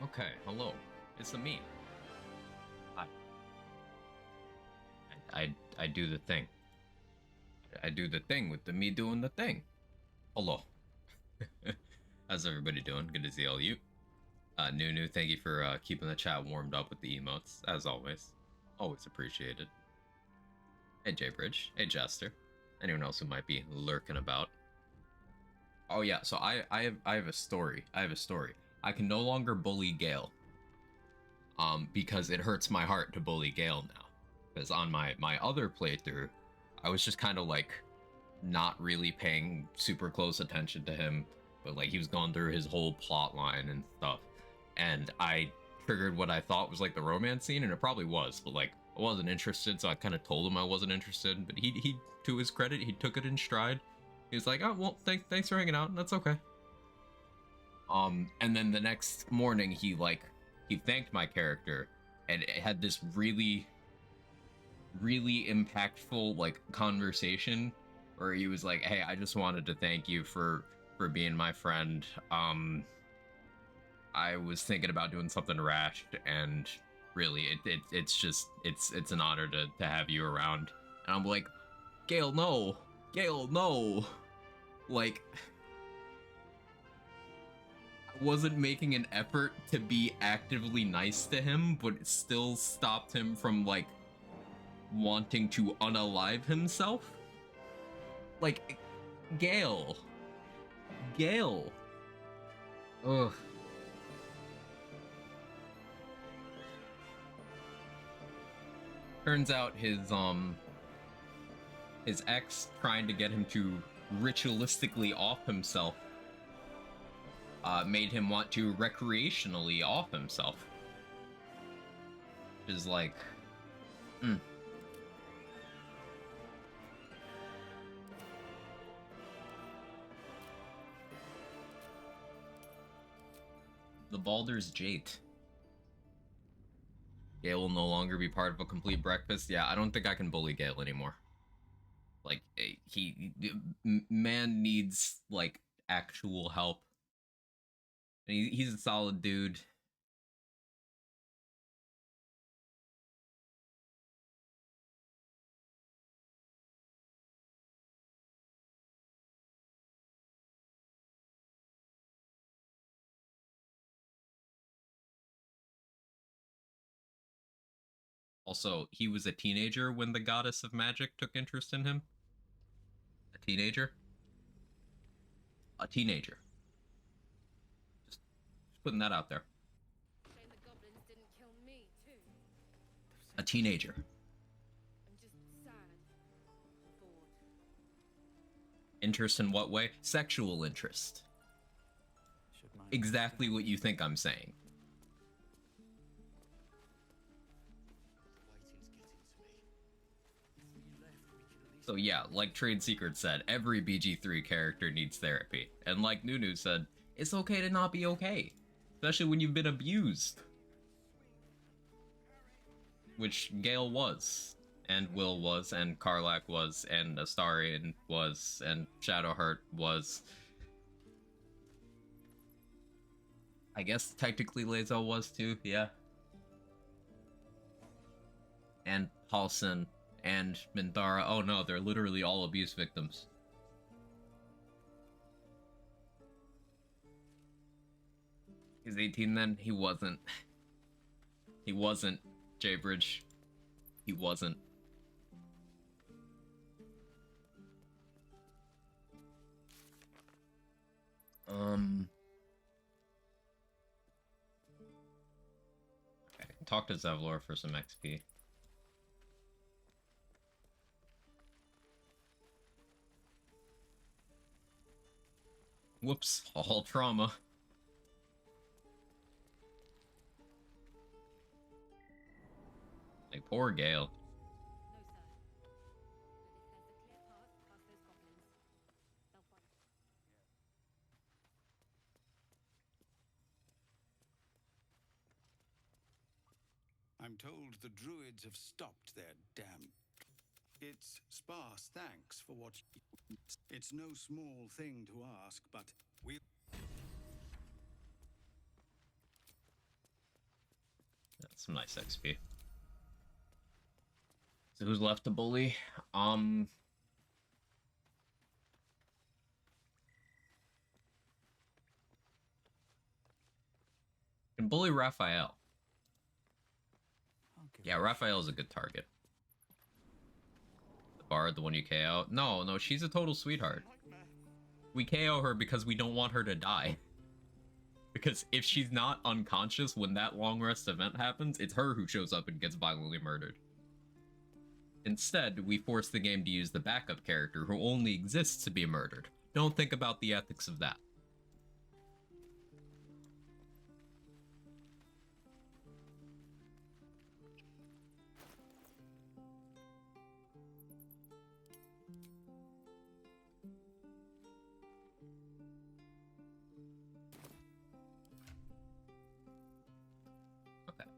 Okay, hello. It's a me. I, I do the thing. I do the thing with the me doing the thing. Hello. How's everybody doing? Good to see all you. Nunu, thank you for keeping the chat warmed up with the emotes, as always. Always appreciated. Hey J-Bridge. Hey Jester. Anyone else who might be lurking about. Oh yeah, so I have a story. I have a story. I can no longer bully Gale. Because it hurts my heart to bully Gale now. Because on my other playthrough, I was just kind of like not really paying super close attention to him, but like he was going through his whole plot line and stuff, and I triggered what I thought was like the romance scene, and it probably was, but like I wasn't interested, so I kind of told him I wasn't interested. But he to his credit, he took it in stride. He was like, "Oh well, thanks for hanging out. That's okay." And then the next morning, he thanked my character, and it had this really impactful like conversation where he was like, "Hey, I just wanted to thank you for being my friend. I was thinking about doing something rash, and really, it's just it's an honor to have you around." And I'm like, "Gale, no, Gale, no!" Like, I wasn't making an effort to be actively nice to him, but it still stopped him from like wanting to unalive himself. Like, Gale. Gale. Ugh. Turns out his ex trying to get him to ritualistically off himself made him want to recreationally off himself. Which is like, mm. The Baldur's Jate. Gale will no longer be part of a complete breakfast. Yeah, I don't think I can bully Gale anymore. Like, man needs like actual help. And he's a solid dude. Also, he was a teenager when the goddess of magic took interest in him. A teenager. A teenager. Just putting that out there. Shame the goblins didn't kill me too. A teenager. I'm just sad. Bored. Interest in what way? Sexual interest. Exactly what you think I'm saying. So yeah, like Trade Secret said, every BG3 character needs therapy. And like Nunu said, it's okay to not be okay. Especially when you've been abused. Which Gale was, and Will was, and Karlach was, and Astarion was, and Shadowheart was. I guess technically Lae'zel was too, yeah. And Halsin and Minthara. Oh no, they're literally all abuse victims. He's 18 then? He wasn't. He wasn't, J-Bridge. He wasn't. Okay, talk to Zevlor for some XP. Whoops, all trauma. Like, poor Gale. No, sir. But if there's a clear path past those goblins, they'll find it. I'm told the druids have stopped their damn. It's sparse thanks for what. It's no small thing to ask, but we. some nice XP. So who's left to bully? Can bully Raphael. Yeah, Raphael's a good target. The Bard, the one you KO. No, she's a total sweetheart. We KO her because we don't want her to die. Because if she's not unconscious when that long rest event happens, it's her who shows up and gets violently murdered. Instead, we force the game to use the backup character who only exists to be murdered. Don't think about the ethics of that.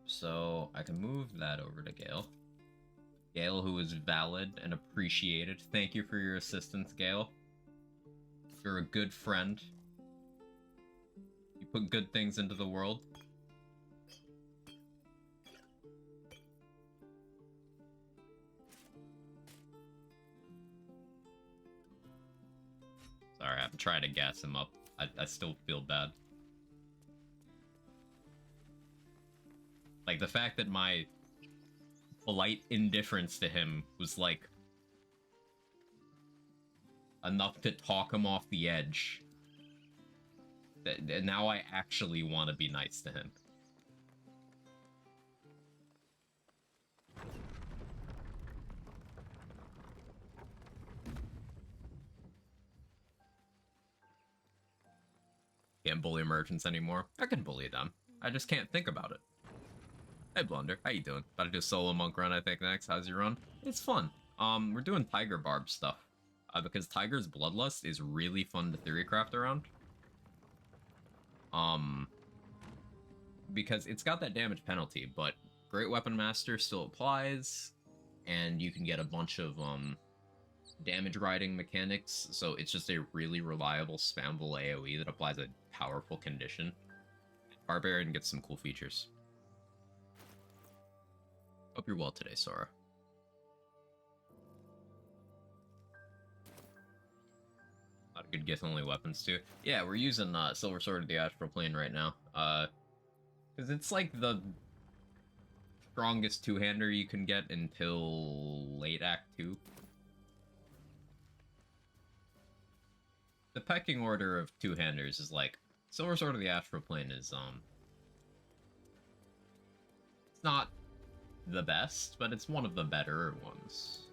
So I can move that over to Gale. Gale, who is valid and appreciated. Thank you for your assistance, Gale. You're a good friend. You put good things into the world. Sorry, I'm trying to gas him up. I still feel bad. Like, the fact that my polite indifference to him was, like, enough to talk him off the edge. That now I actually want to be nice to him. Can't bully merchants anymore. I can bully them. I just can't think about it. Hey Blunder, how you doing? About to do a solo monk run, I think, next. How's your run? It's fun. We're doing Tiger Barb stuff. Because Tiger's Bloodlust is really fun to theorycraft around. Because it's got that damage penalty, but Great Weapon Master still applies, and you can get a bunch of, damage riding mechanics, so it's just a really reliable spammable AoE that applies a powerful condition. Barbarian gets some cool features. Hope you're well today, Sora. A lot of good Gith-only weapons, too. Yeah, we're using Silver Sword of the Astral Plane right now. Because it's like the strongest two-hander you can get until late Act 2. The pecking order of two-handers is like, Silver Sword of the Astral Plane is, it's not the best, but it's one of the better ones.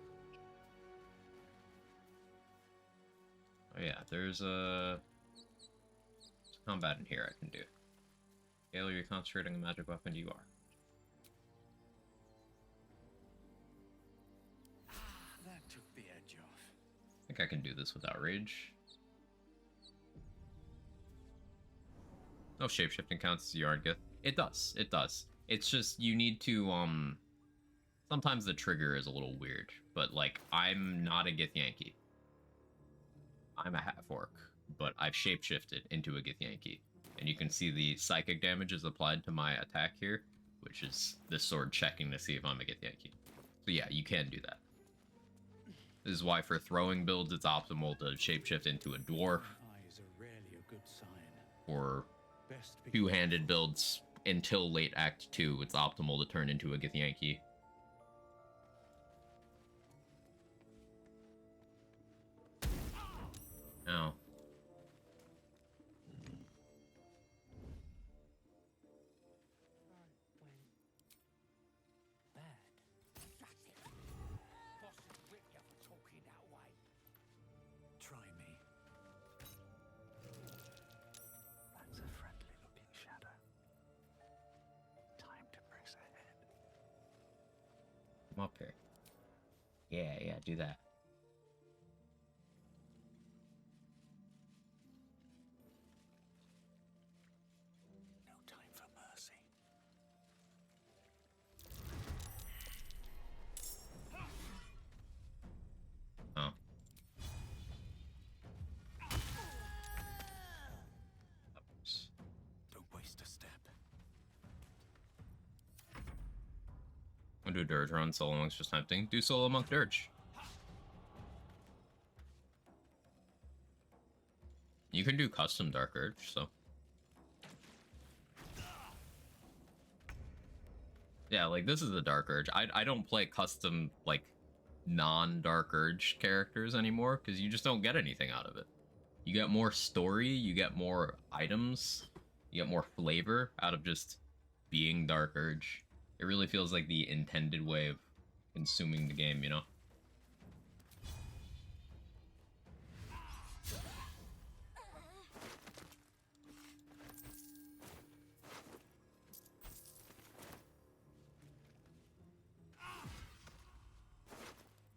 Oh yeah, there's combat in here I can do. Gale, you're concentrating a magic weapon, you are. That took the edge off. I think I can do this without rage. No shapeshifting counts as Yarngith. It does, it does. It's just, you need to, sometimes the trigger is a little weird, but, like, I'm not a Githyanki. I'm a half-orc, but I've shapeshifted into a Githyanki. And you can see the psychic damage is applied to my attack here, which is this sword checking to see if I'm a Githyanki. So yeah, you can do that. This is why for throwing builds, it's optimal to shapeshift into a dwarf. Eyes are rarely a good sign. For two-handed builds, until late Act 2, it's optimal to turn into a Githyanki. Ow. Try me. That's a friendly looking shadow. Time to press ahead. Come up here. Yeah, do that. No time for mercy. Oh. Oops. Don't waste a step. do Dirge run, solo monk's just tempting. Do solo monk Dirge. You can do custom Dark Urge, so. Yeah, like, this is the Dark Urge. I don't play custom, like, non-Dark Urge characters anymore, because you just don't get anything out of it. You get more story, you get more items, you get more flavor out of just being Dark Urge. It really feels like the intended way of consuming the game, you know?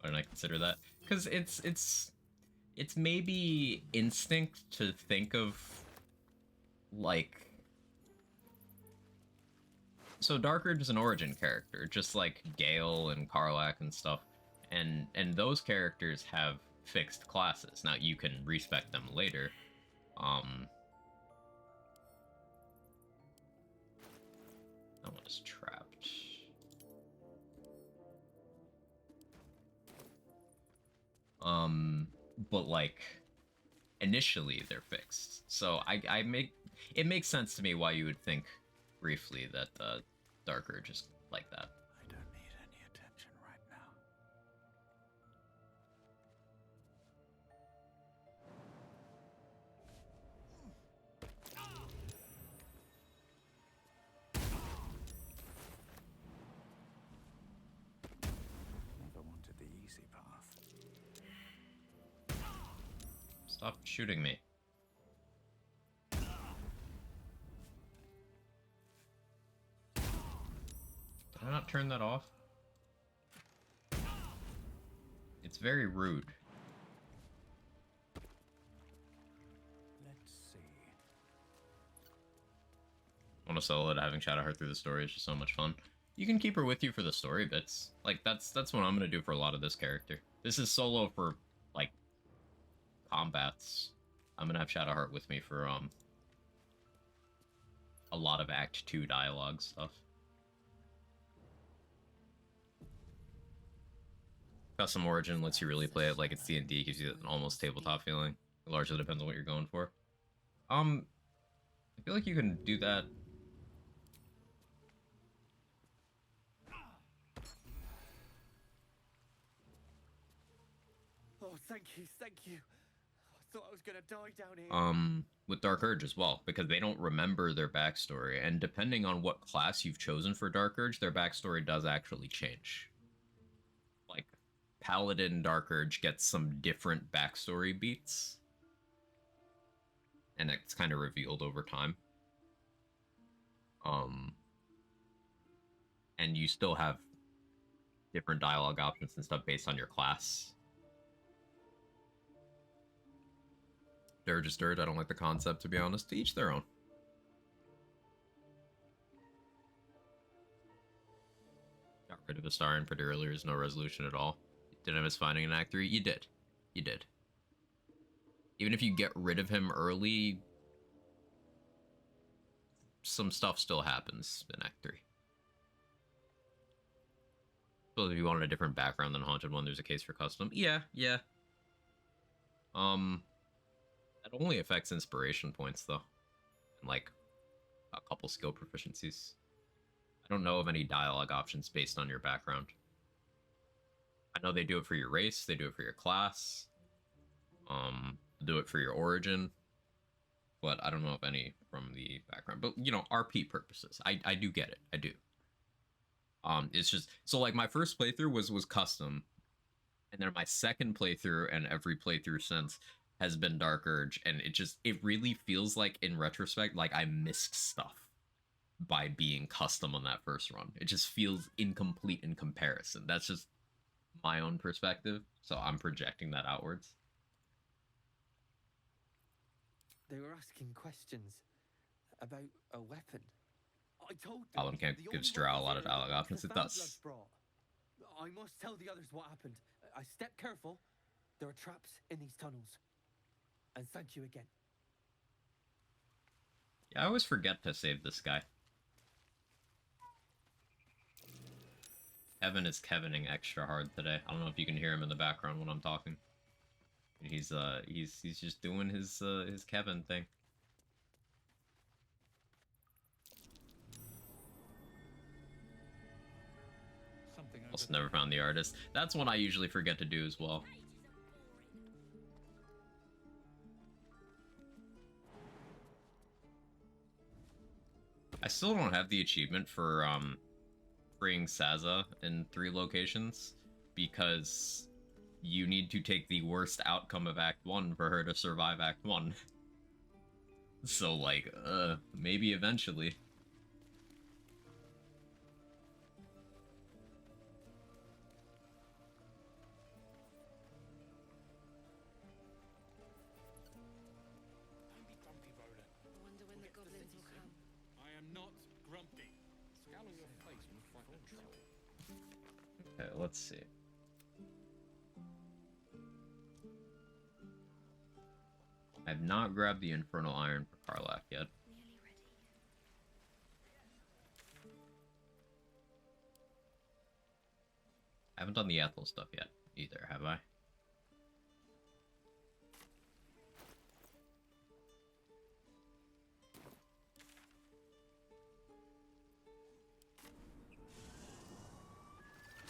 Why didn't I consider that? Because it's maybe instinct to think of, like... So Dark Urge is an origin character, just like Gale and Karlach and stuff. And those characters have fixed classes. Now, you can respec them later. That one is trapped. But like, initially they're fixed. So it makes sense to me why you would think briefly that Dark Urge is like that. I don't need any attention right now. Never wanted the easy path. Stop shooting me. Did I not turn that off? It's very rude. Let's see. I want to sell it. Having Shadowheart through the story is just so much fun. You can keep her with you for the story bits. Like, that's what I'm gonna do for a lot of this character. This is solo for, like, combats. I'm gonna have Shadowheart with me for, a lot of Act 2 dialogue stuff. Custom Origin lets you really play it like it's D&D, gives you an almost tabletop feeling. It largely depends on what you're going for. I feel like you can do that. Oh, thank you. I thought I was gonna die down here. With Dark Urge as well, because they don't remember their backstory, and depending on what class you've chosen for Dark Urge, their backstory does actually change. Like, Paladin Dark Urge gets some different backstory beats, and it's kind of revealed over time. And you still have different dialogue options and stuff based on your class. Dirge is Dirge. I don't like the concept, to be honest. To each their own. Got rid of Astarion pretty early. There's no resolution at all. Did I miss finding in Act 3? You did. You did. Even if you get rid of him early, some stuff still happens in Act 3. So if you wanted a different background than Haunted One, there's a case for custom. Yeah. That only affects inspiration points, though. And, like, a couple skill proficiencies. I don't know of any dialogue options based on your background. I know they do it for your race, they do it for your class, do it for your origin, but I don't know of any from the background. But, you know, RP purposes, I do get it, I do. It's just, so, like, my first playthrough was custom, and then my second playthrough, and every playthrough since, has been Dark Urge, and it really feels like, in retrospect, like I missed stuff by being custom on that first run. It just feels incomplete in comparison. That's just my own perspective, so I'm projecting that outwards. They were asking questions about a weapon. I told them Paladin can't the give only Strau a weapons lot of here dialogue are the options. ones It the does. Vanbloods brought. I must tell the others what happened. I stepped careful. There are traps in these tunnels. And thank you again. Yeah, I always forget to save this guy. Kevin is Kevining extra hard today. I don't know if you can hear him in the background when I'm talking. He's just doing his Kevin thing. Also never found the artist. That's one I usually forget to do as well. I still don't have the achievement for freeing Saza in 3 locations because you need to take the worst outcome of Act 1 for her to survive Act 1. So like, maybe eventually. Don't be grumpy, Roland. I wonder when the goblins will come. I am not grumpy. Scowl on your face when frightened troll. Okay, let's see. I have not grabbed the Infernal Iron for Karlach yet. Nearly ready. I haven't done the Ethel stuff yet either, have I?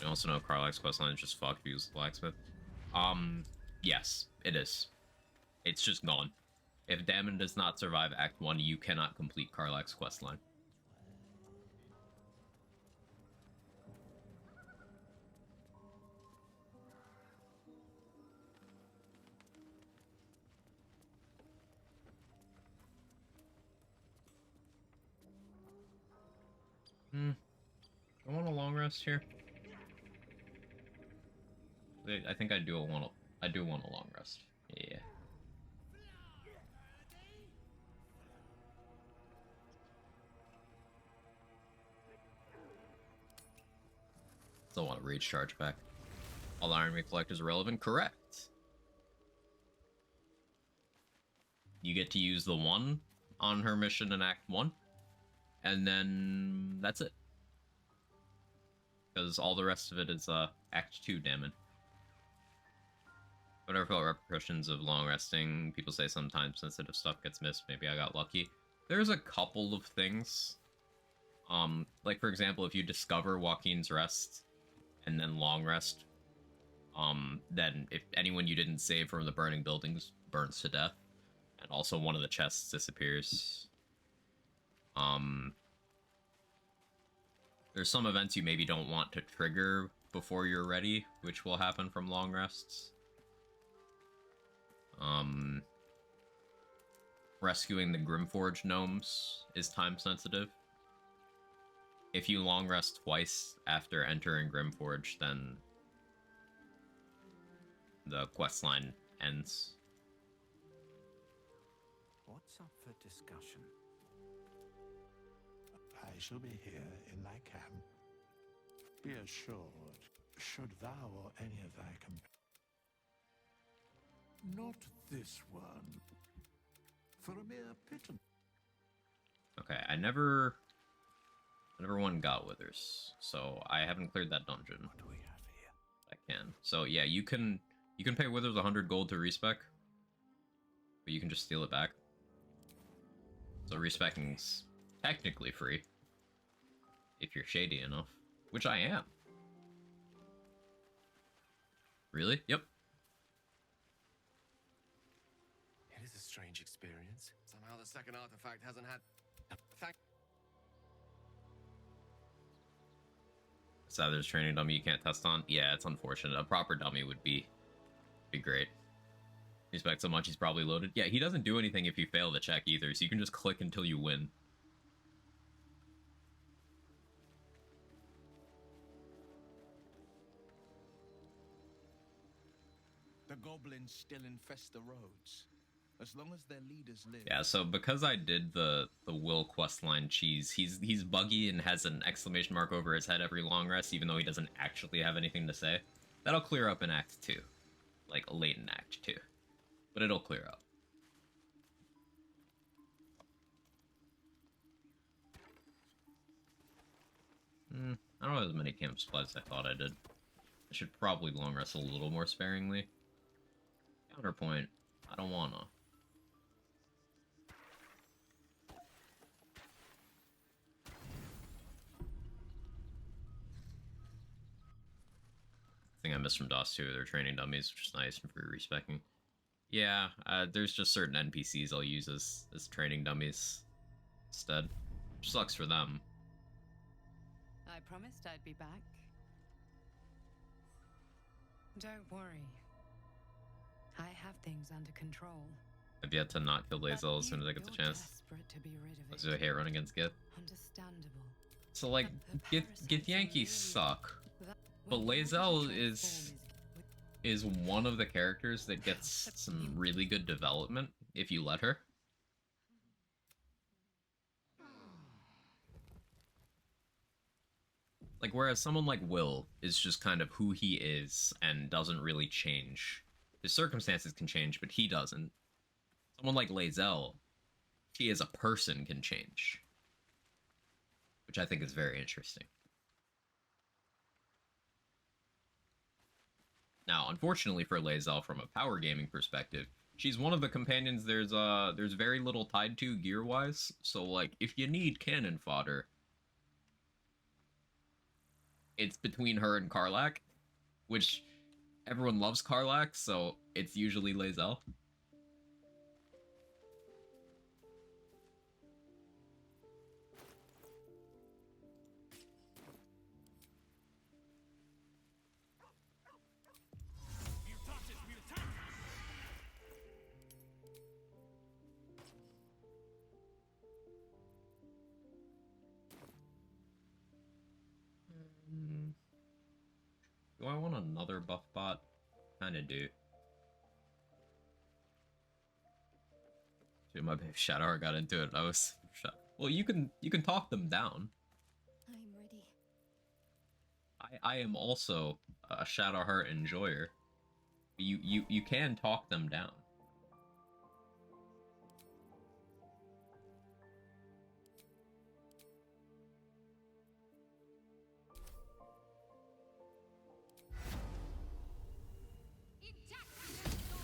You also know Karlach's questline is just fuck views blacksmith. Yes, it is. It's just gone. If Damon does not survive Act 1, you cannot complete Karlach's questline. I want a long rest here. I think I do want a long rest. Yeah. Still want to reach charge back. All Iron Meat Collectors are relevant? Correct. You get to use the one on her mission in Act 1. And then that's it. Because all the rest of it is Act 2, damn it. Whatever felt repercussions of long resting. People say sometimes sensitive stuff gets missed. Maybe I got lucky. There's a couple of things. Like for example, if you discover Joaquin's Rest and then long rest, then if anyone you didn't save from the burning buildings burns to death. And also one of the chests disappears. There's some events you maybe don't want to trigger before you're ready, which will happen from long rests. Rescuing the Grimforge gnomes is time sensitive. If you long rest twice after entering Grimforge, then the questline ends. What's up for discussion? I shall be here in thy camp. Be assured, should thou or any of thy companions... Not this one. For a mere pittance. Okay, I never won God Withers, so I haven't cleared that dungeon. What do we have here? I can. So yeah, you can pay Withers 100 gold to respec, but you can just steal it back. So respecking's technically free. If you're shady enough. Which I am. Really? Yep. It is a strange experience. Somehow the second artifact hasn't had... So there's training dummy you can't test on? Yeah, it's unfortunate. A proper dummy would be great. Respect so much he's probably loaded. Yeah, he doesn't do anything if you fail the check either, so you can just click until you win. The goblins still infest the roads. As long as their leaders live... Yeah, so because I did the Will questline cheese, he's buggy and has an exclamation mark over his head every long rest, even though he doesn't actually have anything to say. That'll clear up in Act 2. Like, late in Act 2. But it'll clear up. I don't have as many camp supplies as I thought I did. I should probably long rest a little more sparingly. Counterpoint, I don't wanna. Thing I missed from DOS 2, they're training dummies, which is nice and free respecking. Yeah, there's just certain NPCs I'll use as training dummies instead. Which sucks for them. I promised I'd be back. Don't worry. I have things under control. I've yet to not kill But Lazel as soon as I get the you're chance. desperate to be rid of Let's it. do a hate run against Gith. Understandable. So like, But the Gith Yankees suck. That- But when the Lazel water is transform one of the characters that gets some really good development if you let her. Like, whereas someone like Will is just kind of who he is and doesn't really change. His circumstances can change, but he doesn't. Someone like Lazel, she as a person can change. Which I think is very interesting. Now, unfortunately for Lazel, from a power gaming perspective, she's one of the companions there's very little tied to gear-wise. So, like, if you need cannon fodder, it's between her and Karlach, which everyone loves Karlach, so it's usually Lazel. Do I want another buff bot? Kinda do. Dude, my babe Shadowheart got into it. I was well, you can talk them down. I'm ready. I am also a Shadowheart enjoyer. You can talk them down.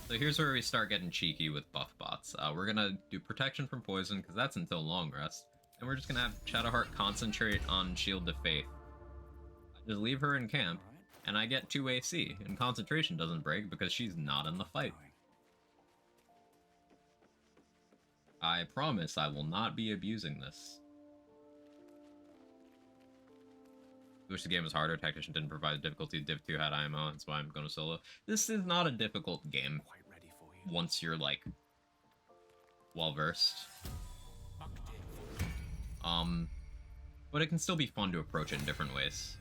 So here's where we start getting cheeky with buff bots. We're gonna do protection from poison, because that's until long rest. And we're just gonna have Shadowheart concentrate on Shield of Faith. I just leave her in camp, and I get 2 AC, and concentration doesn't break because she's not in the fight. I promise I will not be abusing this. Wish the game was harder. Tactician didn't provide the difficulty. Div 2 had IMO, that's why I'm going solo. This is not a difficult game Quite ready for you. once you're, like, well-versed. But it can still be fun to approach it in different ways.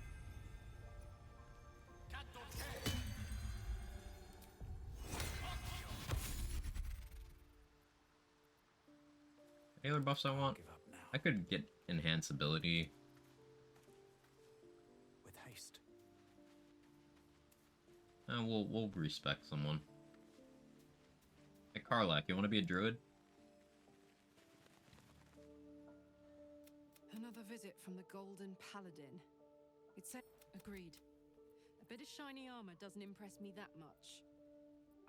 Any other buffs I want? Give up now. I could get enhance ability. With haste. We'll respect someone. Hey Karlach, you want to be a druid? Another visit from the Golden Paladin. It said, agreed. A bit of shiny armor doesn't impress me that much.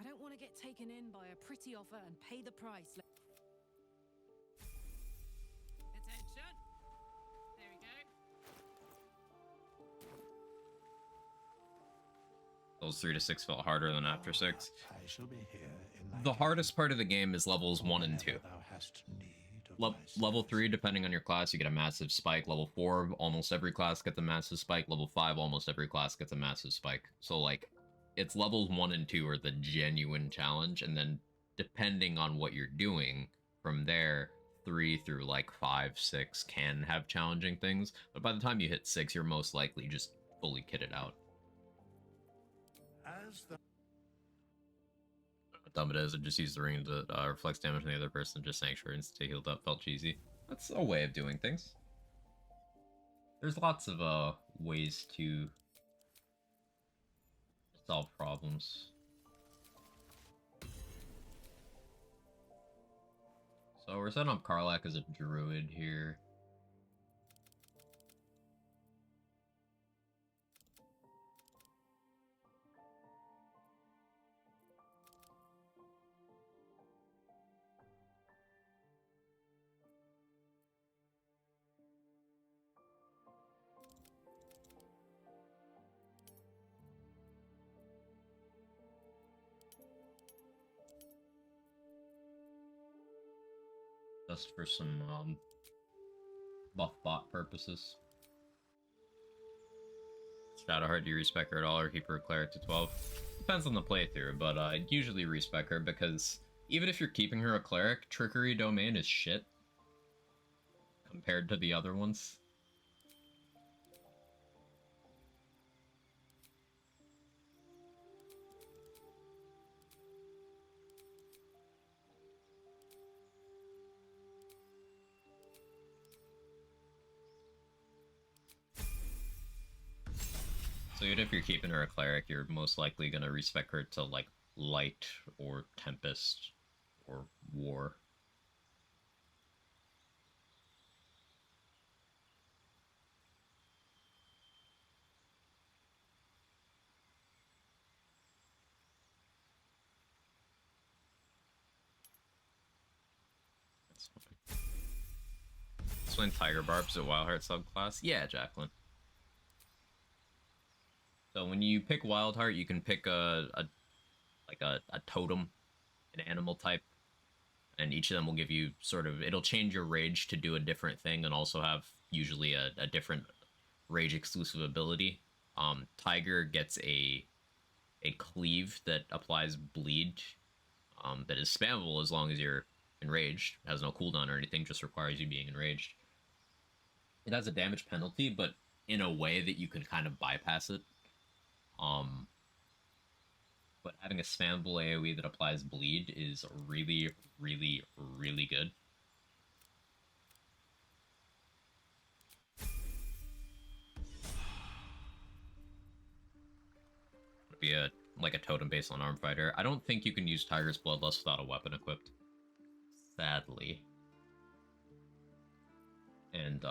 I don't want to get taken in by a pretty offer and pay the price. Attention! There we go. Levels 3 to 6 felt harder than after 6. I shall be here in The hardest part of the game is levels 1 and 2. whenever thou hast need of my Level 3, services. depending on your class, you get a massive spike. Level 4, almost every class gets a massive spike. Level 5, almost every class gets a massive spike. So, like, it's levels 1 and 2 are the genuine challenge, and then depending on what you're doing, from there, 3 through, like, 5, 6 can have challenging things. But by the time you hit 6, you're most likely just fully kitted out. As the How dumb it is, it just used the ring to reflects damage on the other person, just Sanctuary and stay healed up. Felt cheesy. That's a way of doing things. There's lots of ways to solve problems. So we're setting up Karlach as a druid here. just for some buff bot purposes. Shadowheart, do you respec her at all or keep her cleric to 12? Depends on the playthrough, but I usually respec her because even if you're keeping her a cleric, Trickery Domain is shit compared to the other ones. So even if you're keeping her a cleric, you're most likely going to respec her to, like, Light or Tempest or War. That's fine. Swing Tiger Barb's a Wildheart subclass? Yeah, Jacqueline. So when you pick Wildheart, you can pick a totem, an animal type, and each of them will give you sort of, it'll change your rage to do a different thing and also have usually a different rage exclusive ability. Tiger gets a cleave that applies bleed, that is spammable as long as you're enraged. It has no cooldown or anything, just requires you being enraged. It has a damage penalty, but in a way that you can kind of bypass it. But having a spammable AoE that applies bleed is really, really, really good. It'd be like a totem based on Arm Fighter. I don't think you can use Tiger's Bloodlust without a weapon equipped. Sadly. And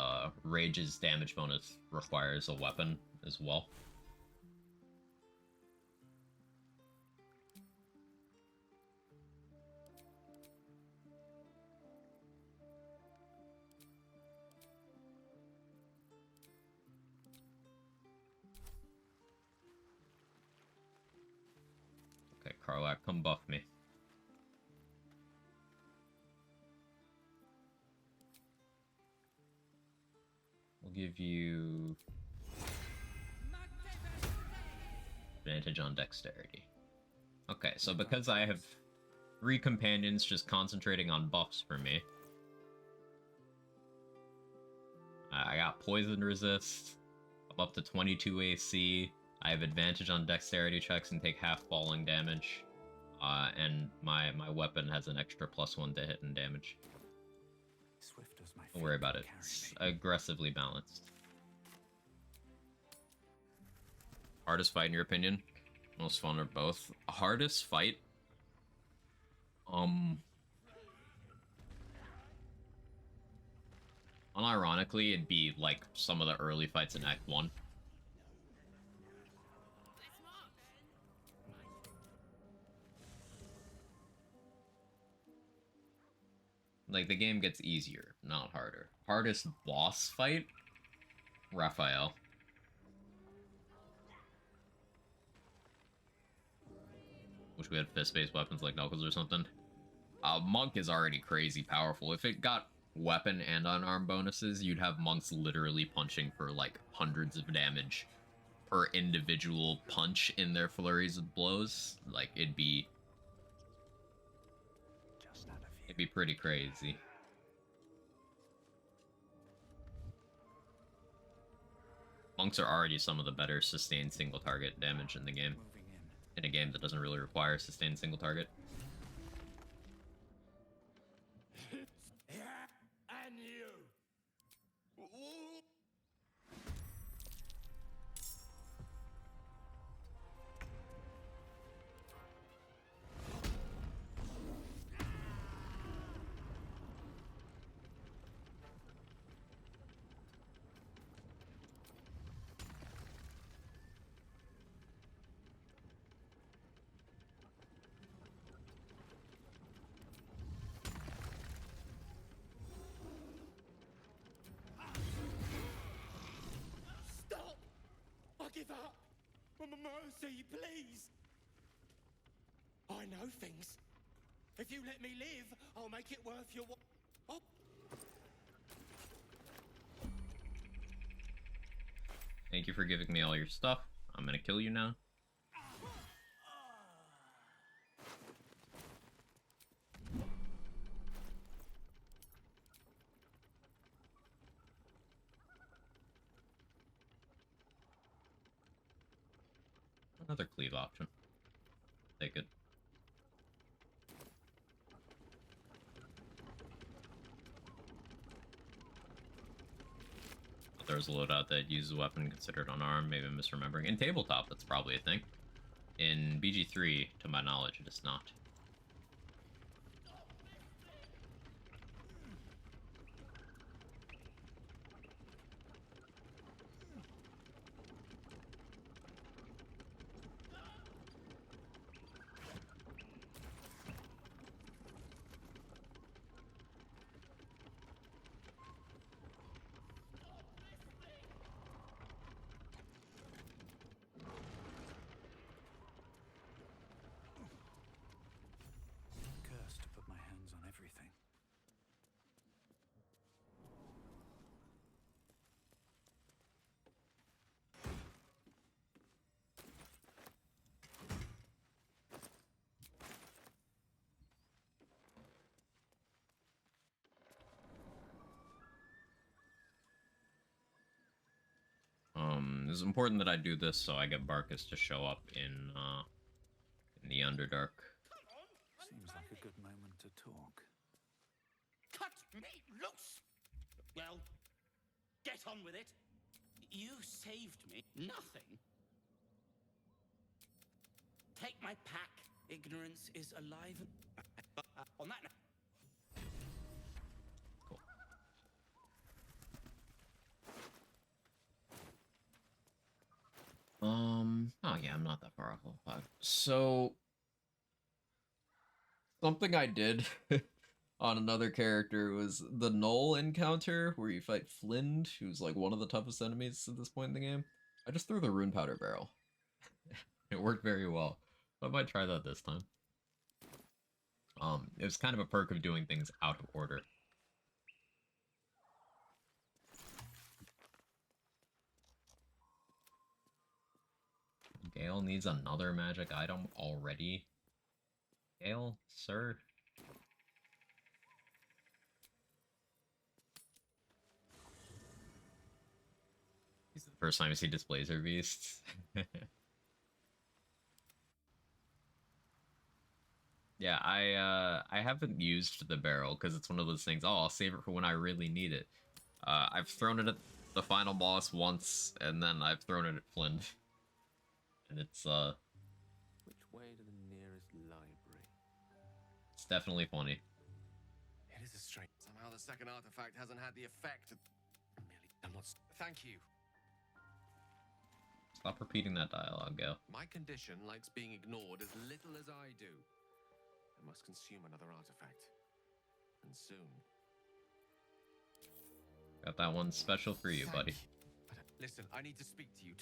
Rage's damage bonus requires a weapon as well. Okay, Karlak, come buff me. We'll give you advantage on dexterity. Okay, so because I have 3 companions just concentrating on buffs for me, I got poison resist, I'm up to 22 AC, I have advantage on dexterity checks and take half falling damage, and my weapon has an extra +1 to hit and damage. Don't worry about it. It's aggressively balanced. Hardest fight in your opinion? Most fun or both? Hardest fight? Unironically, it'd be like some of the early fights in Act 1. Like, the game gets easier, not harder. Hardest boss fight? Raphael. Wish we had fist-based weapons like Knuckles or something. Monk is already crazy powerful. If it got weapon and unarmed bonuses, you'd have monks literally punching for, like, hundreds of damage per individual punch in their flurries of blows. Like, it'd be pretty crazy. Monks are already some of the better sustained single target damage in the game. In a game that doesn't really require sustained single target. And you. Give up! Mercy, please! I know things. If you let me live, I'll make it worth your while. Oh, Thank you for giving me all your stuff. I'm gonna kill you now. Another cleave option. Take it. There's a loadout that uses a weapon considered unarmed, maybe I'm misremembering. In tabletop, that's probably a thing. In BG3, to my knowledge, it is not. Cursed to put my hands on everything. It's important that I do this so I get Barkus to show up in the Underdark. Seems like a good moment to talk. Cut me loose! Well, get on with it. You saved me. Nothing. Take my pack. Ignorance is alive. On that note. Cool. Oh yeah, I'm not that far off level 5. So, something I did on another character was the Knoll encounter, where you fight Flind, who's like one of the toughest enemies at this point in the game. I just threw the rune powder barrel. It worked very well. I might try that this time. It was kind of a perk of doing things out of order. Gale needs another magic item already. Gale, sir? This is the first time I see Displacer Beasts. Yeah, I haven't used the barrel because it's one of those things, oh, I'll save it for when I really need it. I've thrown it at the final boss once, and then I've thrown it at Flynn. And it's, Which way to the nearest library? it's definitely funny. It is a strange. Somehow the second artifact hasn't had the effect. Merely done what's. Thank you. Stop repeating that dialogue, Gale. My condition likes being ignored as little as I do. I must consume another artifact. And soon. Got that one special for you, Thank buddy. Listen, I need to speak to you.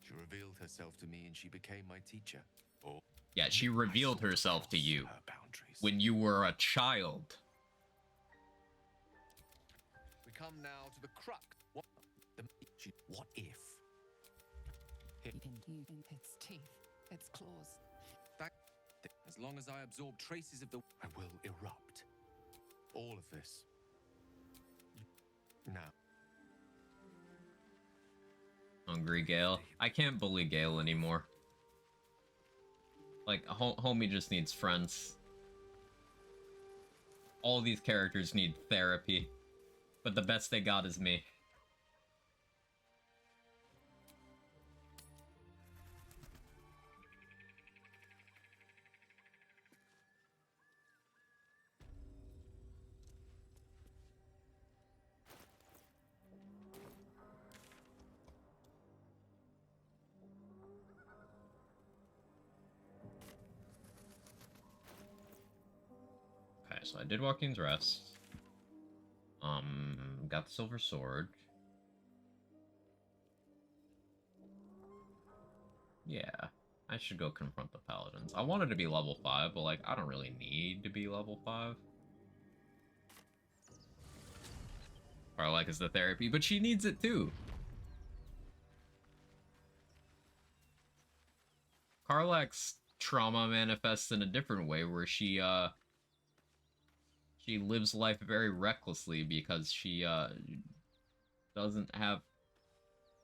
She revealed herself to me and she became my teacher. Oh. Yeah, she revealed herself to you Her boundaries. when you were a child. We come now to the crux. What if? Its teeth, its claws. As long as I absorb traces of the... I will erupt. All of this. Now. Hungry Gale. I can't bully Gale anymore. Like, homie just needs friends. All these characters need therapy. But the best they got is me. Okay, so I did Joaquin's Rest. Got the Silver Sword. Yeah, I should go confront the Paladins. I wanted to be level 5, but like, I don't really need to be level 5. Or like, is the therapy, but she needs it too. Karlach's trauma manifests in a different way, where she lives life very recklessly because she doesn't have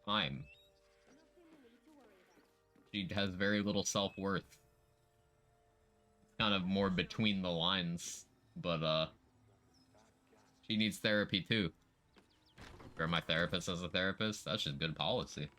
time. She has very little self-worth. It's kind of more between the lines, but she needs therapy too. Where my therapist as a therapist, that's just good policy.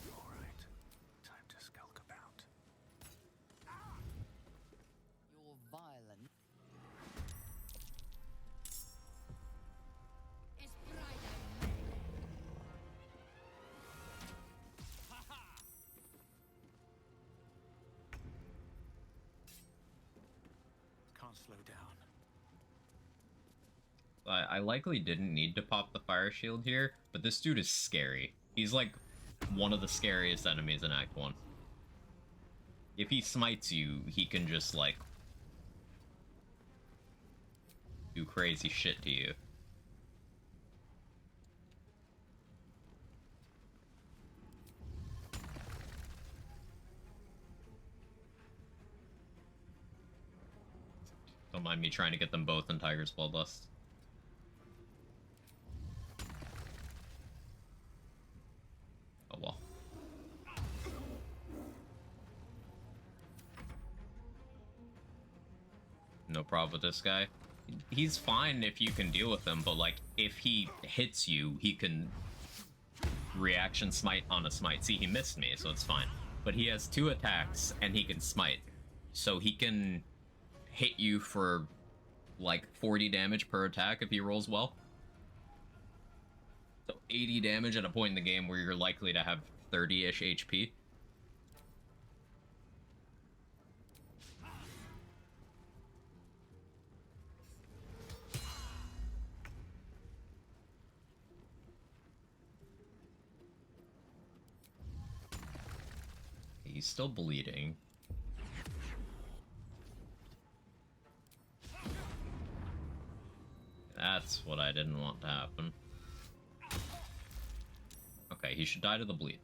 Alright, time to skulk about. You're violent. It's Friday. Can't slow down. I likely didn't need to pop the fire shield here, but this dude is scary. He's like one of the scariest enemies in Act 1. If he smites you, he can just like do crazy shit to you. Don't mind me trying to get them both in Tiger's Bloodlust. Oh well. No problem with this guy. He's fine if you can deal with him, but like, if he hits you, he can reaction smite on a smite. See, he missed me, so it's fine. But he has 2 attacks, and he can smite. So he can hit you for like 40 damage per attack if he rolls well. So 80 damage at a point in the game where you're likely to have 30-ish HP. He's still bleeding. That's what I didn't want to happen. Okay, he should die to the bleed.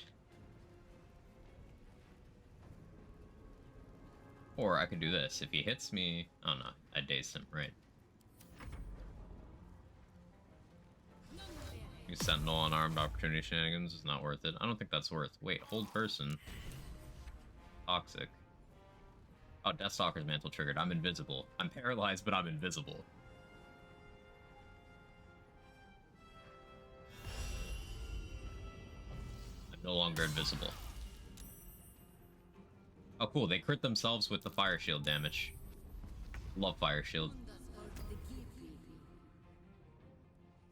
Or I could do this. If he hits me... Oh no, I dazed him, right. You Sentinel unarmed opportunity shenanigans is not worth it. I don't think that's worth. Wait, hold person. Toxic. Oh, Deathstalker's mantle triggered. I'm invisible. I'm paralyzed, but I'm invisible. I'm no longer invisible. Oh, cool. They crit themselves with the fire shield damage. Love fire shield.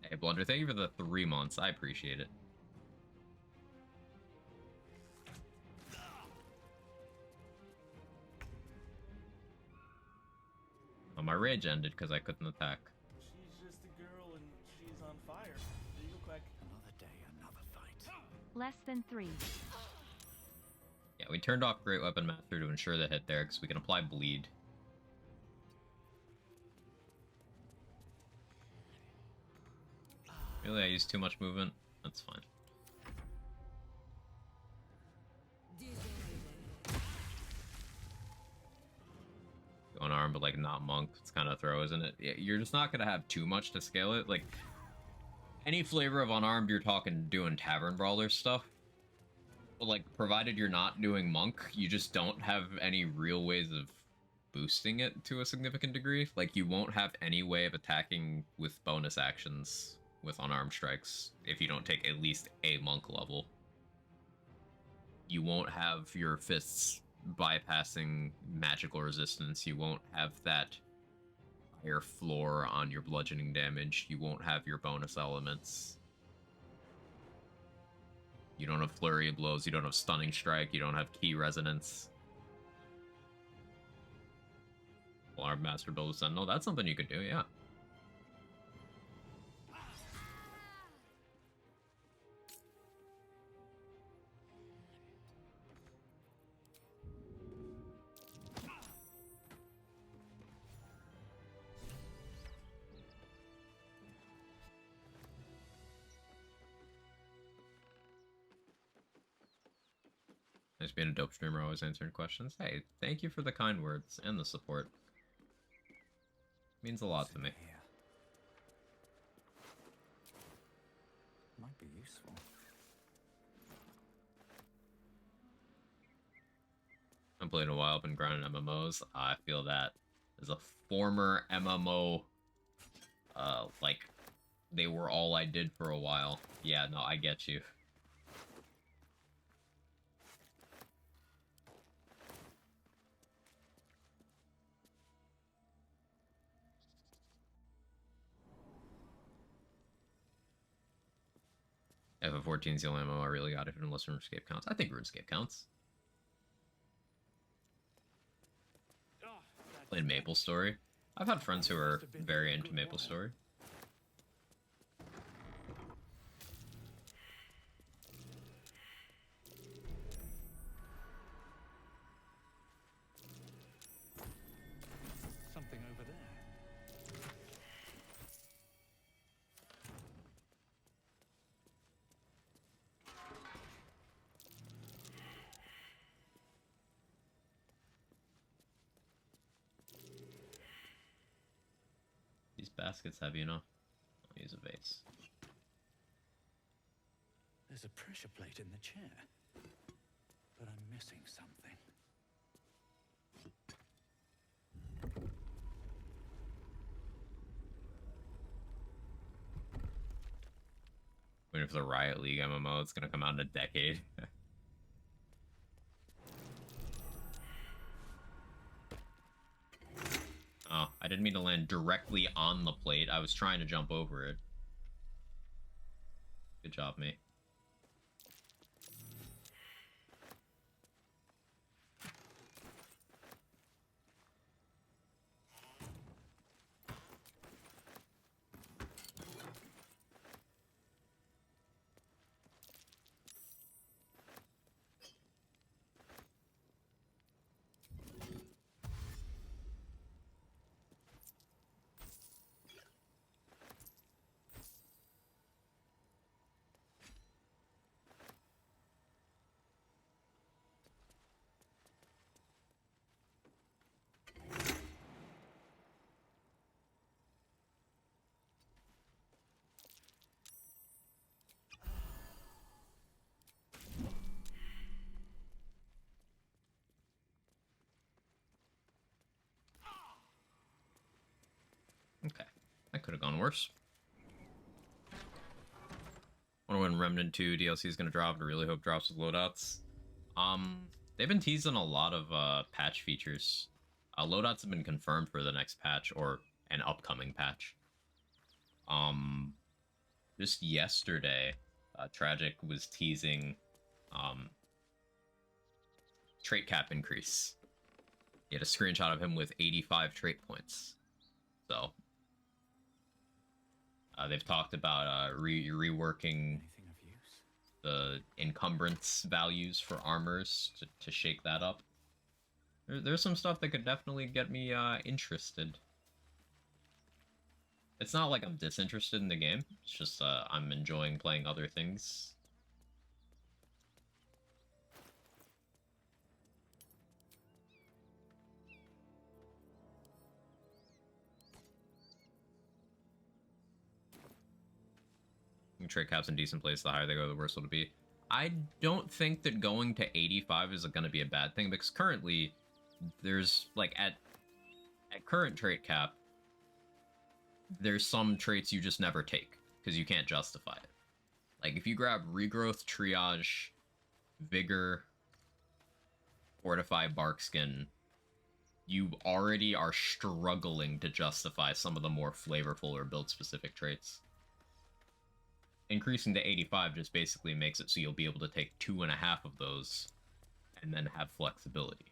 Hey, Blunder, thank you for the 3 months. I appreciate it. Oh, my rage ended because I couldn't attack. She's just a girl and she's on fire. Real quick. Another day, another fight. Less than 3. Yeah, we turned off Great Weapon Master to ensure that hit there because we can apply bleed. Really, I used too much movement? That's fine. Going arm, but like not monk. It's kind of throw, isn't it? Yeah, you're just not gonna have too much to scale it. Like any flavor of unarmed, you're talking doing tavern brawler stuff. But like, provided you're not doing monk, you just don't have any real ways of boosting it to a significant degree. Like, you won't have any way of attacking with bonus actions with unarmed strikes if you don't take at least a monk level. You won't have your fists bypassing magical resistance. You won't have that higher floor on your bludgeoning damage. You won't have your bonus elements. You don't have flurry of blows. You don't have stunning strike. You don't have key resonance. Alarm Master Build a Sentinel. That's something you could do, yeah. being a dope streamer, always answering questions. Hey, thank you for the kind words and the support. Means a lot to me. Here. Might be useful. I'm playing a while, been grinding MMOs. I feel that as a former MMO, like, they were all I did for a while. Yeah, no, I get you. FF14 is the only MMO I really got, if unless RuneScape counts. I think RuneScape counts. Played MapleStory. I've had friends who are very into MapleStory. Something over there. These baskets heavy enough. I'll use a vase. There's a pressure plate in the chair, but I'm missing something. Waiting for the Riot League MMO. It's gonna come out in a decade. Oh, I didn't mean to land directly on the plate. I was trying to jump over it. Good job, me. Okay, that could have gone worse. Wonder when Remnant 2 DLC is gonna drop. I really hope drops with loadouts. They've been teasing a lot of patch features. Loadouts have been confirmed for the next patch or an upcoming patch. Just yesterday, Tragic was teasing trait cap increase. He had a screenshot of him with 85 trait points. So they've talked about reworking the encumbrance values for armors to shake that up. There's some stuff that could definitely get me interested. It's not like I'm disinterested in the game. It's just I'm enjoying playing other things. Trait caps in decent place, the higher they go, the worse it'll be. I don't think that going to 85 is going to be a bad thing, because currently, there's, like, at current trait cap, there's some traits you just never take, because you can't justify it. Like, if you grab Regrowth, Triage, Vigor, Fortify, Barkskin, you already are struggling to justify some of the more flavorful or build-specific traits. Increasing to 85 just basically makes it so you'll be able to take 2.5 of those and then have flexibility.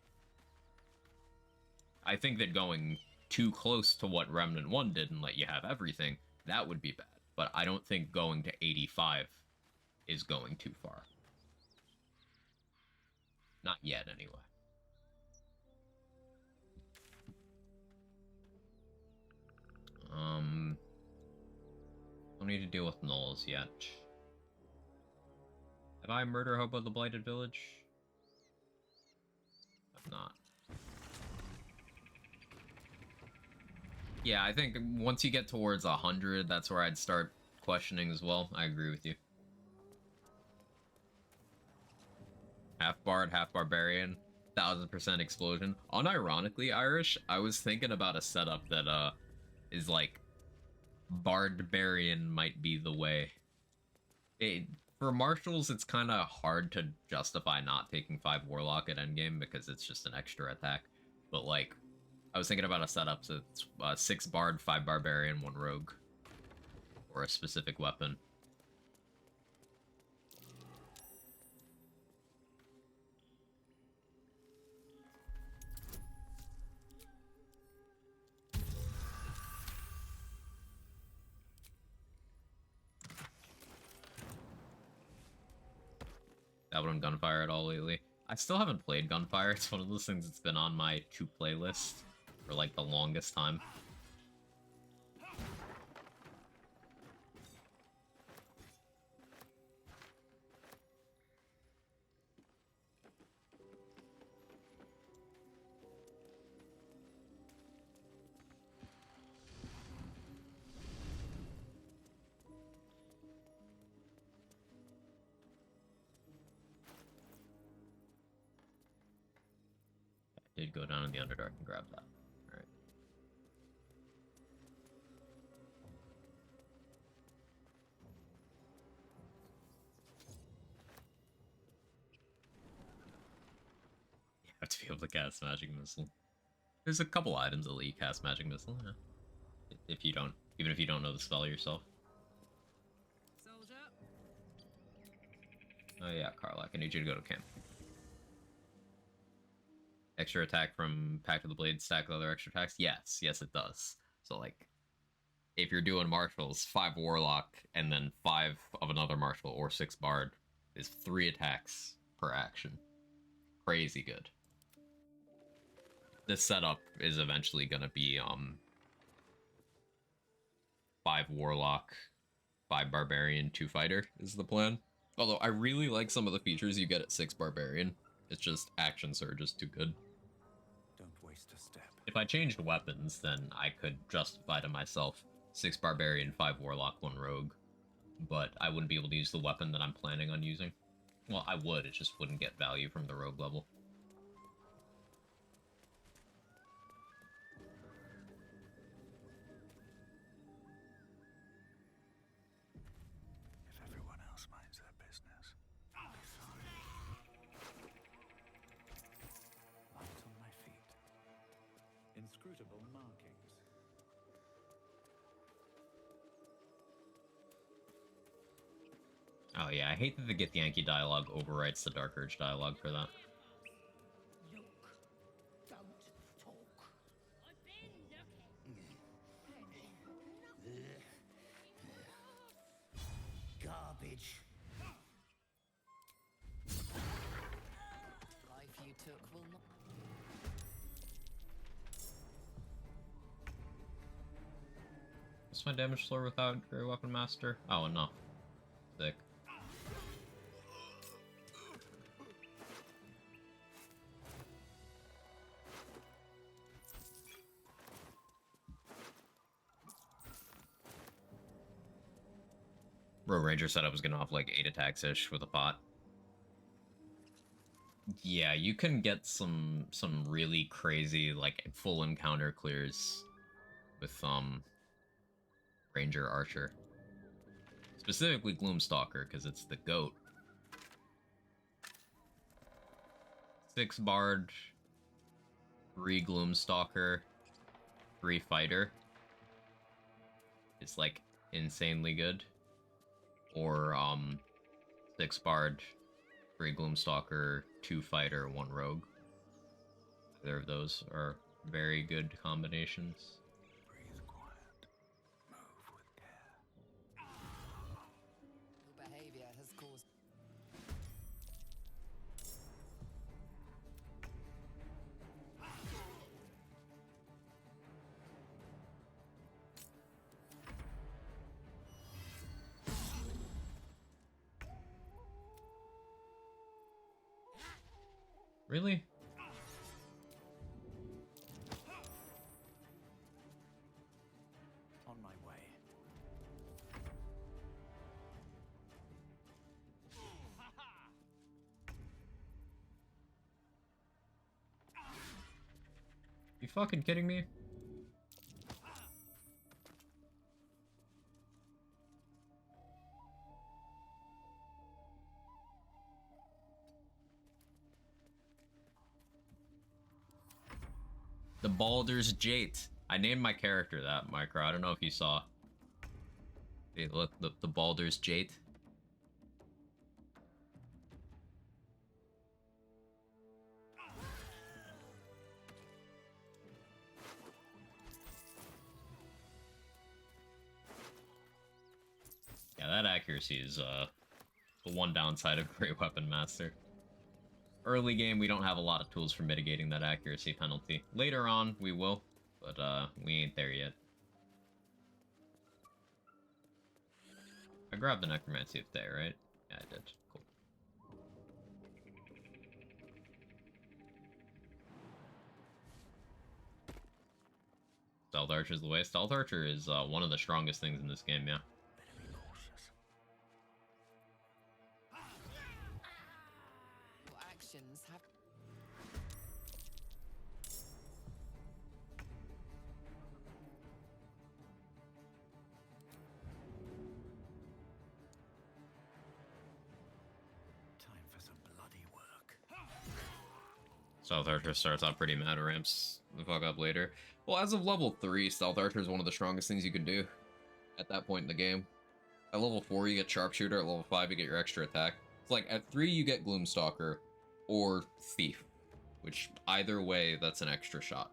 I think that going too close to what Remnant 1 did and let you have everything, that would be bad. But I don't think going to 85 is going too far. Not yet, anyway. Don't need to deal with gnolls yet. Have I murder hobo the Blighted Village? not. Yeah, I think once you get towards 100, that's where I'd start questioning as well. I agree with you. Half Bard, half Barbarian, 1000% explosion. Unironically, Irish, I was thinking about a setup that is like Barbarian might be the way. For marshals, it's kind of hard to justify not taking 5 Warlock at endgame because it's just an extra attack. But like, I was thinking about a setup so it's 6 Bard, 5 Barbarian, 1 Rogue, or a specific weapon. That one Gunfire at all lately. I still haven't played Gunfire. It's one of those things that's been on my to playlist for like the longest time. Did go down in the Underdark and grab that. Alright. You have to be able to cast Magic Missile. There's a couple items that let you cast Magic Missile, yeah. If you don't, even if you don't know the spell yourself. Soldier. Oh yeah, Karlak, I need you to go to camp. Extra attack from Pact of the Blade stack with other extra attacks? Yes, yes it does. So like, if you're doing marshals, 5 Warlock, and then 5 of another marshal, or 6 Bard, is 3 attacks per action. Crazy good. This setup is eventually gonna be 5 Warlock, 5 Barbarian, 2 Fighter is the plan. Although I really like some of the features you get at 6 Barbarian. It's just Action Surge is too good. Don't waste a step. If I changed weapons, then I could justify to myself 6 Barbarian, 5 Warlock, 1 Rogue. But I wouldn't be able to use the weapon that I'm planning on using. Well, I would, it just wouldn't get value from the Rogue level. If everyone else minds their business, I'll be fine. Light on my feet. Inscrutable markings. Oh yeah, I hate that the Get Yankee dialogue overwrites the Dark Urge dialogue for that. Look. Don't talk. I've been looking. Garbage. Life you took will not. What's my damage floor without Grey Weapon Master? Oh, no. Sick. Rogue Ranger said I was gonna off like 8 attacks-ish with a pot. Yeah, you can get some really crazy, like, full encounter clears with, Ranger Archer. Specifically Gloomstalker, because it's the GOAT. 6 Bard, 3 Gloomstalker, 3 Fighter. It's, like, insanely good. Or, 6 Bard, 3 Gloomstalker, 2 Fighter, 1 Rogue. Either of those are very good combinations. Breathe quiet. Move with care. Your behavior has caused. Really? On my way. You fucking kidding me? The Baldur's Jate. I named my character that, Micro. I don't know if you saw. Hey, look, the Baldur's Jate. Yeah, that accuracy is the one downside of Great Weapon Master. Early game, we don't have a lot of tools for mitigating that accuracy penalty. Later on, we will, but we ain't there yet. I grabbed the Necromancy of Day, right? Yeah, I did. Cool. Stealth Archer is the way. Stealth Archer is one of the strongest things in this game, yeah. Your actions have. Time for some bloody work. Stealth Archer starts out pretty mad, ramps the fuck up later. Well, as of level 3, Stealth Archer is one of the strongest things you can do at that point in the game. At level 4, you get Sharpshooter. At level 5, you get your extra attack. It's like, at 3, you get Gloomstalker or Thief, which either way, that's an extra shot.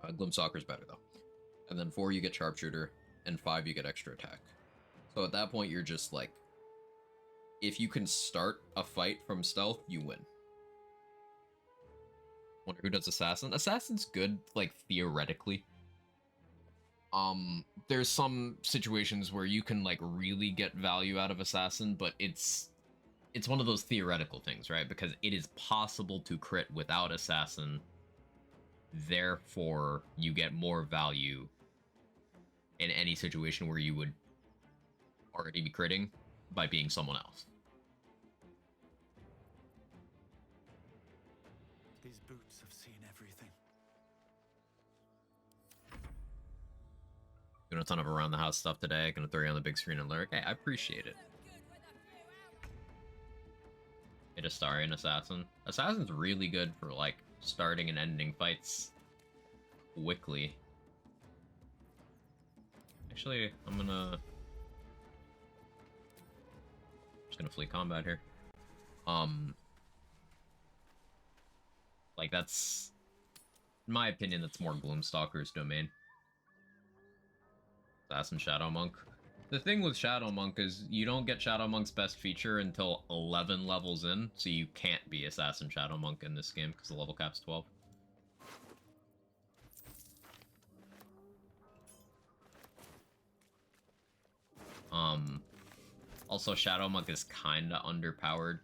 Gloomstalker's better, though. And then 4, you get Sharpshooter, and 5, you get extra attack. So at that point, you're just like, if you can start a fight from stealth, you win. Wonder who does Assassin? Assassin's good, like, theoretically. There's some situations where you can, like, really get value out of Assassin, but it's one of those theoretical things, right? Because it is possible to crit without Assassin, therefore you get more value in any situation where you would already be critting by being someone else. These boots have seen everything. Doing a ton of around the house stuff today. Gonna throw you on the big screen and lyric. Hey, I appreciate it. Hit Astarian Assassin. Assassin's really good for, like, starting and ending fights quickly. Actually, I'm just gonna flee combat here. Like, that's, in my opinion, that's more Gloomstalker's domain. Assassin Shadow Monk. The thing with Shadow Monk is you don't get Shadow Monk's best feature until 11 levels in, so you can't be Assassin Shadow Monk in this game because the level cap's 12. Also, Shadow Monk is kinda underpowered.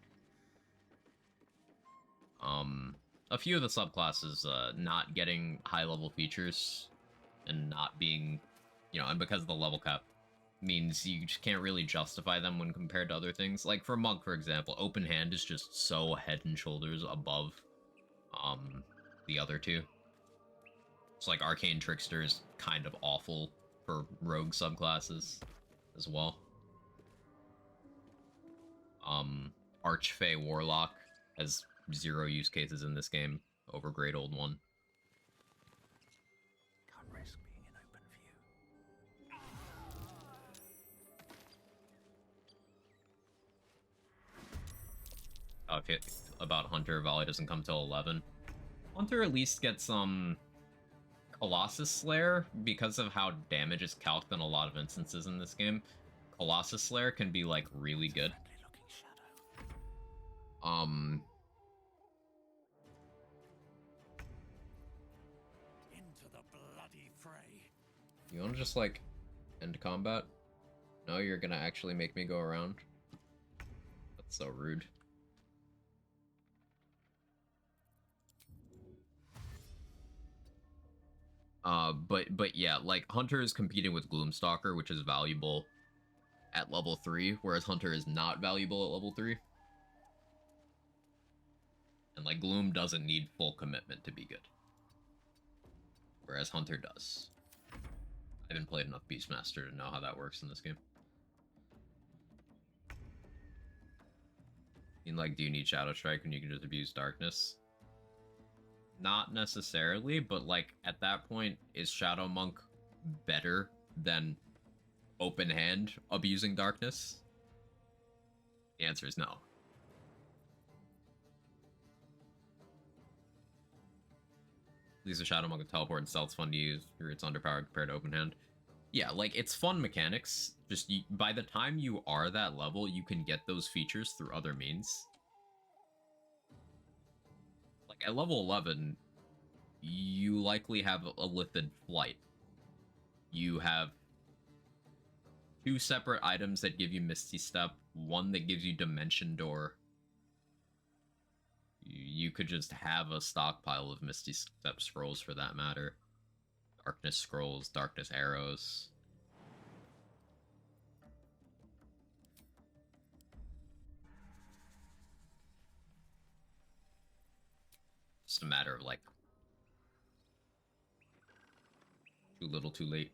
A few of the subclasses not getting high-level features and not being, you know, and because of the level cap, means you just can't really justify them when compared to other things. Like, for Monk, for example, Open Hand is just so head and shoulders above the other two. It's like Arcane Trickster is kind of awful for rogue subclasses as well. Archfey Warlock has 0 use cases in this game over Great Old One. Can't risk being in open view. Oh, about Hunter, Volley doesn't come till 11. Hunter at least gets Colossus Slayer, because of how damage is calced in a lot of instances in this game. Colossus Slayer can be, like, really good. Into the bloody fray. You wanna just, like, end combat? No, you're gonna actually make me go around? That's so rude. But yeah, like Hunter is competing with Gloomstalker, which is valuable at level 3, whereas Hunter is not valuable at level 3. And like Gloom doesn't need full commitment to be good, whereas Hunter does. I haven't played enough Beastmaster to know how that works in this game. I mean, like, do you need Shadow Strike when you can just abuse Darkness? Not necessarily, but like at that point, is Shadow Monk better than Open Hand abusing Darkness? The answer is no. These are Shadow Monk with Teleport and Stealth's fun to use. It's underpowered compared to Open Hand. Yeah, like, it's fun mechanics. Just, by the time you are that level, you can get those features through other means. Like, at level 11, you likely have a Lithid Flight. You have 2 separate items that give you Misty Step, 1 that gives you Dimension Door. You could just have a stockpile of Misty Step scrolls for that matter. Darkness scrolls, Darkness arrows. Just a matter of like too little, too late.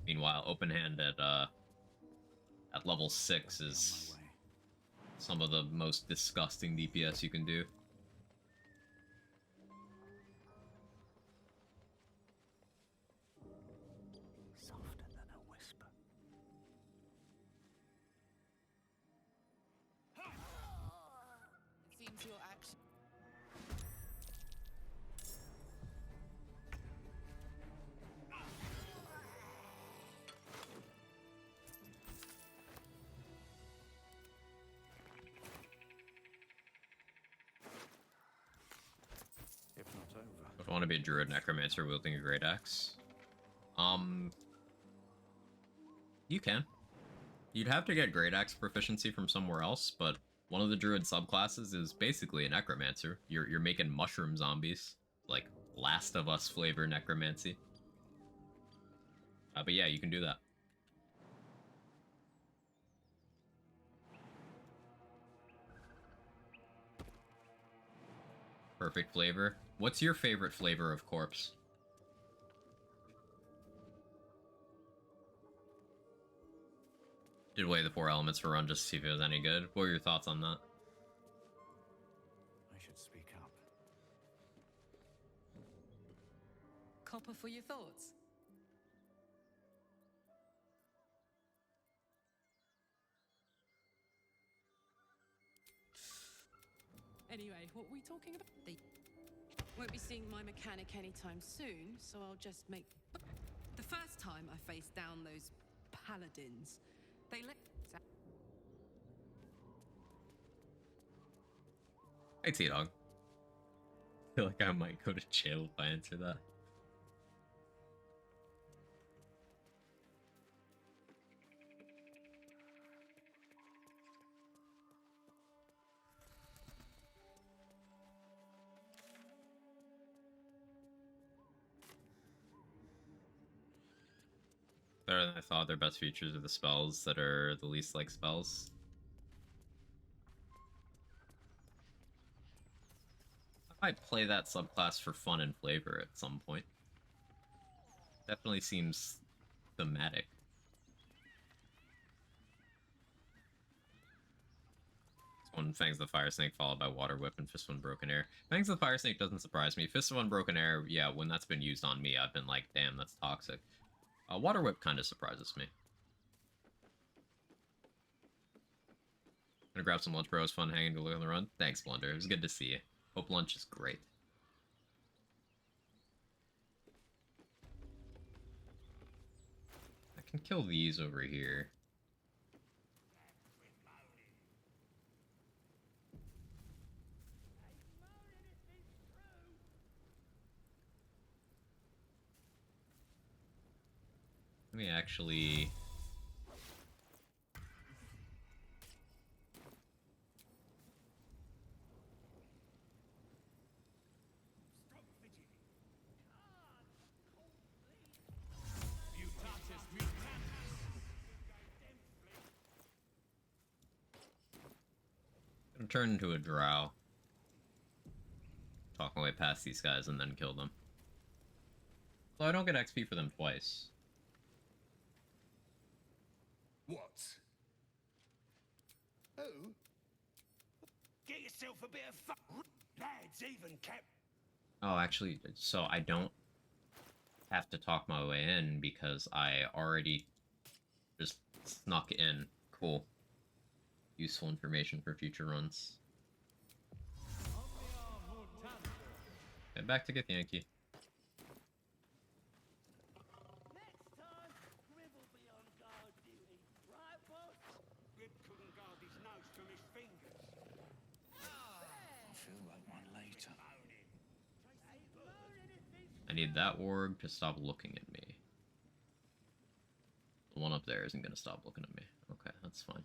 Meanwhile, Open Hand at level 6 is some of the most disgusting DPS you can do. Softer than a whisper. It seems your action. If not over. I want to be a druid necromancer wielding a great axe. You can. You'd have to get great axe proficiency from somewhere else, but one of the druid subclasses is basically a necromancer. You're making mushroom zombies, like Last of Us flavor necromancy. But yeah, you can do that. Perfect flavor. What's your favorite flavor of corpse? Did weigh the 4 elements for run just to see if it was any good. What were your thoughts on that? I should speak up. Copper for your thoughts. Anyway, what were we talking about? They won't be seeing my mechanic anytime soon, so I'll just make... The first time I faced down those paladins, they let... Hey, T-Dog. I feel like I might go to jail if I answer that. Better than I thought. Their best features are the spells that are the least like spells. I might play that subclass for fun and flavor at some point. Definitely seems thematic. One Fangs of the Fire Snake followed by Water Whip and Fist of Unbroken Air. Fangs of the Fire Snake doesn't surprise me. Fist of Unbroken Air, yeah, when that's been used on me, I've been like, damn, that's toxic. Water Whip kind of surprises me. Gonna grab some lunch, bro. It was fun hanging to look on the run. Thanks, Blunder. It was good to see you. Hope lunch is great. I can kill these over here. Let me actually... gonna turn into a drow. Talk my way past these guys and then kill them. So I don't get XP for them twice. What? Oh? Get yourself a bit of fun. Lads even kept. Oh, actually, so I don't have to talk my way in because I already just snuck in. Cool. Useful information for future runs. Okay, back to get Yankee. Next time, Grib will be on guard duty. Right, boss? Grib couldn't guard his nose from his fingers. I'll feel like one later. I need that warg to stop looking at me. The one up there isn't gonna stop looking at me. Okay, that's fine.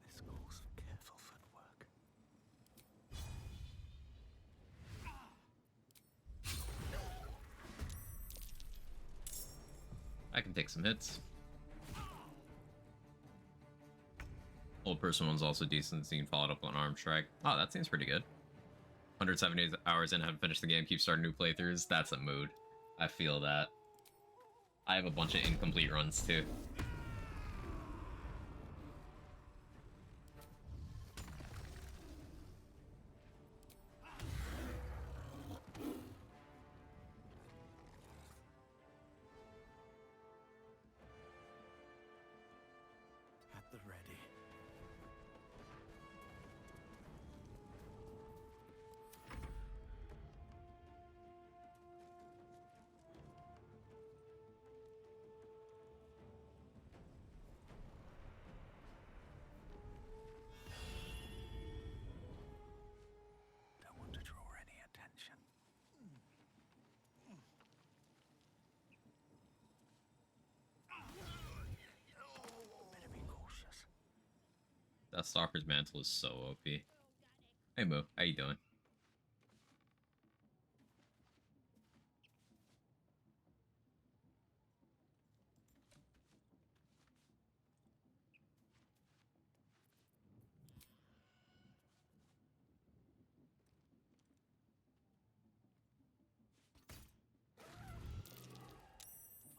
This calls for careful footwork. I can take some hits. Old person one's also decent, so you can follow it up on arm strike. Oh, that seems pretty good. 170 hours in, haven't finished the game, keep starting new playthroughs. That's a mood. I feel that. I have a bunch of incomplete runs too. At the ready. Don't want to draw any attention. Better be cautious. That Stalker's Mantle is so OP. Hey Moo, how you doing?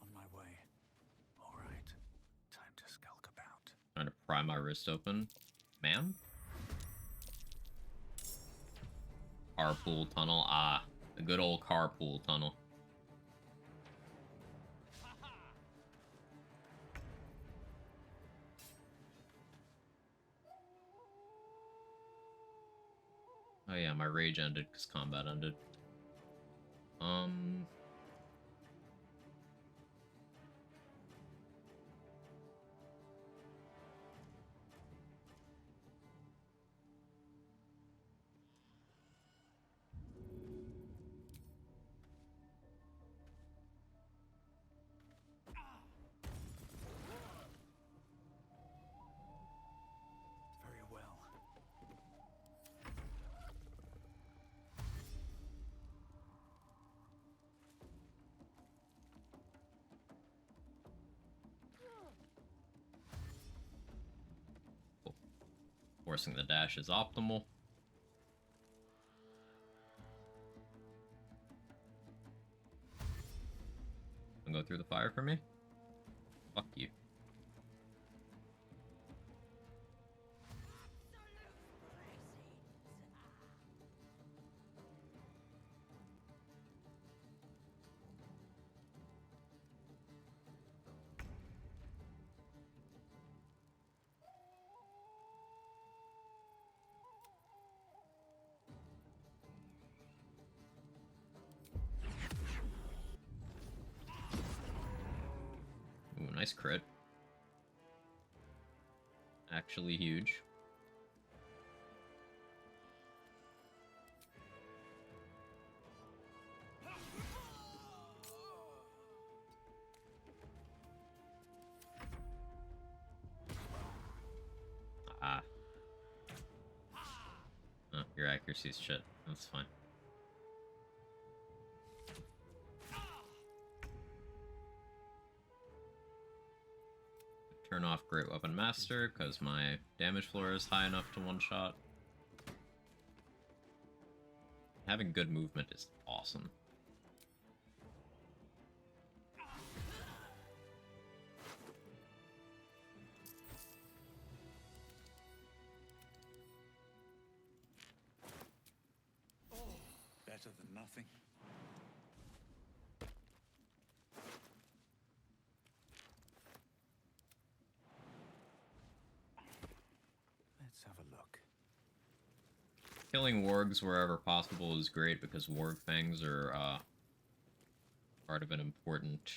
On my way. All right. Time to skulk about. Trying to pry my wrist open. Ma'am? Carpool tunnel. Ah, the good old carpool tunnel. Oh yeah, my rage ended because combat ended. Very well. Cool. Forcing the dash is optimal. And go through the fire for me? Fuck you. Ooh, nice crit. Actually huge. Ah. Oh, your accuracy is shit. That's fine. turn off Great Weapon Master because my damage floor is high enough to one-shot. Having good movement is awesome. Better than nothing. Let's have a look. Killing wargs wherever possible is great because warg fangs are part of an important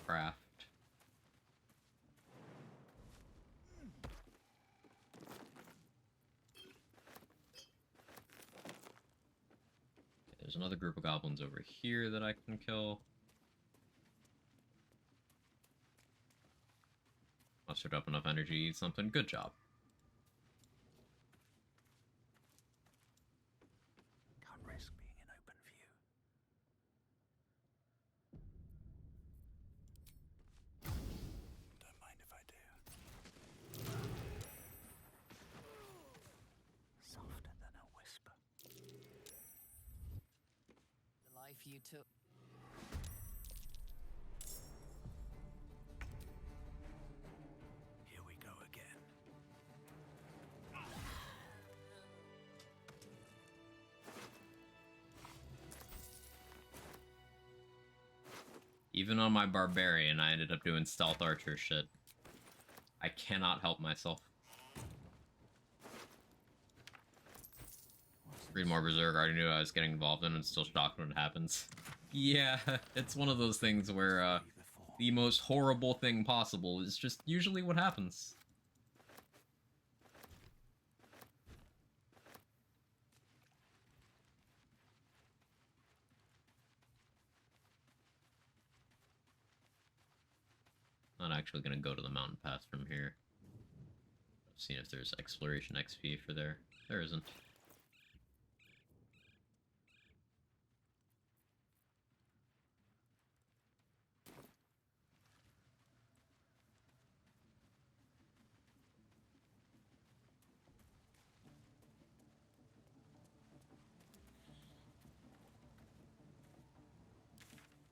craft. There's another group of goblins over here that I can kill. Mustered up enough energy to eat something. Good job. Can't risk being in open view. Don't mind if I do. Softer than a whisper. The life you took. Here we go again. Even on my barbarian, I ended up doing stealth archer shit. I cannot help myself. Read more Berserk, I already knew I was getting involved in and still shocked when it happens. Yeah, it's one of those things where the most horrible thing possible is just usually what happens. Not actually gonna go to the mountain pass from here. Seeing if there's exploration XP for there. There isn't.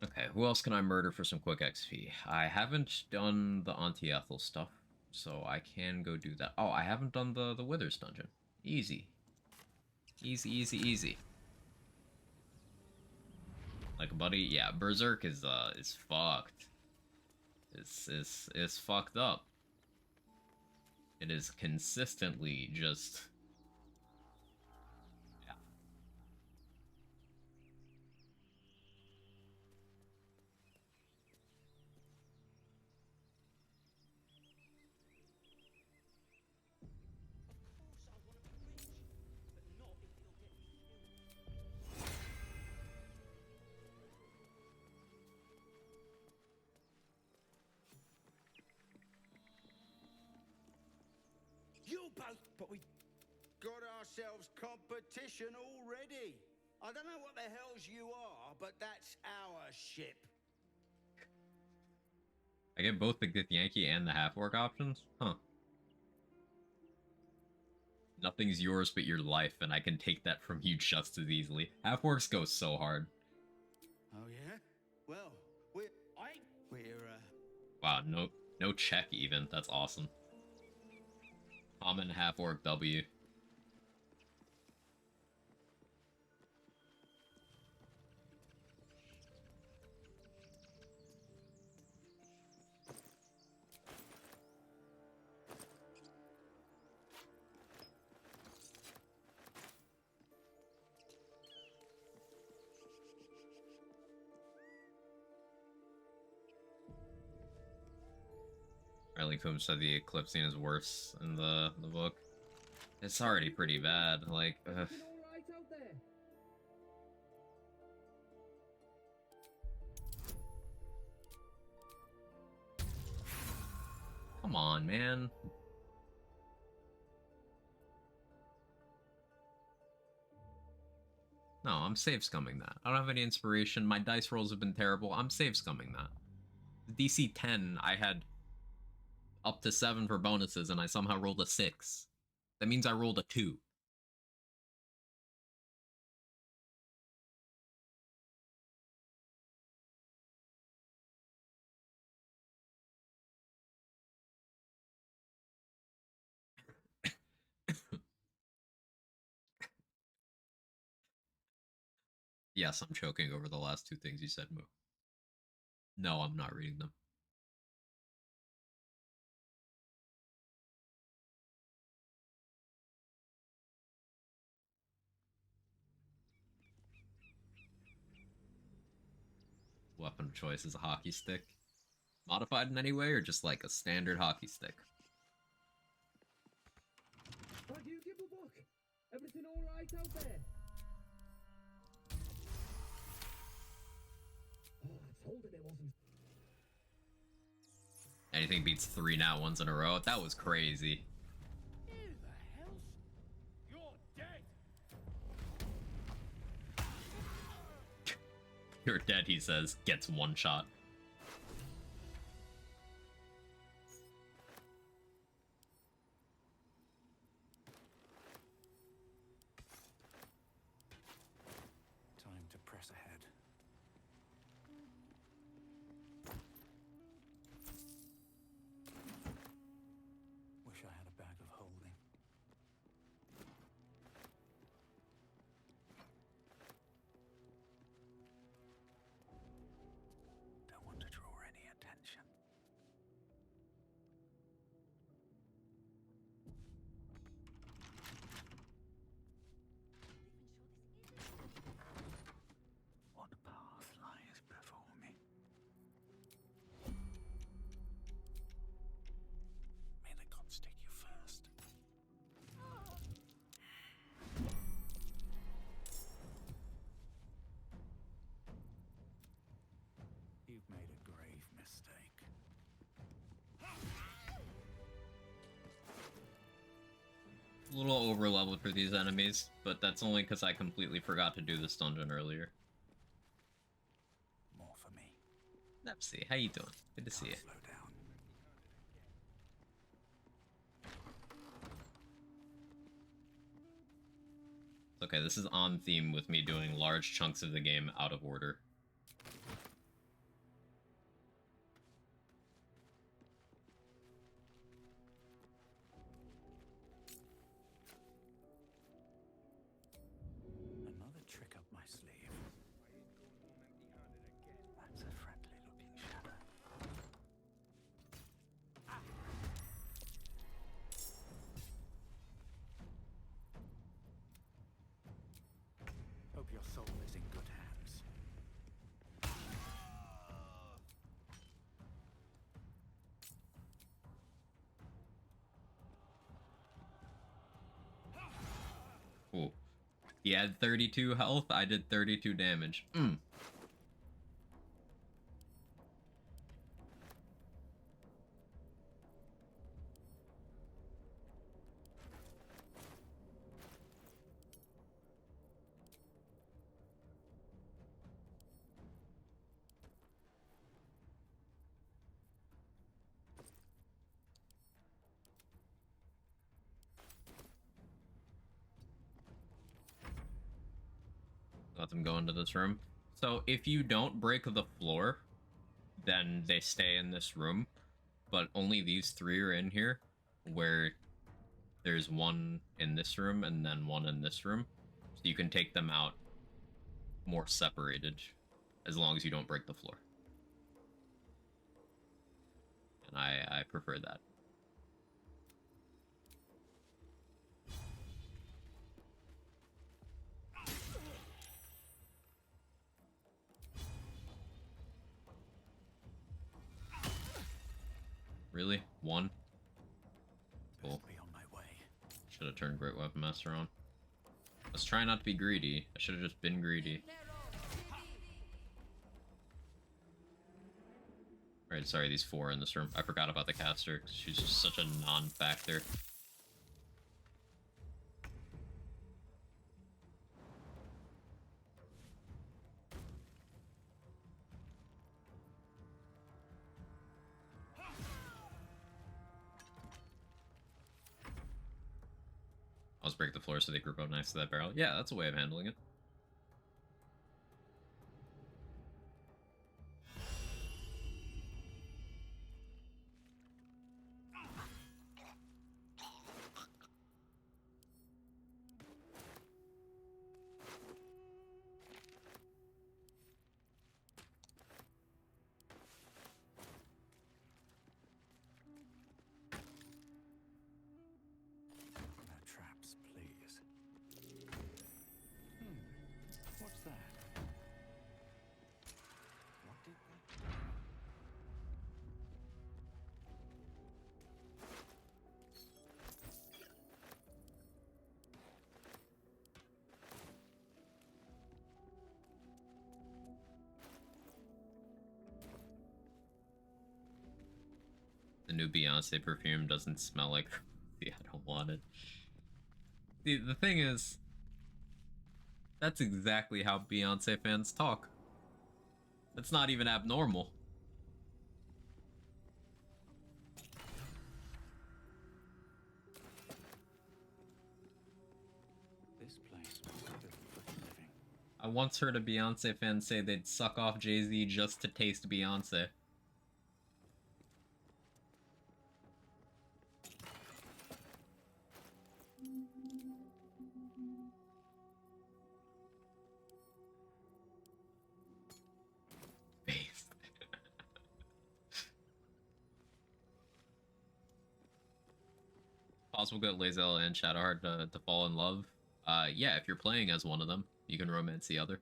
Okay, who else can I murder for some quick XP? I haven't done the Auntie Ethel stuff, so I can go do that. Oh, I haven't done the Withers dungeon. Easy. Easy, easy, easy. Like, buddy, yeah, Berserk is fucked. It's fucked up. It is consistently just... yeah. You both, but we got ourselves competition already. I don't know what the hells you are, but that's our ship. I get both the Githyanki and the half-orc options? Huh. Nothing's yours but your life, and I can take that from you just as easily. Half-orcs go so hard. Oh yeah? Well, we're Wow, no check even. That's awesome. Common half-orc W. Riley Combs said the eclipse scene is worse in the book. It's already pretty bad. Like, come on, man. No, I'm save scumming that. I don't have any inspiration. My dice rolls have been terrible. I'm save scumming that. DC 10, I had up to 7 for bonuses, and I somehow rolled a 6. That means I rolled a 2. Yes, I'm choking over the last 2 things you said, Moo. No, I'm not reading them. Weapon of choice is a hockey stick. Modified in any way, or just like a standard hockey stick? What do you give a book? Everything all right out there? Oh, I told him it wasn't. Anything beats 3 nat ones in a row? That was crazy. Who the hell's... You're dead! You're dead, he says. Gets 1 shot. Time to press ahead. Wish I had a bag of holding. Don't want to draw any attention. What path lies before me? May the gods take you first. You've made a grave mistake. A little over-leveled for these enemies, but that's only because I completely forgot to do this dungeon earlier. More for me. Nepsy, how you doing? Good to see you. Slow down. Okay, this is on theme with me doing large chunks of the game out of order. Another trick up my sleeve. That's a friendly looking shadow. Hope your soul is in good hands. Cool. He had 32 health, I did 32 damage. Let them go into this room. So if you don't break the floor, then they stay in this room. But only these 3 are in here, where there's 1 in this room and then 1 in this room. So you can take them out more separated, as long as you don't break the floor. And I prefer that. Really? 1? Cool. Best be on my way. Should have turned Great Weapon Master on. Let's try not to be greedy. I should have just been greedy. Alright, sorry, these 4 in this room. I forgot about the caster, 'cause she's just such a non-factor. break the floor so they group up next to that barrel. Yeah, that's a way of handling it. No traps, please. What's that? What did that? The new Beyonce perfume doesn't smell like... Yeah, I don't want it. See, the thing is, that's exactly how Beyonce fans talk. That's not even abnormal. This place was built for the living. I once heard a Beyonce fan say they'd suck off Jay-Z just to taste Beyonce. Possible get Lazelle and Shadowheart to fall in love. Yeah, if you're playing as one of them, you can romance the other.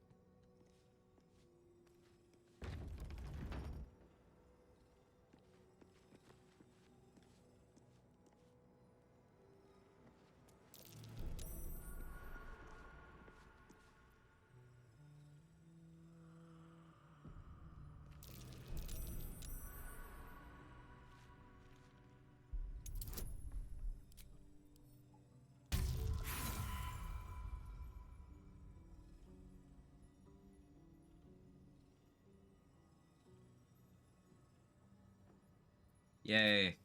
Yay.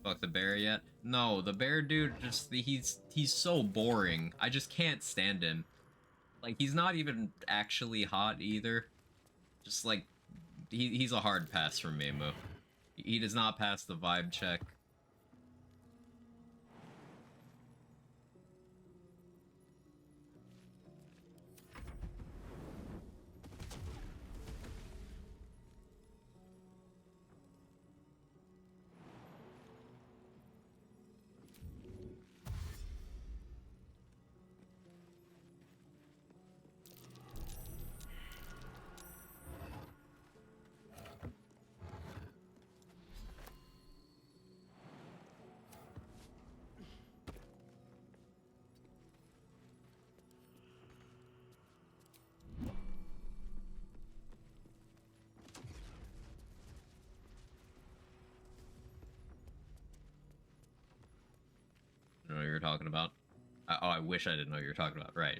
Fuck the bear yet? No, the bear dude just he's so boring. I just can't stand him. Like, he's not even actually hot either. Just like he's a hard pass from me, Mo. He does not pass the vibe check. I don't know what you're talking about. Oh, I wish I didn't know what you're talking about. Right.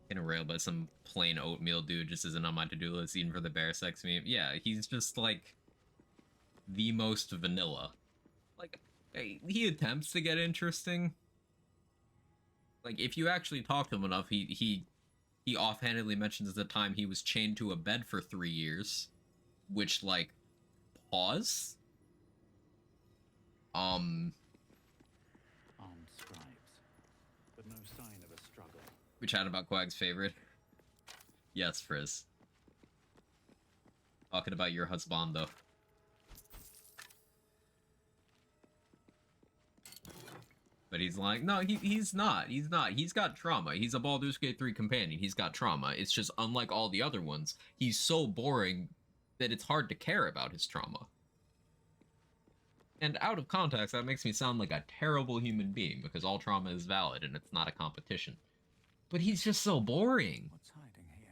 Getting railed by some plain oatmeal dude just isn't on my to-do list, even for the bear sex meme. Yeah, he's just like the most vanilla. Like, he attempts to get interesting. Like, if you actually talk to him enough, he offhandedly mentions the time he was chained to a bed for 3 years, which, like, pause. Armed scribes, but no sign of a struggle. We chat about Quag's favorite. Yes, Frizz. Talking about your husbando. But he's like, no, he's not. He's not. He's got trauma. He's a Baldur's Gate 3 companion. He's got trauma. It's just unlike all the other ones. He's so boring that it's hard to care about his trauma. And out of context, that makes me sound like a terrible human being, because all trauma is valid and it's not a competition. But he's just so boring. What's hiding here?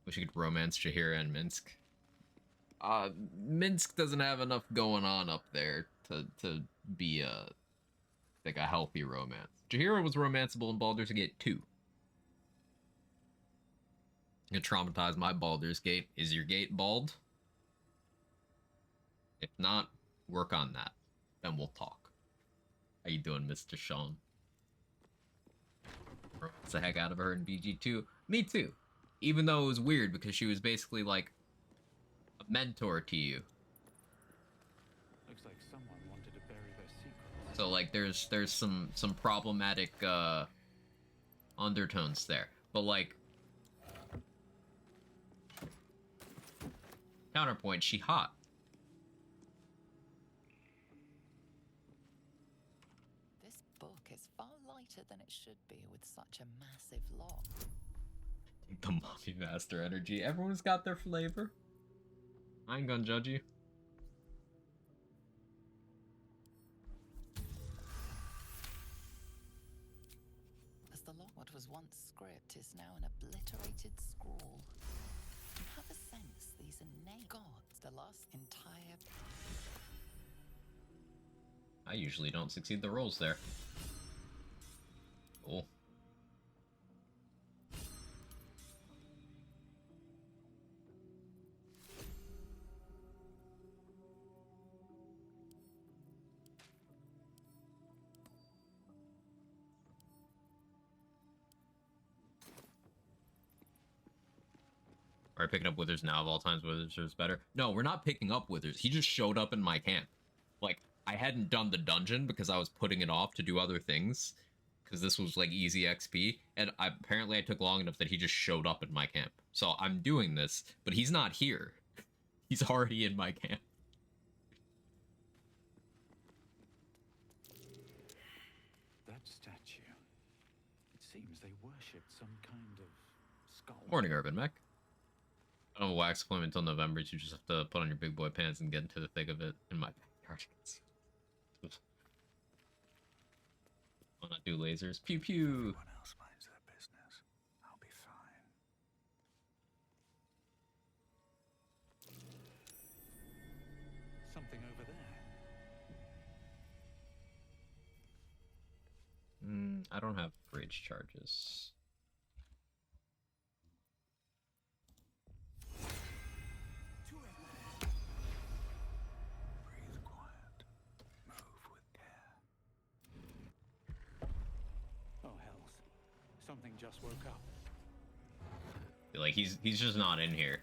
Wish you could romance Jahira and Minsk. Minsk doesn't have enough going on up there to be like a healthy romance. Jahira was romanceable in Baldur's Gate 2. You traumatize my Baldur's Gate. Is your gate bald? If not, work on that. Then we'll talk. How you doing, Mr. Sean? Romance the heck out of her in BG2. Me too. Even though it was weird because she was basically like a mentor to you. Looks like someone wanted to bury their secrets. So like there's some problematic undertones there. But like counterpoint, she hot. This book is far lighter than it should be with such a massive lock. The Mommy Master energy. Everyone's got their flavor. I ain't gonna judge you. As the log what was once script is now an obliterated scrawl. You have a sense these innate gods, the last entire... I usually don't succeed the rolls there. Cool. Are we picking up Withers now of all times? Withers is better. No, we're not picking up Withers. He just showed up in my camp. Like, I hadn't done the dungeon because I was putting it off to do other things. Because this was, like, easy XP. And apparently I took long enough that he just showed up in my camp. So I'm doing this, but he's not here. He's already in my camp. That statue. It seems they worshipped some kind of skull. Morning, Urban Mech. I don't have a wax appointment until November, so you just have to put on your big boy pants and get into the thick of it in my backyard. Why not do lasers? Pew pew! Everyone else minds their business. I'll be fine. Something over there. I don't have bridge charges. Breathe quiet. Move with care. Oh, hells. Something just woke up. Like, he's just not in here.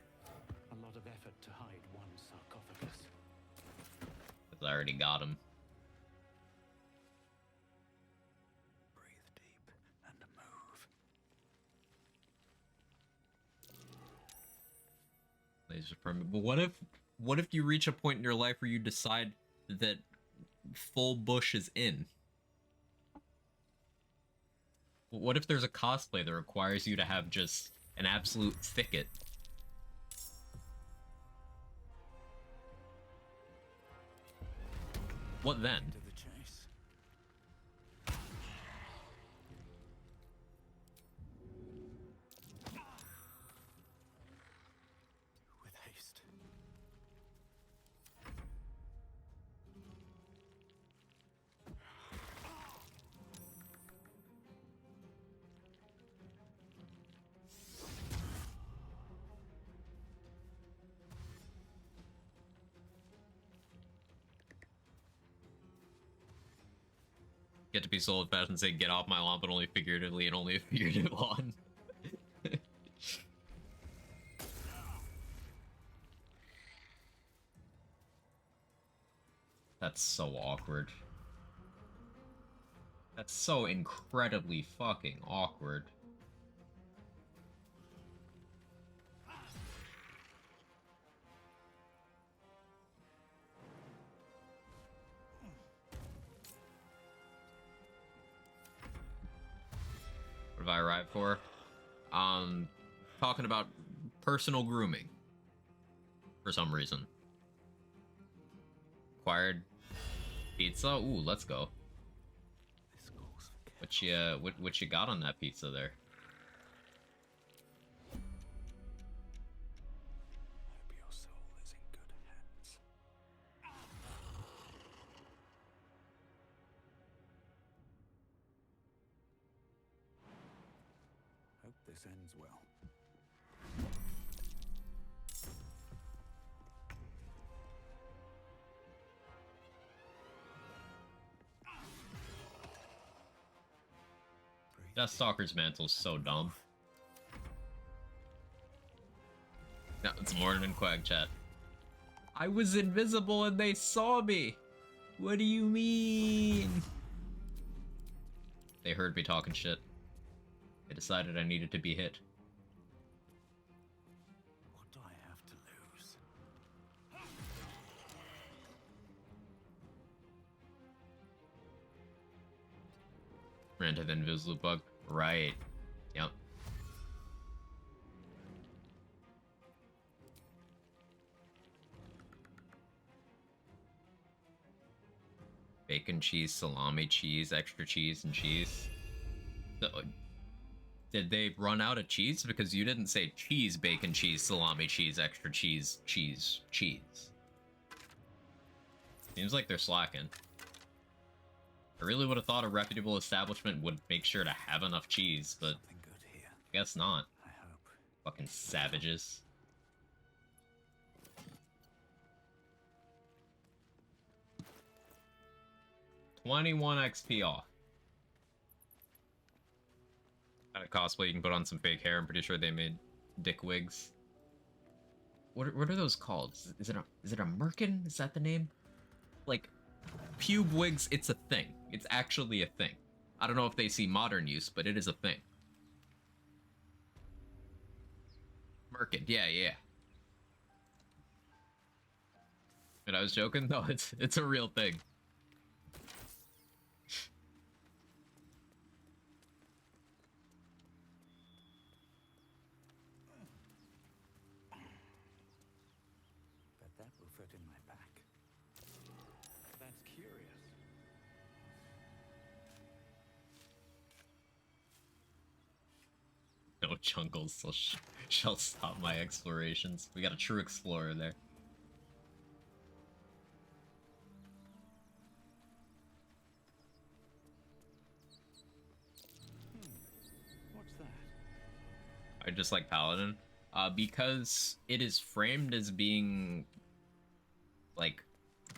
A lot of effort to hide one sarcophagus. Because I already got him. Breathe deep and move. Laser permit. But what if you reach a point in your life where you decide that full bush is in? What if there's a cosplay that requires you to have just an absolute thicket? What then? To the chase. With haste. Get to be so old fashioned and say get off my lawn, but only figuratively and only a figurative lawn. That's so awkward. That's so incredibly fucking awkward. What have I arrived for? Talking about personal grooming. For some reason. Acquired pizza? Ooh, let's go. This calls for What you got on that pizza there? this ends well. Deathstalker's Mantle is so dumb. No, it's Morton and Quag chat. I was invisible and they saw me! What do you mean? They heard me talking shit. They decided I needed to be hit. What do I have to lose? Ran to the invisible bug. Right. Yep. Bacon, cheese, salami, cheese, extra cheese, and cheese. So, did they run out of cheese? Because you didn't say cheese, bacon, cheese, salami, cheese, extra cheese, cheese, cheese. Seems like they're slacking. I really would have thought a reputable establishment would make sure to have enough cheese, but I guess not. I hope. Fucking savages. $21 XP off. At a cosplay, you can put on some fake hair. I'm pretty sure they made dick wigs. What are those called? Is it a merkin? Is that the name? Like, pube wigs, it's a thing. It's actually a thing. I don't know if they see modern use, but it is a thing. Merkin, yeah. And I was joking? No, it's a real thing. Bet that will fit in my back. That's curious. No jungles shall stop my explorations. We got a true explorer there. What's that? I just like Paladin. Because it is framed as being like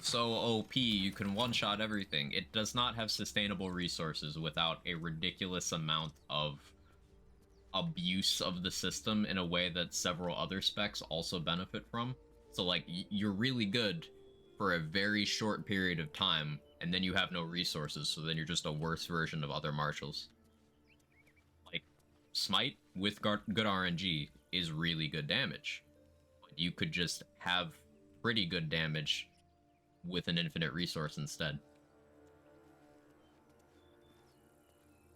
so OP, you can one-shot everything. It does not have sustainable resources without a ridiculous amount of abuse of the system in a way that several other specs also benefit from. So like you're really good for a very short period of time, and then you have no resources, so then you're just a worse version of other marshals. Like Smite with good RNG is really good damage. You could just have pretty good damage with an infinite resource instead.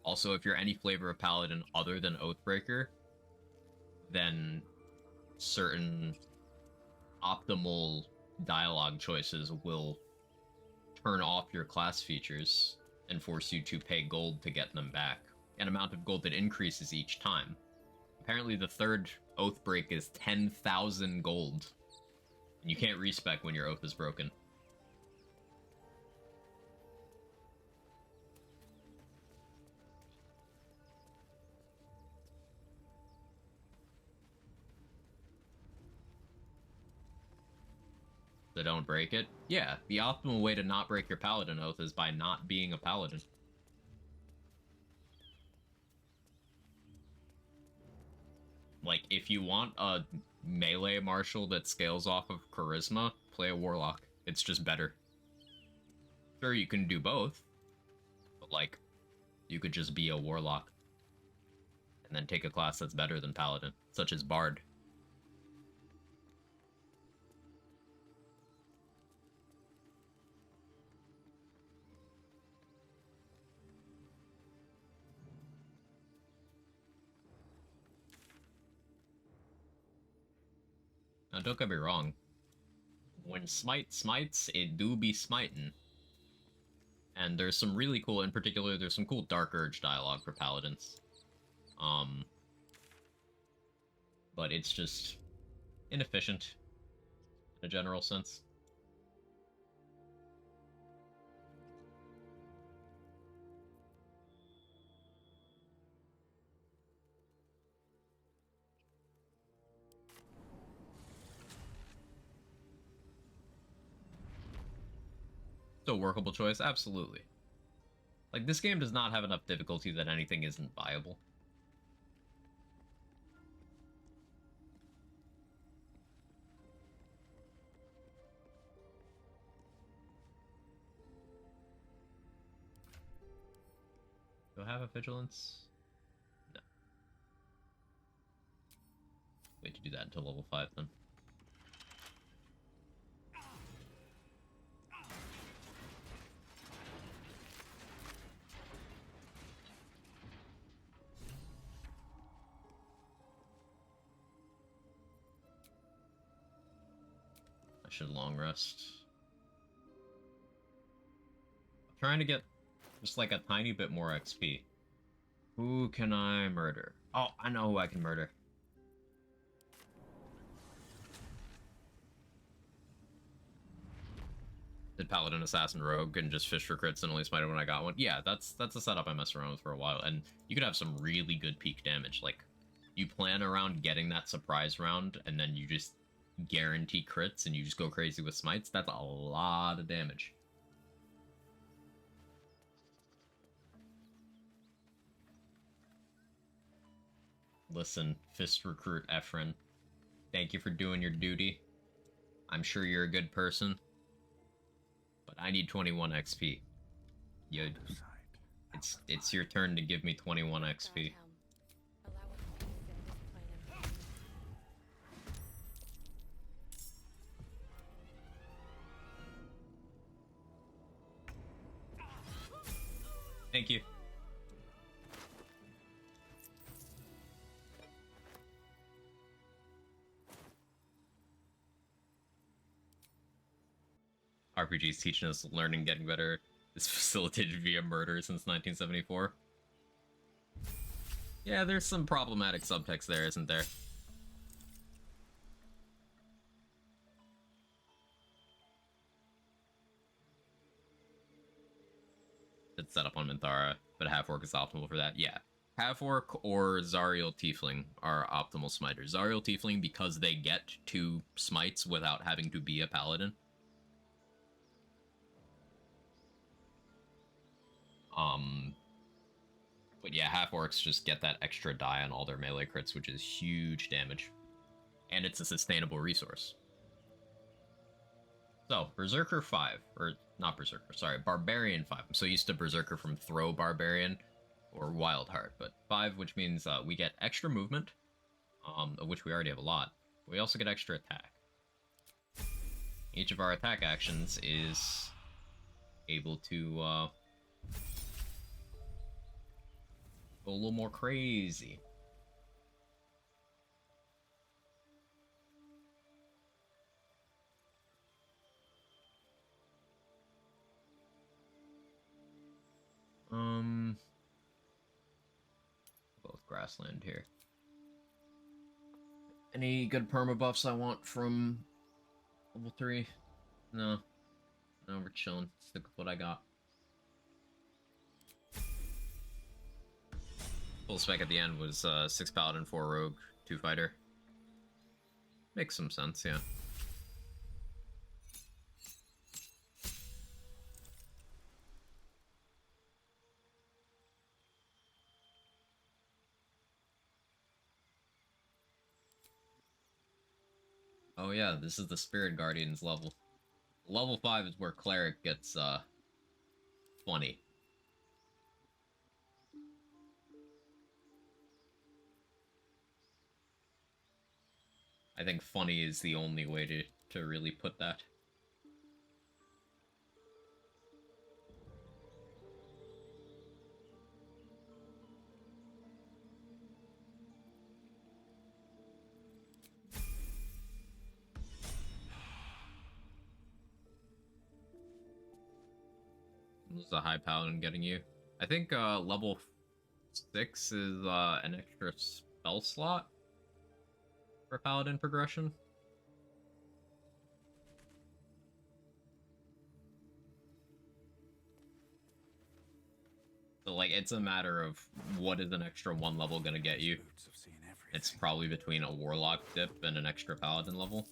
Also, if you're any flavor of Paladin other than Oathbreaker, then certain optimal dialogue choices will turn off your class features and force you to pay gold to get them back. An amount of gold that increases each time. Apparently the third Oathbreak is 10,000 gold. And you can't respec when your oath is broken. So don't break it? Yeah, the optimal way to not break your Paladin oath is by not being a Paladin. Like, if you want a melee martial that scales off of charisma, play a warlock. It's just better. Sure, you can do both, but like, you could just be a warlock and then take a class that's better than Paladin, such as Bard. Now, don't get me wrong. When Smite smites, it do be smiting. And there's some really cool, in particular, there's some cool Dark Urge dialogue for Paladins. But it's just inefficient in a general sense. still workable choice, absolutely. Like, this game does not have enough difficulty that anything isn't viable. Do I have a vigilance? No. Wait to do that until level 5 then. I should long rest. I'm trying to get just like a tiny bit more XP. Who can I murder? Oh, I know who I can murder. Did Paladin, Assassin, Rogue, and just fish for crits and only smite it when I got one? Yeah, that's a setup I messed around with for a while, and you could have some really good peak damage. Like, you plan around getting that surprise round, and then you just guarantee crits, and you just go crazy with smites. That's a lot of damage. Listen, Fist Recruit Ephron, thank you for doing your duty. I'm sure you're a good person, but I need 21 XP. It's your turn to give me 21 XP. Thank you. RPG's teaching us learning, getting better is facilitated via murder since 1974. Yeah, there's some problematic subtext there, isn't there? It's set up on Minthara, but half-orc is optimal for that. Yeah. Half-orc or Zariel Tiefling are optimal smiters. Zariel Tiefling because they get 2 smites without having to be a paladin. But yeah, half-orcs just get that extra die on all their melee crits, which is huge damage. And it's a sustainable resource. So, Berserker 5, or not Berserker, sorry, Barbarian 5. I'm so used to Berserker from Throw Barbarian, or Wildheart, but 5, which means we get extra movement, of which we already have a lot. We also get extra attack. Each of our attack actions is able to go a little more crazy. Both grassland here. Any good perma buffs I want from level 3? No. No, we're chilling. Stick with what I got. Full spec at the end was 6 paladin, 4 rogue, 2 fighter. Makes some sense, yeah. Oh yeah, this is the Spirit Guardians level. Level 5 is where Cleric gets, funny. I think funny is the only way to really put that. This is a high paladin getting you. I think level 6 is an extra spell slot for paladin progression. So like it's a matter of what is an extra 1 level gonna get you. It's probably between a warlock dip and an extra paladin level,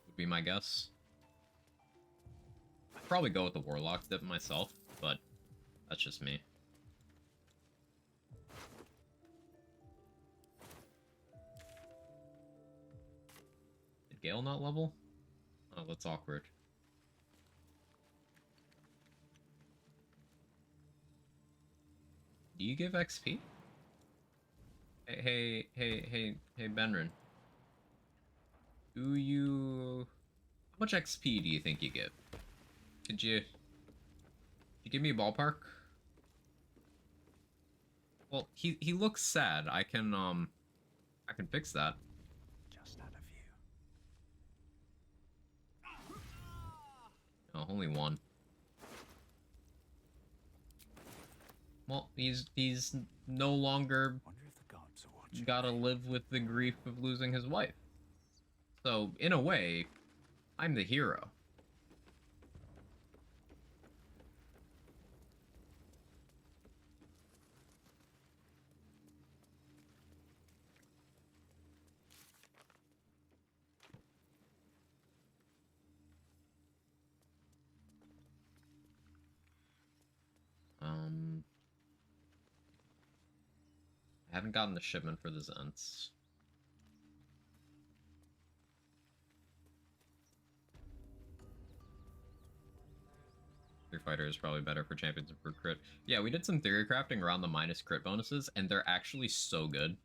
would be my guess. I probably go with the Warlock dip myself, but that's just me. Did Gale not level? Oh, that's awkward. Do you give XP? Hey, Benrin. Do you... How much XP do you think you give? Could you give me a ballpark? Well, he looks sad. I can fix that. Just out of view. Oh, only one. Well, he's no longer gotta live with the grief of losing his wife. So, in a way, I'm the hero. I haven't gotten the shipment for the Zents. Street Fighter is probably better for champions and for crit. Yeah, we did some theory crafting around the minus crit bonuses, and they're actually so good.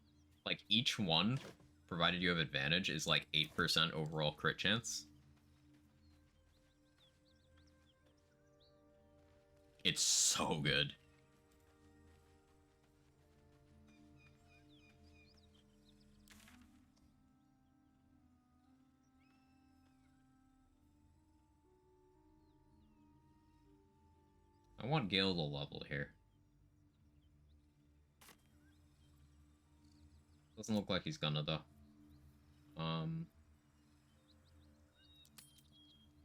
Like, each one, provided you have advantage, is like 8% overall crit chance. It's so good. I want Gale to level here. Doesn't look like he's gonna, though.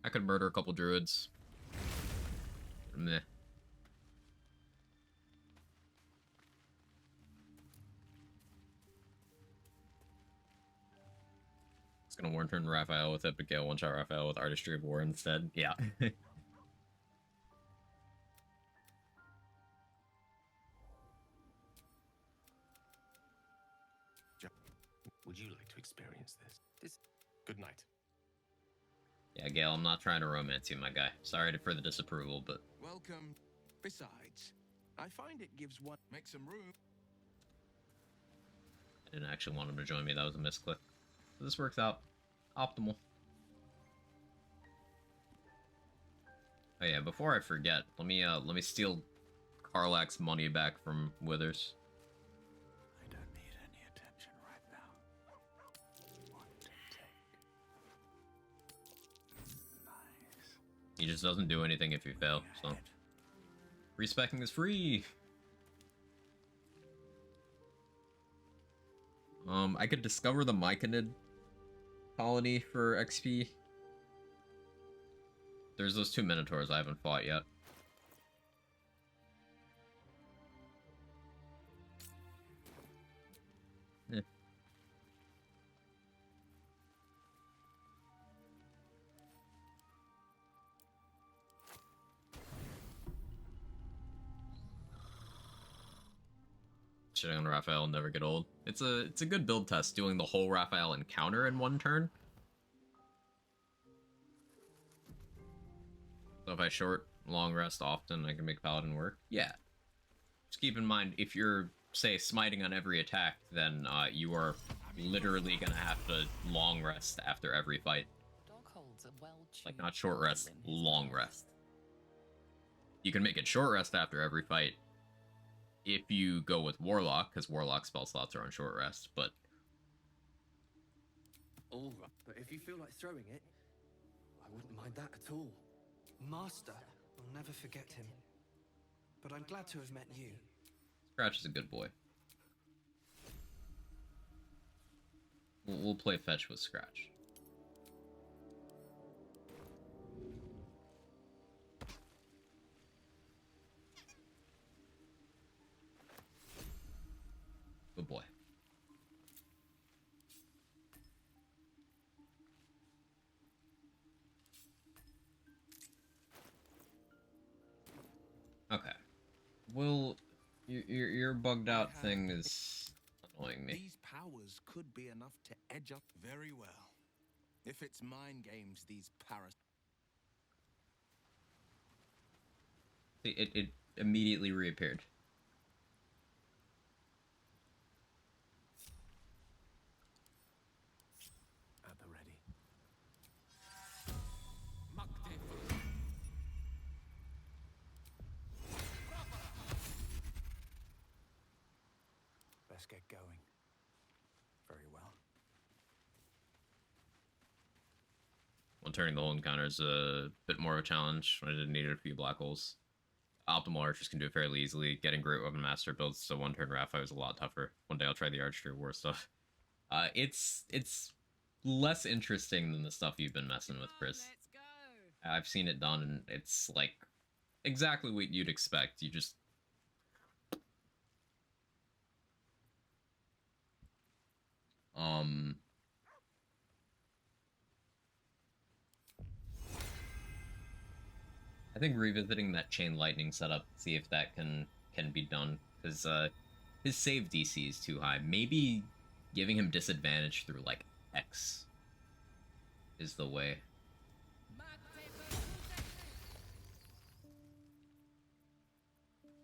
I could murder a couple druids. Meh. It's gonna one turn Raphael with it, but Gale one shot Raphael with Artistry of War instead. Yeah. Would you like to experience this? Good night. Yeah, Gale, I'm not trying to romance you, my guy. Sorry for the disapproval, but... Welcome. Besides, I find it gives one... Make some room. I didn't actually want him to join me. That was a misclick. So this works out. Optimal. Oh yeah, before I forget, let me steal Karlak's money back from Withers. I don't need any attention right now. What to take? Nice. He just doesn't do anything if you fail, so... Respecking is free! I could discover the Myconid colony for XP. There's those 2 Minotaurs I haven't fought yet. Eh. Shitting on Raphael will never get old. It's a good build test, doing the whole Raphael encounter in one turn. So if I short long rest often, I can make Paladin work. Yeah. Just keep in mind, if you're, say, smiting on every attack, then you are literally gonna have to long rest after every fight. Like, not short rest, long rest. You can make it short rest after every fight if you go with Warlock, because Warlock spell slots are on short rest, but... All right, but if you feel like throwing it, I wouldn't mind that at all. Master, I'll never forget him. But I'm glad to have met you. Scratch is a good boy. We'll play fetch with Scratch. Good boy. Will, your bugged out thing is annoying me. These powers could be enough to edge up very well. If it's mind games, these It immediately reappeared. At the ready. Let's get going. Very well. Well, turning the whole encounter is a bit more of a challenge. I did need a few black holes. Optimal archers can do it fairly easily. Getting great weapon master builds so one turn Raphi was a lot tougher. One day I'll try the archery war stuff. It's less interesting than the stuff you've been messing with, Chris. I've seen it done, and it's like exactly what you'd expect. You just I think revisiting that chain lightning setup, see if that can be done, because his save DC is too high. Maybe giving him disadvantage through like X is the way.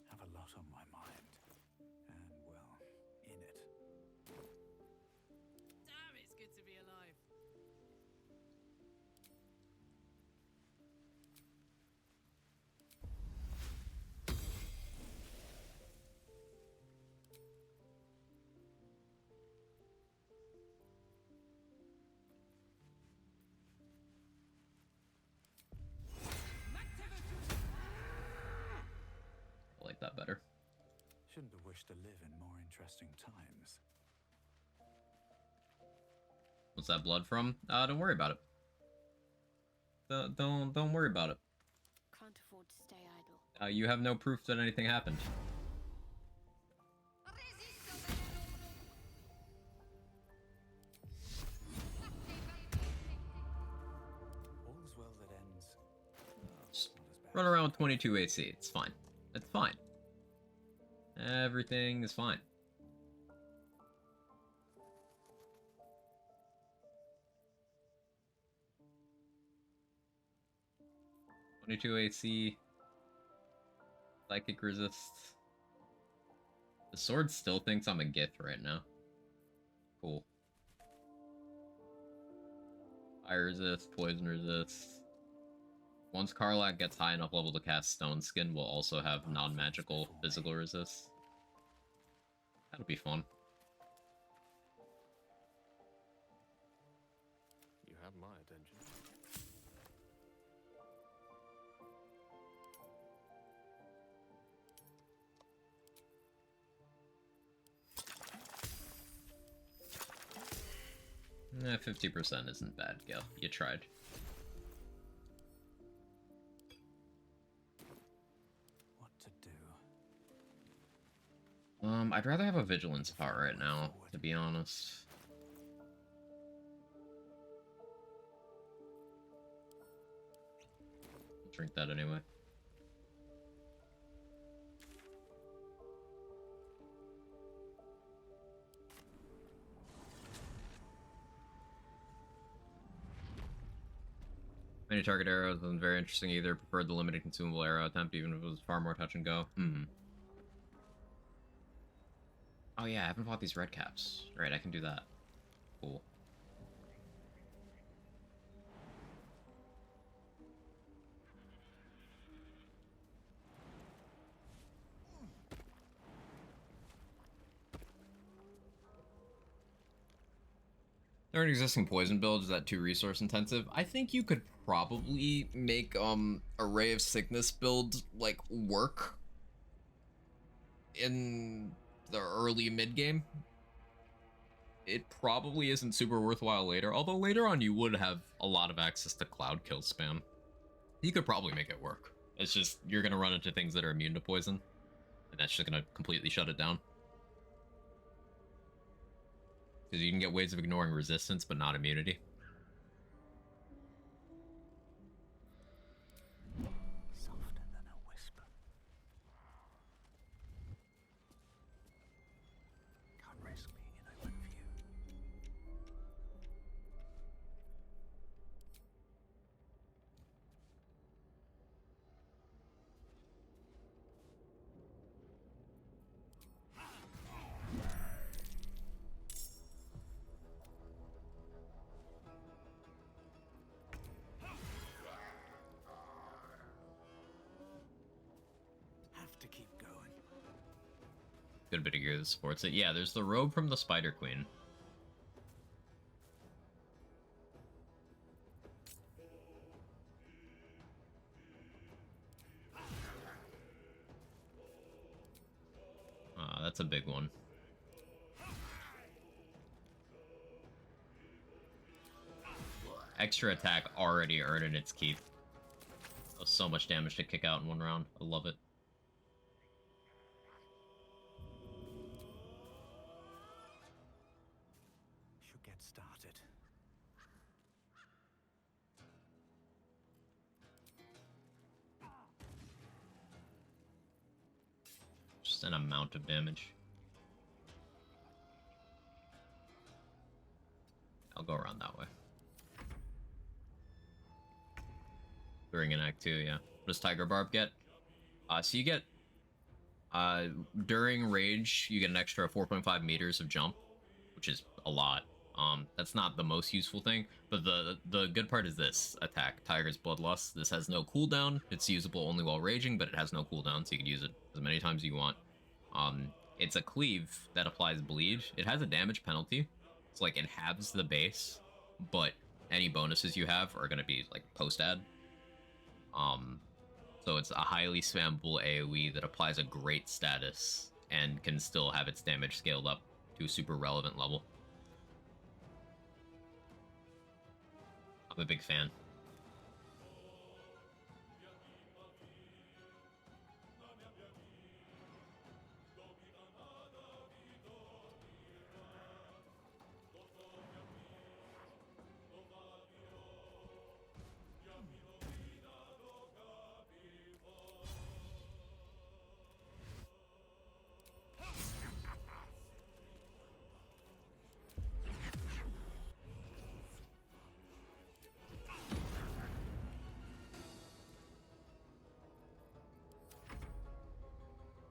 Have a lot on my mind. And, well, in it. Damn, it's good to be alive. I like that better. Shouldn't have wished to live in more interesting times. What's that blood from? Don't worry about it. Don't worry about it. Can't afford to stay idle. You have no proof that anything happened. All's well that ends. Just run around with 22 AC. It's fine. It's fine. Everything is fine. AC, psychic resist. The sword still thinks I'm a Gith right now. Cool. Fire resist, poison resist. Once Karlak gets high enough level to cast Stone Skin, we'll also have non-magical physical resist. That'll be fun. You have my attention. Nah, 50% isn't bad, Gil. You tried. What to do? I'd rather have a vigilance pot right now, to be honest. Drink that anyway. Many target arrows wasn't very interesting either. Preferred the limited consumable arrow attempt, even if it was far more touch and go. Oh yeah, I haven't fought these red caps. Right, I can do that. Cool. There are existing poison builds that too resource intensive. I think you could probably make Array of Sickness build like work in the early mid game. It probably isn't super worthwhile later, although later on you would have a lot of access to cloud kill spam. You could probably make it work. It's just you're gonna run into things that are immune to poison, and that's just gonna completely shut it down. Because you can get ways of ignoring resistance, but not immunity. Softer than a whisper. good bit of gear that supports it. Yeah, there's the robe from the Spider Queen. That's a big one. Extra attack already earning its keep. So much damage to kick out in one round. I love it. Should get started. Just an amount of damage. I'll go around that way. During an Act 2, yeah. What does Tiger Barb get? So you get... during Rage, you get an extra 4.5 meters of jump, which is a lot. That's not the most useful thing, but the good part is this attack, Tiger's Bloodlust. This has no cooldown. It's usable only while raging, but it has no cooldown, so you can use it as many times as you want. It's a cleave that applies bleed. It has a damage penalty. It's like it halves the base, but any bonuses you have are gonna be like post-add. So it's a highly spammable AoE that applies a great status and can still have its damage scaled up to a super relevant level. I'm a big fan.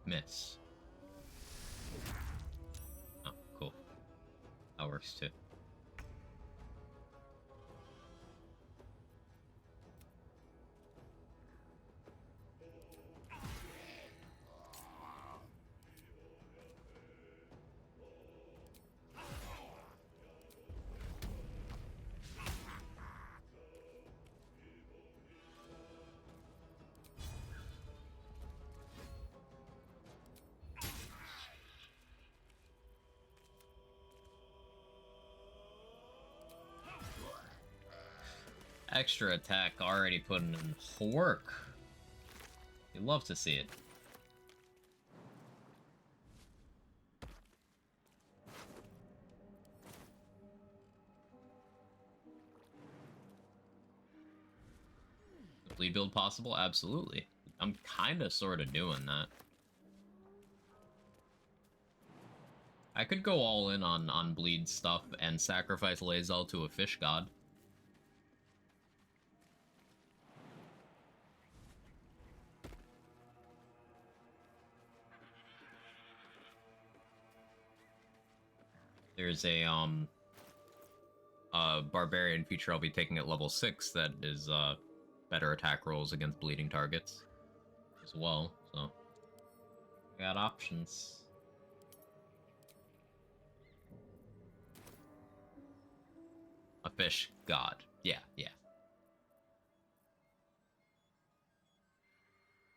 Miss. Oh, cool. That works too. Extra attack already putting in work. You love to see it. Bleed build possible? Absolutely. I'm kinda sorta doing that. I could go all in on bleed stuff and sacrifice Lae'zel to a fish god. There's a barbarian feature I'll be taking at level 6 that is better attack rolls against bleeding targets as well, so we got options. A fish god. Yeah.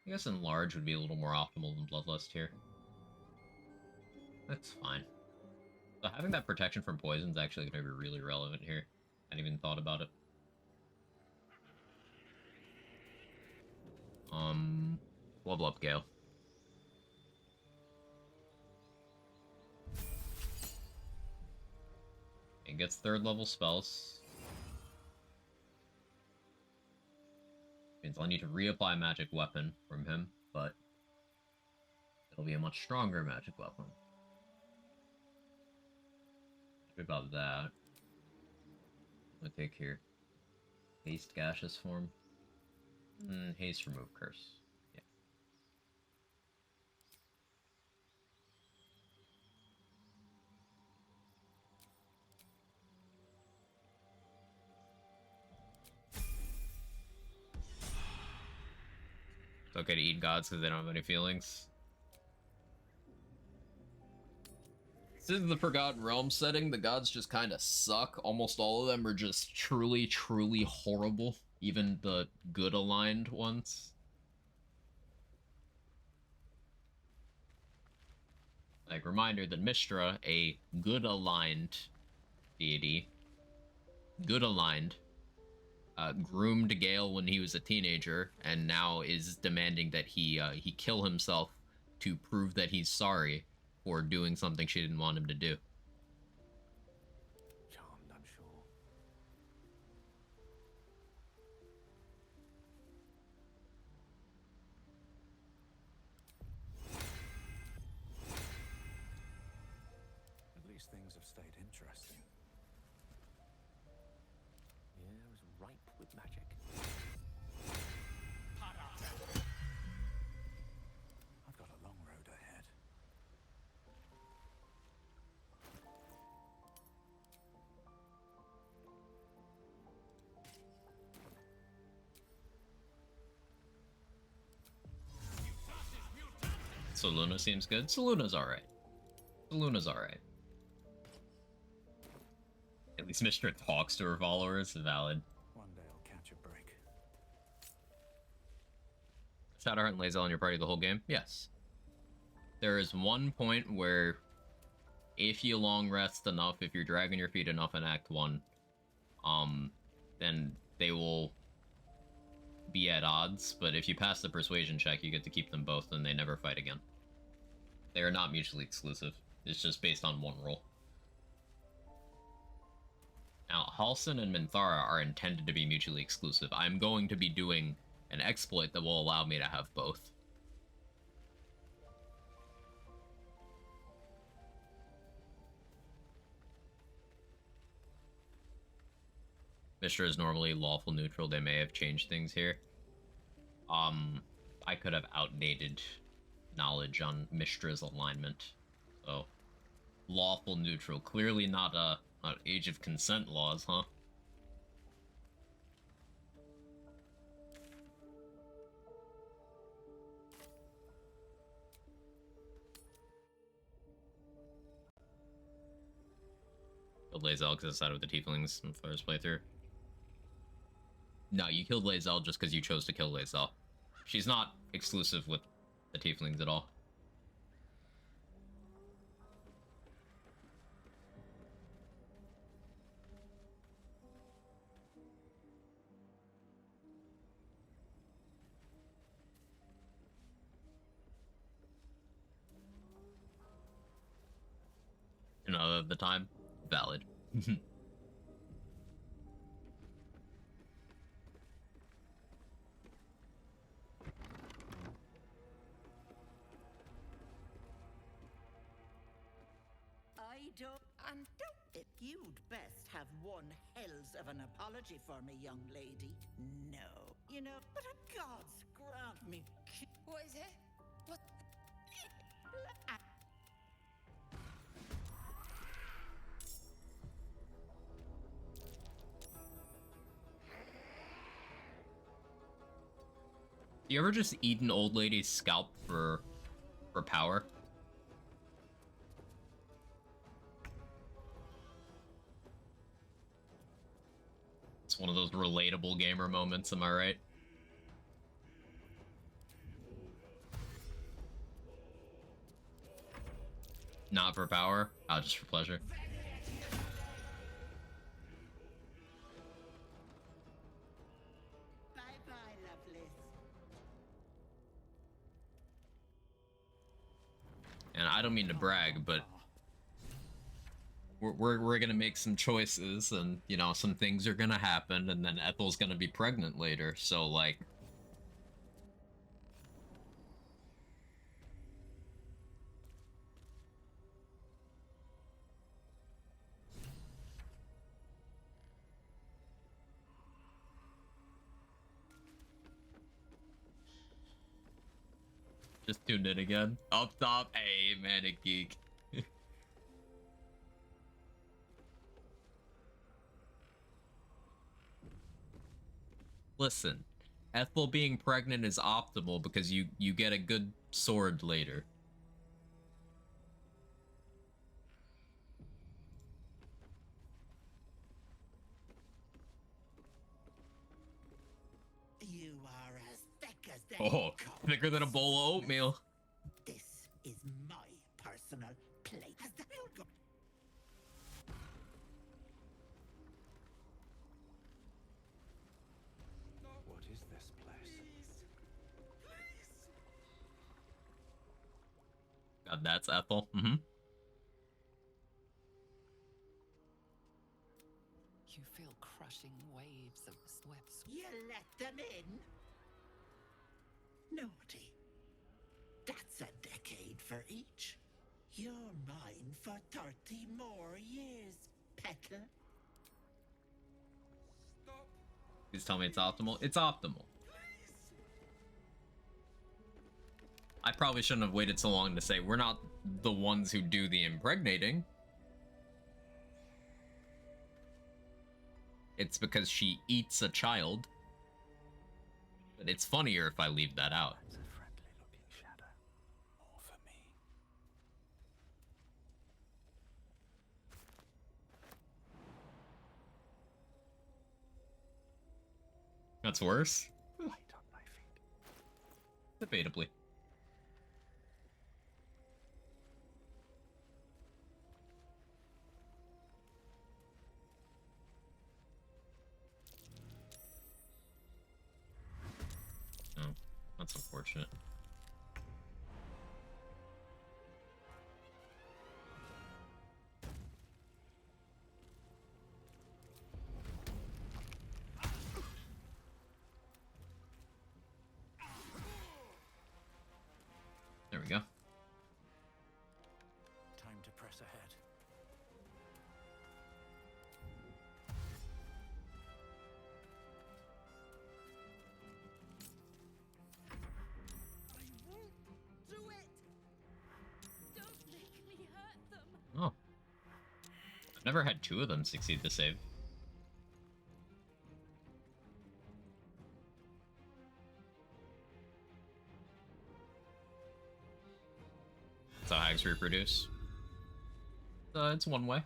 I guess Enlarge would be a little more optimal than Bloodlust here. That's fine. So having that protection from poison is actually going to be really relevant here. I hadn't even thought about it. Level up Gale. It gets 3rd level spells. Means I'll need to reapply magic weapon from him, but it'll be a much stronger magic weapon. About that. I'm gonna take here. Haste gaseous form. Haste remove curse. Yeah. It's okay to eat gods because they don't have any feelings. This is the Forgotten Realms setting. The gods just kind of suck. Almost all of them are just truly, truly horrible. Even the good aligned ones. Like, reminder that Mystra, a good aligned deity, good aligned, groomed Gale when he was a teenager, and now is demanding that he kill himself to prove that he's sorry for doing something she didn't want him to do. Charmed, I'm sure. At least things have stayed interesting. Yeah, it was ripe with magic. I've got a long road ahead. So Luna seems good. So Luna's alright. So Luna's alright. At least Mystra talks to her followers. Valid. One day I'll catch a break. Shadowheart and Lae'zel in your party the whole game? Yes. There is one point where, if you long rest enough, if you're dragging your feet enough in Act 1, then they will be at odds, but if you pass the persuasion check, you get to keep them both, and they never fight again. They are not mutually exclusive. It's just based on one roll. Now, Halsin and Minthara are intended to be mutually exclusive. I'm going to be doing an exploit that will allow me to have both. Mystra is normally lawful neutral. They may have changed things here. I could have outdated knowledge on Mystra's alignment. So, lawful neutral. Clearly not Age of Consent laws, huh? Killed Lae'zel because I sided with the Tieflings in the first playthrough. No, you killed Lae'zel just because you chose to kill Lae'zel. She's not exclusive with the Tieflings at all. You know, the time? Valid. And don't it? You'd best have one hells of an apology for me, young lady. No. You know, but a gods grant me. What is it? What? You ever just eat an old lady's scalp for power? It's one of those relatable gamer moments, am I right? Not for power, just for pleasure. Bye-bye, Lovelace. And I don't mean to brag, but we're gonna make some choices, and you know, some things are gonna happen, and then Ethel's gonna be pregnant later, so like, just tuned in again. Up top, hey, Manic Geek. Listen, Ethel being pregnant is optimal because you get a good sword later. Oh, thicker than a bowl of oatmeal. This is my personal plate. Has the hell got... What is this place? God, that's Ethel. Mm-hmm. You feel crushing waves of sweat. You let them in? Naughty. That's a decade for each. You're mine for 30 more years, Petal. Please tell me it's optimal. It's optimal. I probably shouldn't have waited so long to say we're not the ones who do the impregnating. It's because she eats a child. But it's funnier if I leave that out. It's a friendly looking shadow. More for me. That's worse? Light on my feet. Debatably. Oh, that's unfortunate. There we go. Time to press ahead. Do it! Don't make me hurt them! Oh. I've never had two of them succeed the save. That's how hags reproduce. It's one way.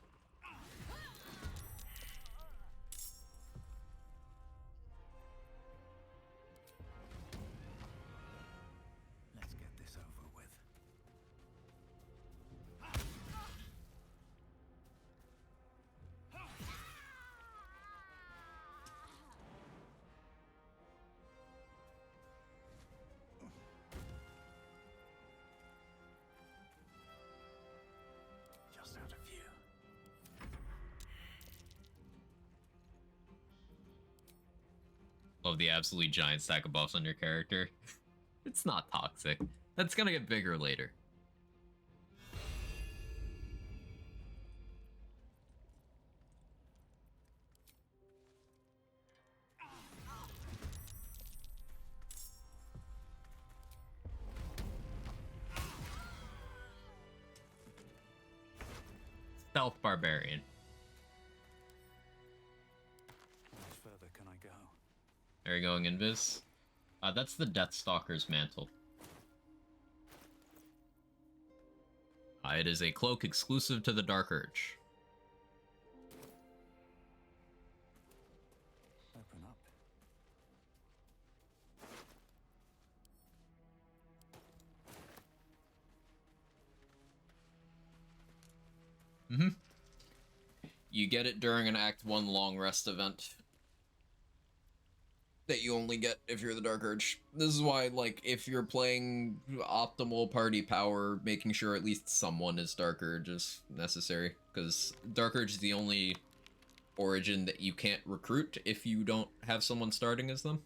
Let's get this over with. Just out of view. Love the absolutely giant stack of buffs on your character. It's not toxic. That's gonna get bigger later. Stealth barbarian. How much further can I go? Are you going invis? That's the Deathstalker's mantle. It is a cloak exclusive to the Dark Urge. Open up. Mm-hmm. You get it during an Act 1 long rest event that you only get if you're the Dark Urge. This is why, like, if you're playing optimal party power, making sure at least someone is Dark Urge is necessary, because Dark Urge is the only origin that you can't recruit if you don't have someone starting as them.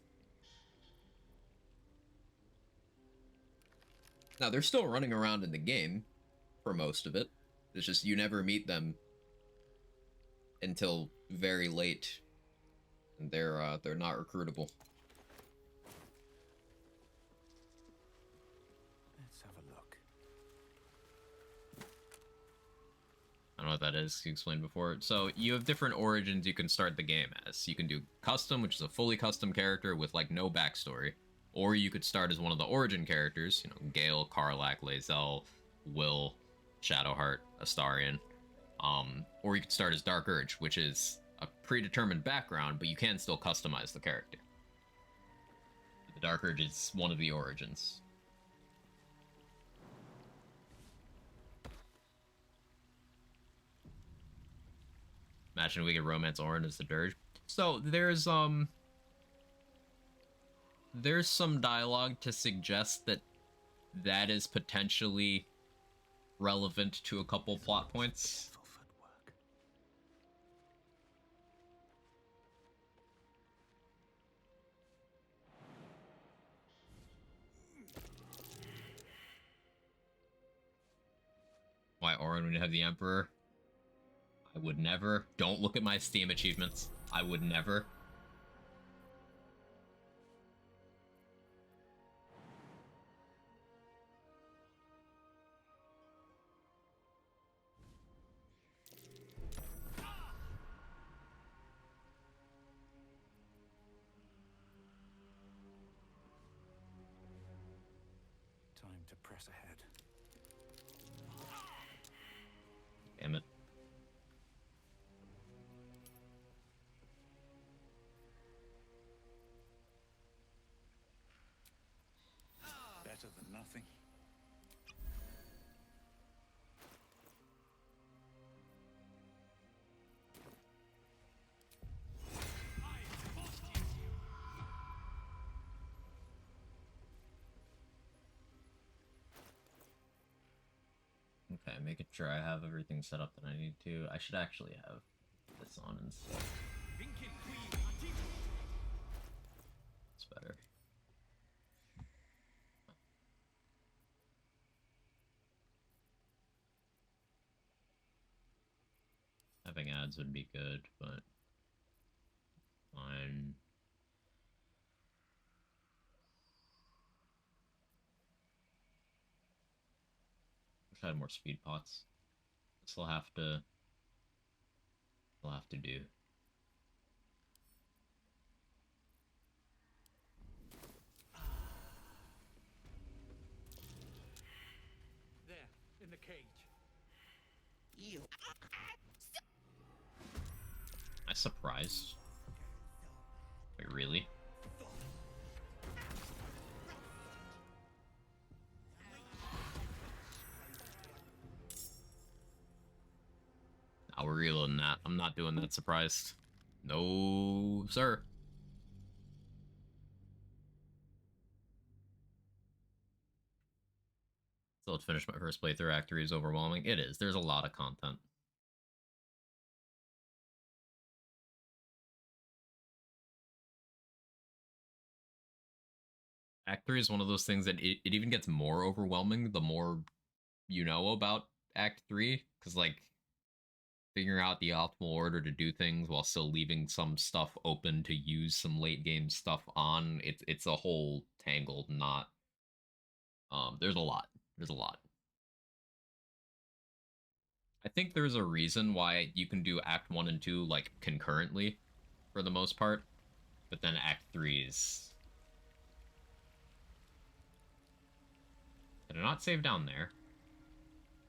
Now, they're still running around in the game for most of it. It's just you never meet them until very late. And they're not recruitable. Let's have a look. I don't know what that is. You explained before. So you have different origins you can start the game as. You can do custom, which is a fully custom character with like no backstory, or you could start as one of the origin characters. You know, Gale, Karlach, Lae'zel, Will, Shadowheart, Astarion. Or you could start as Dark Urge, which is a predetermined background, but you can still customize the character. The Dark Urge is one of the origins. Imagine we could romance Orin as the Dirge. So there's some dialogue to suggest that that is potentially relevant to a couple plot points. Why Orin would have the Emperor? I would never. Don't look at my Steam achievements. I would never. Time to press ahead. Damn it. Better than nothing. Okay, making sure I have everything set up that I need to. I should actually have this on instead. It's better. Having ads would be good, but fine. Wish I had more speed pots. This will have to. We'll have to do. There, in the cage. You. I'm surprised. Wait, really? Now we're reloading that. I'm not doing that surprised. No, sir. Still to finish my first playthrough. Act 3 is overwhelming. It is. There's a lot of content. Act 3 is one of those things that it even gets more overwhelming the more you know about Act 3, because, like, figuring out the optimal order to do things while still leaving some stuff open to use some late game stuff on, it's a whole tangled knot. There's a lot. There's a lot. I think there's a reason why you can do Act 1 and 2, like, concurrently, for the most part, but then Act 3 is... Did I not save down there?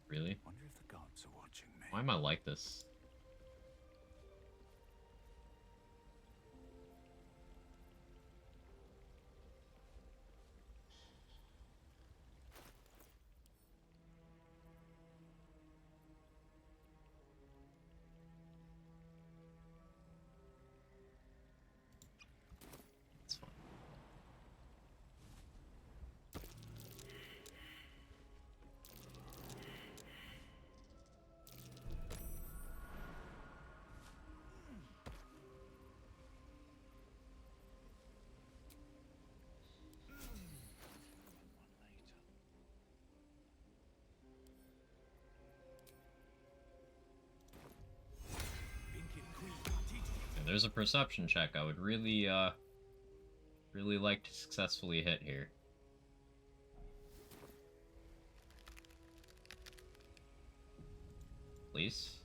Really? Wonder if the gods are watching me. Why am I like this? It's fine. And there's a perception check I would really, really like to successfully hit here. Please.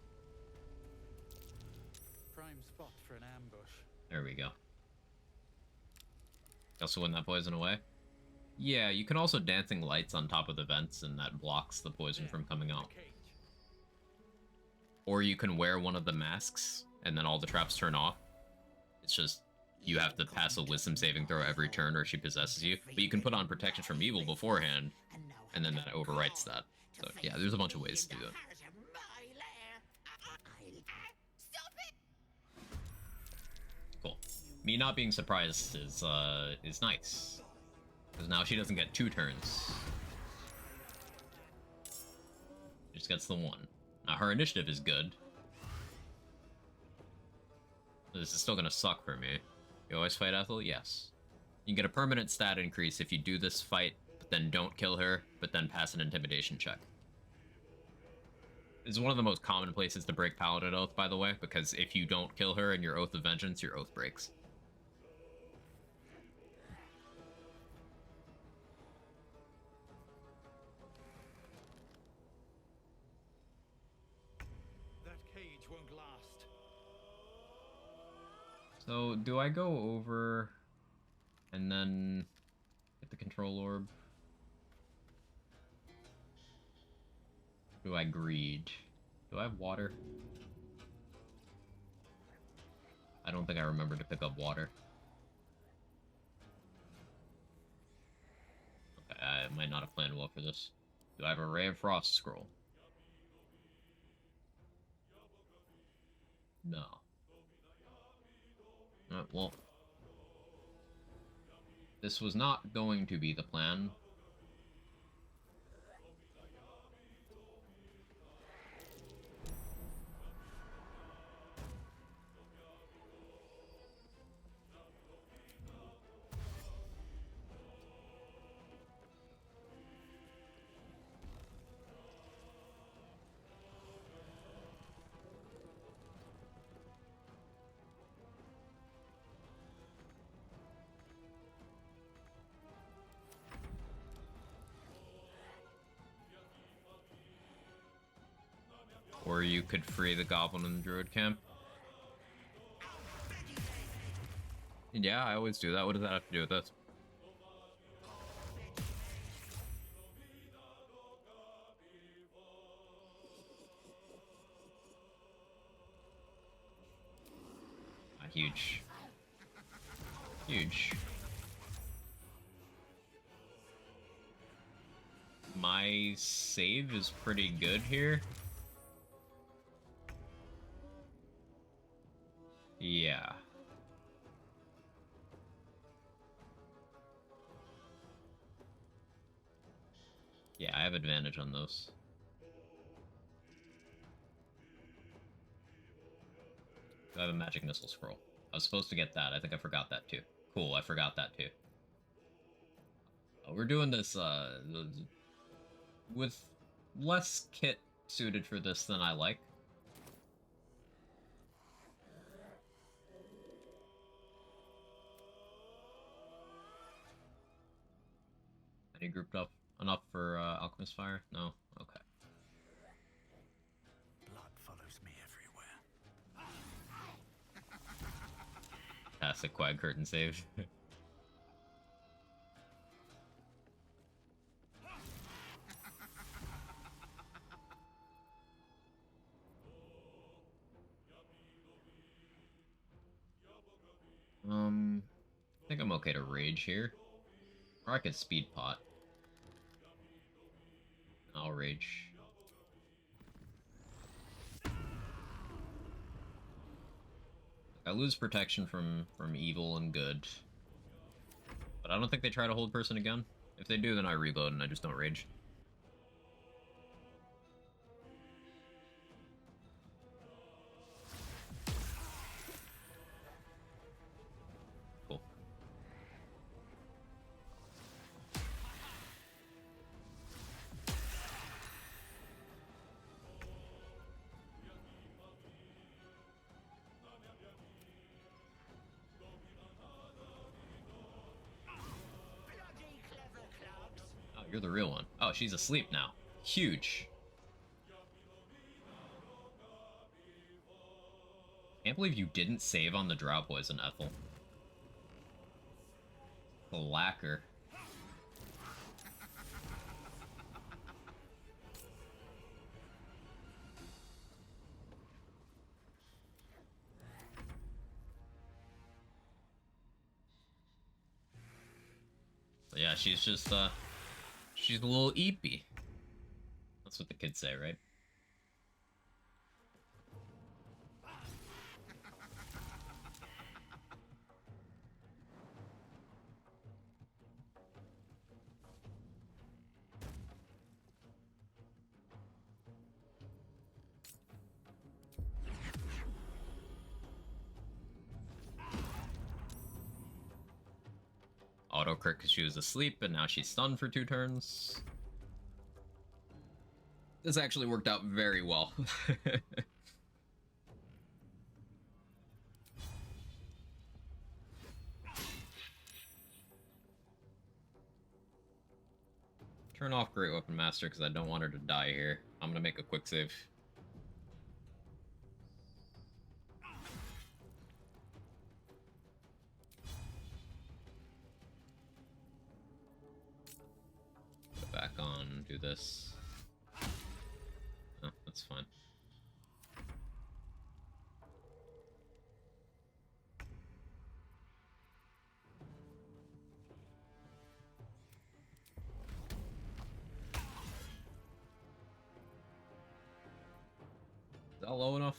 Prime spot for an ambush. There we go. Also win that poison away. Yeah, you can also dancing lights on top of the vents, and that blocks the poison from coming out. Or you can wear one of the masks, and then all the traps turn off. It's just you have to pass a wisdom saving throw every turn or she possesses you. But you can put on protection from evil beforehand, and then that overwrites that. So yeah, there's a bunch of ways to do that. Cool. Me not being surprised is nice. Because now she doesn't get 2 turns. She just gets the 1. Now her initiative is good. This is still gonna suck for me. You always fight Ethel? Yes. You can get a permanent stat increase if you do this fight, but then don't kill her, but then pass an intimidation check. It's one of the most common places to break Paladin Oath, by the way, because if you don't kill her in your Oath of Vengeance, your oath breaks. That cage won't last. So, do I go over and then get the control orb? Do I greed? Do I have water? I don't think I remember to pick up water. Okay, I might not have planned well for this. Do I have a Ray of Frost scroll? No. Well, this was not going to be the plan. Or you could free the goblin in the druid camp. Yeah, I always do that. What does that have to do with this? Huge. Huge. My save is pretty good here. Yeah. Yeah, I have advantage on those. I have a magic missile scroll. I was supposed to get that. I think I forgot that too. Cool, I forgot that too. We're doing this with less kit suited for this than I like. Any grouped up enough for Alchemist Fire? No? Okay. Blood follows me everywhere. Fantastic Quag Curtain save. I think I'm okay to rage here. Or I could speed pot. I'll rage. I lose protection from evil and good. But I don't think they try to hold person again. If they do, then I reload and I just don't rage. Cool. Oh, you're the real one. Oh, she's asleep now. Huge. Can't believe you didn't save on the Drow Poison, Ethel. The lacquer. Yeah, she's just, she's a little eepy. That's what the kids say, right? Auto crit because she was asleep, and now she's stunned for 2 turns. This actually worked out very well. Turn off Great Weapon Master because I don't want her to die here. I'm gonna make a quick save. Put it back on, do this. Oh, that's fine. Is that low enough?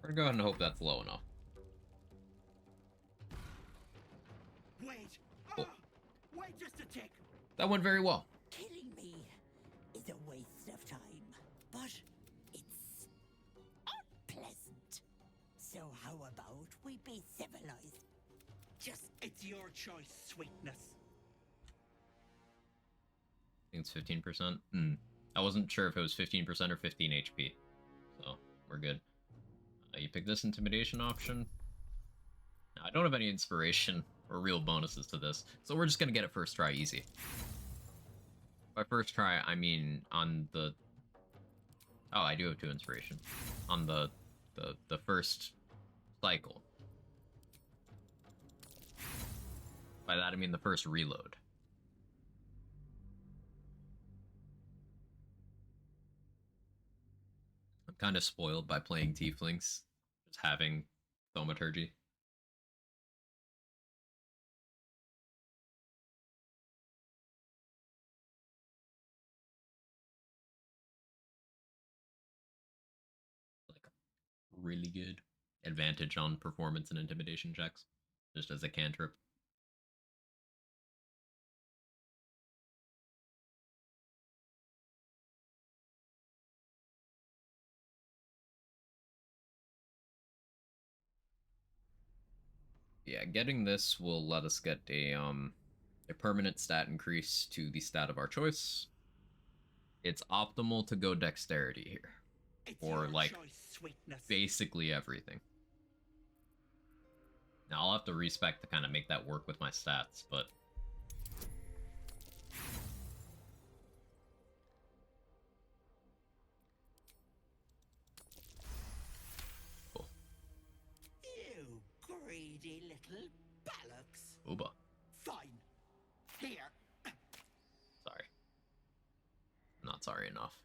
We're gonna go ahead and hope that's low enough. Wait! Cool. Wait just a tick! That went very well. Killing me is a waste of time, but it's unpleasant. So how about we be civilized? Just, it's your choice, sweetness. I think it's 15%. I wasn't sure if it was 15% or 15 HP. So, we're good. You pick this intimidation option. Now, I don't have any inspiration or real bonuses to this, so we're just gonna get it first try easy. By first try, I mean on the... Oh, I do have 2 inspiration. On the first cycle. By that I mean the first reload. I'm kind of spoiled by playing tieflings, just having thaumaturgy. Like, really good. Advantage on performance and intimidation checks, just as a cantrip. Yeah, getting this will let us get a permanent stat increase to the stat of our choice. It's optimal to go dexterity here. Or like basically everything. Now I'll have to respec to kind of make that work with my stats, but cool. You greedy little bollocks. Ooba. Fine. Here. Sorry. Not sorry enough.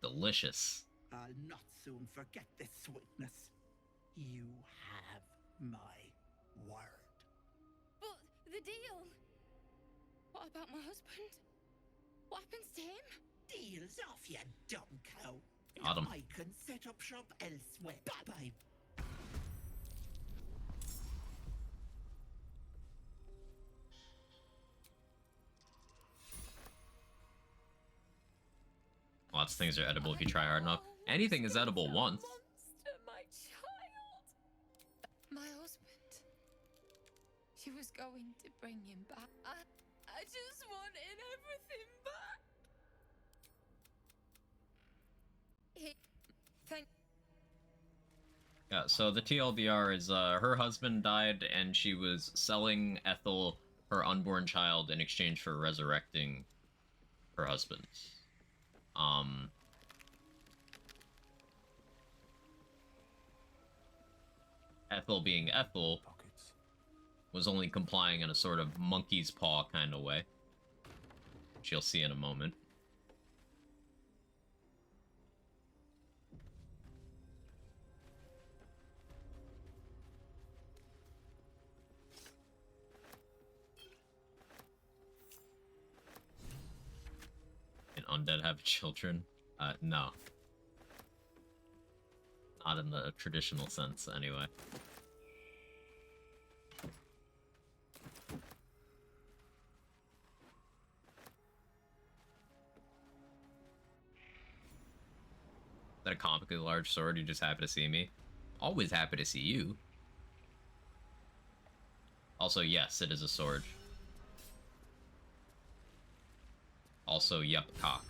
Delicious. I'll not soon forget this sweetness. You have my word. But the deal. What about my husband? What happens to him? Deals off, you dumb cow. Got him. I can set up shop elsewhere. Bye-bye. Lots of things are edible if you try hard enough. Anything is edible once. Monster, my child. My husband. She was going to bring him back. I just wanted everything back. Thank. Yeah, so the TLDR is her husband died and she was selling Ethel her unborn child in exchange for resurrecting her husband. Ethel being Ethel was only complying in a sort of monkey's paw kind of way, which you'll see in a moment. undead have children? No. Not in the traditional sense, anyway. Is that a comically large sword? You just happy to see me? Always happy to see you. Also, yes, it is a sword. Also, yep, cock.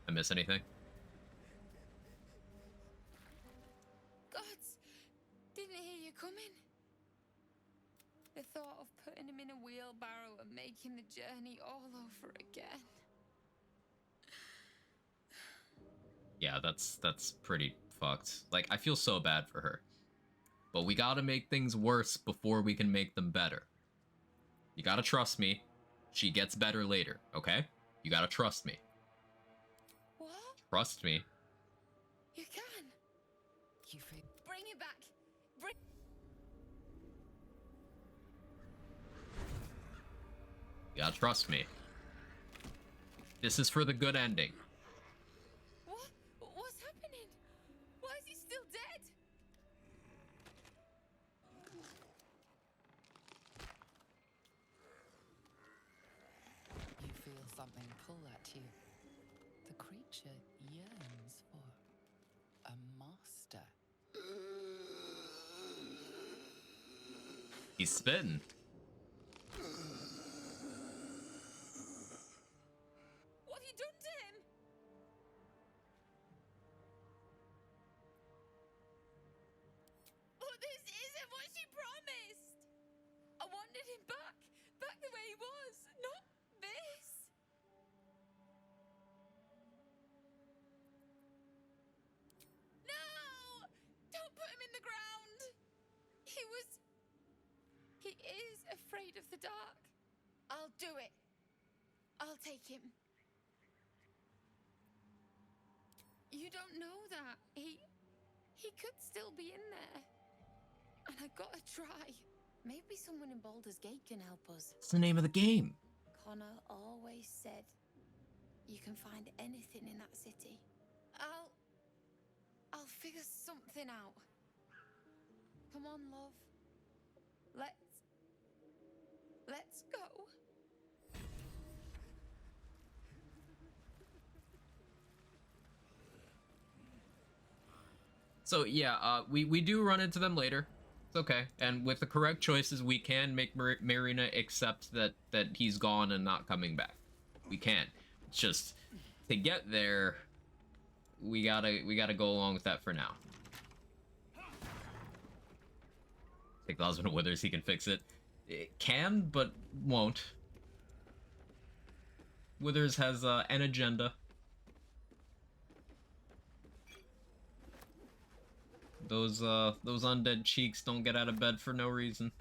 I miss anything? Gods, didn't hear you coming. The thought of putting him in a wheelbarrow and making the journey all over again. Yeah, that's pretty fucked. Like, I feel so bad for her. But we gotta make things worse before we can make them better. You gotta trust me. She gets better later, okay? You gotta trust me. What? Trust me. You can. You free. Bring it back. Bring. You gotta trust me. This is for the good ending. What? What's happening? Why is he still dead? You feel something pull at you. The creature yearns for a master. He's spitting. What have you done to him? But this isn't what she promised. I wanted him back the way he was, not this. No! Don't put him in the ground. He is afraid of the dark. I'll do it. I'll take him. You don't know that. He could still be in there. And I gotta try. Maybe someone in Baldur's Gate can help us. What's the name of the game? Connor always said you can find anything in that city. I'll figure something out. Come on, love. Let's go. So yeah, we do run into them later. It's okay. And with the correct choices, we can make Marina accept that he's gone and not coming back. We can. It's just to get there, we gotta go along with that for now. Take the husband of Withers, he can fix it. It can, but won't. Withers has an agenda. Those undead cheeks don't get out of bed for no reason.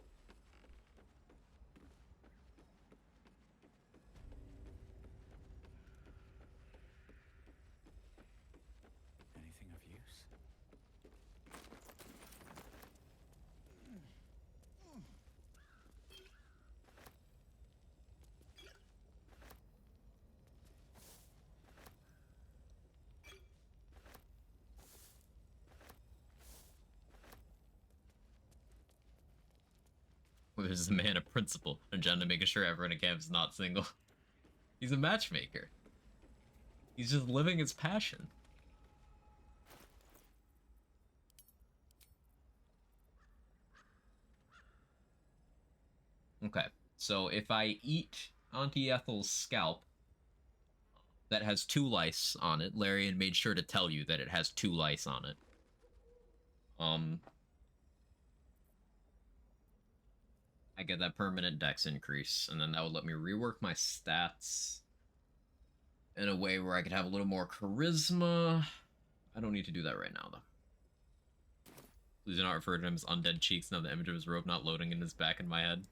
Anything of use? Withers is a man of principle, agenda making sure everyone in camp is not single. He's a matchmaker. He's just living his passion. Okay, so if I eat Auntie Ethel's scalp that has 2 lice on it, Larian made sure to tell you that it has 2 lice on it. I get that permanent dex increase, and then that would let me rework my stats in a way where I could have a little more charisma. I don't need to do that right now, though. Please do not refer to him as undead cheeks. Now the image of his robe not loading in his back in my head.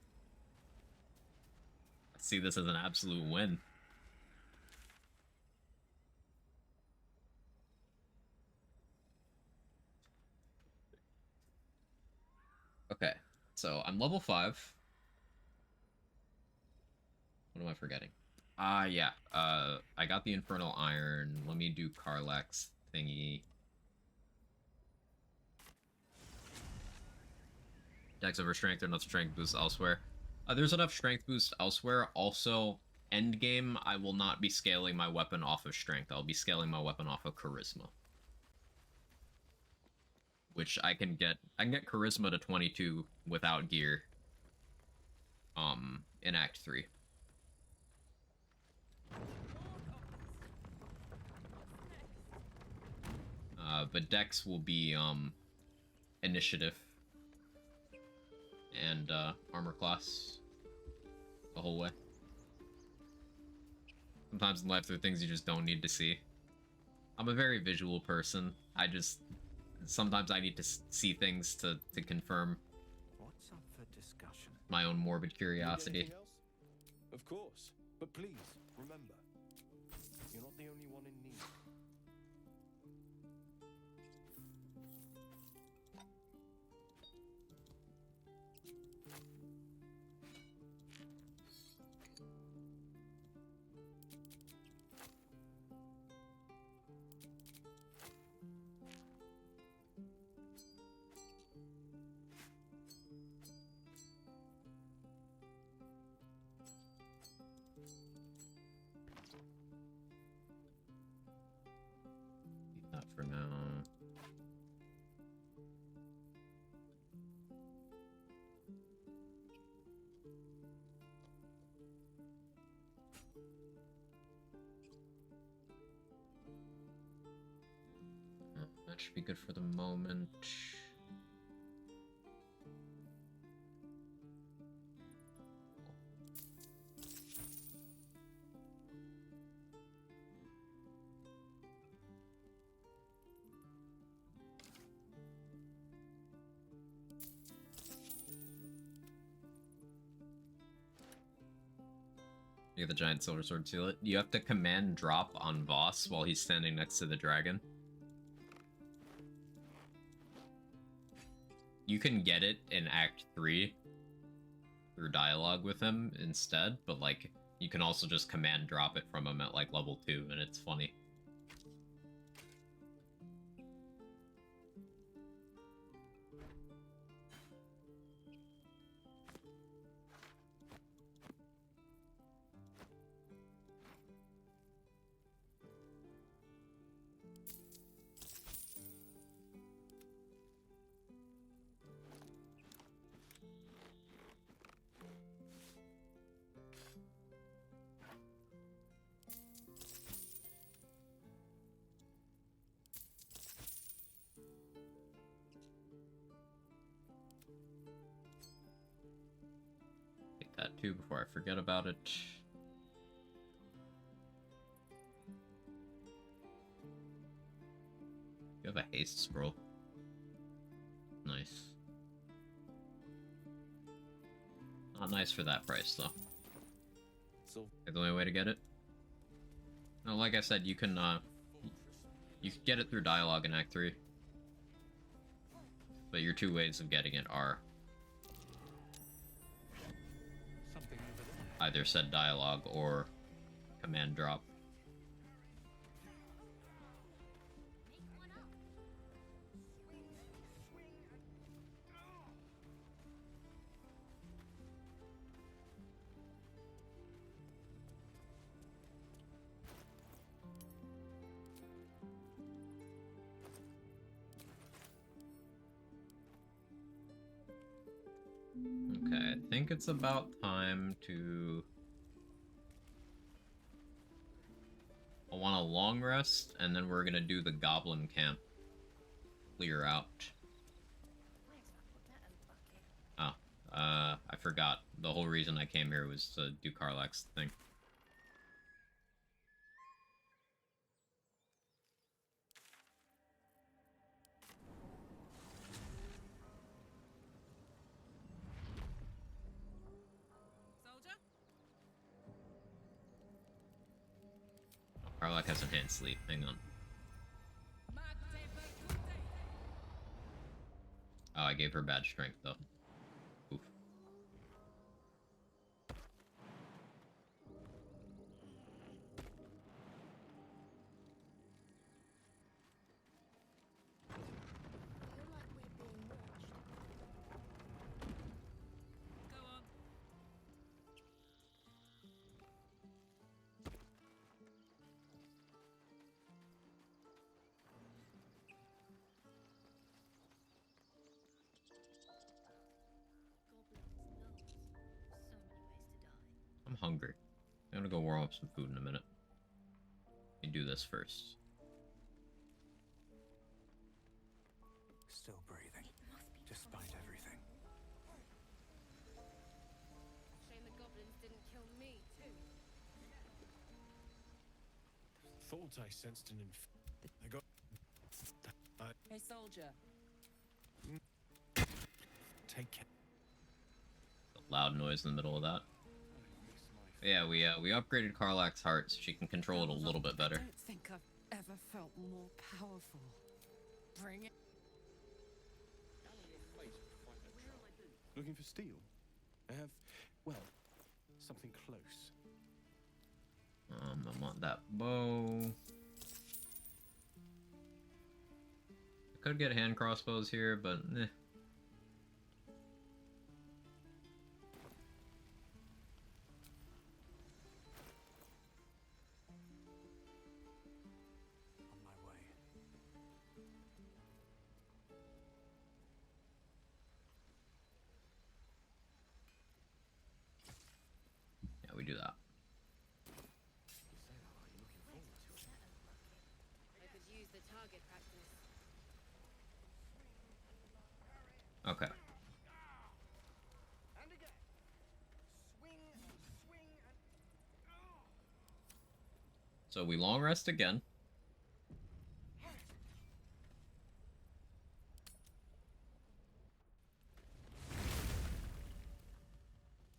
I see this as an absolute win. Okay, so I'm level 5. What am I forgetting? Yeah. I got the Infernal Iron. Let me do Karlach's thingy. Dex over strength, enough strength boost elsewhere. There's enough strength boost elsewhere. Also, endgame, I will not be scaling my weapon off of strength. I'll be scaling my weapon off of charisma. Which I can get charisma to 22 without gear. In Act 3. But Dex will be, initiative. And, armor class. The whole way. Sometimes in life there are things you just don't need to see. I'm a very visual person. Sometimes I need to see things to confirm What's up for discussion? my own morbid curiosity. Anything else? Of course. But please, remember, you're not the only one in need. Keep that for now. That should be good for the moment. You get the giant silver sword seal it. You have to command drop on Voss while he's standing next to the dragon. You can get it in Act 3 through dialogue with him instead, but like you can also just command drop it from him at like level 2 and it's funny. Take that too before I forget about it. You have a haste scroll. Nice. Not nice for that price though. So The only way to get it? No, like I said, you can get it through dialogue in Act 3. But your two ways of getting it are either said dialogue or command drop. Okay, I think it's about time to... I want a long rest, and then we're gonna do the goblin camp. Clear out. Oh, I forgot. The whole reason I came here was to do Karlach's thing. Karlach has enhanced sleep. Hang on. Oh, I gave her bad strength, though. Oof. hungry. I'm gonna go warm up some food in a minute. Let me do this first. Still breathing, despite everything. Shame the goblins didn't kill me, too. Thought I sensed an I got. Hey, soldier. Take care. A loud noise in the middle of that. Yeah, we upgraded Karlach's heart so she can control it a little bit better. I don't think I've ever felt more powerful. Bring it. Looking for steel? I have, well, something close. I want that bow. I could get hand crossbows here, but eh. On my way. Yeah, we do that. I could use the target practice. Okay. And again. Swing and swing and. So we long rest again.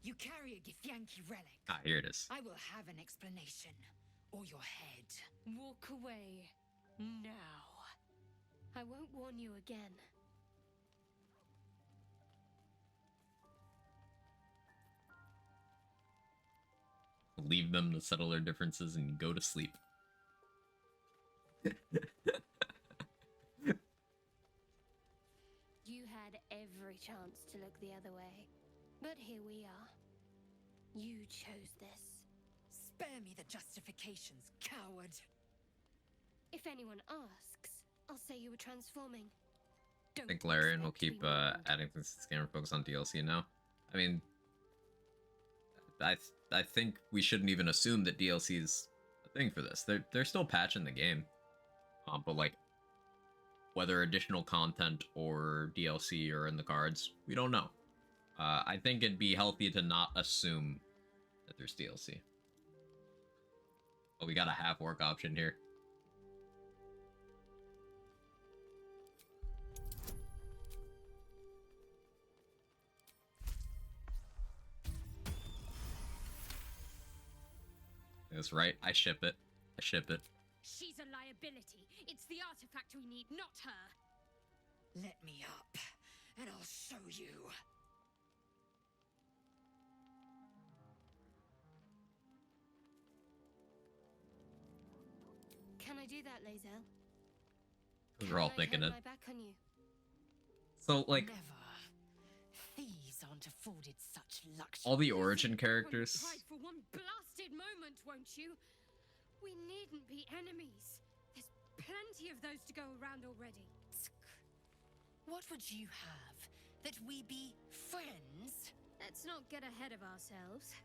You carry a Githyanki relic. Ah, here it is. I will have an explanation. Or your head. Walk away. Now. I won't warn you again. Leave them to settle their differences and go to sleep. You had every chance to look the other way. But here we are. You chose this. Spare me the justifications, coward. If anyone asks, I'll say you were transforming. I think Larian will keep adding things to Scammer Focus on DLC now. I mean, I think we shouldn't even assume that DLC is a thing for this. They're still patching the game, but like whether additional content or DLC are in the cards, we don't know. I think it'd be healthy to not assume that there's DLC. Oh, we got a half orc option here. That's right. I ship it. I ship it. She's a liability. It's the artifact we need, not her. Let me up, and I'll show you. Can I do that, Lae'zel? We're all thinking it. My back on you. So, like, Never. Thieves aren't afforded such luxury. all the origin characters. Pride for one blasted moment, won't you? We needn't be enemies. There's plenty of those to go around already. What would you have? That we be friends? Let's not get ahead of ourselves.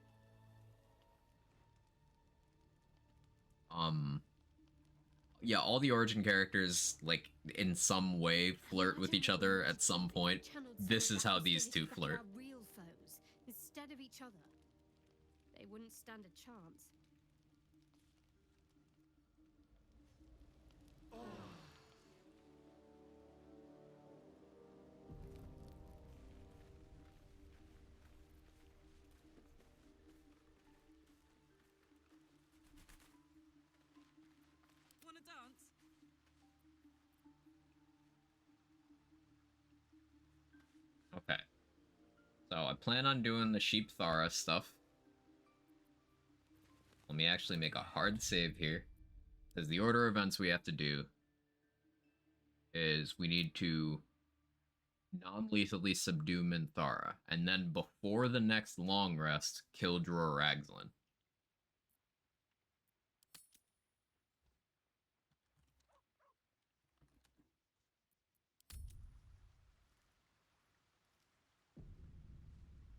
Yeah, all the origin characters, like, in some way flirt with each other at some point. This is how these two flirt. Our real foes instead of each other. They wouldn't stand a chance. Wanna dance? Okay. So I plan on doing the Sheep Thara stuff. Let me actually make a hard save here. Because the order of events we have to do is we need to non-lethally subdue Minthara. And then before the next long rest, kill Dror Ragzlin.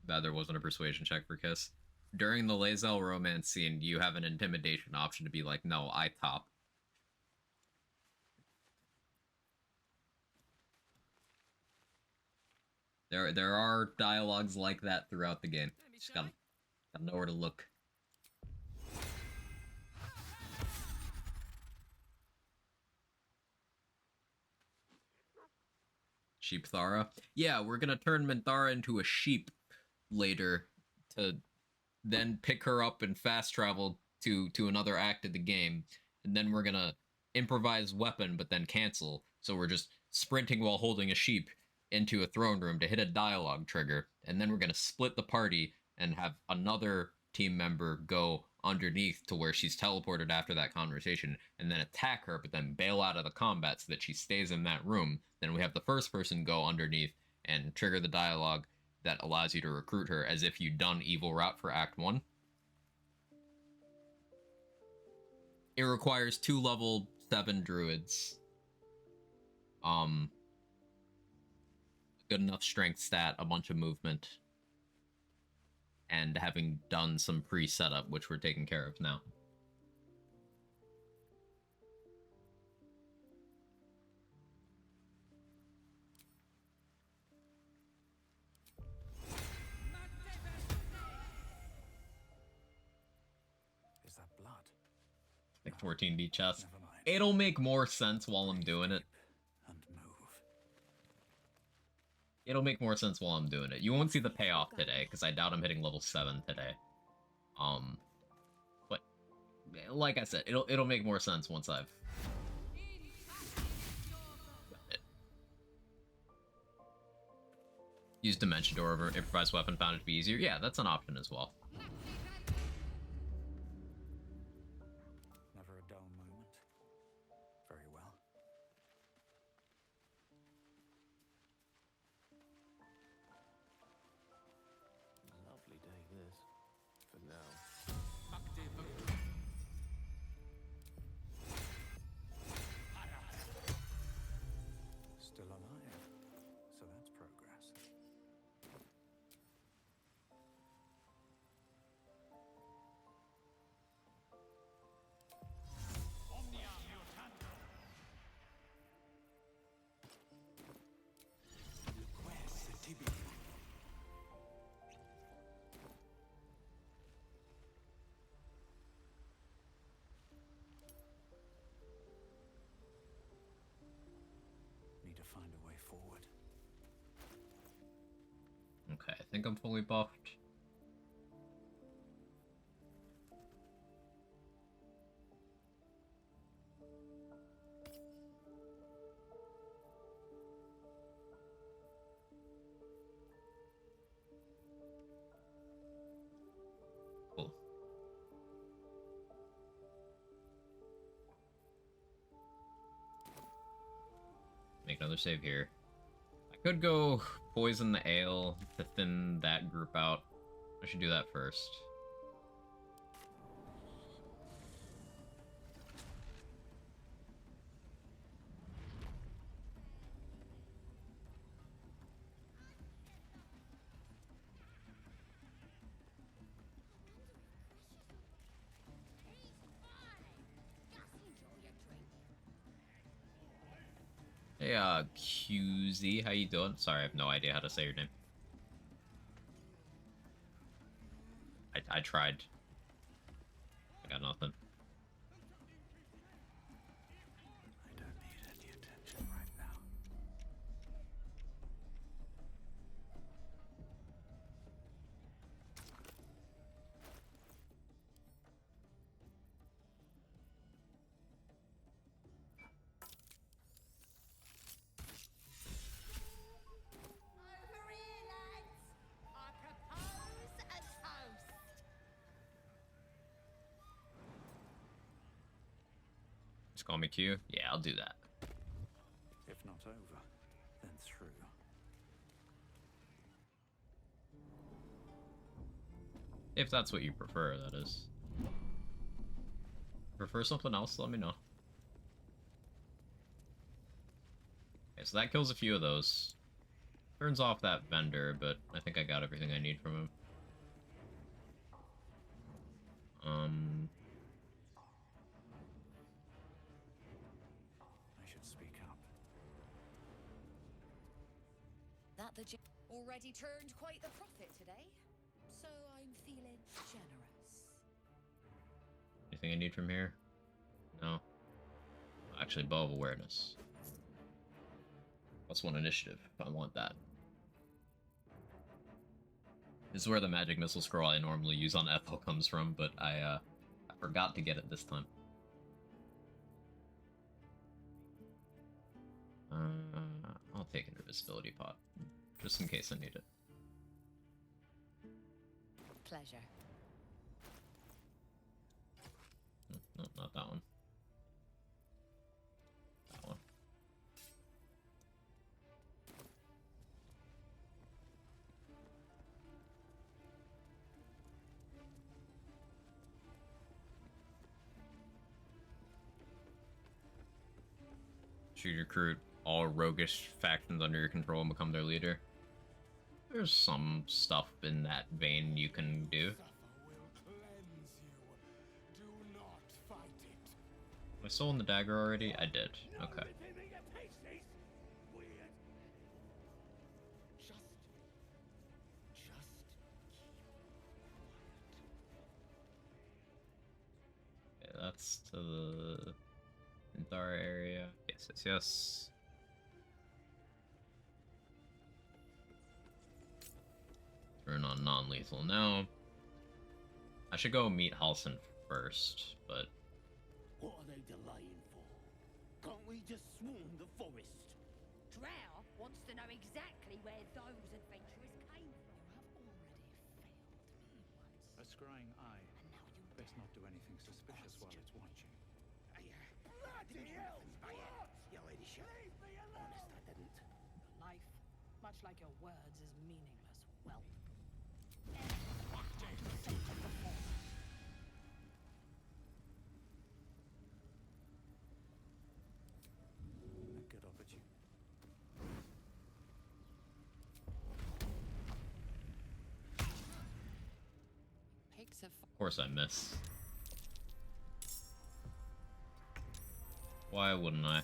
Bad there wasn't a persuasion check for Kiss. during the Lae'zel romance scene, you have an intimidation option to be like, no, I top. There are dialogues like that throughout the game. Just gotta know where to look. Sheep Thara. Yeah, we're gonna turn Minthara into a sheep later to then pick her up and fast travel to another act of the game, and then we're gonna improvise weapon but then cancel. So we're just sprinting while holding a sheep into a throne room to hit a dialogue trigger, and then we're gonna split the party and have another team member go underneath to where she's teleported after that conversation and then attack her but then bail out of the combat so that she stays in that room. Then we have the first person go underneath and trigger the dialogue that allows you to recruit her as if you'd done Evil Route for Act 1. It requires 2 level 7 druids. Good enough strength stat, a bunch of movement, and having done some pre-setup, which we're taking care of now. Is that blood? Like 14D chest. It'll make more sense while I'm doing it. It'll make more sense while I'm doing it. You won't see the payoff today, because I doubt I'm hitting level 7 today. But like I said, it'll make more sense once I've done it. Use Dimension Door over improvised weapon, found it to be easier. Yeah, that's an option as well. Never a dull moment. Very well. Lovely day, this. For now. Still alive. So that's progress. Need to find a way forward. Okay, I think I'm fully buffed. Cool. Make another save here. I could go poison the ale to thin that group out. I should do that first. Hey, QZ, how you doing? Sorry, I have no idea how to say your name. I tried. I got nothing. I don't need any attention right now. Just call me Q? Yeah, I'll do that. If not over, then through. If that's what you prefer, that is. Prefer something else, let me know. Okay, so that kills a few of those. Turns off that vendor, but I think I got everything I need from him. I should speak up. That the already turned quite the profit today, so I'm feeling generous. Anything I need from here? No. Actually, bow of awareness. Plus 1 initiative, if I want that. This is where the magic missile scroll I normally use on Ethel comes from, but I forgot to get it this time. I'll take an invisibility pot, just in case I need it. Pleasure. No, not that one. That one. Shoot your recruit all roguish factions under your control and become their leader. There's some stuff in that vein you can do. I stolen the dagger already? I did. Okay. Okay, that's to the Indar area. Yes, yes, yes. Turn on non-lethal now. I should go meet Halson first, but... What are they delaying for? Can't we just swarm the forest? Drow wants to know exactly where those adventurers came from. You have already failed me once. A scrying eye. Best not do anything suspicious while it's watching. Bloody hell! Your ladyship. Leave me alone! Honest, I didn't. Your life, much like your words, is meaningless. Well. A good opportunity. Pigs have Of course I miss. Why wouldn't I?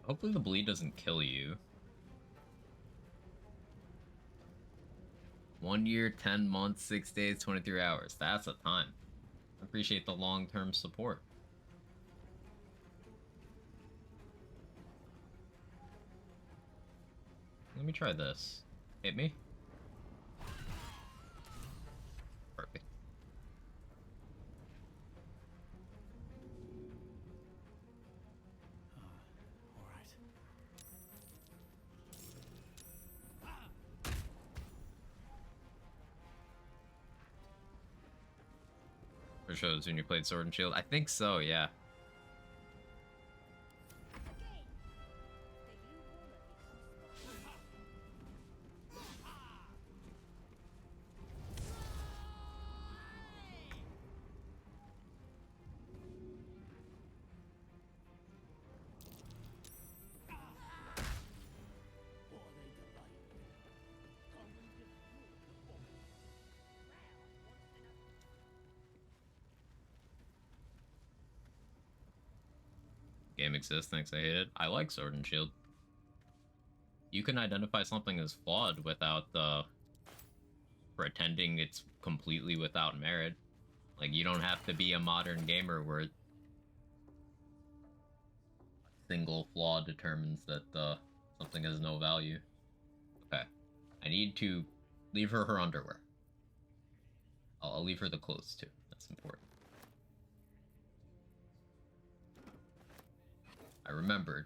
Hopefully the bleed doesn't kill you. 1 year, 10 months, 6 days, 23 hours. That's a time. I appreciate the long-term support. Let me try this. Hit me. Perfect. For sure, when you played Sword and Shield? I think so, yeah. Game exists, thanks, I hate it. I like Sword and Shield. You can identify something as flawed without pretending it's completely without merit. Like, you don't have to be a modern gamer where a single flaw determines that something has no value. Okay. I need to leave her underwear. I'll leave her the clothes too. That's important. I remembered.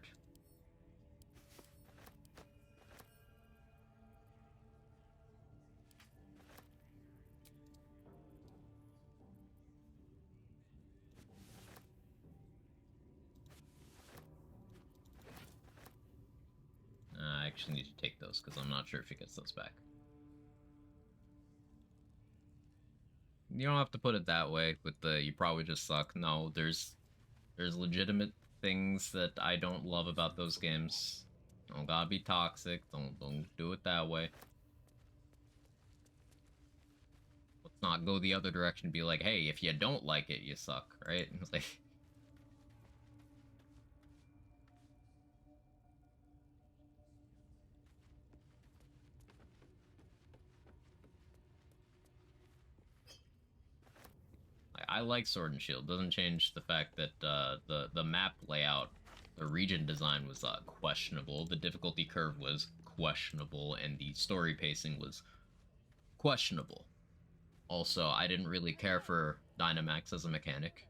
actually need to take those, because I'm not sure if he gets those back. You don't have to put it that way with the you probably just suck. No, there's legitimate things that I don't love about those games. Don't gotta be toxic. Don't do it that way. Let's not go the other direction and be like, hey, if you don't like it, you suck, right? It's like I like Sword and Shield. Doesn't change the fact that the map layout, the region design was questionable. The difficulty curve was questionable, and the story pacing was questionable. Also, I didn't really care for Dynamax as a mechanic.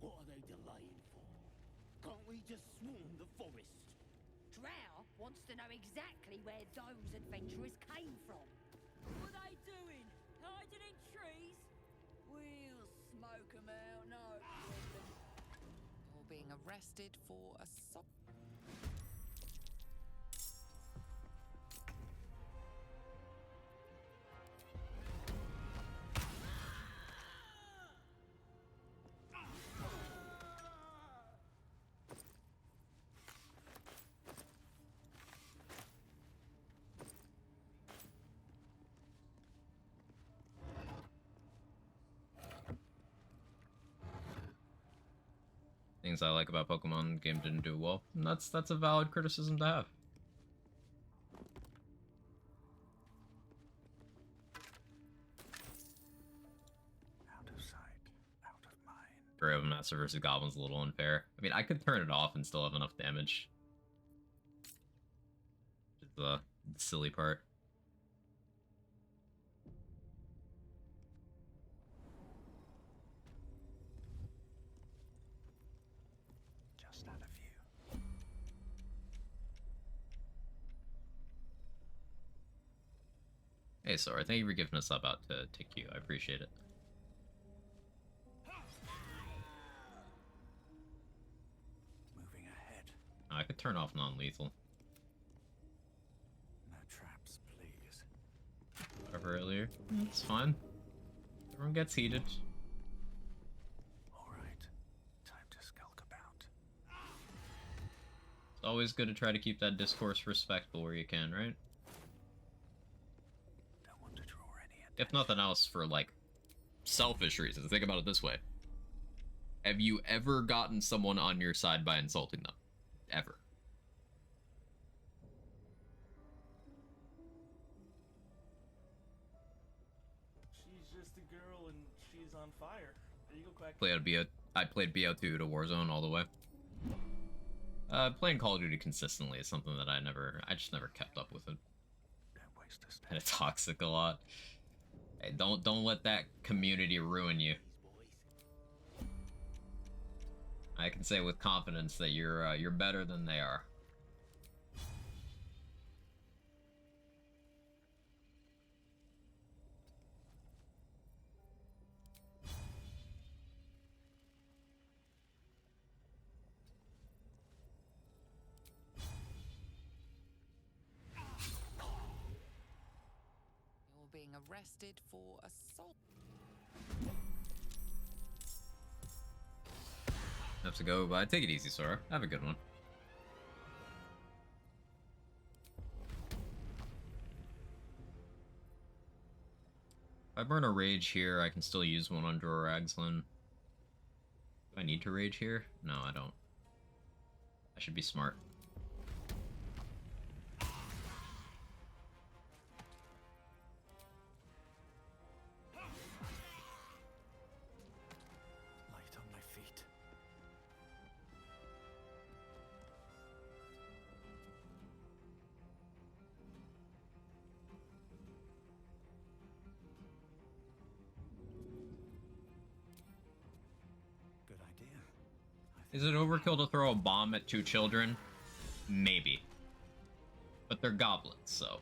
What are they delaying for? Can't we just swarm the forest? Drow wants to know exactly where those adventurers came from. What are they doing? Hiding in trees? We'll smoke 'em out, no problem. You're being arrested for assault. Things I like about Pokemon, the game didn't do well. And that's a valid criticism to have. Out of sight, out of mind. Grove Master versus Goblin's a little unfair. I mean, I could turn it off and still have enough damage. Which is the silly part. Just out of view. Hey, Sora, thank you for giving us up out to TQ. I appreciate it. Moving ahead. I could turn off non-lethal. No traps, please. Whatever earlier. That's fine. Everyone gets heated. All right. Time to skulk about. It's always good to try to keep that discourse respectful where you can, right? Don't want to draw any attention. If nothing else, for, like, selfish reasons. Think about it this way. Have you ever gotten someone on your side by insulting them? Ever? She's just a girl and she's on fire. There you go, Quack. I played BO2 to Warzone all the way. Playing Call of Duty consistently is something that I just never kept up with it. Don't waste a step. Kind of toxic a lot. Hey, don't let that community ruin you. I can say with confidence that you're better than they are. You're being arrested for assault. Have to go, but take it easy, Sora. Have a good one. If I burn a rage here, I can still use one on Drawer Ragslin. Do I need to rage here? No, I don't. I should be smart. Light on my feet. Good idea. Is it overkill to throw a bomb at 2 children? Maybe. But they're goblins, so.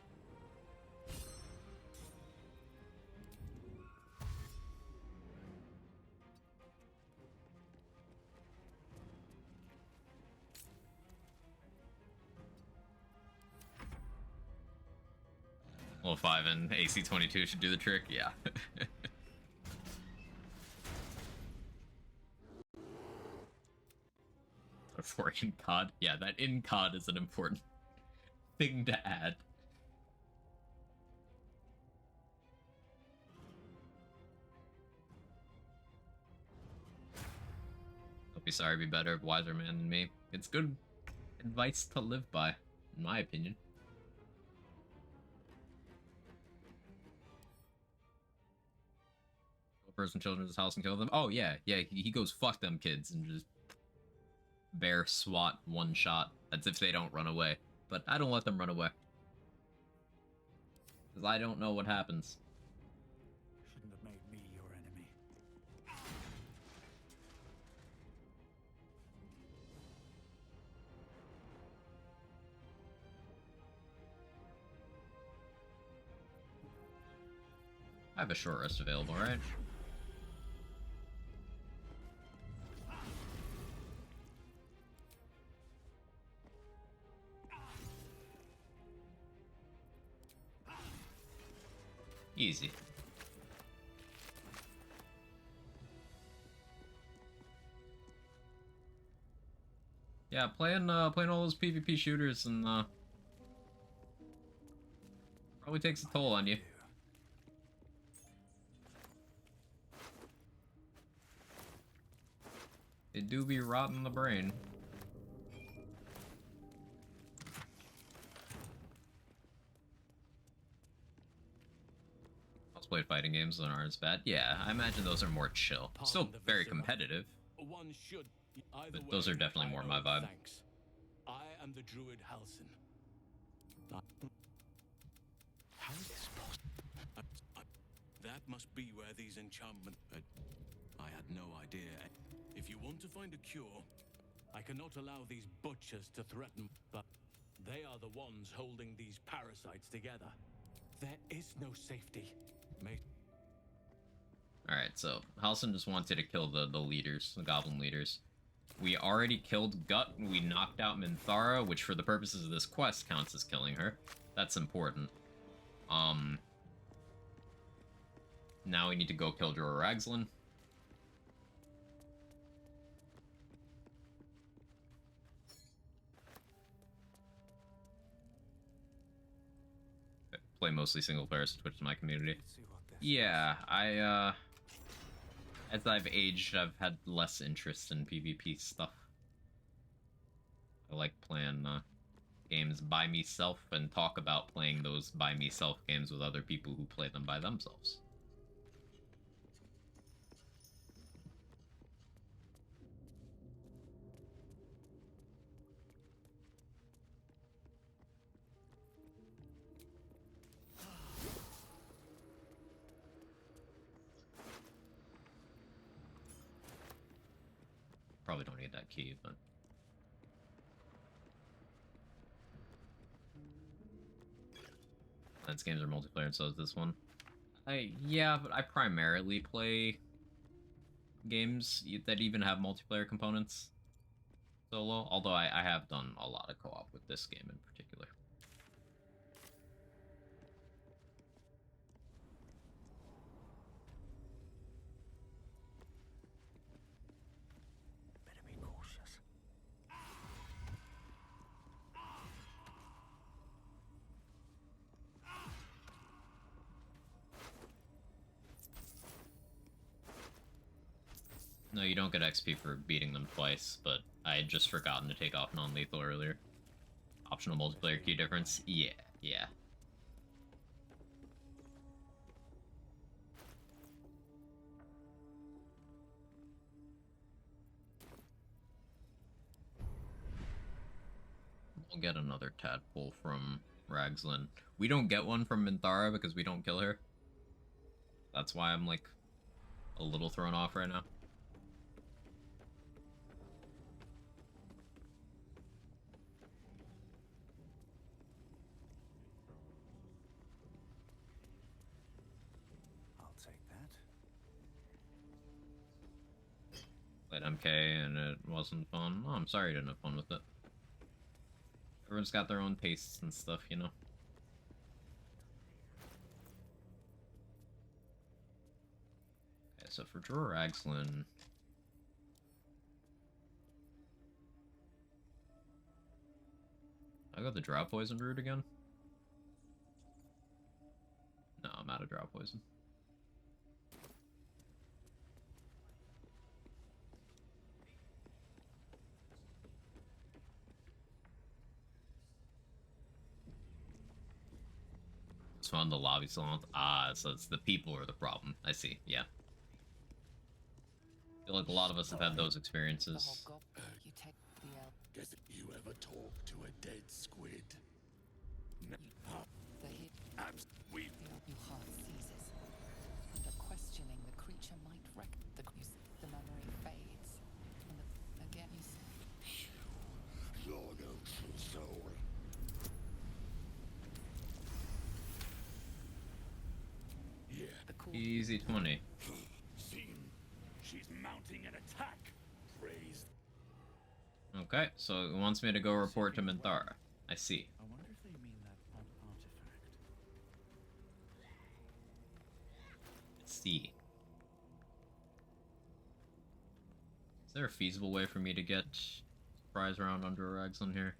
Well, 5 and AC 22 should do the trick, yeah. For in COD, yeah, that in COD is an important thing to add. Don't be sorry, be better, wiser man than me. It's good advice to live by, in my opinion. Person children in his house and kill them. Oh yeah, yeah. He goes fuck them kids and just bear swat one shot as if they don't run away. But I don't let them run away because I don't know what happens. Shouldn't have made me your enemy. I have a short rest available, right? Easy. Yeah, playing all those PvP shooters and probably takes a toll on you. They do be rotting the brain. Played fighting games that aren't as bad. Yeah, I imagine those are more chill. Still very competitive. One should But those are definitely more my vibe. Thanks. I am the druid Halsin. How is this possible? That must be where these enchantments. I had no idea. If you want to find a cure, I cannot allow these butchers to threaten. But they are the ones holding these parasites together. There is no safety. Alright, so Halsin just wanted to kill the leaders, the goblin leaders. We already killed Gut, we knocked out Minthara, which for the purposes of this quest counts as killing her. That's important. Now we need to go kill Jorah Ragzlin. Play mostly single player, so Twitch is my community. Yeah, as I've aged, I've had less interest in PvP stuff. I like playing games by myself and talk about playing those by myself games with other people who play them by themselves. Probably don't need that key, but... These games are multiplayer, and so is this one. Yeah, but I primarily play games that even have multiplayer components solo, although I have done a lot of co-op with this game in particular. No, you don't get XP for beating them twice, but I had just forgotten to take off non-lethal earlier. Optional multiplayer key difference? Yeah, yeah. We'll get another tadpole from Ragzlin. We don't get one from Minthara because we don't kill her. That's why I'm, like, a little thrown off right now. Played MK and it wasn't fun. Oh, I'm sorry you didn't have fun with it. Everyone's got their own tastes and stuff, you know? Okay, so for Drawer Agslin... I got the Drought Poison route again? No, I'm out of Drought Poison. It's fun, the lobby salon. Ah, so it's the people are the problem. I see, yeah. I feel like a lot of us have had those experiences. Guess you ever talk to a dead squid? No. Your heart seizes. Under questioning, the creature might wreck the memory fades. And again you see. You're no true soul. Yeah. Easy 20. She's mounting an attack. Praise. Okay, so it wants me to go report to Minthara. I see. I wonder if they mean that artifact. See. Is there a feasible way for me to get prize around under rags on here?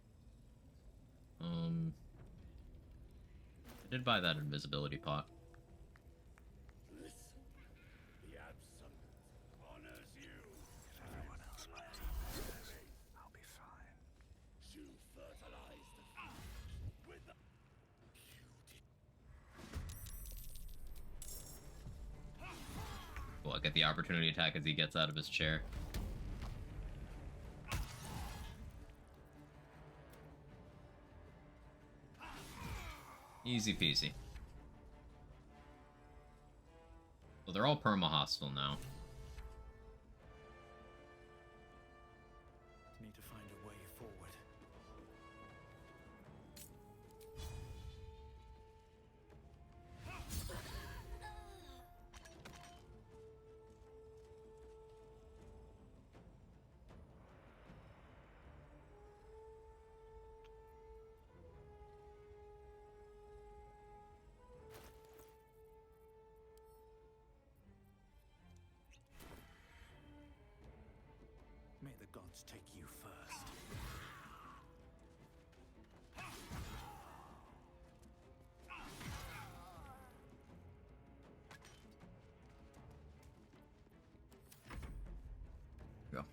I did buy that invisibility pot. The absolute honors you. If everyone else moves I'll be fine. You fertilize the field with the... Well, I get the opportunity attack as he gets out of his chair. Easy peasy. Well, they're all perma-hostile now. Need to find a way forward. May the gods take you first. Go.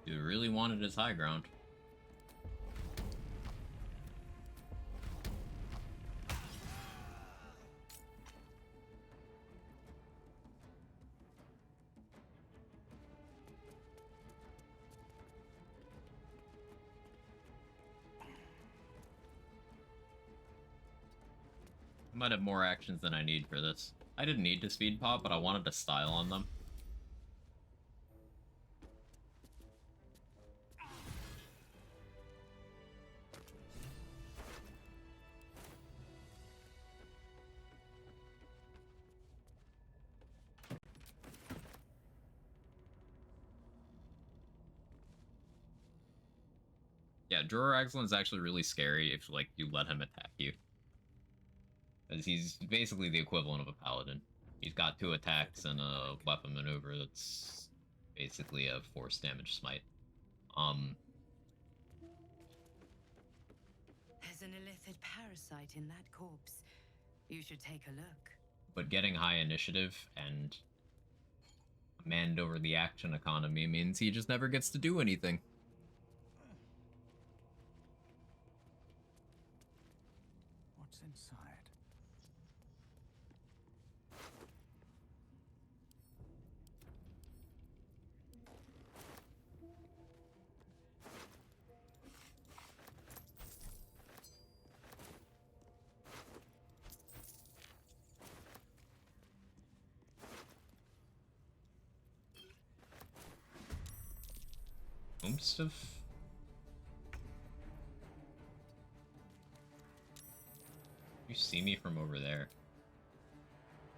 Dude really wanted his high ground. I might have more actions than I need for this. I didn't need to speed pop, but I wanted to style on them. Yeah, Drawer Excellence is actually really scary if, like, you let him attack you. Because he's basically the equivalent of a paladin. He's got 2 attacks and a weapon maneuver that's basically a force damage smite. There's an illithid parasite in that corpse. You should take a look. But getting high initiative and command over the action economy means he just never gets to do anything. What's inside? most of... You see me from over there.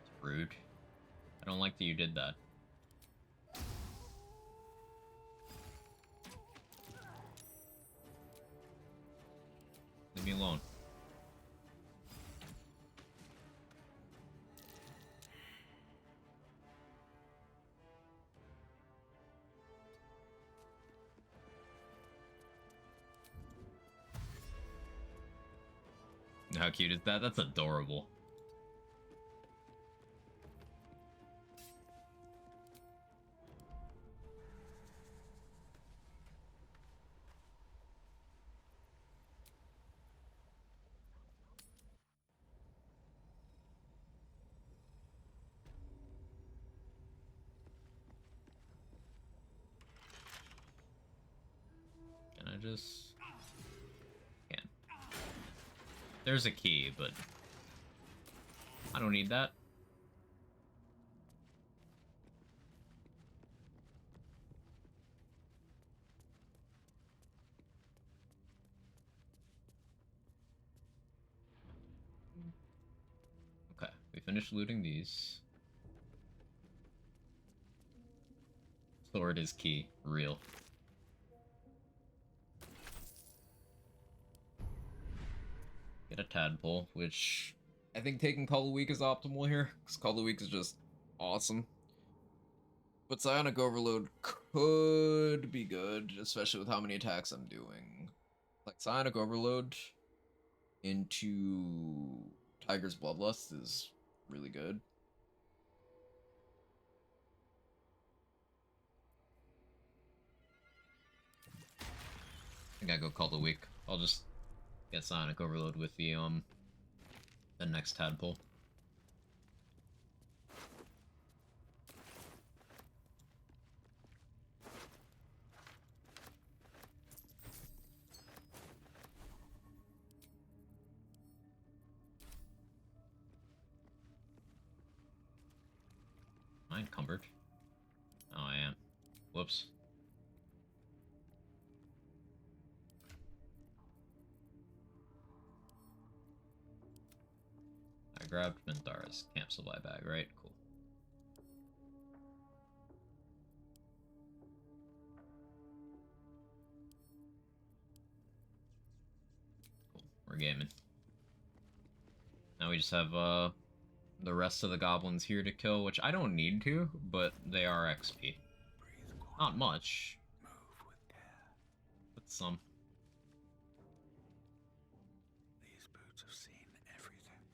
It's rude. I don't like that you did that. Leave me alone. How cute is that? That's adorable. Can I just... Can. There's a key, but... I don't need that. Okay, we finished looting these. Sword is key. Real. Get a tadpole, which I think taking Call of the Week is optimal here, because Call of the Week is just awesome. But Psionic Overload could be good, especially with how many attacks I'm doing. Like, Psionic Overload into Tiger's Bloodlust is really good. I think I go Call of the Week. I'll just get Psionic Overload with the next tadpole. Am I encumbered? Oh, I am. Whoops. I grabbed Minthara's camp supply bag, right? Cool. Cool. We're gaming. Now we just have the rest of the goblins here to kill, which I don't need to, but they are XP. Not much. But some. These boots have seen everything.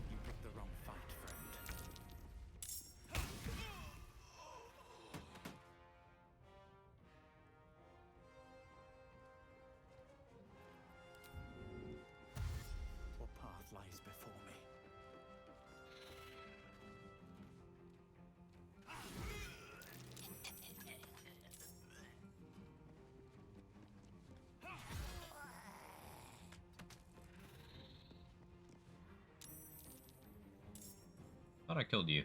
You picked the wrong fight, friend. What path lies before me? Thought I killed you.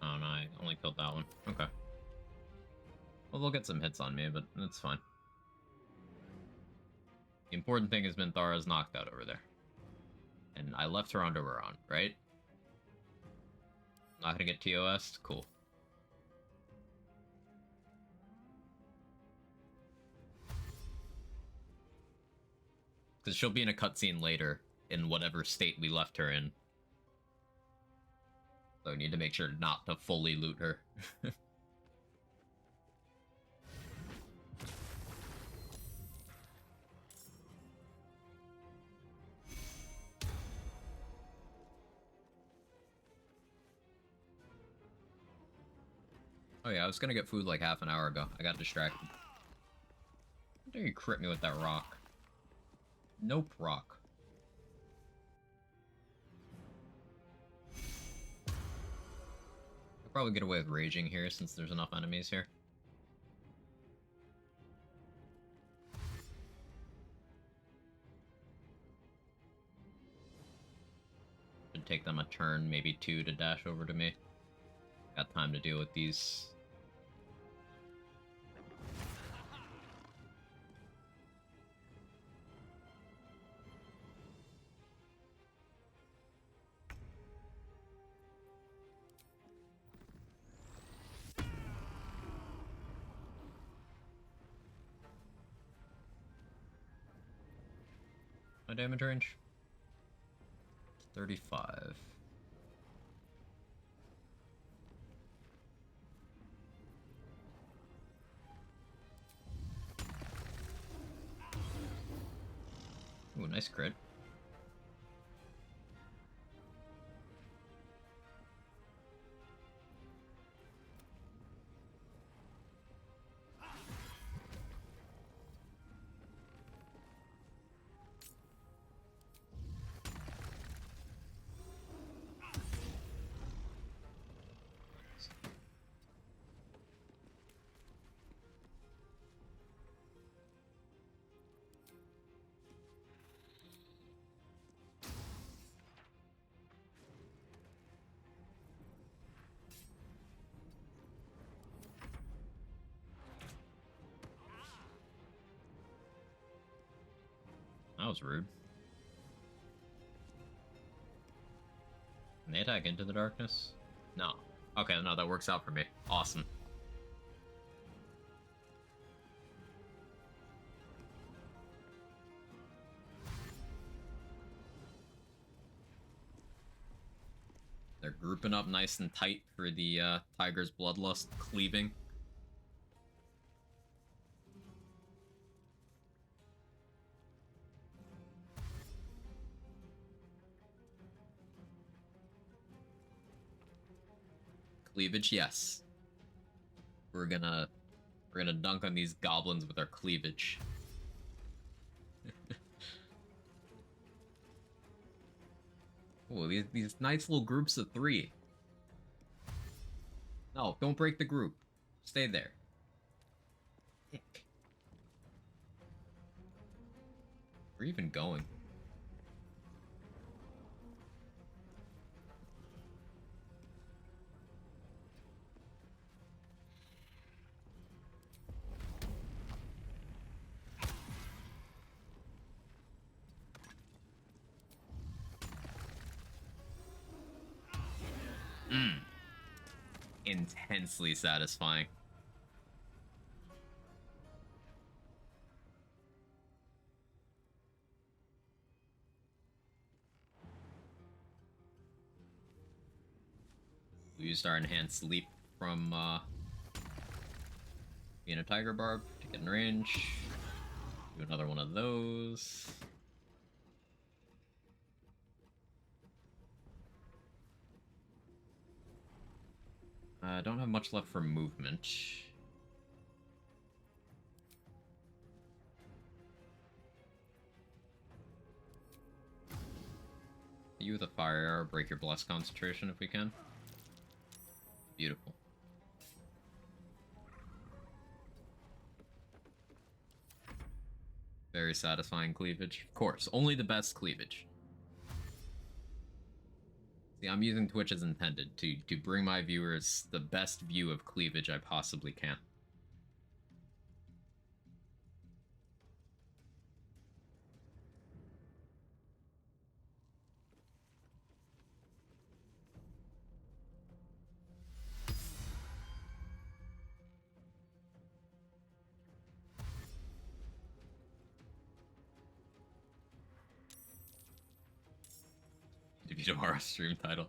Oh no, I only killed that one. Okay. Well, they'll get some hits on me, but that's fine. The important thing is Minthara's knocked out over there. And I left her onto her own, right? Not gonna get TOS? Cool. Because she'll be in a cutscene later, in whatever state we left her in. So we need to make sure not to fully loot her. Oh yeah, I was gonna get food like half an hour ago. I got distracted. How dare you crit me with that rock? Nope, rock. I'll probably get away with raging here since there's enough enemies here. take them a turn, maybe 2 to dash over to me. Got time to deal with these. My damage range? 35. Ooh, nice crit. That was rude. Can they attack into the darkness? No. Okay, no, that works out for me. Awesome. They're grouping up nice and tight for the Tiger's Bloodlust cleaving. Cleavage, yes. We're gonna dunk on these goblins with our cleavage. Oh, these nice little groups of 3. No, don't break the group. Stay there. Dick. We're even going. Intensely satisfying. We used our enhanced leap from being a Tiger Barb to get in range. Do another one of those. I don't have much left for movement. You with a fire arrow, break your bless concentration if we can. Beautiful. Very satisfying cleavage. Of course, only the best cleavage. See, I'm using Twitch as intended, to bring my viewers the best view of cleavage I possibly can. Maybe tomorrow's stream title.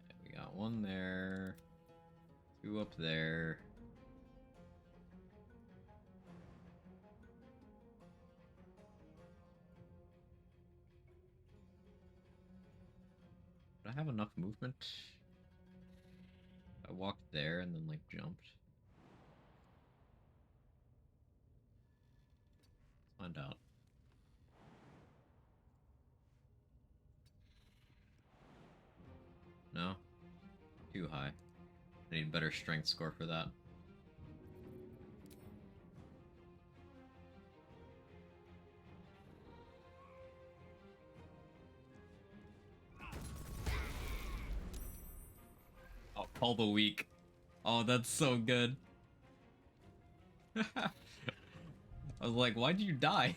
Okay, we got 1 there, 2 up there. Do I have enough movement? I walked there and then, like, jumped. Let's find out. No? Too high. I need a better strength score for that. Call the weak. Oh, that's so good. I was like, why'd you die?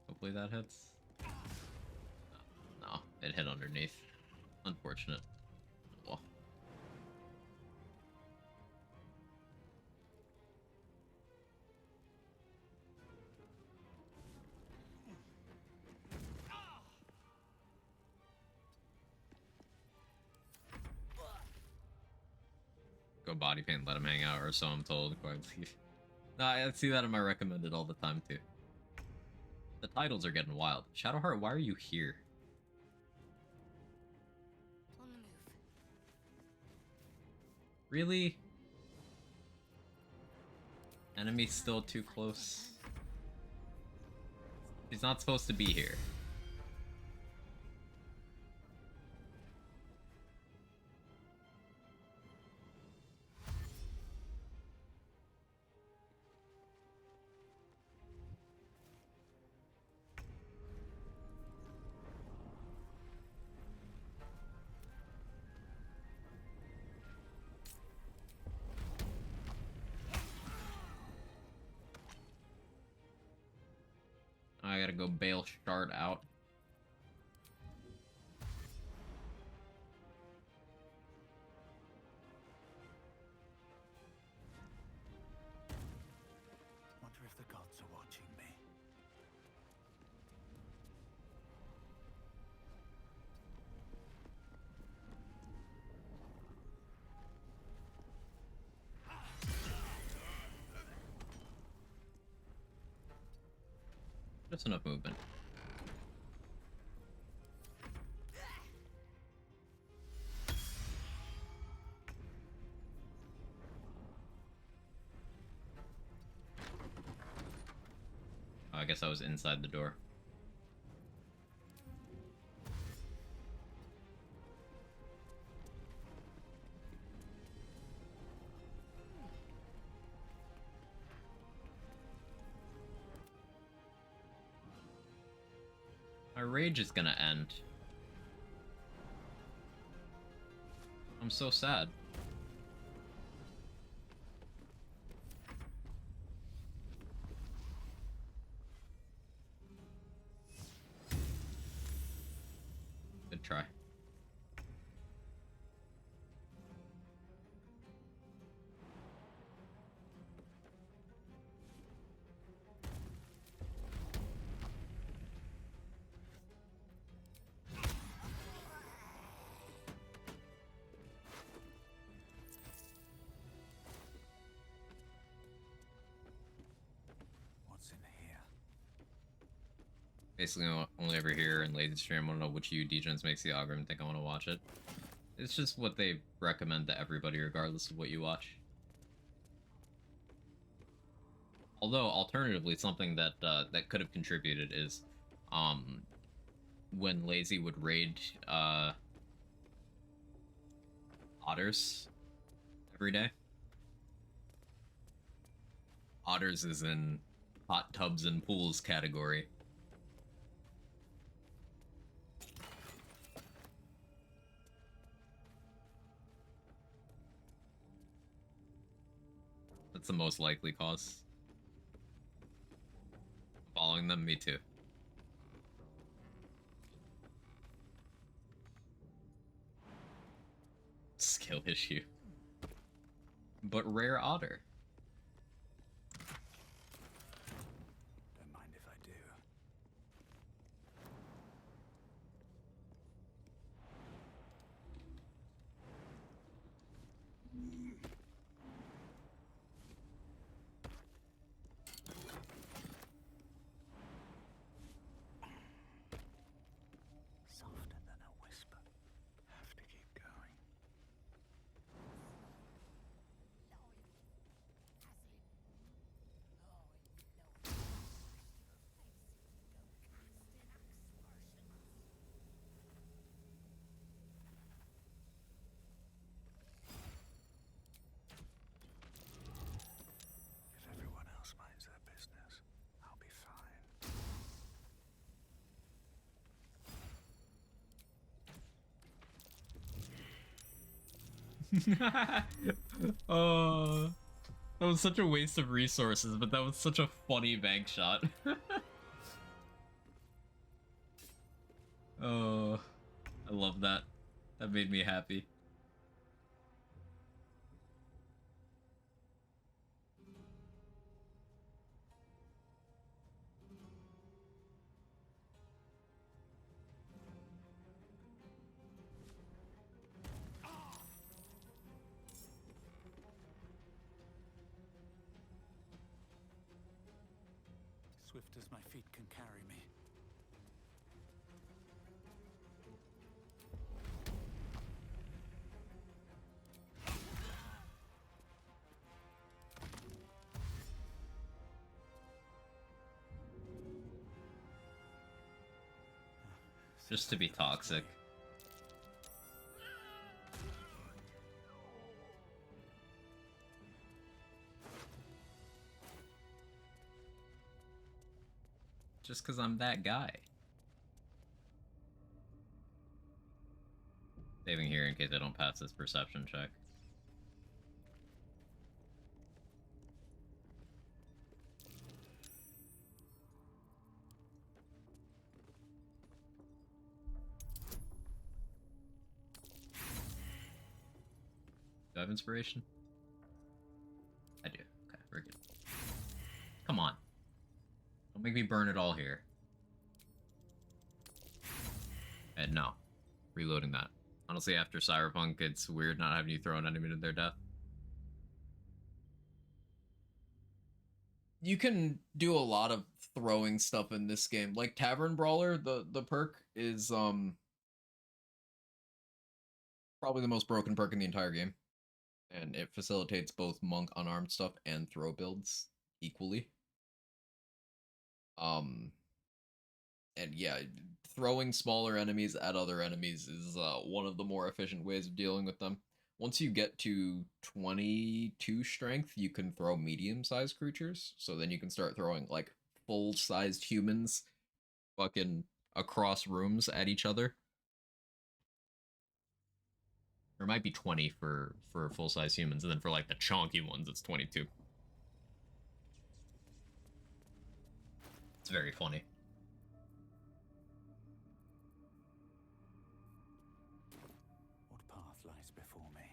Hopefully that hits. No, it hit underneath. Unfortunate. Well. Go body paint, let him hang out, or so I'm told. Nah, I see that in my recommended all the time too. The titles are getting wild. Shadowheart, why are you here? On the move. Really? Enemy's still too close. He's not supposed to be here. I gotta go bail Shard out. Wonder if the gods are watching me. Just enough movement. Oh, I guess I was inside the door. My rage is gonna end. I'm so sad. Good try. What's in here? Basically, I'm only ever here in Lazy Stream. I don't know which of you degens makes the algorithm think I want to watch it. It's just what they recommend to everybody, regardless of what you watch. Although, alternatively, something that that could have contributed is, when Lazy would raid otters every day. Otters is in hot tubs and pools category. That's the most likely cause. Following them, me too. Skill issue. But rare otter. Don't mind if I do. Softer than a whisper. Have to keep going. Oh, that was such a waste of resources, but that was such a funny bank shot. Oh, I love that. That made me happy. Swift as my feet can carry me. Just to be toxic. Just because I'm that guy. Saving here in case I don't pass this perception check. Do I have inspiration? I do. Okay, we're good. Come on. Don't make me burn it all here. And no. Reloading that. Honestly, after Cyberpunk, it's weird not having you throw an enemy to their death. You can do a lot of throwing stuff in this game. Like Tavern Brawler, the perk is probably the most broken perk in the entire game. And it facilitates both monk unarmed stuff and throw builds equally. And yeah, throwing smaller enemies at other enemies is one of the more efficient ways of dealing with them. Once you get to 22 strength, you can throw medium-sized creatures. So then you can start throwing like full-sized humans fucking across rooms at each other. Or it might be 20 for full-size humans, and then for like the chonky ones, it's 22. It's very funny. What path lies before me?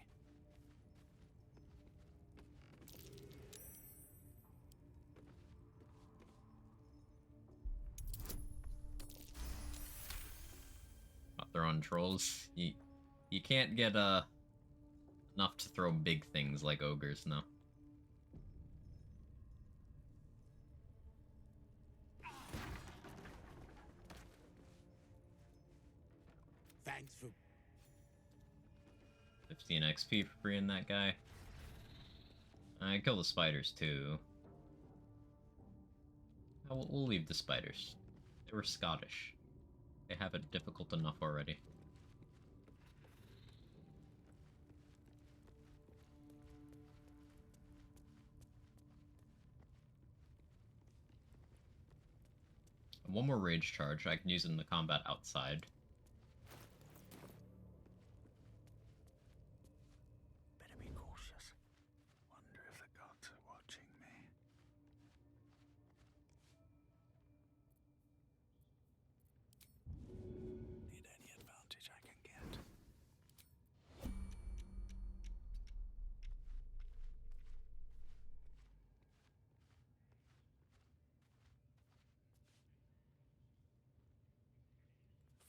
Not throwing trolls. You can't get enough to throw big things like ogres, no. Thanks for 15 XP for freeing that guy. I kill the spiders too. We'll leave the spiders. They were Scottish. They have it difficult enough already. One more rage charge. I can use it in the combat outside. Better be cautious. Wonder if the gods are watching me. Need any advantage I can get.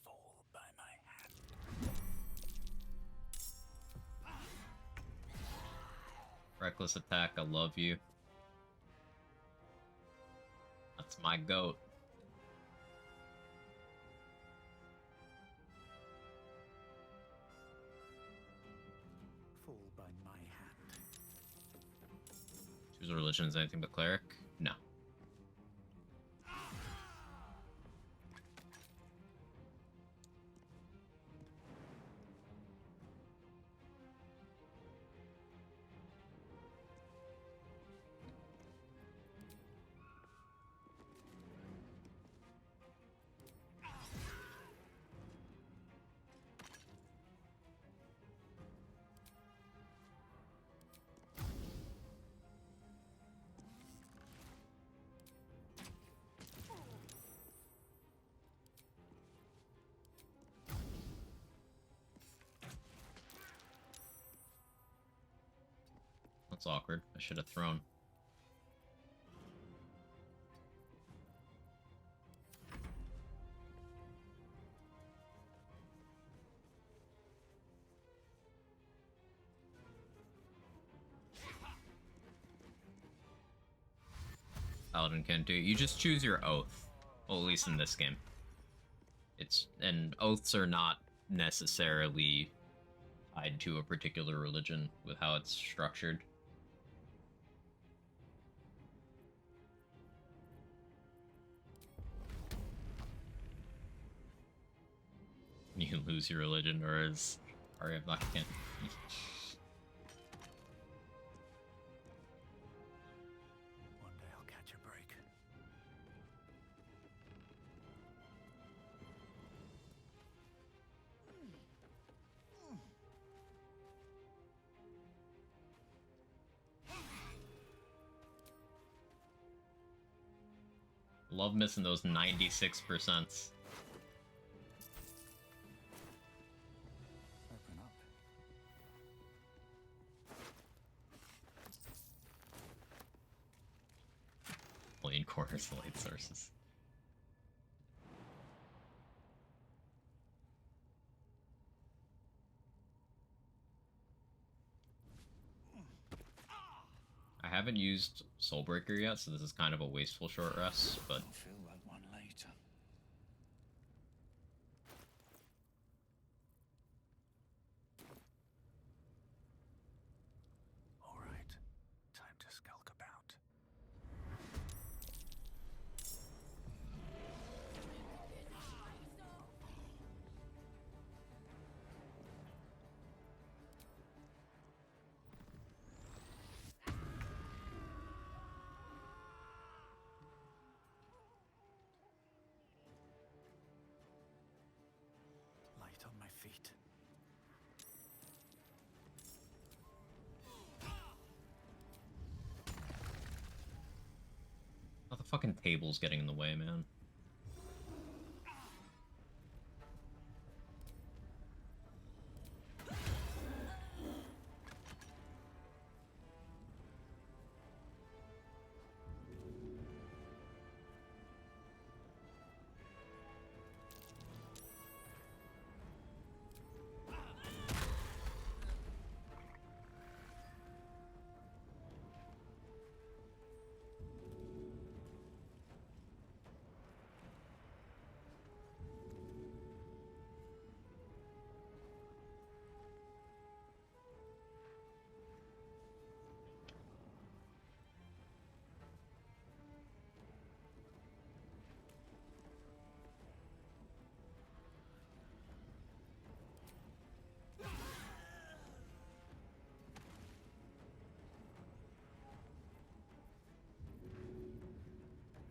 Fall by my hand. Reckless attack, I love you. That's my goat. Fall by my hand. Choose a religion as anything but cleric? No. That's awkward. I should have thrown. Paladin can't do it. You just choose your oath. Well, at least in this game. And oaths are not necessarily tied to a particular religion with how it's structured. You can lose your religion, or as Arya Black can. One day I'll catch a break. Love missing those 96%. Open up. Playing corners light sources. I haven't used Soulbreaker yet, so this is kind of a wasteful short rest, but I'll feel like one later. All right, time to skulk about. Light on my feet. oh, the fucking table's getting in the way, man.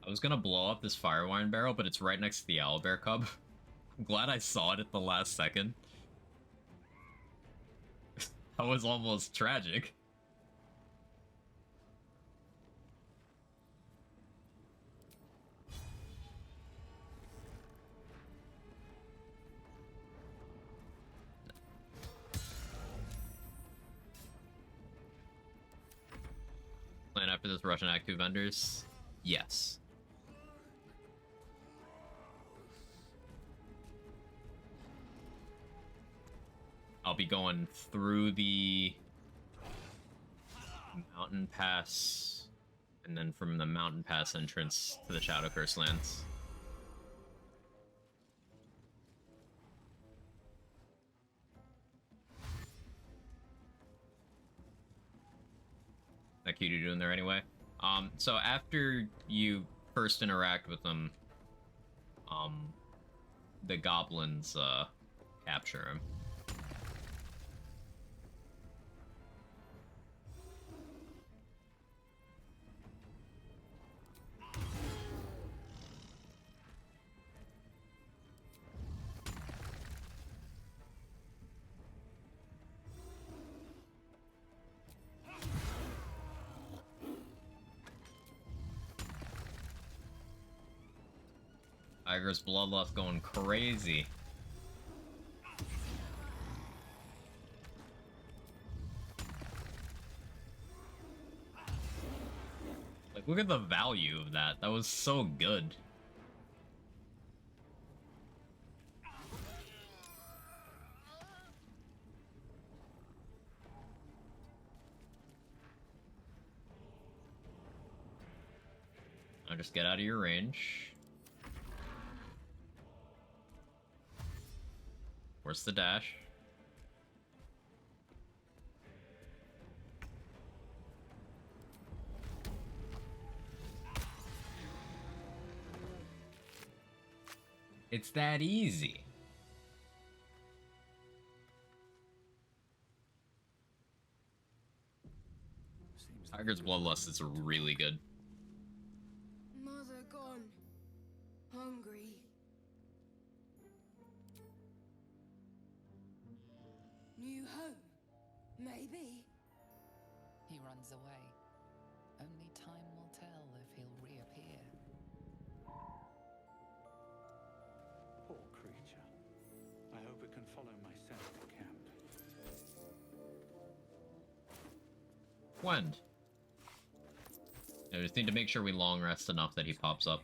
I was gonna blow up this fire wine barrel, but it's right next to the owlbear cub. I'm glad I saw it at the last second. That was almost tragic. Plan after this Russian Act 2 vendors? Yes. I'll be going through the mountain pass, and then from the mountain pass entrance to the Shadow Curse lands. That cute you doing there anyway? So after you first interact with them, the goblins, capture him. Tiger's Bloodlust going crazy. Look at the value of that. That was so good. I'll just get out of your range. Where's the dash? It's that easy. Tiger's Bloodlust is really good. Mother gone. Hungry. New home, maybe. He runs away. Only time will tell if he'll reappear. Poor creature. I hope it can follow my scent to camp. When? I just need to make sure we long rest enough that he pops up.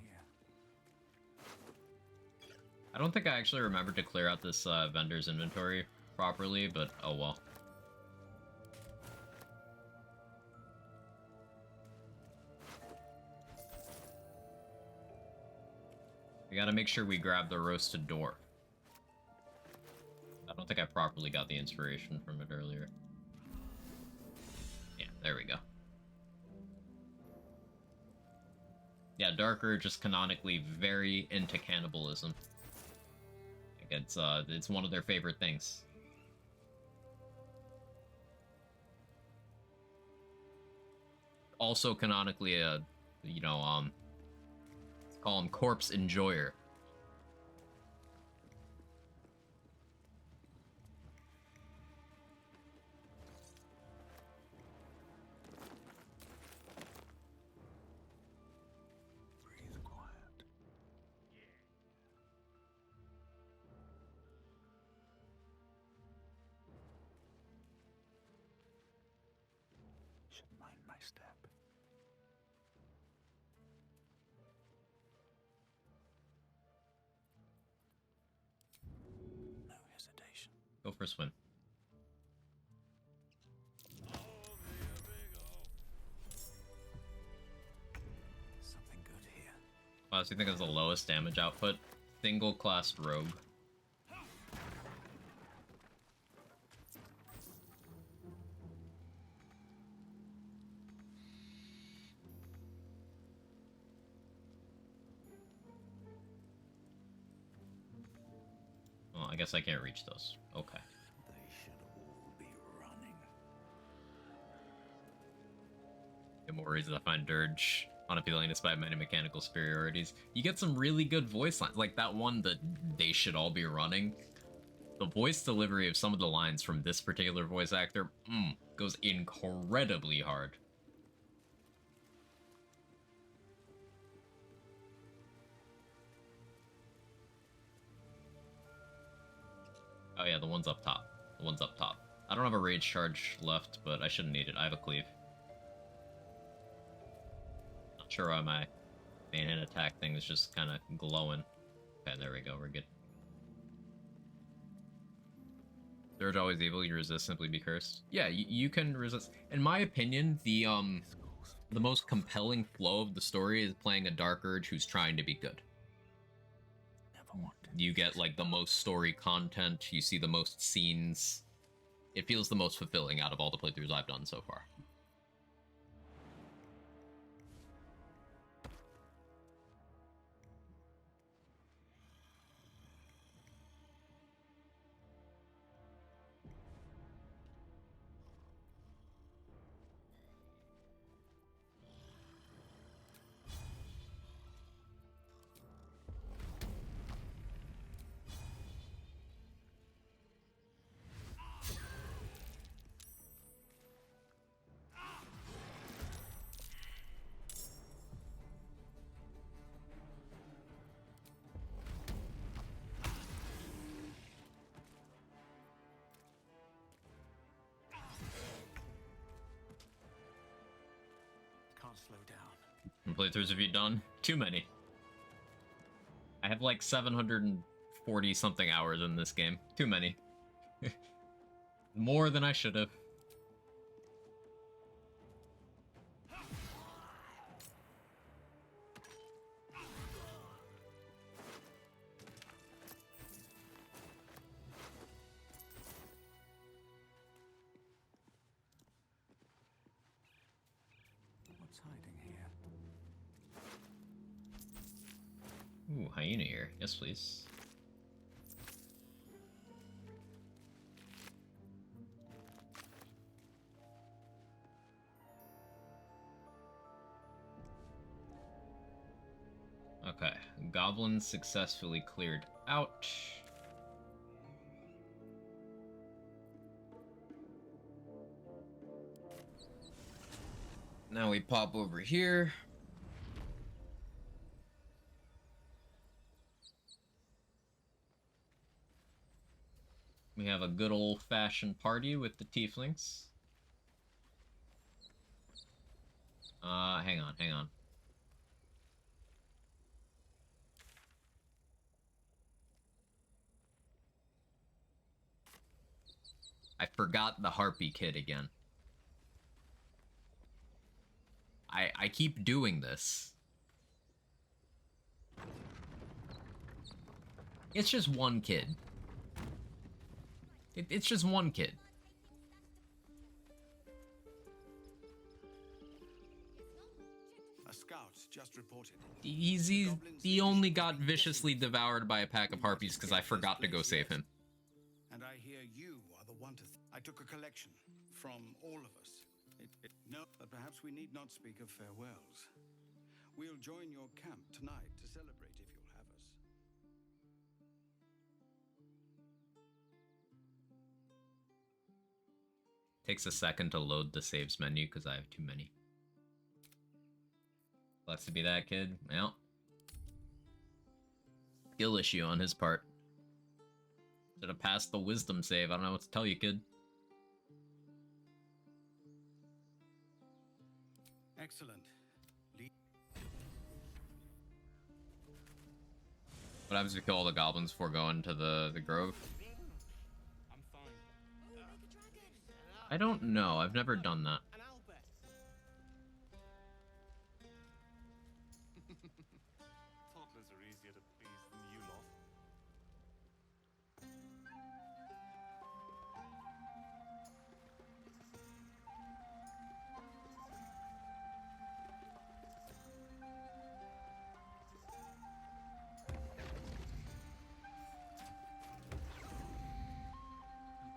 I don't think I actually remembered to clear out this vendor's inventory properly, but oh well. We gotta make sure we grab the roasted dwarf. I don't think I properly got the inspiration from it earlier. Yeah, there we go. Yeah, Dark Urge is canonically very into cannibalism. Like it's one of their favorite things. Also canonically call him Corpse Enjoyer. Breathe quiet. Should mind my step. No hesitation. Go for a swim. Something good here. Wow, so you think it's the lowest damage output? Single class rogue. Well, I guess I can't reach those. Okay. They should all be running. Get more reasons I find Dirge unappealing despite many mechanical superiorities. You get some really good voice lines, like that one that they should all be running. The voice delivery of some of the lines from this particular voice actor goes incredibly hard. Oh yeah, the one's up top. The one's up top. I don't have a rage charge left, but I shouldn't need it. I have a cleave. Not sure why my main hand attack thing is just kind of glowing. Okay, there we go. We're good. Surge always evil. You resist, simply be cursed. Yeah, you can resist. In my opinion, the most compelling flow of the story is playing a Dark Urge who's trying to be good. You get like the most story content, you see the most scenes. It feels the most fulfilling out of all the playthroughs I've done so far. Can't slow down. And playthroughs have you done? Too many. I have like 740 something hours in this game. Too many. More than I should have. What's hiding here? Ooh, hyena ear. Yes, please. Okay, goblins successfully cleared out. Now we pop over here. We have a good old-fashioned party with the tieflings. Hang on, hang on. I forgot the harpy kid again. I keep doing this. It's just one kid. It's just one kid. A scout just reported. He only got viciously devoured by a pack of harpies because I forgot to go save him. And I hear you are the one to. I took a collection from all of us. No, but perhaps we need not speak of farewells. We'll join your camp tonight to celebrate if you'll have us. Takes a second to load the saves menu because I have too many. Lets to be that kid. Well, skill issue on his part. Should have passed the wisdom save. I don't know what to tell you, kid. Excellent. What happens if we kill all the goblins before going to the grove? I don't know. I've never done that. Toddlers are easier to please than you lot.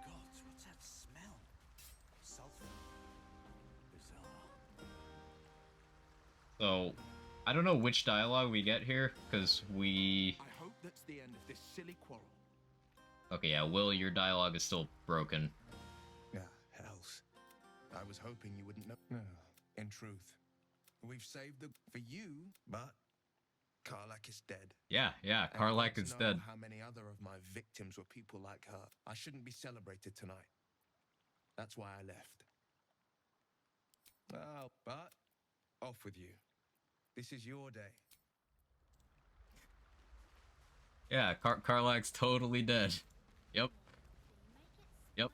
Gods, what's that smell? Sulfur. Bizarre. So, I don't know which dialogue we get here, because we... I hope that's the end of this silly quarrel. Okay, yeah, Will, your dialogue is still broken. Ah, hells. I was hoping you wouldn't know. No, in truth, we've saved the for you, but Karlak is dead. Yeah, And Karlak gods is know dead. How many other of my victims were people like her? I shouldn't be celebrated tonight. That's why I left. Oh, but off with you. This is your day. Yeah, Karlak's totally dead. Yep. Yep.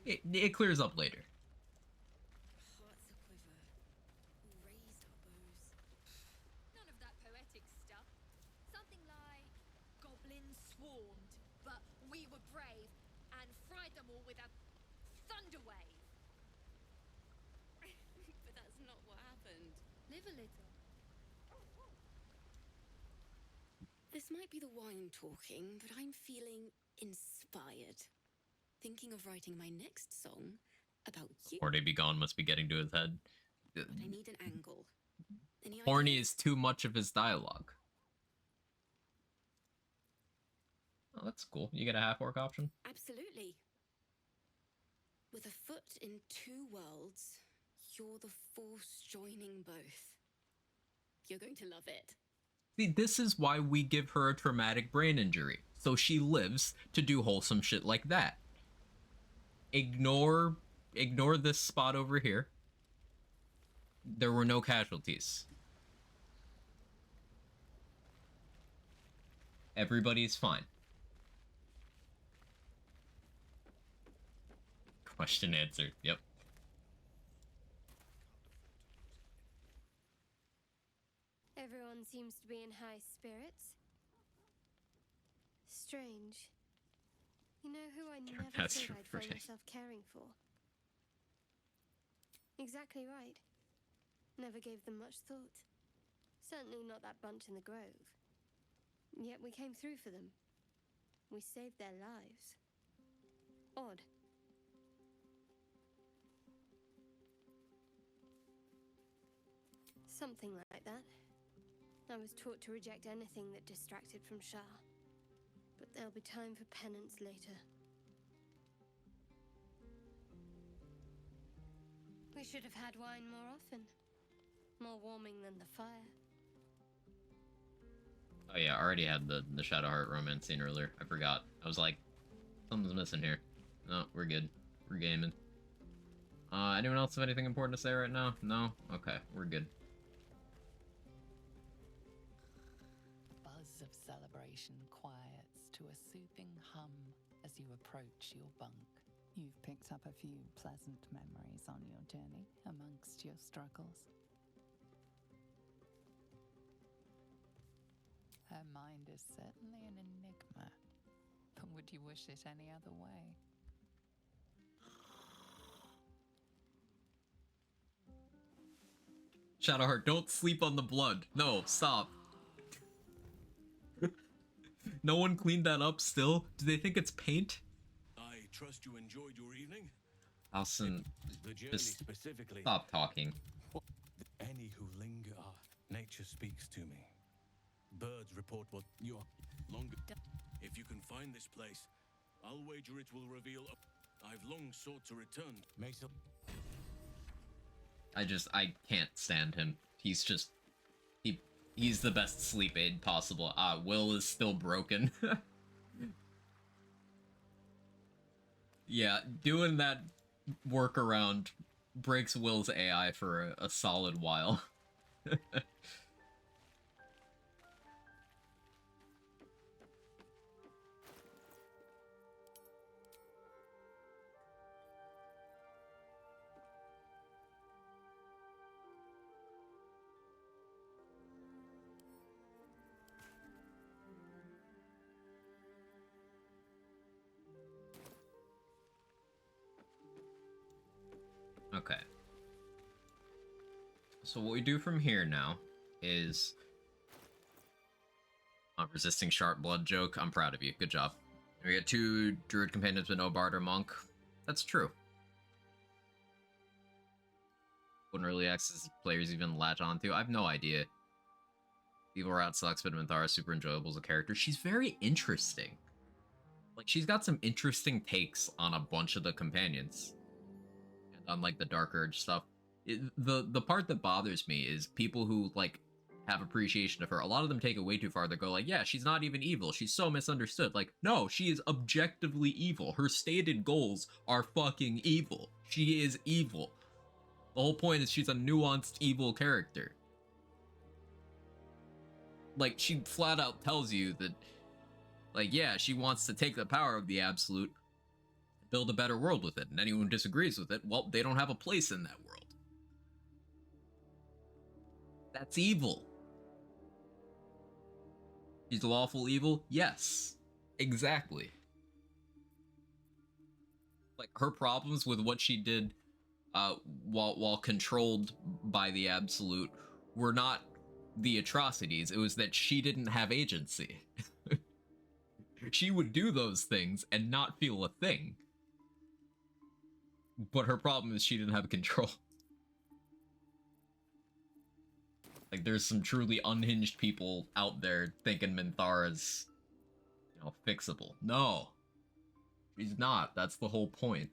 It clears up later. Hearts aquiver. Raised our bows. None of that poetic stuff. Something like goblins swarmed, but we were brave and fried them all with a thunder wave. But that's not what happened. Live a little. This might be the wine talking, but I'm feeling inspired. Thinking of writing my next song about you. Horny Be Gone must be getting to his head. But I need an angle. Any Horny ideas? is too much of his dialogue. Oh, that's cool. You get a half-orc option? Absolutely. With a foot in two worlds, you're the force joining both. You're going to love it. See, this is why we give her a traumatic brain injury. So she lives to do wholesome shit like that. Ignore this spot over here. There were no casualties. Everybody's fine. Question answered. Yep. Everyone seems to be in high spirits. Strange. You know who I never That's thought I'd find right. myself caring for? Exactly right. Never gave them much thought. Certainly not that bunch in the grove. Yet we came through for them. We saved their lives. Odd. Something like that. I was taught to reject anything that distracted from Shah. But there'll be time for penance later. We should have had wine more often. More warming than the fire. Oh yeah, I already had the Shadowheart romance scene earlier. I forgot. I was like, something's missing here. No, we're good. We're gaming. Anyone else have anything important to say right now? No? Okay, we're good. Buzz of celebration quiets to a soothing hum as you approach your bunk. You've picked up a few pleasant memories on your journey amongst your struggles. Her mind is certainly an enigma, but would you wish it any other way? Shadowheart, don't sleep on the blood. No, stop. No one cleaned that up still? Do they think it's paint? I trust you enjoyed your evening? Alson, The journey just specifically. stop talking. Any who linger, nature speaks to me. Birds report what you're longer. If you can find this place, I'll wager it will reveal. I've long sought to return. Mesa. I can't stand him. He's just, he's the best sleep aid possible. Will is still broken. Yeah, doing that workaround breaks Will's AI for a solid while. Okay. So what we do from here now is... resisting sharp blood joke. I'm proud of you. Good job. We got 2 druid companions with no bard or monk. That's true. Wouldn't really access players even latch onto. I have no idea. Evil Rat sucks, but Minthara is super enjoyable as a character. She's very interesting. Like, she's got some interesting takes on a bunch of the companions. And on, like, the Dark Urge stuff. The part that bothers me is people who, like, have appreciation of her. A lot of them take it way too far. They go like, yeah, she's not even evil. She's so misunderstood. Like, no, she is objectively evil. Her stated goals are fucking evil. She is evil. The whole point is she's a nuanced evil character. Like, she flat out tells you that, like, yeah, she wants to take the power of the Absolute, build a better world with it, and anyone who disagrees with it, well, they don't have a place in that world. That's evil. She's lawful evil? Yes. Exactly. Like, her problems with what she did while controlled by the Absolute were not the atrocities. It was that she didn't have agency. She would do those things and not feel a thing. But her problem is she didn't have control. Like, there's some truly unhinged people out there thinking Minthara's, you know, fixable. No. She's not. That's the whole point.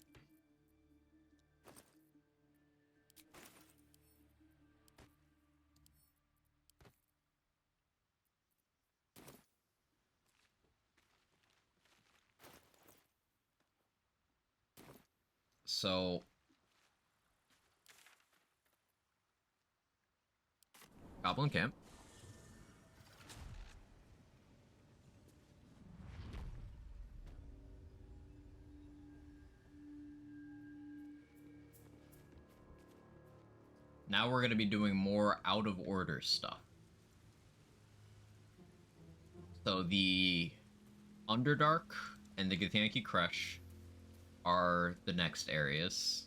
So... Goblin camp. Now we're going to be doing more out of order stuff. So the Underdark and the Githyanki Crush are the next areas.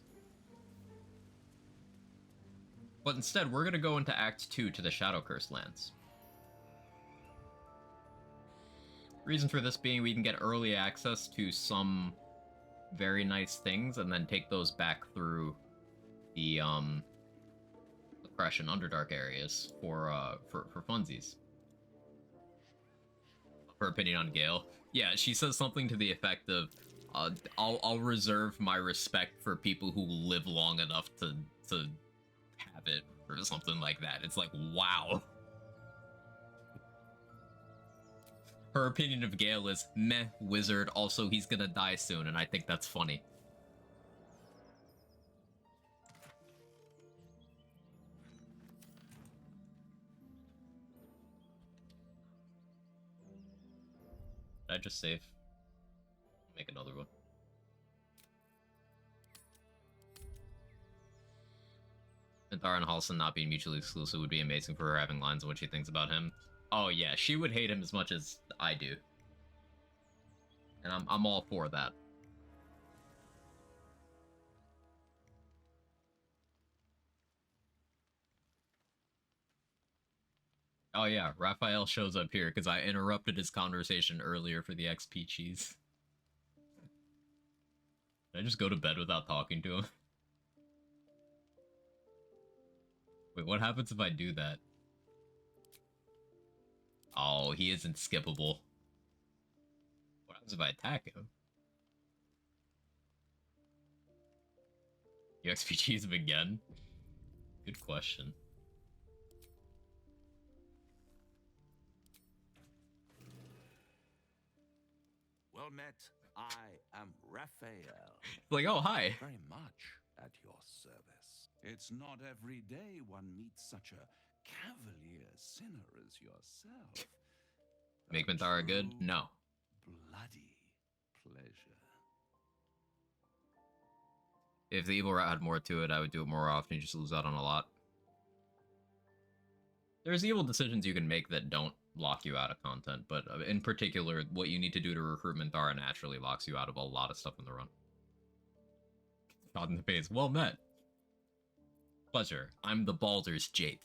But instead, we're going to go into Act 2 to the Shadow Curse lands. Reason for this being we can get early access to some very nice things and then take those back through the Crush and Underdark areas for funsies. Her opinion on Gale. Yeah, she says something to the effect of, I'll reserve my respect for people who live long enough to have it, or something like that. It's like, wow. Her opinion of Gale is, meh, wizard, also he's gonna die soon, and I think that's funny. Did I just save? Make another one. Minthara and Halson not being mutually exclusive would be amazing for her having lines on what she thinks about him. Oh yeah, she would hate him as much as I do. And I'm all for that. Oh yeah, Raphael shows up here because I interrupted his conversation earlier for the XP cheese. Did I just go to bed without talking to him? Wait, what happens if I do that? Oh, he isn't skippable. What happens if I attack him? You XP cheese him again? Good question. Well met. I am Raphael. Like, oh, hi. Very much at your service. It's not every day one meets such a cavalier sinner as yourself. Make Minthara good? No. Bloody pleasure. If the evil route had more to it, I would do it more often. You just lose out on a lot. There's evil decisions you can make that don't lock you out of content, but in particular, what you need to do to recruit Minthara naturally locks you out of a lot of stuff in the run. God in the face. Well met. Pleasure. I'm the Baldur's Jade.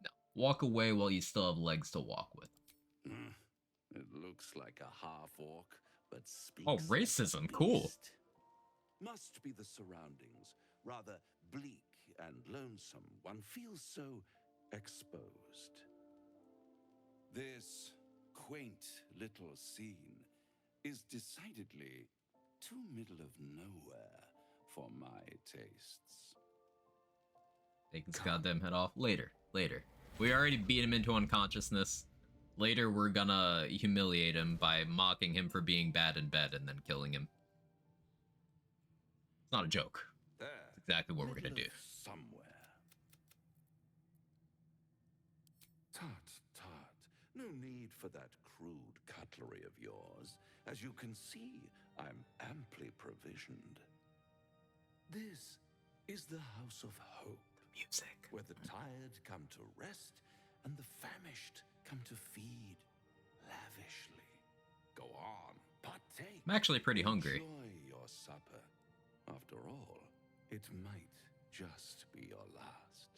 No. Walk away while you still have legs to walk with. It looks like a half-orc, but speaks Oh, racism. Like a Cool. beast. Must be the surroundings. Rather bleak and lonesome. One feels so exposed. This quaint little scene is decidedly too middle of nowhere for my tastes. Take his goddamn head off. Later. We already beat him into unconsciousness. Later, we're gonna humiliate him by mocking him for being bad in bed and then killing him. It's not a joke. There. It's exactly what we're gonna do. Somewhere. Tut. No need for that crude cutlery of yours. As you can see, I'm amply provisioned. This is the House of Hope. Music. Where the tired come to rest and the famished come to feed lavishly. Go on, partake. I'm actually pretty hungry. Enjoy your supper. After all, it might just be your last.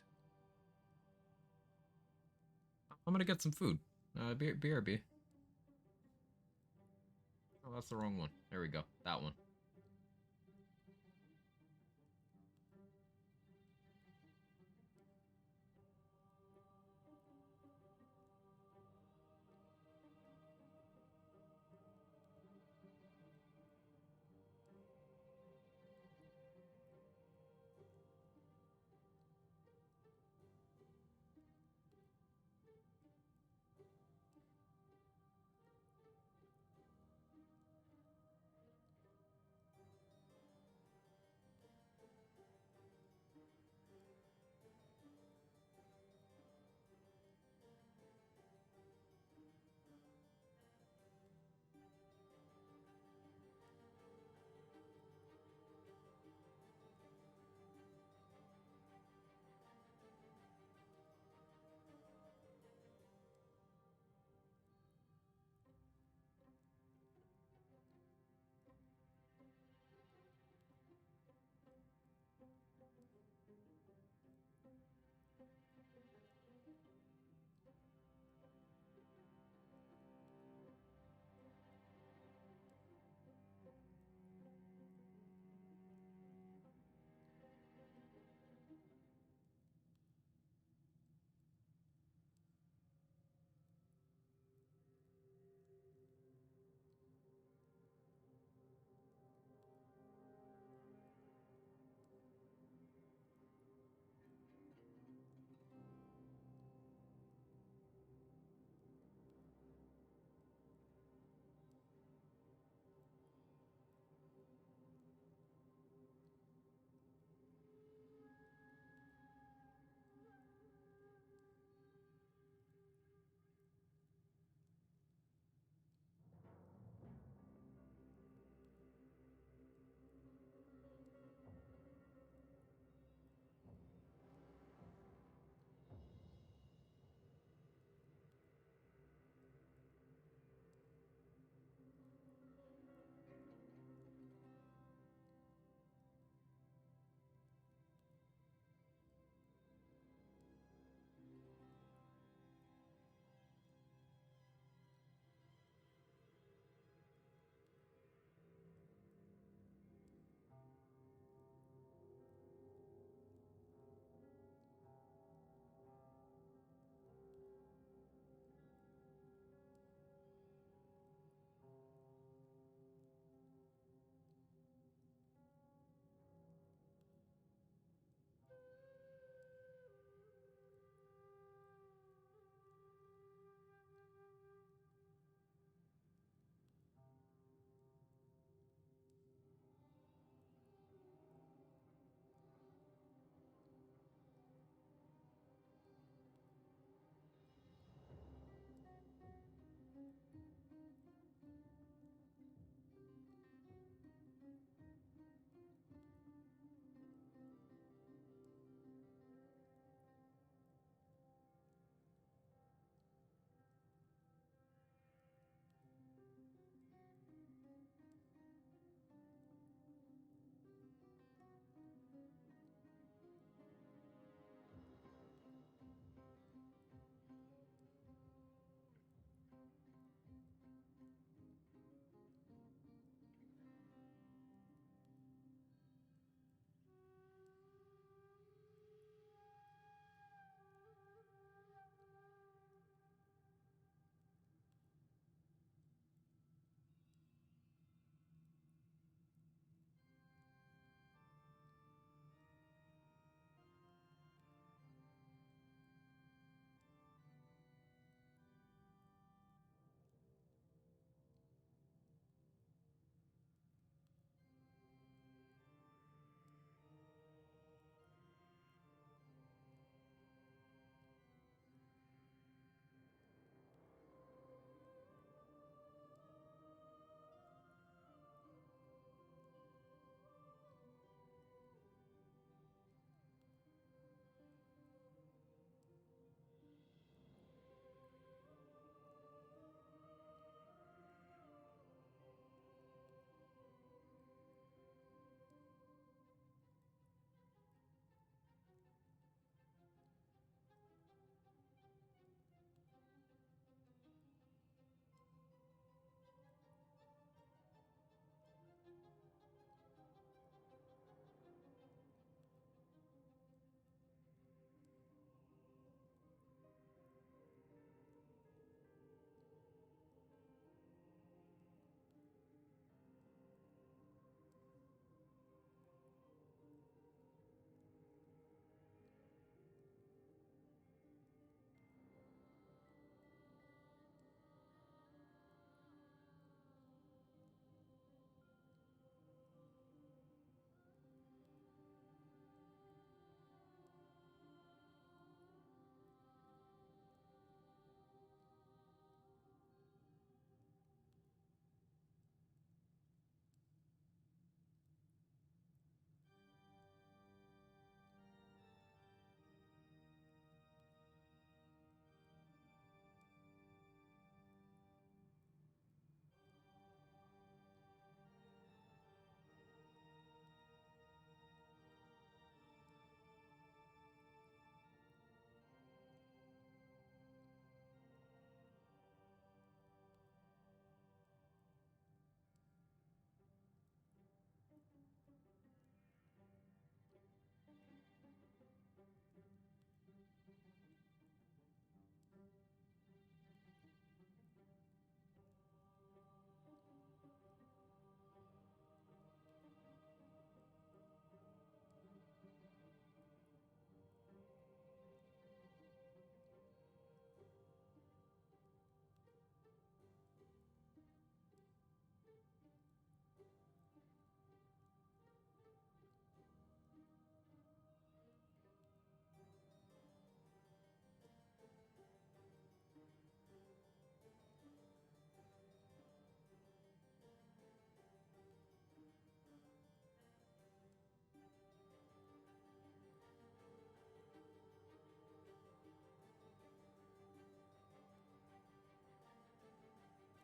I'm gonna get some food. BRB. Oh, that's the wrong one. There we go. That one.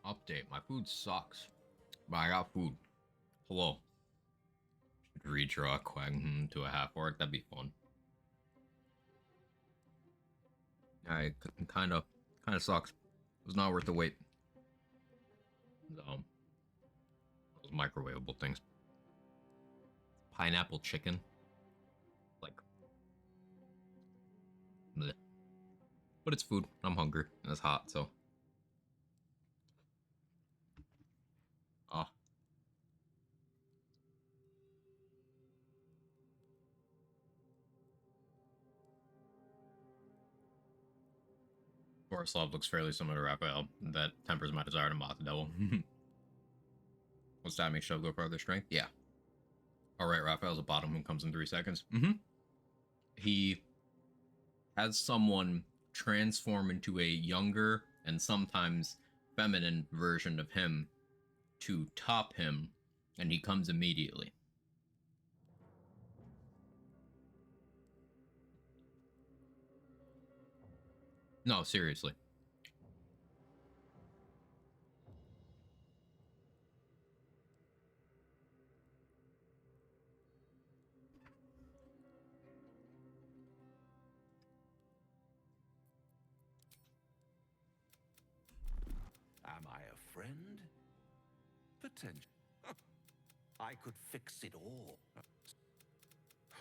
Update. My food sucks. But I got food. Hello. Should redraw Quag to a half orc. That'd be fun. Alright, kinda sucks. It was not worth the wait. Those microwavable things. Pineapple chicken. Like. Bleh. But it's food. I'm hungry. And it's hot, so. Ah. Borislav looks fairly similar to Raphael. That tempers my desire to mock the devil. What's that make Shove go farther strength? Yeah. Alright, Raphael's a bottom who comes in 3 seconds. He has someone transform into a younger and sometimes feminine version of him to top him, and he comes immediately. No, seriously. Am I a friend? Potential. I could fix it all.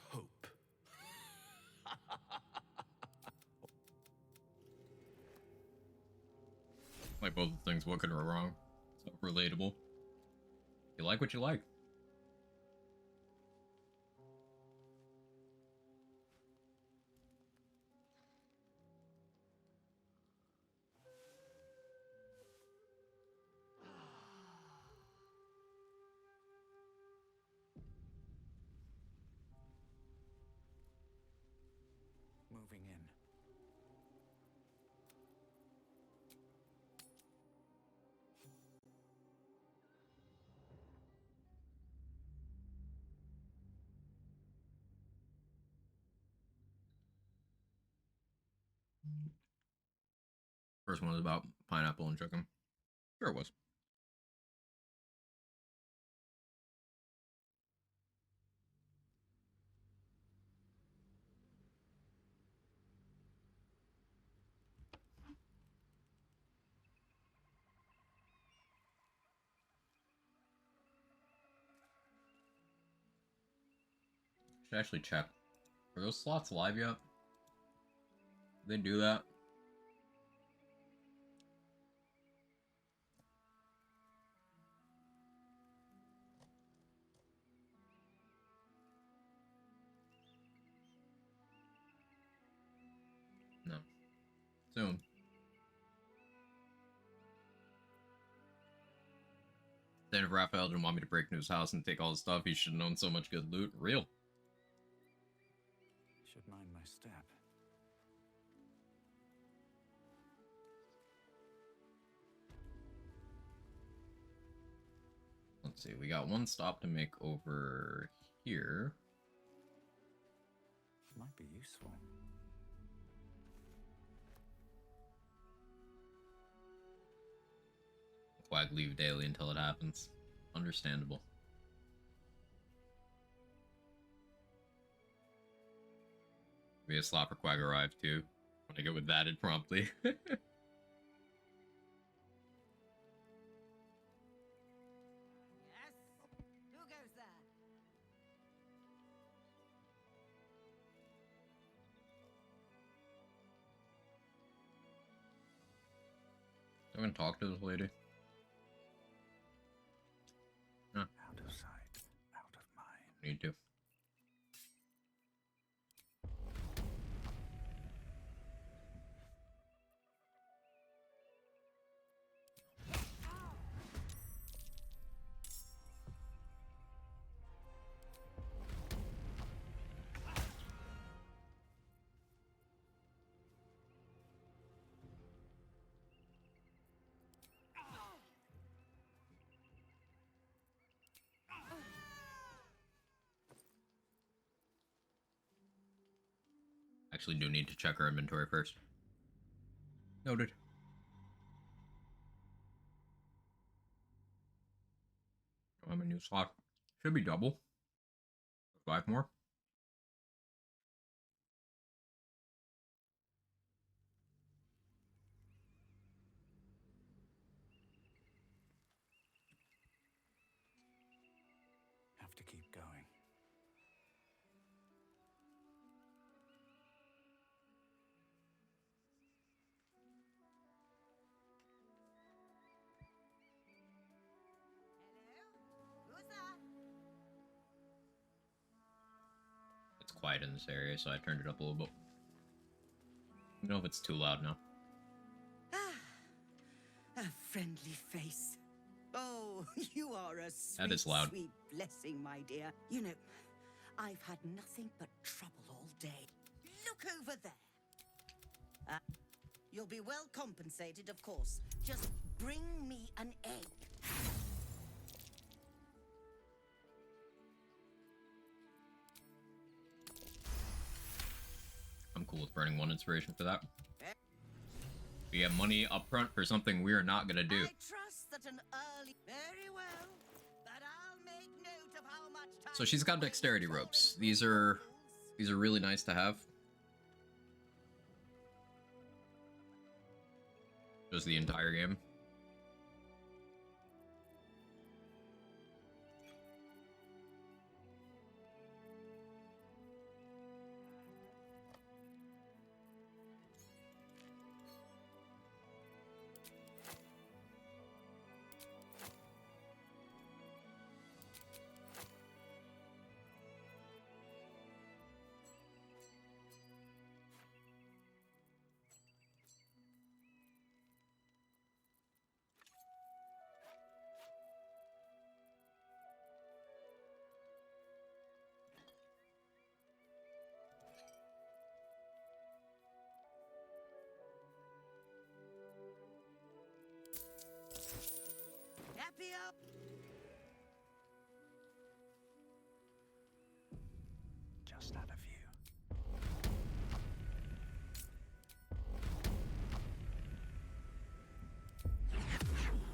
Hope. Like both things, what could go wrong? So relatable. You like what you like. Moving in. First one was about pineapple and chicken. Sure it was. Should actually check. Are those slots live yet? Did they do that? No. Soon. Then if Raphael didn't want me to break into his house and take all his stuff, he should have known so much good loot. Real. Should mind my step. Let's see, we got one stop to make over here. Might be useful. Quag leave daily until it happens. Understandable. Maybe a slot for Quag arrived too. Want to get with that promptly. Yes? Who goes there? I'm gonna talk to this lady. Huh. Out of sight, out of mind. Need to. Actually do need to check our inventory first. Noted. I'm a new slot. Should be double. 5 more. Have to keep going. It's quiet in this area, so I turned it up a little bit. I don't know if it's too loud now. A friendly face. Oh, you are a sweet, That is loud. sweet blessing, my dear. You know, I've had nothing but trouble all day. Look over there. You'll be well compensated, of course. Just bring me an egg. I'm cool with burning 1 inspiration for that. We get money up front for something we are not gonna do. I trust that an early... Very well. But I'll make note of how much time... So she's got dexterity ropes. These are really nice to have. Just the entire game. Happy up. Just out of view.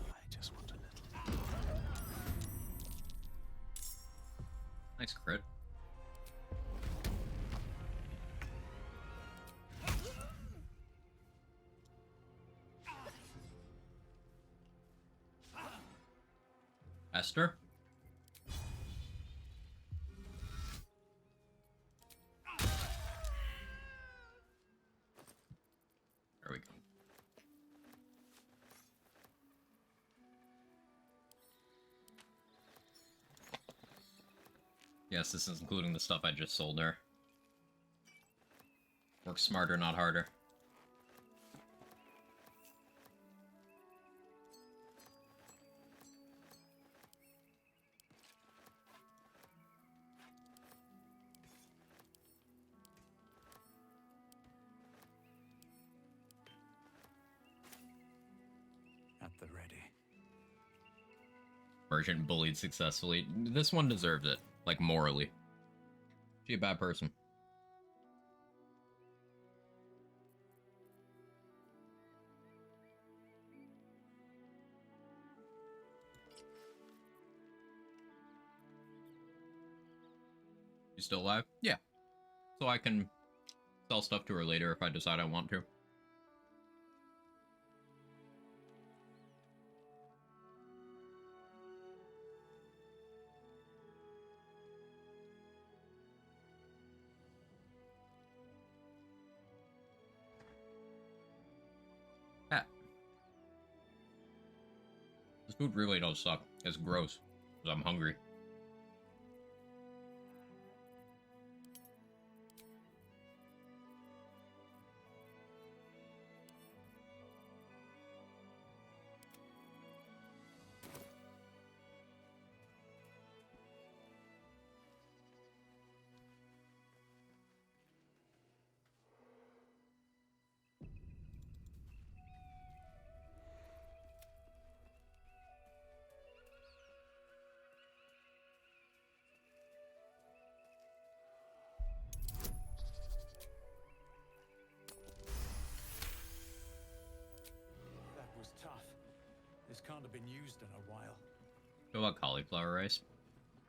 I just want a little. Nice crit. Esther? There we go. Yes, this is including the stuff I just sold her. Work smarter, not harder. At the ready. Merchant bullied successfully. This one deserves it. Like, morally. She a bad person. You still alive? Yeah. So I can sell stuff to her later if I decide I want to. Hat. This food really does suck. It's gross. Because I'm hungry. That was tough. This can't have been used in a while. What about cauliflower rice?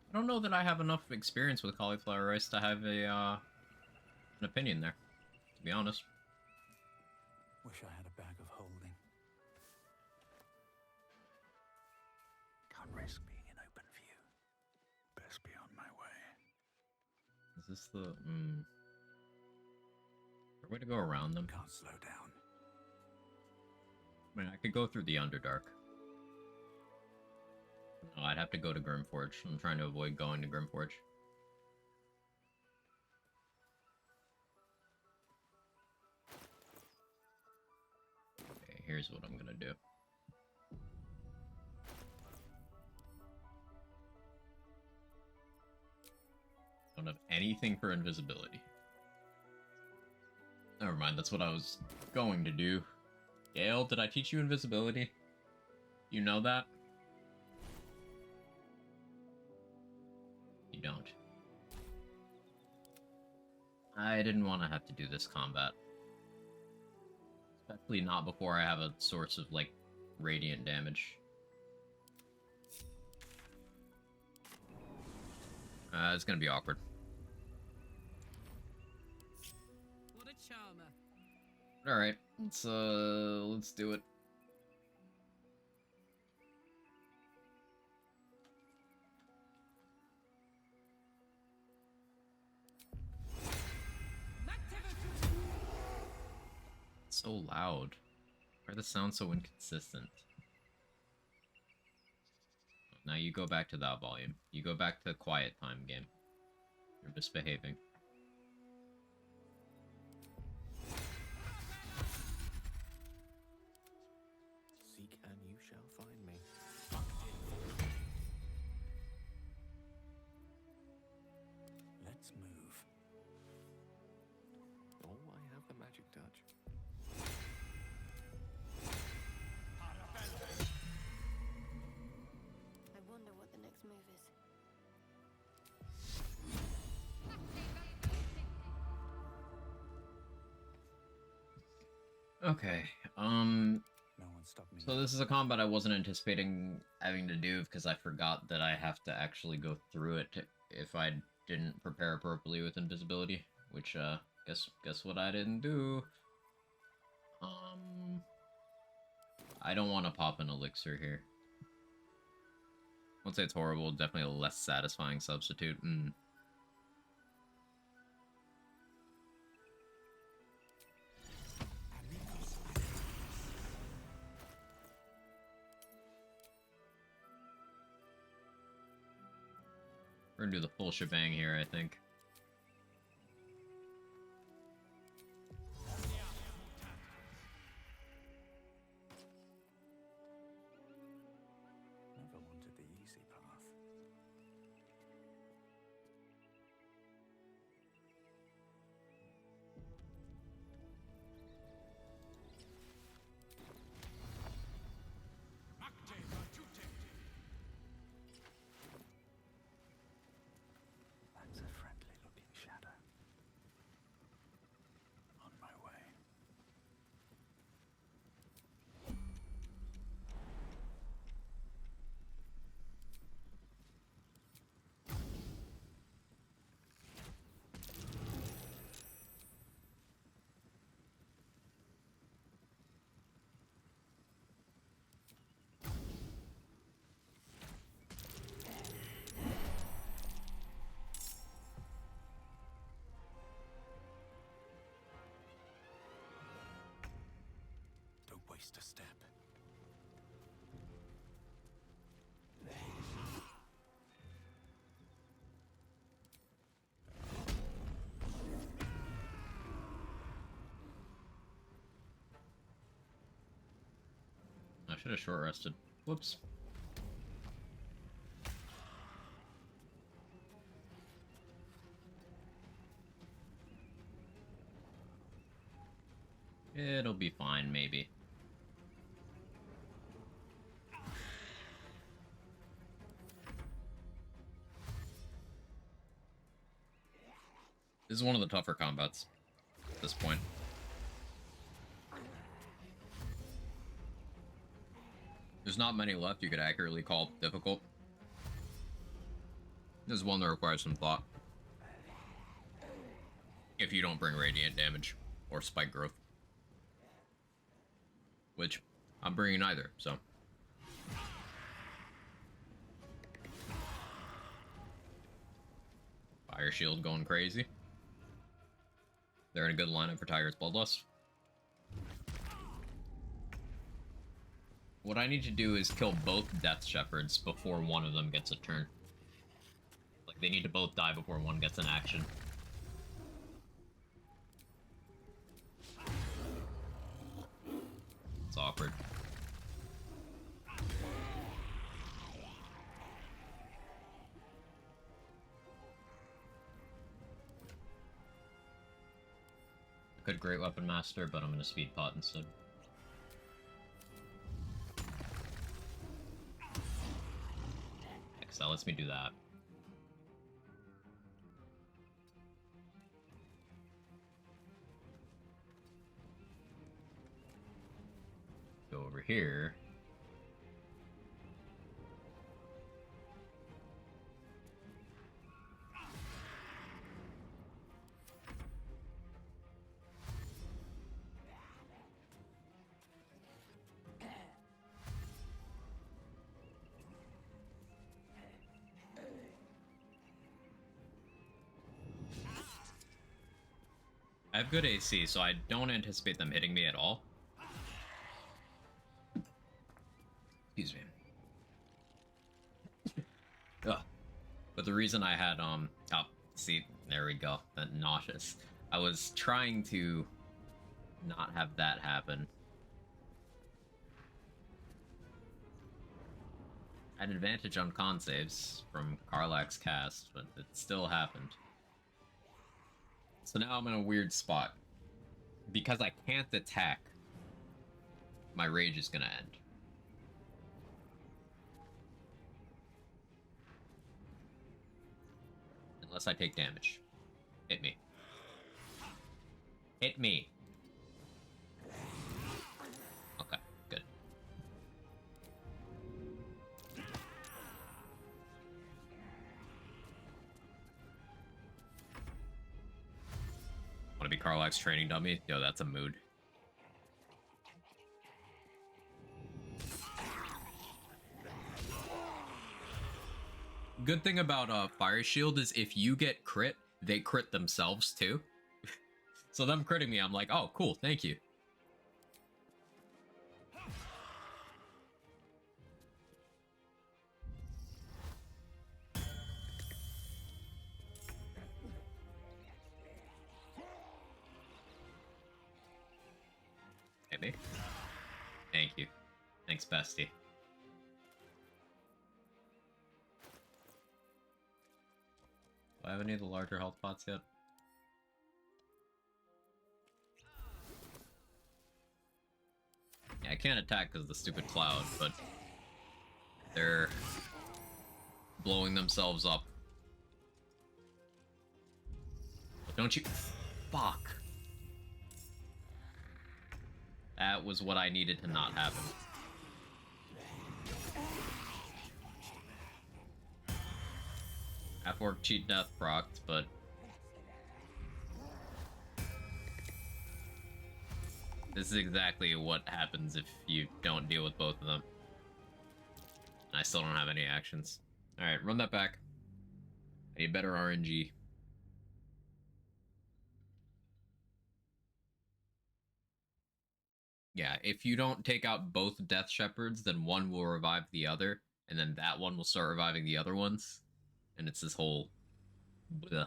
I don't know that I have enough experience with cauliflower rice to have a an opinion there, to be honest. Wish I had a bag of holding. Can't risk being in open view. Best be on my way. Is this the... Is there a way to go around them? Can't slow down. I mean, I could go through the Underdark. No, I'd have to go to Grimforge. I'm trying to avoid going to Grimforge. Okay, here's what I'm gonna do. Don't have anything for invisibility. Never mind, that's what I was going to do. Gale, did I teach you invisibility? You know that? You don't. I didn't want to have to do this combat. Especially not before I have a source of, like, radiant damage. It's gonna be awkward. What a charmer. Alright, let's do it. It's so loud. Why are the sounds so inconsistent? Now you go back to that volume. You go back to quiet time, game. You're misbehaving. Seek and you shall find me. Let's move. Oh, I have the magic touch. I wonder what the next move is. Okay, No one stopped me. so this is a combat I wasn't anticipating having to do because I forgot that I have to actually go through it if I didn't prepare appropriately with invisibility, which, guess what I didn't do? I don't want to pop an elixir here. I won't say it's horrible, definitely a less satisfying substitute. We're gonna do the full shebang here, I think. Never wanted the easy path. That's a friendly looking shadow. On my way. Don't waste a step. I should have short rested. Whoops. It'll be fine, maybe. This is one of the tougher combats at this point. There's not many left you could accurately call difficult. This is one that requires some thought. If you don't bring radiant damage or spike growth. Which, I'm bringing neither, so. Fire Shield going crazy. They're in a good lineup for Tiger's Bloodlust. What I need to do is kill both Death Shepherds before one of them gets a turn. Like, they need to both die before one gets an action. It's awkward. Good Great Weapon Master, but I'm gonna Speed Pot instead. That lets me do that. Go over here. I have good AC, so I don't anticipate them hitting me at all. Excuse me. Ugh. But the reason I had, oh, see, there we go, that nauseous. I was trying to not have that happen. I had an advantage on con saves from Karlach's cast, but it still happened. So now I'm in a weird spot. Because I can't attack, my rage is gonna end. Unless I take damage. Hit me. Hit me. Okay, good. Wanna be Karlach's training dummy? Yo, that's a mood. Good thing about Fire Shield is if you get crit, they crit themselves too. So them critting me, I'm like, oh, cool, thank you. Hit me. Thank you. Thanks, bestie. Do I have any of the larger health pots yet? Yeah, I can't attack because of the stupid cloud, but they're blowing themselves up. Don't you... Fuck. That was what I needed to not happen. Half-orc cheat death procced, but... This is exactly what happens if you don't deal with both of them. I still don't have any actions. Alright, run that back. I need better RNG. Yeah, if you don't take out both Death Shepherds, then one will revive the other, and then that one will start reviving the other ones. And it's this whole... Bleh.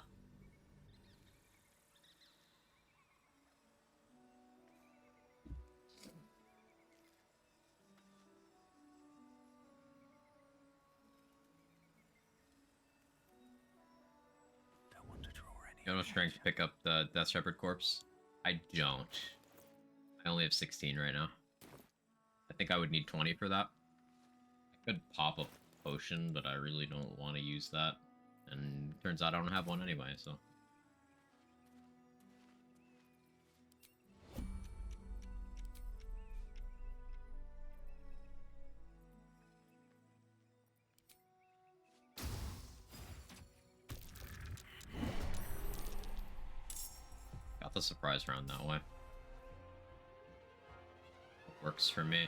You have no strength to pick up the Death Shepherd corpse? I don't. I only have 16 right now. I think I would need 20 for that. I could pop a potion, but I really don't want to use that. And turns out I don't have one anyway, so... got the surprise round that way. Works for me.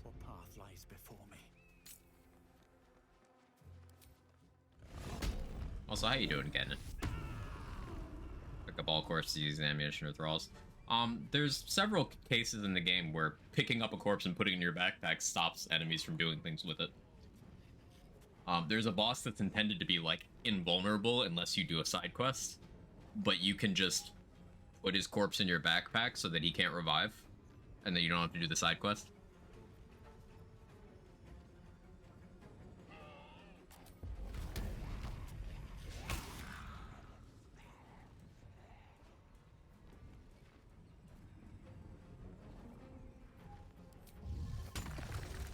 What path lies before me? Also, how you doing, getting it? Pick up all corpses using ammunition withdrawals. There's several cases in the game where picking up a corpse and putting it in your backpack stops enemies from doing things with it. There's a boss that's intended to be, like, invulnerable unless you do a side quest, but you can just put his corpse in your backpack so that he can't revive, and then you don't have to do the side quest.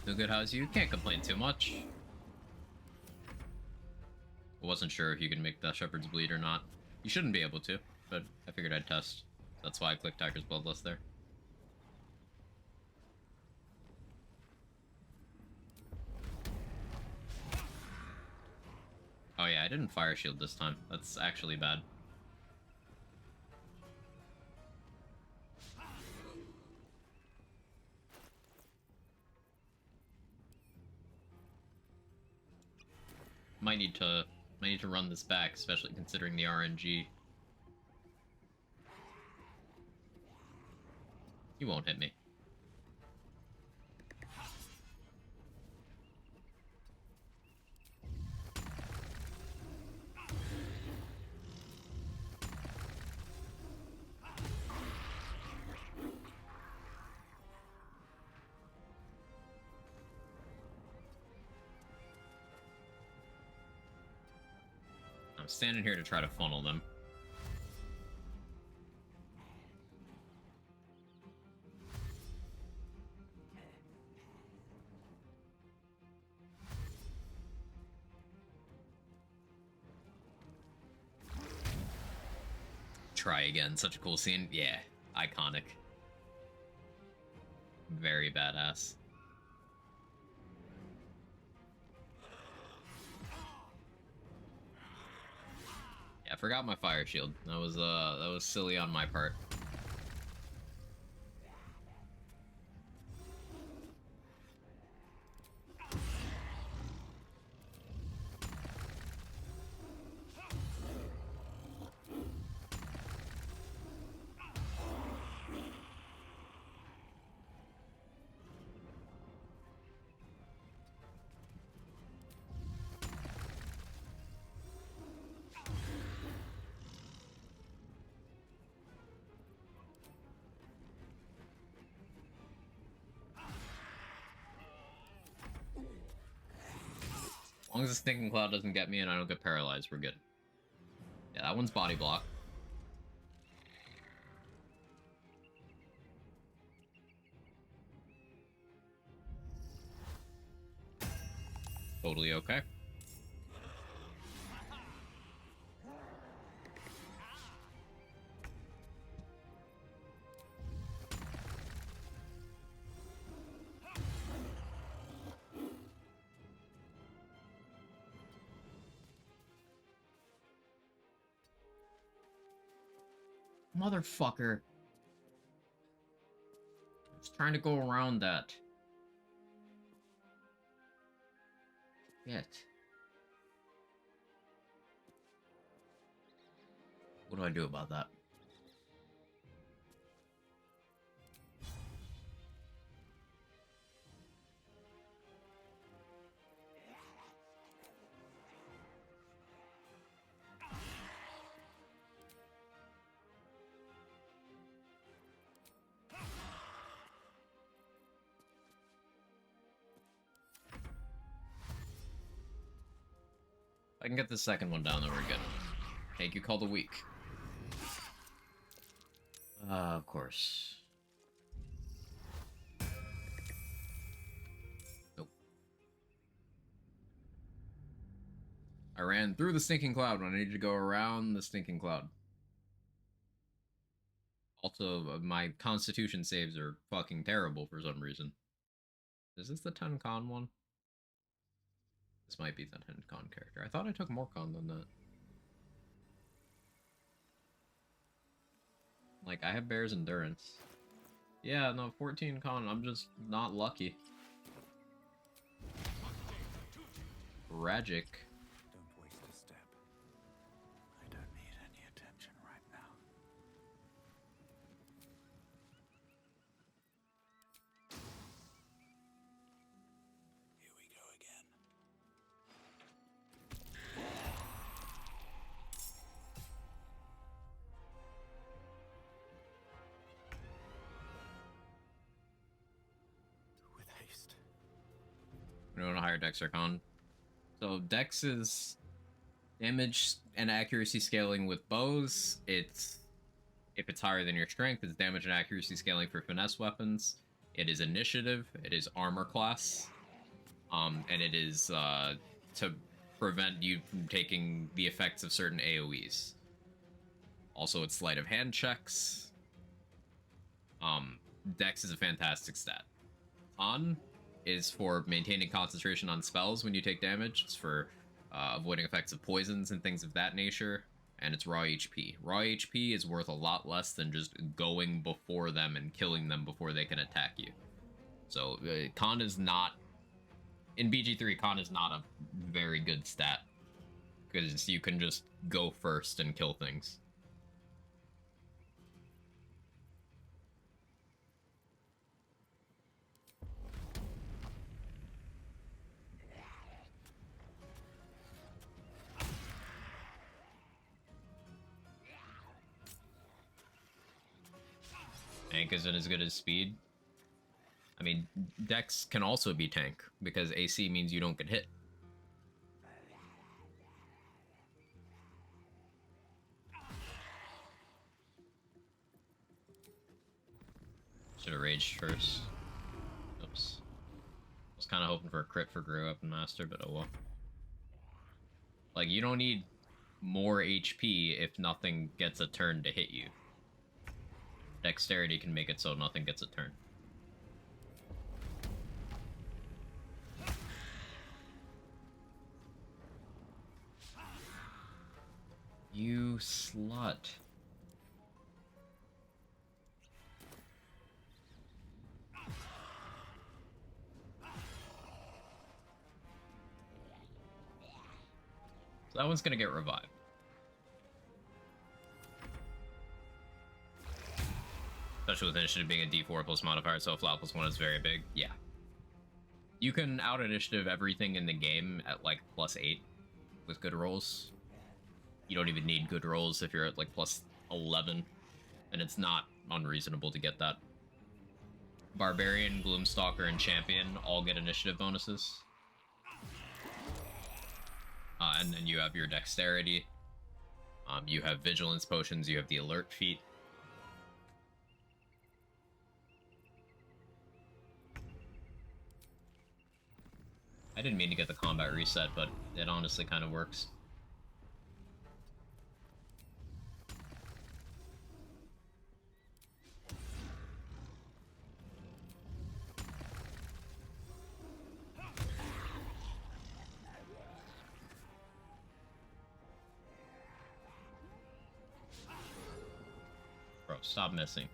No good, how's you? Can't complain too much. I wasn't sure if you could make the Shepherd's Bleed or not. You shouldn't be able to, but I figured I'd test. That's why I clicked Tiger's Bloodlust there. Oh yeah, I didn't fire shield this time. That's actually bad. Might need to run this back, especially considering the RNG. You won't hit me. I'm standing here to try to funnel them. Try again. Such a cool scene. Yeah, iconic. Very badass. Yeah, I forgot my fire shield. That was silly on my part. As long as the stinking cloud doesn't get me and I don't get paralyzed, we're good. Yeah, that one's body block. Totally okay. Motherfucker. I was trying to go around that. Shit. What do I do about that? I can get the second one down, then we're good. Thank you, call the week. Of course. Nope. I ran through the stinking cloud when I needed to go around the stinking cloud. Also, my constitution saves are fucking terrible for some reason. Is this the 10 con one? This might be the 10 con character. I thought I took more con than that. Like, I have Bear's Endurance. Yeah, no, 14 con, I'm just not lucky. Tragic. Don't waste a step. I don't need any attention right now. Here we go again. With haste. We don't want a higher Dex or Con. So Dex is damage and accuracy scaling with bows. It's if it's higher than your strength, it's damage and accuracy scaling for finesse weapons. It is initiative. It is armor class. And it is to prevent you from taking the effects of certain AoEs. Also, it's sleight of hand checks. Dex is a fantastic stat. Con is for maintaining concentration on spells when you take damage. It's for avoiding effects of poisons and things of that nature. And it's raw HP. Raw HP is worth a lot less than just going before them and killing them before they can attack you. So Con is not... In BG3, Con is not a very good stat. Because you can just go first and kill things. Tank isn't as good as speed. I mean, Dex can also be tank, because AC means you don't get hit. Should have raged first. Oops. I was kind of hoping for a crit for Grow Up and Master, but oh well. Like, you don't need more HP if nothing gets a turn to hit you. Dexterity can make it so nothing gets a turn. You slut. So that one's gonna get revived. Especially with initiative being a D4 plus modifier, so flat plus 1 is very big. Yeah. You can out initiative everything in the game at like +8 with good rolls. You don't even need good rolls if you're at like +11, and it's not unreasonable to get that. Barbarian, Gloomstalker, and Champion all get initiative bonuses. And then you have your Dexterity. You have Vigilance potions, you have the Alert feat. I didn't mean to get the combat reset, but it honestly kind of works. Bro, stop missing.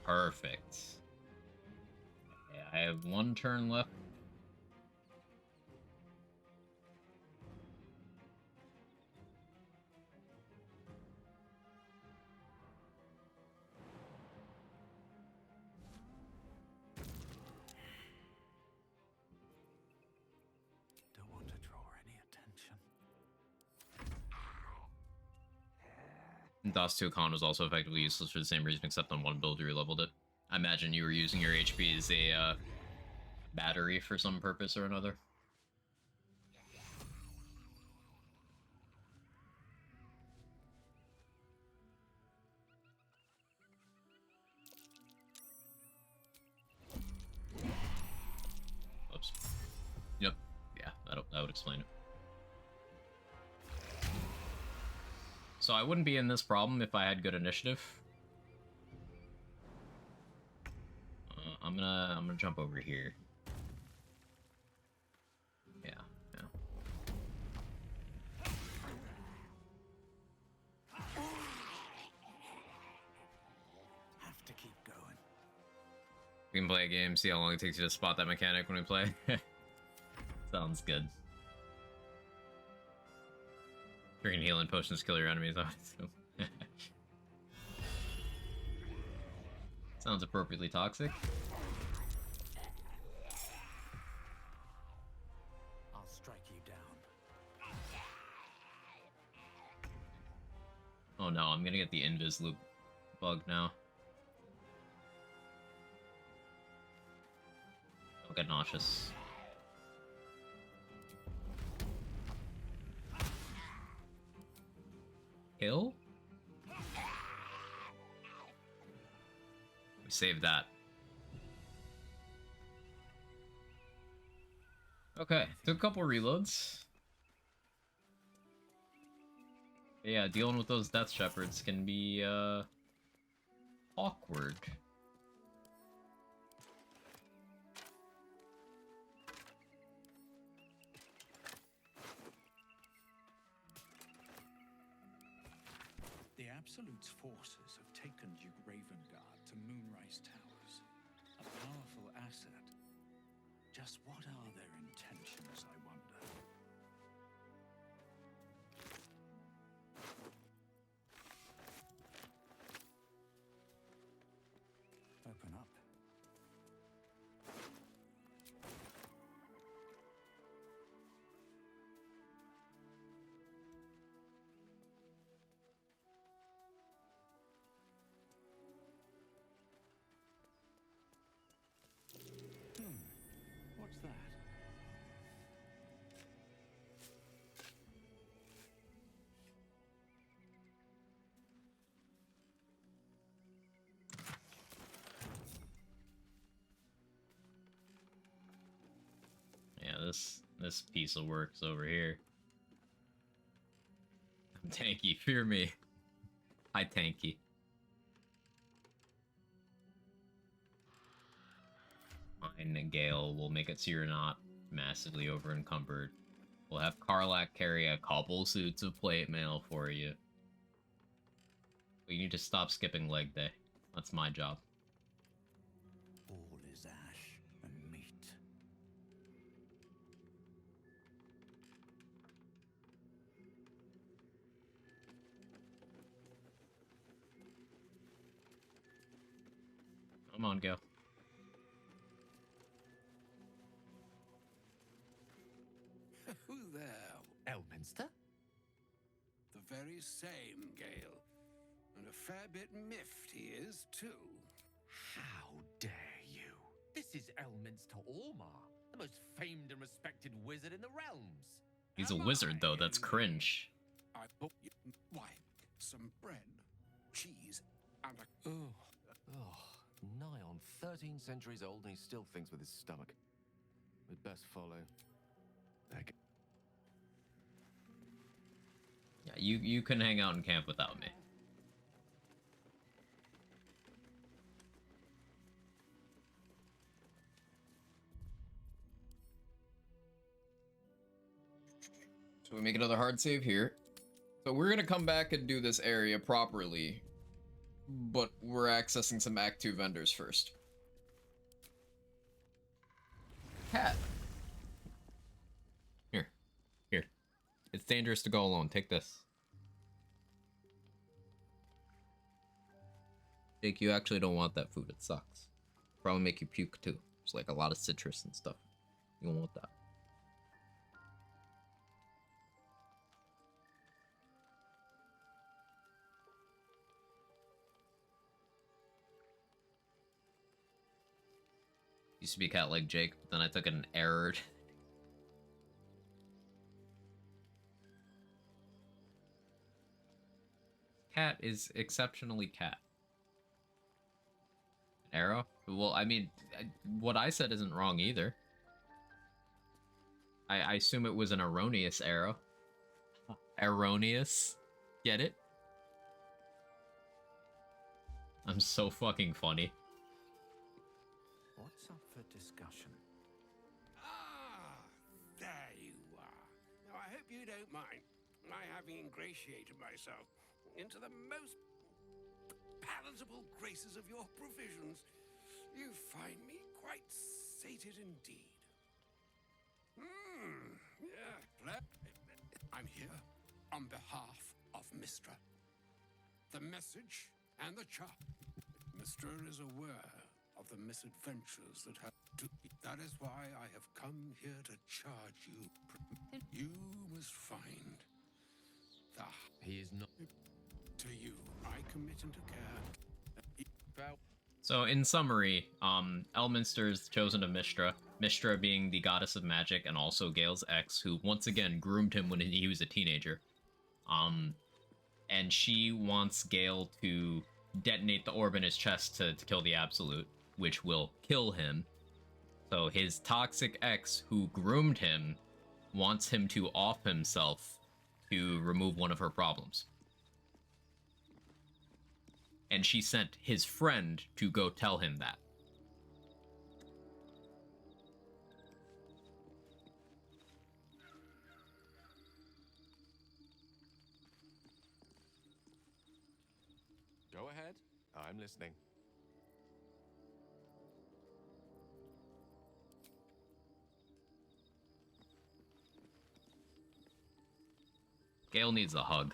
Perfect. Okay, I have one turn left. Don't want to draw any attention. DOS 2 Con was also effectively useless for the same reason, except on one build you leveled it. I imagine you were using your HP as a battery for some purpose or another. Oops. Yep. Yeah, that would explain it. So I wouldn't be in this problem if I had good initiative. I'm gonna jump over here. Yeah, yeah. Have to keep going. We can play a game, see how long it takes you to spot that mechanic when we play. Sounds good. Freaking healing potions kill your enemies. Sounds appropriately toxic. I'll strike you down. Oh no, I'm gonna get the invis loop bug now. I'll get nauseous. Kill? We saved that. Okay, took a couple reloads. Yeah, dealing with those Death Shepherds can be, awkward. The Absolute's forces have taken Duke Ravengard to Moonrise Towers. A powerful asset. Just what are their intentions, I wonder? Open up. What's that? Yeah, this piece of work's over here. I'm tanky, fear me. Hi, tanky. Mine and Gale will make it so you're not massively over encumbered. We'll have Karlak carry a couple suits of plate mail for you. But you need to stop skipping leg day. That's my job. All is ash and meat. Come on, Gale. Who there? Elminster? The very same, Gale. And a fair bit miffed he is, too. How dare you? This is Elminster Ormar, the most famed and respected wizard in the realms. He's a wizard, though. That's cringe. I bought you... Why? Some bread, cheese, and a... Nigh on 13 centuries old, and he still thinks with his stomach. We'd best follow. Yeah, you can hang out in camp without me. So we make another hard save here. So we're gonna come back and do this area properly, but we're accessing some Act 2 vendors first. Cat. Here. Here. It's dangerous to go alone. Take this. Jake, you actually don't want that food. It sucks. Probably make you puke too. There's like a lot of citrus and stuff. You don't want that. Used to be a cat like Jake, but then I took an error. Cat is exceptionally cat. An arrow? Well, I mean, what I said isn't wrong either. I assume it was an erroneous arrow. Erroneous. Get it? I'm so fucking funny. What's up for discussion? Ah, there you are. Now, I hope you don't mind my having ingratiated myself into the most palatable graces of your provisions. You find me quite sated indeed. Yeah. I'm here on behalf of Mistra. The message and the chart. Mistra is aware of the misadventures that have to. That is why I have come here to charge you. You must find the. He is not. To you, I commit and to care. So in summary, Elminster's chosen of Mistra, Mistra being the goddess of magic and also Gale's ex, who once again groomed him when he was a teenager. And she wants Gale to detonate the orb in his chest to kill the Absolute, which will kill him. So his toxic ex, who groomed him, wants him to off himself to remove one of her problems. And she sent his friend to go tell him that. Go ahead. I'm listening. Gale needs a hug.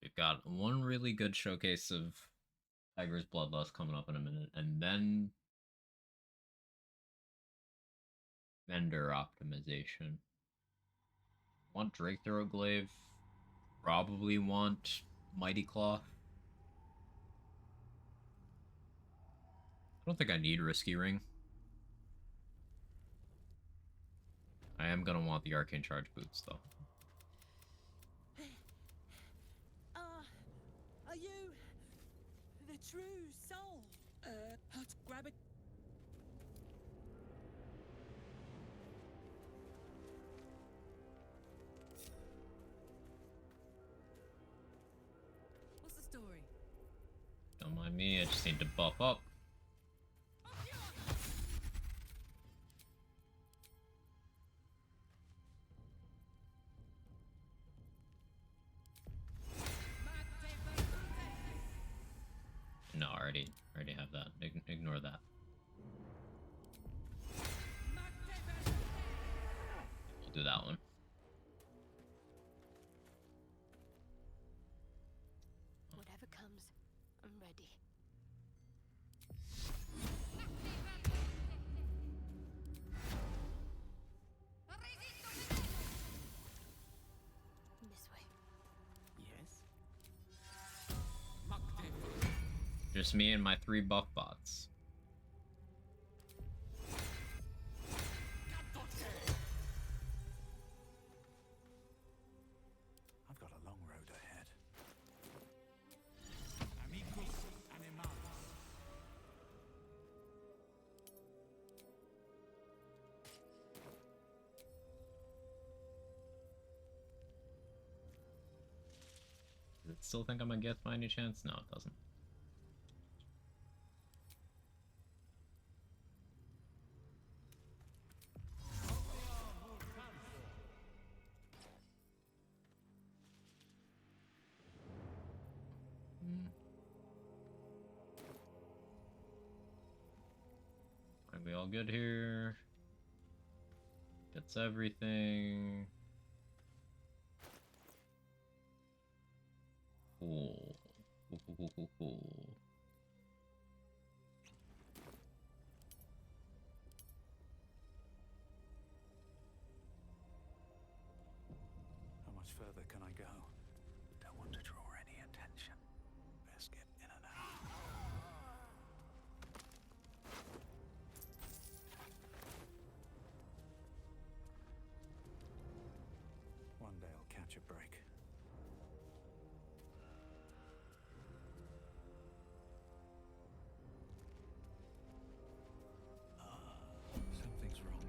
We've got one really good showcase of Tiger's Bloodlust coming up in a minute, and then vendor optimization. Want Drake Thoroughglaive. Probably want Mighty Claw. I don't think I need Risky Ring. I am gonna want the Arcane Charge boots, though. Are you the true soul? Let's grab it. What's the story? Don't mind me, I just need to buff up. No, I already have that. Ignore that. We'll do that one. Whatever comes, I'm ready. This way. Yes? Just me and my 3 buff bots. I've got a long road ahead. Amicus animalis. Does it still think I'm gonna get by any chance? No, it doesn't. We all good here? Gets everything. Cool. Cool. How much further can I go? Don't want to draw any attention. Best get in and out. One day I'll catch a break. Something's wrong.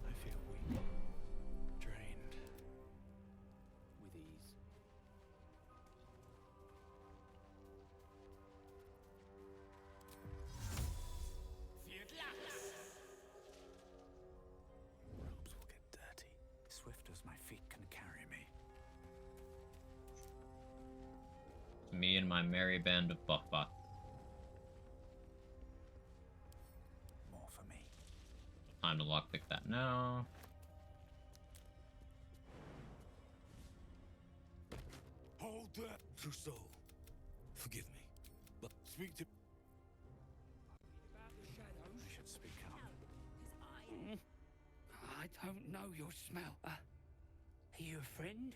I feel weak, drained. With ease. Robes will get dirty. Swift as my feet can carry me. Me and my merry band of buff-buff. More for me. Time to lockpick that now. Hold that, Trousseau. Forgive me, but speak to... I should speak up. I don't know your smell. Are you a friend?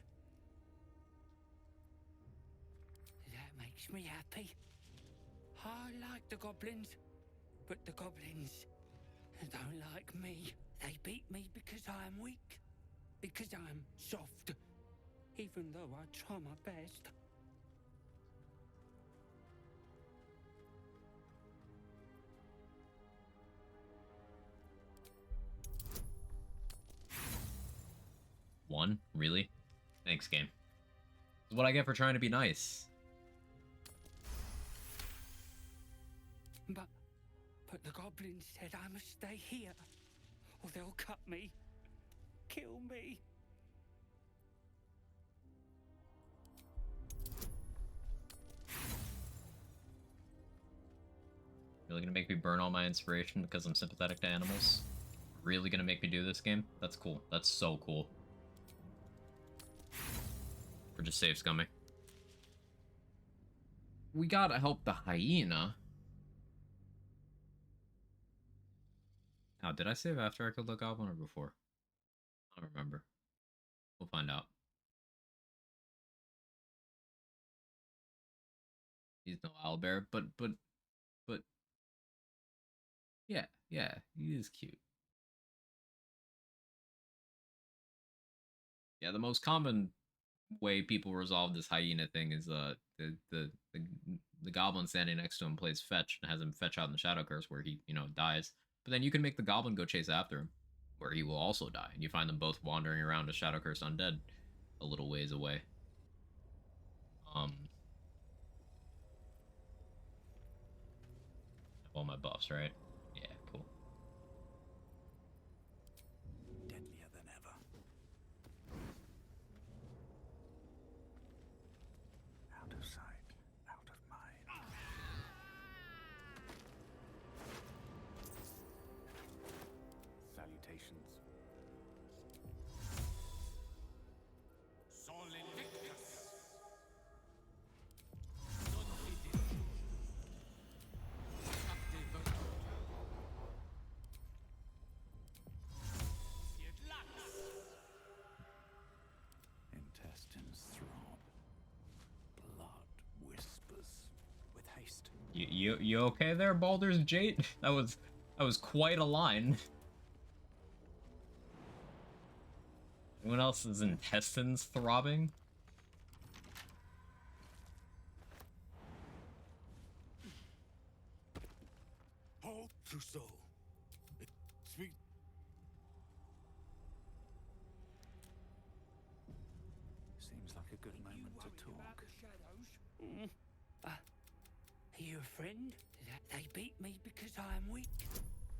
That makes me happy. I like the goblins, but the goblins don't like me. They beat me because I am weak, because I am soft, even though I try my best. One? Really? Thanks, game. This is what I get for trying to be nice. But the goblins said I must stay here, or they'll cut me, kill me. Really gonna make me burn all my inspiration because I'm sympathetic to animals? Really gonna make me do this game? That's cool. That's so cool. We're just safe scumming. We gotta help the hyena. Now, did I save after I killed the goblin or before? I don't remember. We'll find out. He's no owlbear, but yeah, he is cute. Yeah, the most common way people resolve this hyena thing is the goblin standing next to him plays fetch and has him fetch out in the shadow curse where he, dies. But then you can make the goblin go chase after him, where he will also die, and you find them both wandering around a shadow curse undead a little ways away. Have all my buffs, right? Yeah, cool. Deadlier than ever. Out of sight, out of mind. Salutations. Intestines throb. Blood whispers with haste. You okay there, Baldur's Gate? That was quite a line. Anyone else's intestines throbbing? Hold, Trousseau. Speak... Seems like a good moment to talk. Are you a friend? They beat me because I am weak,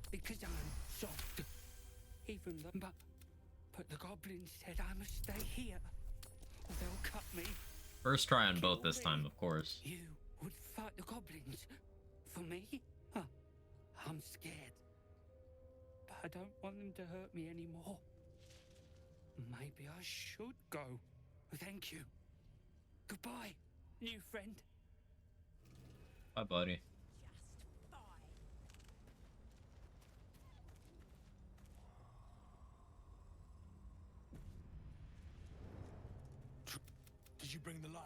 because I am soft, even though... But the goblins said I must stay here, or they'll cut me. First try on both this time, of course. You would fight the goblins for me? Huh. I'm scared. I don't want them to hurt me anymore. Maybe I should go. Thank you. Goodbye, new friend. Bye, buddy. Did you bring the lyre?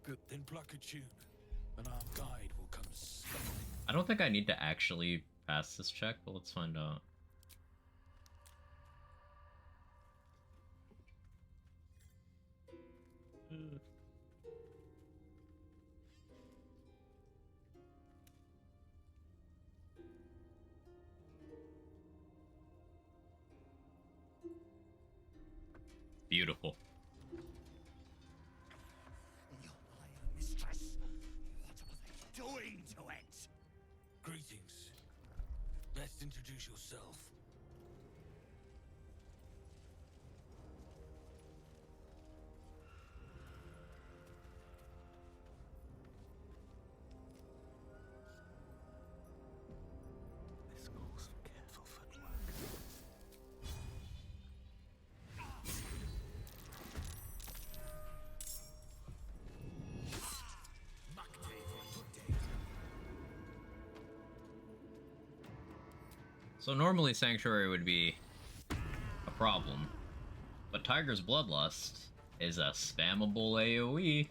Good. Then pluck a tune, and our guide will come stumbling. I don't think I need to actually pass this check, but let's find out. Beautiful. Mistress, what are they doing to it? Greetings. Best introduce yourself. This calls for careful footwork. So normally Sanctuary would be a problem, but Tiger's Bloodlust is a spammable AoE.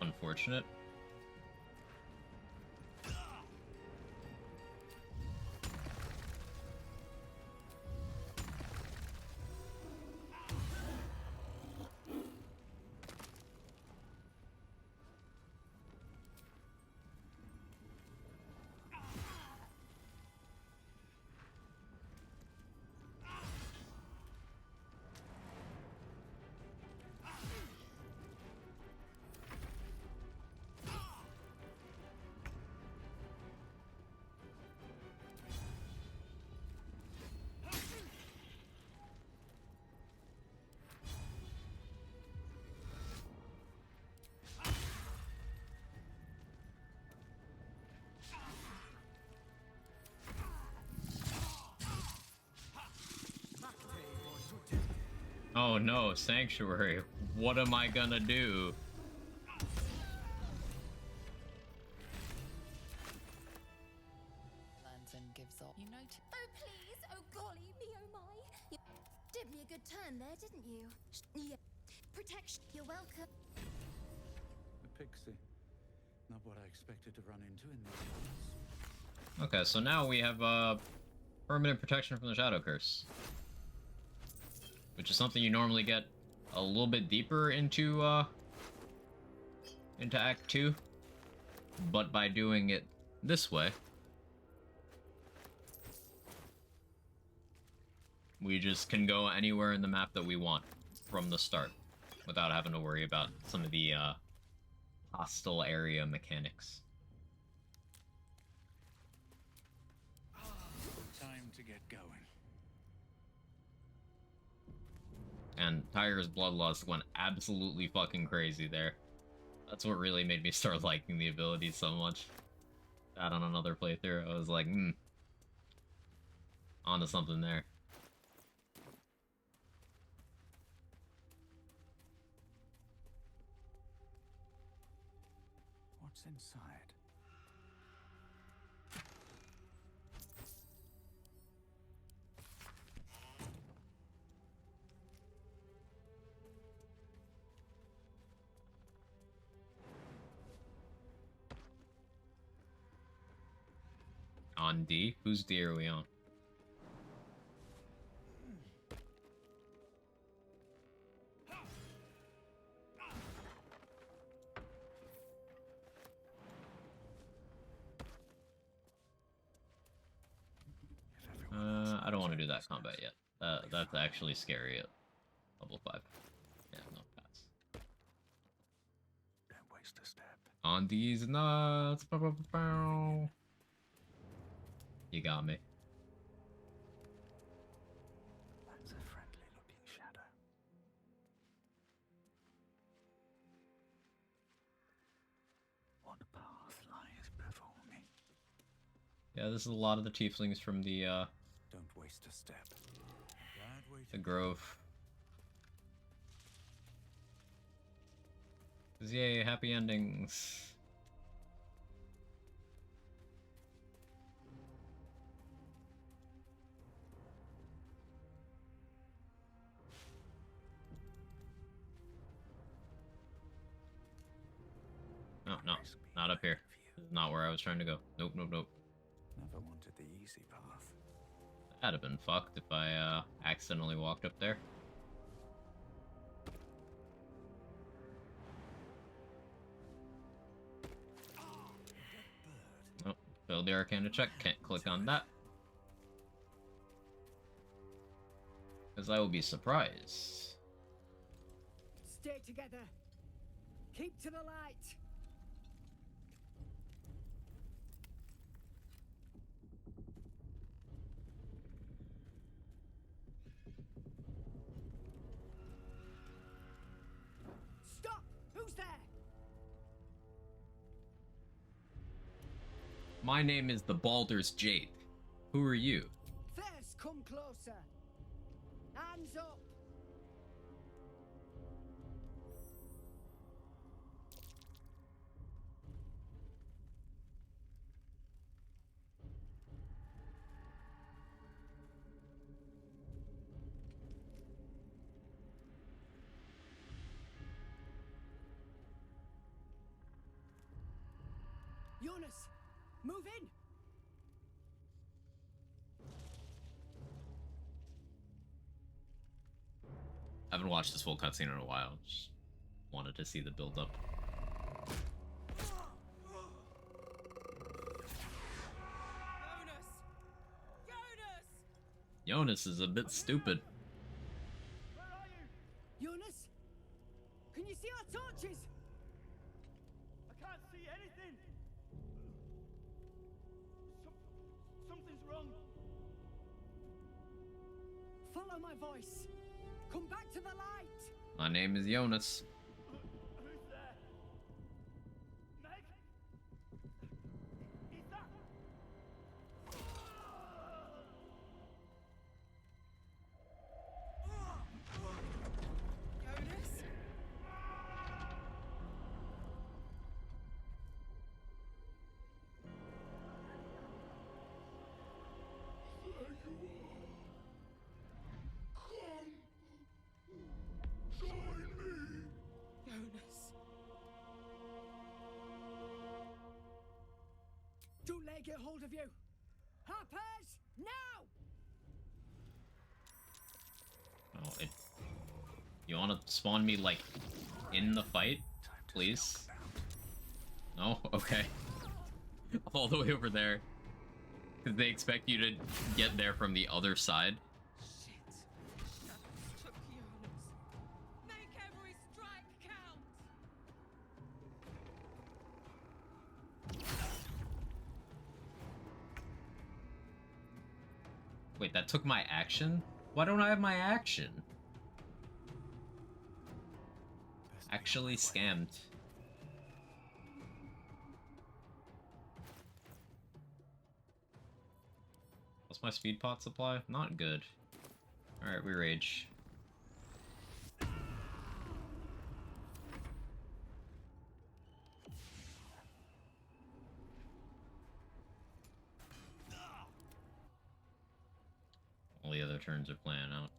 Unfortunate. Oh no, Sanctuary. What am I gonna do? Lands and gives up. You notice. Oh, please! Oh, golly, me oh my! You did me a good turn there, didn't you? Yeah. Protection. You're welcome. A pixie. Not what I expected to run into in these parts. Okay, so now we have permanent protection from the Shadow Curse, which is something you normally get a little bit deeper into Act 2, but by doing it this way, we just can go anywhere in the map that we want from the start without having to worry about some of the hostile area mechanics. Time to get going. And Tiger's Bloodlust went absolutely fucking crazy there. That's what really made me start liking the ability so much. That on another playthrough, I was like, onto something there. What's inside? On D? Whose D are we on? I don't want to do that combat yet. That's actually scary at level 5. Yeah, no, pass. Don't waste a step. On these nuts. You got me. That's a friendly looking shadow. What path lies before me? Yeah, this is a lot of the tieflings from the Don't waste a step. Bad way the grove. 'Cause yay, happy endings. No, no, not up here. Not where I was trying to go. Nope, nope, nope. Never wanted the easy path. That'd have been fucked if I accidentally walked up there. Oh, failed the Arcana check. Can't click on that. Because I will be surprised. Stay together. Keep to the light. Stop! Who's there? My name is the Baldur's Jade. Who are you? First, come closer. Hands up. Jonas, move in. I haven't watched this full cutscene in a while. Just wanted to see the build up. Jonas is a bit stupid. Jonas, can you see our torches? I can't see anything. Something's wrong. Follow my voice. Come back to the light. My name is Jonas. Who's there? Meg? Is that? Jonas? Jonas. Don't let it get hold of you. Harpers, now! Oh, you want to spawn me, like, in the fight? Please? No? Okay. All the way over there. Because they expect you to get there from the other side. Took Jonas. Make every strike count. Wait, that took my action? Why don't I have my action? Actually scammed. What's my speed pot supply? Not good. Alright, we rage. All the other turns are playing out.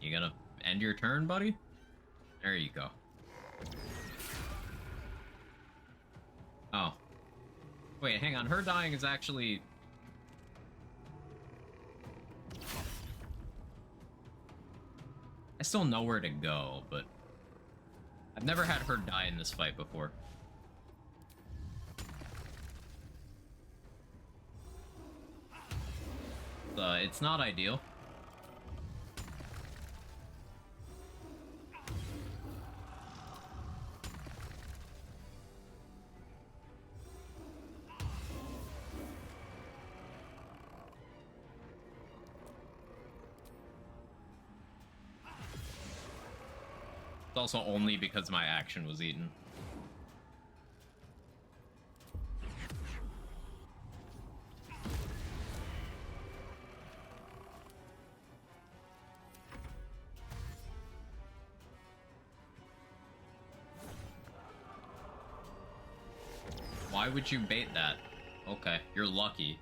You gonna end your turn, buddy? There you go. Oh. Wait, hang on. Her dying is actually... I still know where to go, but... I've never had her die in this fight before. It's not ideal. It's also only because my action was eaten. Why would you bait that? Okay, you're lucky.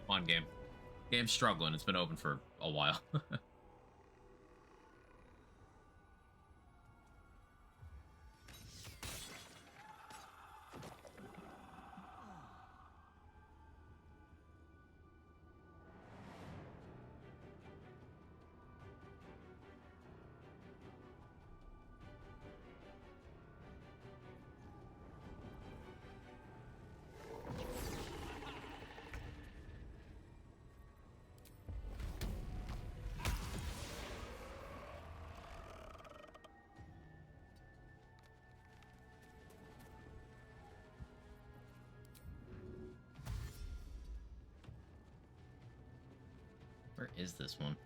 Come on, game. Game's struggling. It's been open for a while. Where is this one?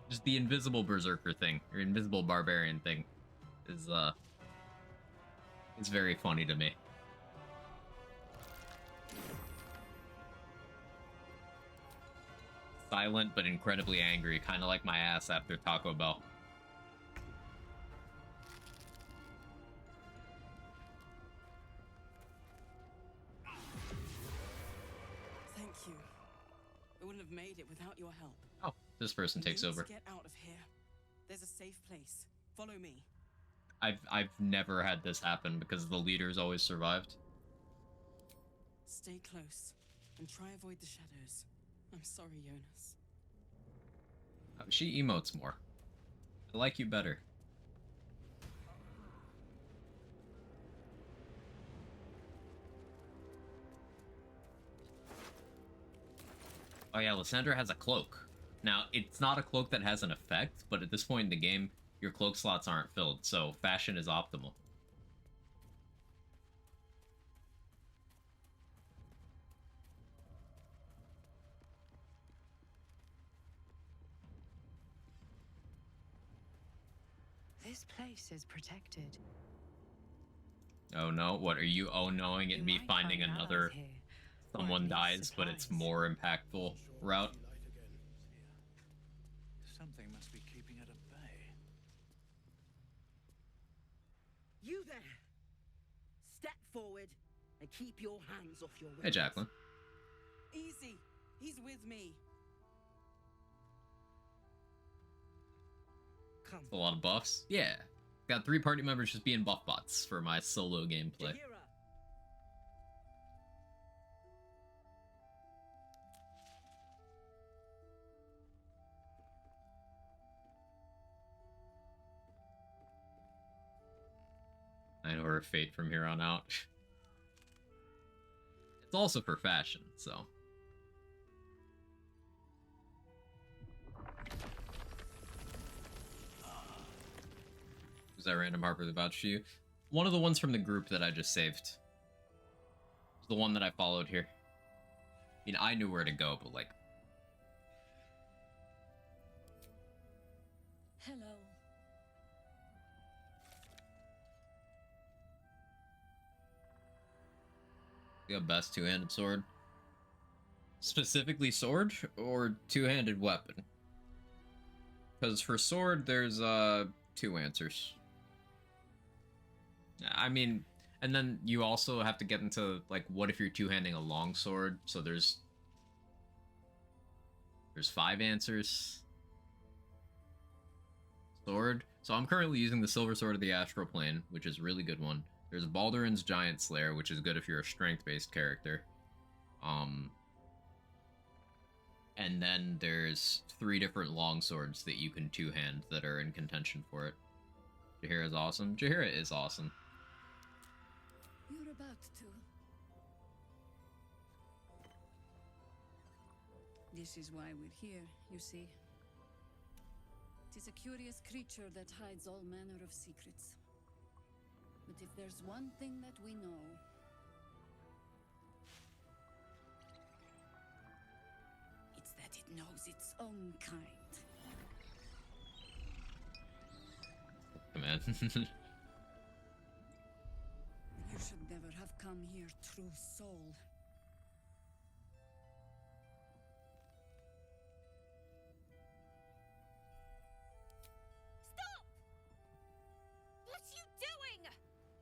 Just the invisible berserker thing, or invisible barbarian thing, is it's very funny to me. Silent but incredibly angry, kind of like my ass after Taco Bell. Thank you. I wouldn't have made it without your help. Oh, this person takes We need over. to get out of here. There's a safe place. Follow me. I've never had this happen because the leaders always survived. Stay close and try avoid the shadows. I'm sorry, Jonas. She emotes more. I like you better. Oh yeah, Lysandra has a cloak. Now, it's not a cloak that has an effect, but at this point in the game, your cloak slots aren't filled, so fashion is optimal. This place is protected. Oh no, what are you oh-knowing at me finding find another allies here, someone least dies, but it's more impactful route? Something must be keeping it at bay. You there! Step forward and keep your hands off your weapons. Hey, Jacqueline. Easy. He's with me. Come. A lot of buffs. Yeah. Got 3 party members just being buff bots for my solo gameplay. I know her fate from here on out. It's also for fashion, so. Was that random Harper that vouched for you? One of the ones from the group that I just saved. Was the one that I followed here. I mean, I knew where to go, but like... Hello. The best two-handed sword. Specifically sword or two-handed weapon? Because for sword, there's two answers. I mean, and then you also have to get into like, what if you're two-handing a long sword? So there's 5 answers. Sword. So I'm currently using the Silver Sword of the Astral Plane, which is a really good one. There's Balduran's Giant Slayer, which is good if you're a strength-based character. And then there's 3 different longswords that you can two-hand that are in contention for it. Jaheira is awesome. Jaheira is awesome. You're about to. This is why we're here, you see. It is a curious creature that hides all manner of secrets. But if there's one thing that we know, it's that it knows its own kind. Come on. You should never have come here, true soul. Stop! What are you doing?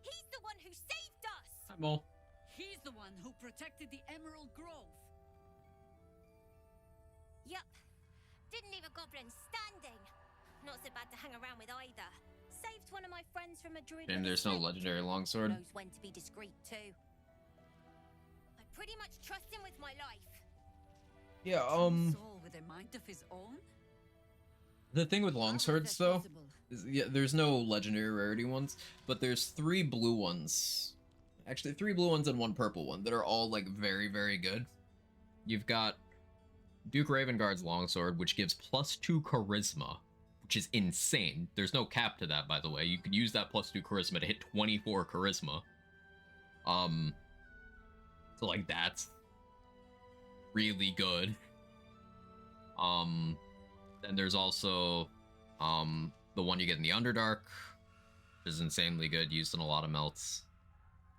He's the one who saved us! Hi, Mole. He's the one who protected the Emerald Grove. Yup. Didn't leave a goblin standing. Not so bad to hang around with either. Saved one of my friends from a druid. And there's no legendary longsword. Knows when to be discreet too. I pretty much trust him with my life. Yeah, Soul with a mind of his own? the thing with longswords, though, is, yeah, there's no legendary rarity ones, but there's 3 blue ones. Actually, 3 blue ones and 1 purple one that are all, like, very, very good. You've got Duke Ravenguard's longsword, which gives +2 charisma, which is insane. There's no cap to that, by the way. You could use that +2 charisma to hit 24 charisma. So, like, that's really good. Then there's also, the one you get in the Underdark, which is insanely good, used in a lot of melts.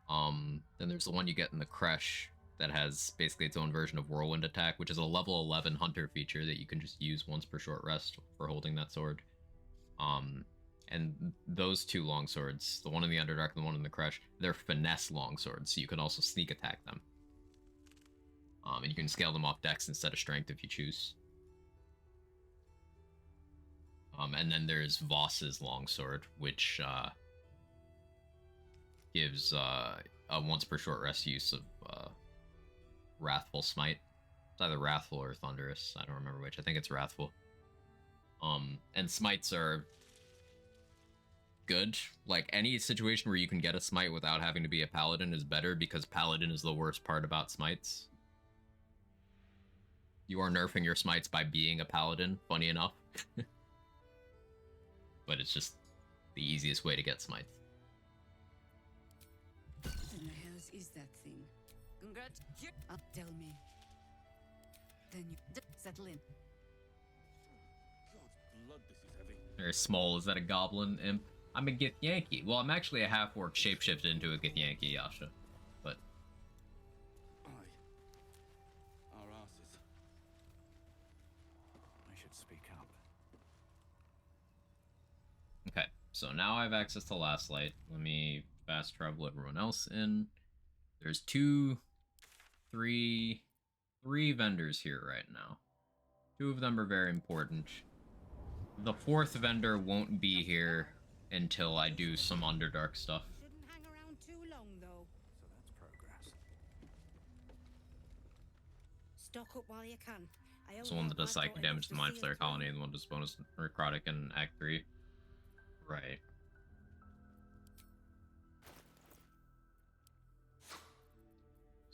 Then there's the one you get in the Kresh that has basically its own version of Whirlwind Attack, which is a level 11 Hunter feature that you can just use once per short rest for holding that sword. And those 2 longswords, the one in the Underdark and the one in the Kresh, they're finesse longswords, so you can also sneak attack them. And you can scale them off dex instead of strength if you choose. And then there's Voss's longsword, which gives a once per short rest use of Wrathful Smite. It's either Wrathful or Thunderous. I don't remember which. I think it's Wrathful. And smites are good. Like, any situation where you can get a smite without having to be a paladin is better, because paladin is the worst part about smites. You are nerfing your smites by being a paladin, funny enough. But it's just the easiest way to get smites. What in the hell is that thing? Congrats. Tell me. Then you settle in. God's blood, this is heavy. Very small. Is that a goblin imp? I'm a Githyanki. Well, I'm actually a half-orc shapeshifted into a Githyanki, Yasha. But Our asses. I should speak up. okay, so now I have access to Last Light. Let me fast travel everyone else in. There's 3 vendors here right now. 2 of them are very important. The 4th vendor won't be here until I do some Underdark stuff. Shouldn't hang around too long, though. So that's progress. Stock up while you can. It's the one that does psychic damage to the Mind Flayer colony, and the one that does bonus necrotic in Act 3. Right.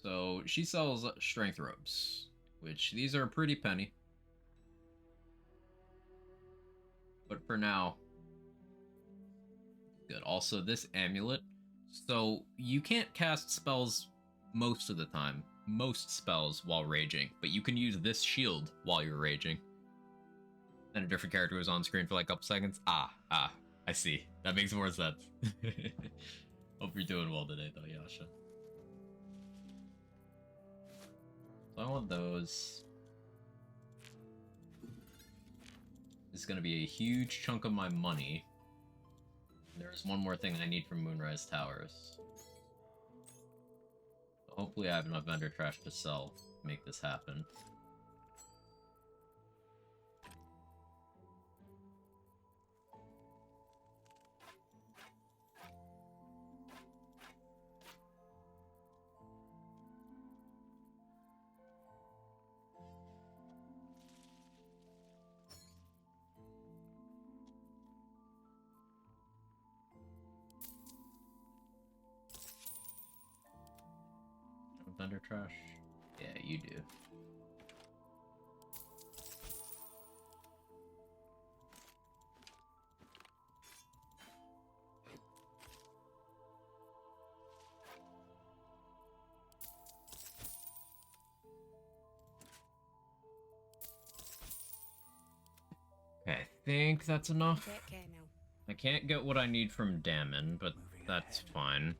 So she sells strength robes, which these are a pretty penny. But for now, good. Also, this amulet. So you can't cast spells most of the time. Most spells while raging, but you can use this shield while you're raging. Then a different character was on screen for like a couple seconds. I see. That makes more sense. Hope you're doing well today, though, Yasha. So I want those. This is going to be a huge chunk of my money. There's one more thing I need from Moonrise Towers. So hopefully I have enough vendor trash to sell to make this happen. Vendor trash? Yeah, you do. Okay, I think that's enough. Take care now. I can't get what I need from Damon, but that's fine.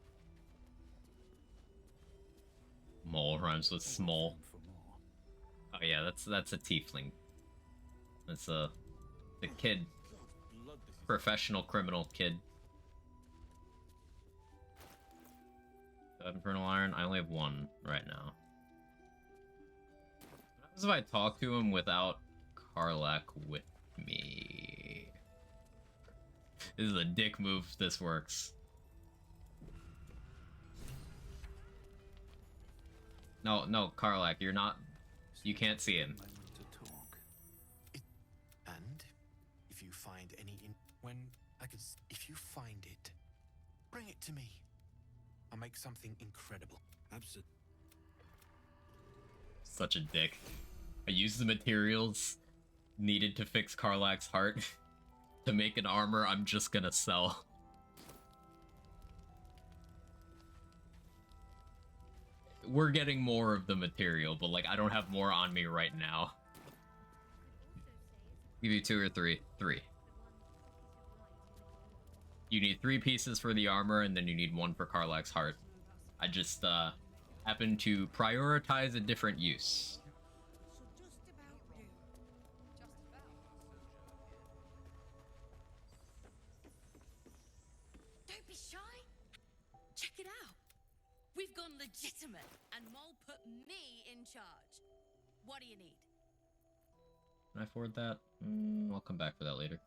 Mole rhymes with small. Oh yeah, that's a tiefling. That's the kid. Professional criminal kid. Do I have Infernal Iron? I only have one right now. What happens if I talk to him without Karlach with me? This is a dick move if this works. No, Karlach, you're not... You can't see him. And if you find any if you find it, bring it to me. I'll make something incredible. Absolutely. Such a dick. I used the materials needed to fix Karlach's heart to make an armor I'm just gonna sell. We're getting more of the material, but like I don't have more on me right now. Give you 2 or 3? 3. You need 3 pieces for the armor, and then you need 1 for Karlach's heart. I just happen to prioritize a different use. Don't be shy. Check it out. We've gone legitimate, and Mole put me in charge. What do you need? Can I afford that? I'll come back for that later.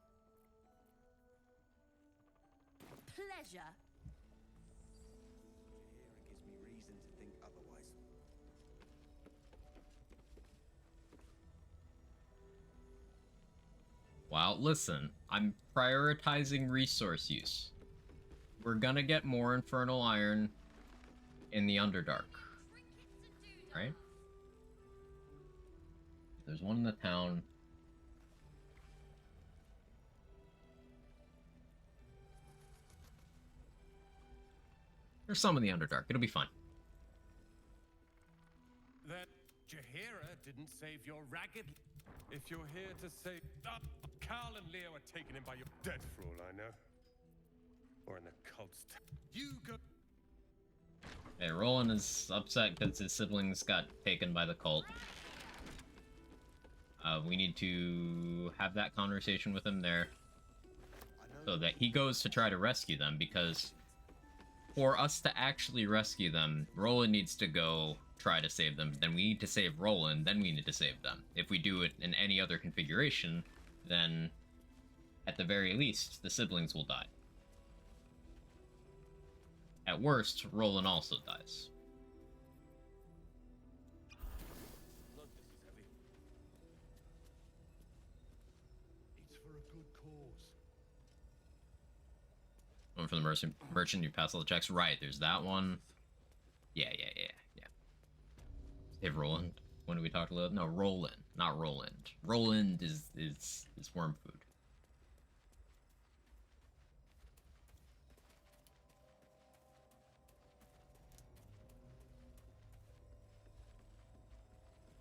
Pleasure. Gives me reason to think otherwise. Wow, listen, I'm prioritizing resource use. We're gonna get more Infernal Iron in the Underdark. Right? There's one in the town. There's some in the Underdark. It'll be fine. That Jaheira didn't save your ragged. If you're here to save... Carl and Leo are taken in by your... Dead for all I know. Or in the cult's... You go... Hey, Roland is upset because his siblings got taken by the cult. We need to have that conversation with him there. So that he goes to try to rescue them, because... for us to actually rescue them, Roland needs to go try to save them. Then we need to save Roland, then we need to save them. If we do it in any other configuration, then at the very least, the siblings will die. At worst, Roland also dies. It's for a good cause. One for the merchant, you pass all the checks. Right, there's that one. Yeah. Save Roland. When did we talk about? No, Roland, not Roland. Roland is worm food.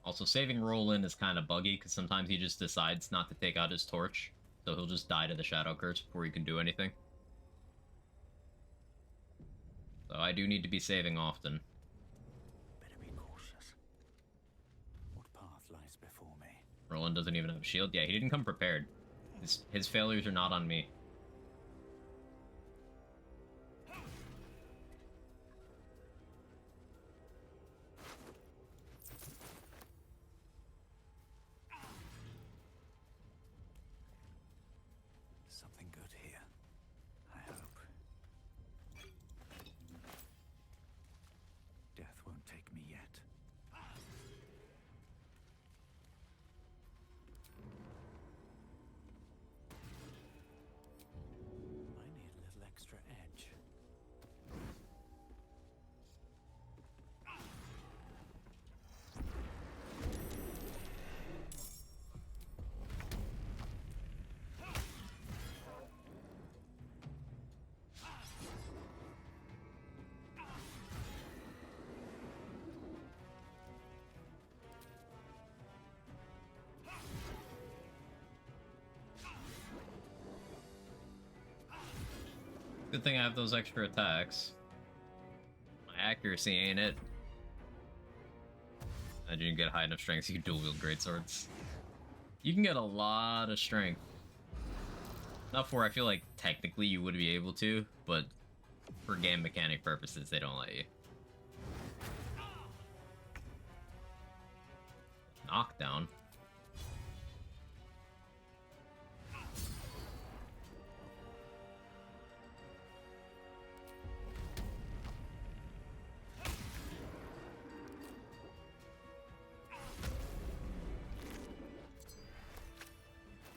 Also, saving Roland is kind of buggy, because sometimes he just decides not to take out his torch. So he'll just die to the Shadow Curse before he can do anything. So I do need to be saving often. Better be cautious. one doesn't even have a shield. Yeah, he didn't come prepared. His failures are not on me. Something good here, I hope. Death won't take me yet. I need a little extra edge. Good thing I have those extra attacks. My accuracy ain't it. I didn't get high enough strength so you can dual wield greatswords. You can get a lot of strength. Not for I feel like technically you would be able to, but for game mechanic purposes they don't let you. Knockdown.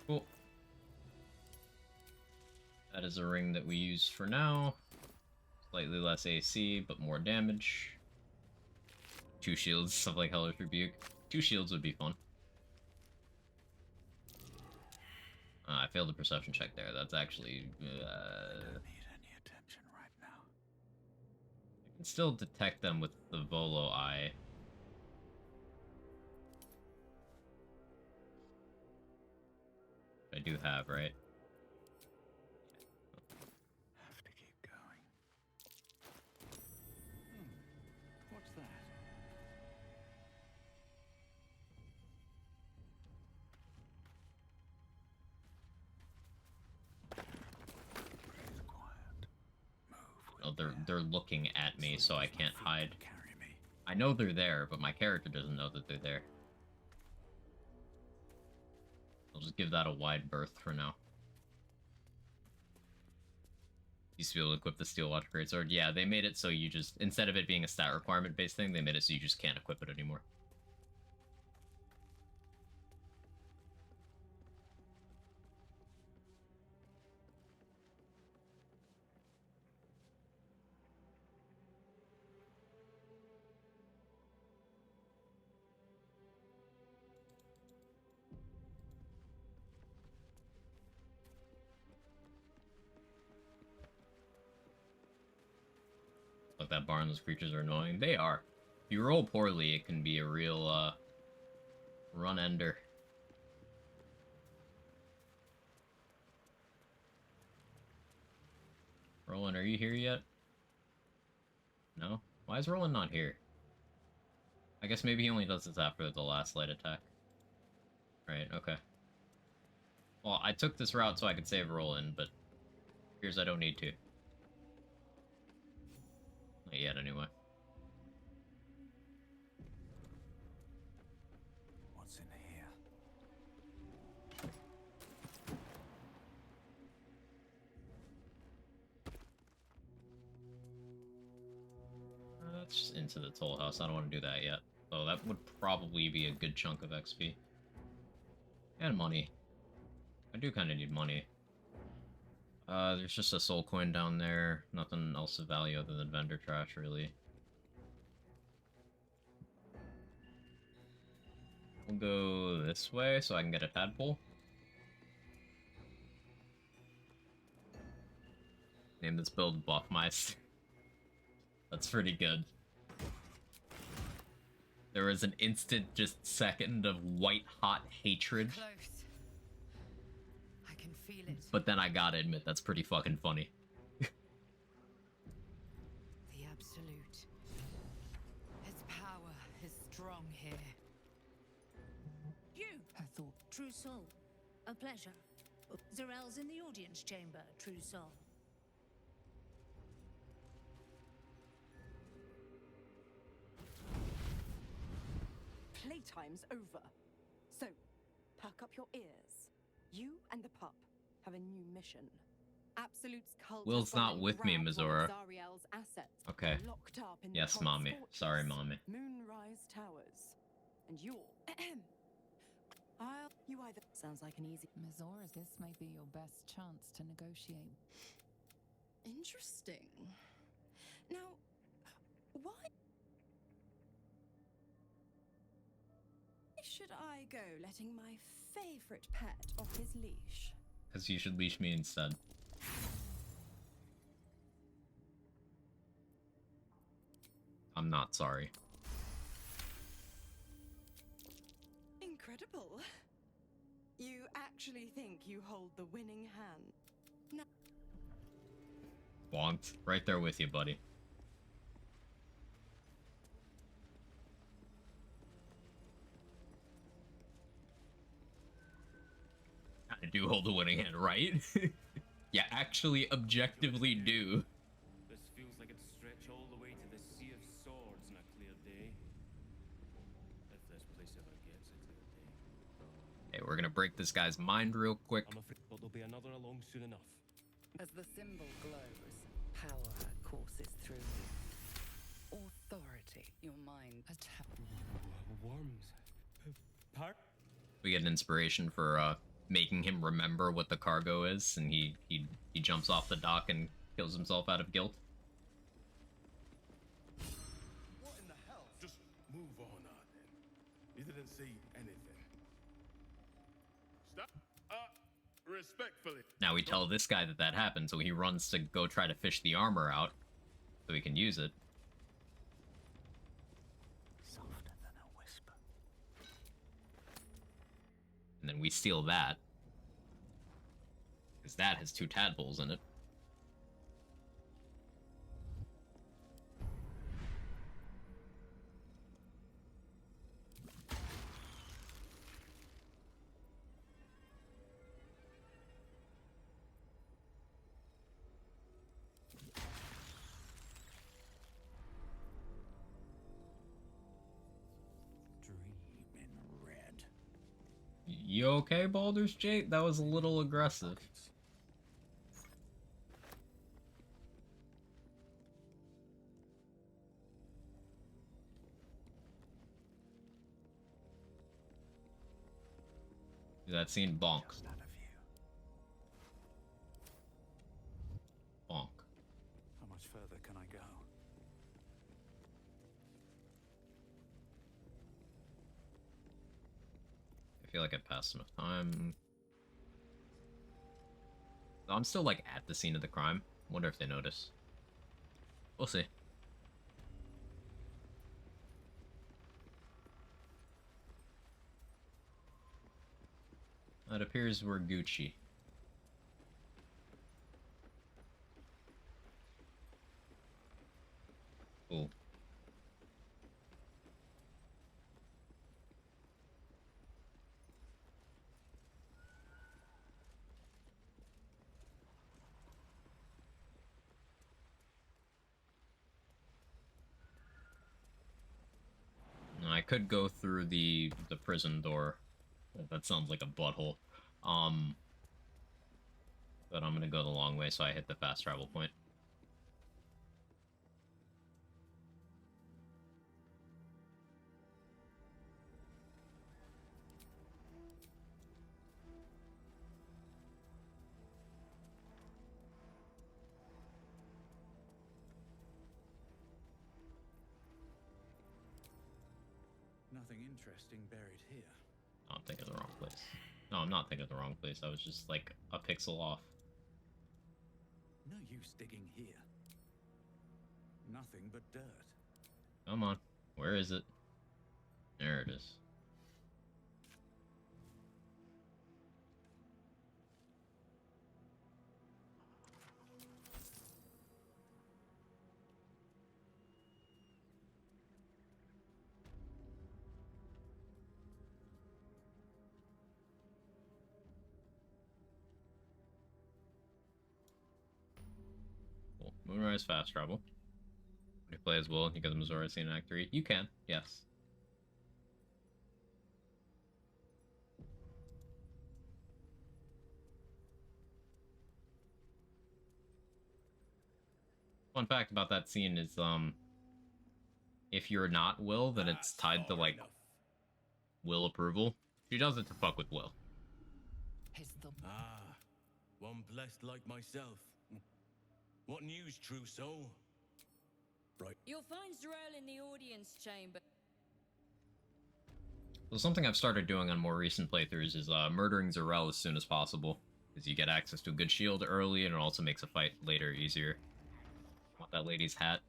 Cool. That is a ring that we use for now. Slightly less AC, but more damage. 2 shields, stuff like Hellish Rebuke. 2 shields would be fun. I failed the perception check there. That's actually... I don't need any attention right now. I can still detect them with the Volo eye. I do have, right? Have to keep going. What's that? Oh, they're looking at me, so I can't hide. I know they're there, but my character doesn't know that they're there. I'll just give that a wide berth for now. Used to be able to equip the Steel Watch Greatsword. Yeah, they made it so you just, instead of it being a stat requirement based thing, they made it so you just can't equip it anymore. Like that barn, those creatures are annoying. They are. If you roll poorly, it can be a real, run ender. Roland, are you here yet? No? Why is Roland not here? I guess maybe he only does this after the last light attack. Right, okay. Well, I took this route so I could save Roland, but here's I don't need to. Not yet, anyway. What's in here? That's just into the toll house. I don't want to do that yet. Though that would probably be a good chunk of XP. And money. I do kind of need money. There's just a soul coin down there. Nothing else of value other than vendor trash, really. We'll go this way so I can get a tadpole. Name this build Buffmeister. That's pretty good. There was an instant, just second of white-hot hatred. Close. I can feel it. But then I gotta admit, that's pretty fucking funny. The Absolute. Its power is strong here. You! Her thought. true soul. A pleasure. Zarel's in the audience chamber, true soul. Playtime's over. So, perk up your ears. You and the pup have a new mission. Absolute's cult Will's has gone not and with me, grabbed one of Mizora. Zariel's assets. Okay. They're locked up in the Yes, cult's mommy. fortress, Sorry, mommy. Moonrise Towers. And you're... You either... Sounds like an easy... Mizora, this may be your best chance to negotiate. Interesting. Now, why should I go letting my favorite pet off his leash? Because you should leash me instead. I'm not sorry. Incredible. You actually think you hold the winning hand? No. Wonked. Right there with you, buddy. I do hold the winning hand, right? You actually objectively do. This feels like it'd stretch all the way to the Sea of Swords on a clear day. If this place ever gets a clear day. Hey, we're gonna break this guy's mind real quick. I'm afraid there'll be another along soon enough. As the symbol glows, power courses through you. Authority. Your mind attack. Worms. Part? We get an inspiration for making him remember what the cargo is, and he jumps off the dock and kills himself out of guilt. What in the hell? Just move on, Arden. You didn't see anything. Stop. Respectfully. Now we tell this guy that that happened, so he runs to go try to fish the armor out, so he can use it. Softer than a whisper. And then we steal that. Because that has 2 tadpoles in it. Dream in red. You okay, Baldur's Gate? That was a little aggressive. That scene bonks. Bonk. How much further can I go? I feel like I passed enough time. I'm still, like, at the scene of the crime. Wonder if they notice. We'll see. It appears we're Gucci. Cool. I could go through the prison door. That sounds like a butthole. But I'm gonna go the long way, so I hit the fast travel point. Nothing interesting buried here. Oh, I'm thinking of the wrong place. No, I'm not thinking of the wrong place. I was just like a pixel off. No use digging here. Nothing but dirt. Come on. Where is it? There it is. Moonrise fast travel. When you play as Will, you get the Missouri scene in Act 3. You can, yes. Fun fact about that scene is, if you're not Will, then it's tied to, like, Will approval. She does it to fuck with Will. Ah, one blessed like myself. What news, true soul? Right. You'll find Zarel in the audience chamber. So something I've started doing on more recent playthroughs is murdering Zarel as soon as possible. Because you get access to a good shield early, and it also makes a fight later easier. Want that lady's hat?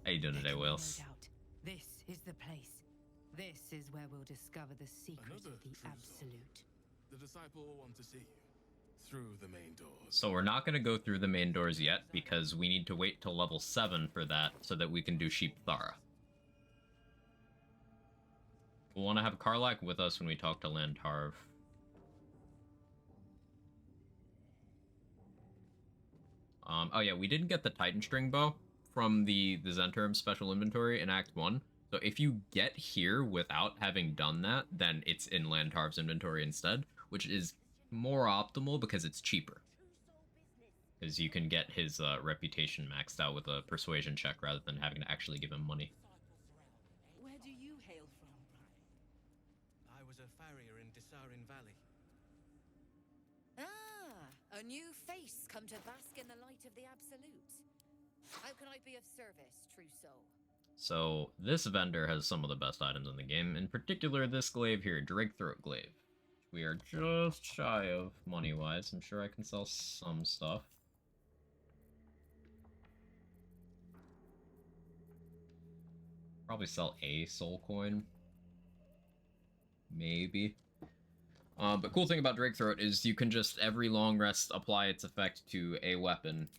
How you doing today, Wales? No doubt. This is the place. This is where we'll discover the secret of the Absolute. The disciple will want to see you through the main doors. So we're not going to go through the main doors yet, because we need to wait till level 7 for that, so that we can do Sheep Thara. We'll want to have Karlak with us when we talk to Lantarv. Oh yeah, we didn't get the Titan String Bow from the Zentrum special inventory in Act 1. So if you get here without having done that, then it's in Lantarv's inventory instead, which is more optimal because it's cheaper. Because you can get his reputation maxed out with a persuasion check rather than having to actually give him money. Where do you hail from? I was a farrier in Desarin Valley. Ah, a new face come to bask in the light of the Absolute. How can I be of service, true soul? So this vendor has some of the best items in the game, in particular this glaive here, Drake Throat Glaive. We are just shy of money-wise. I'm sure I can sell some stuff. Probably sell a soul coin. Maybe. But cool thing about Drake Throat is you can just, every long rest, apply its effect to a weapon.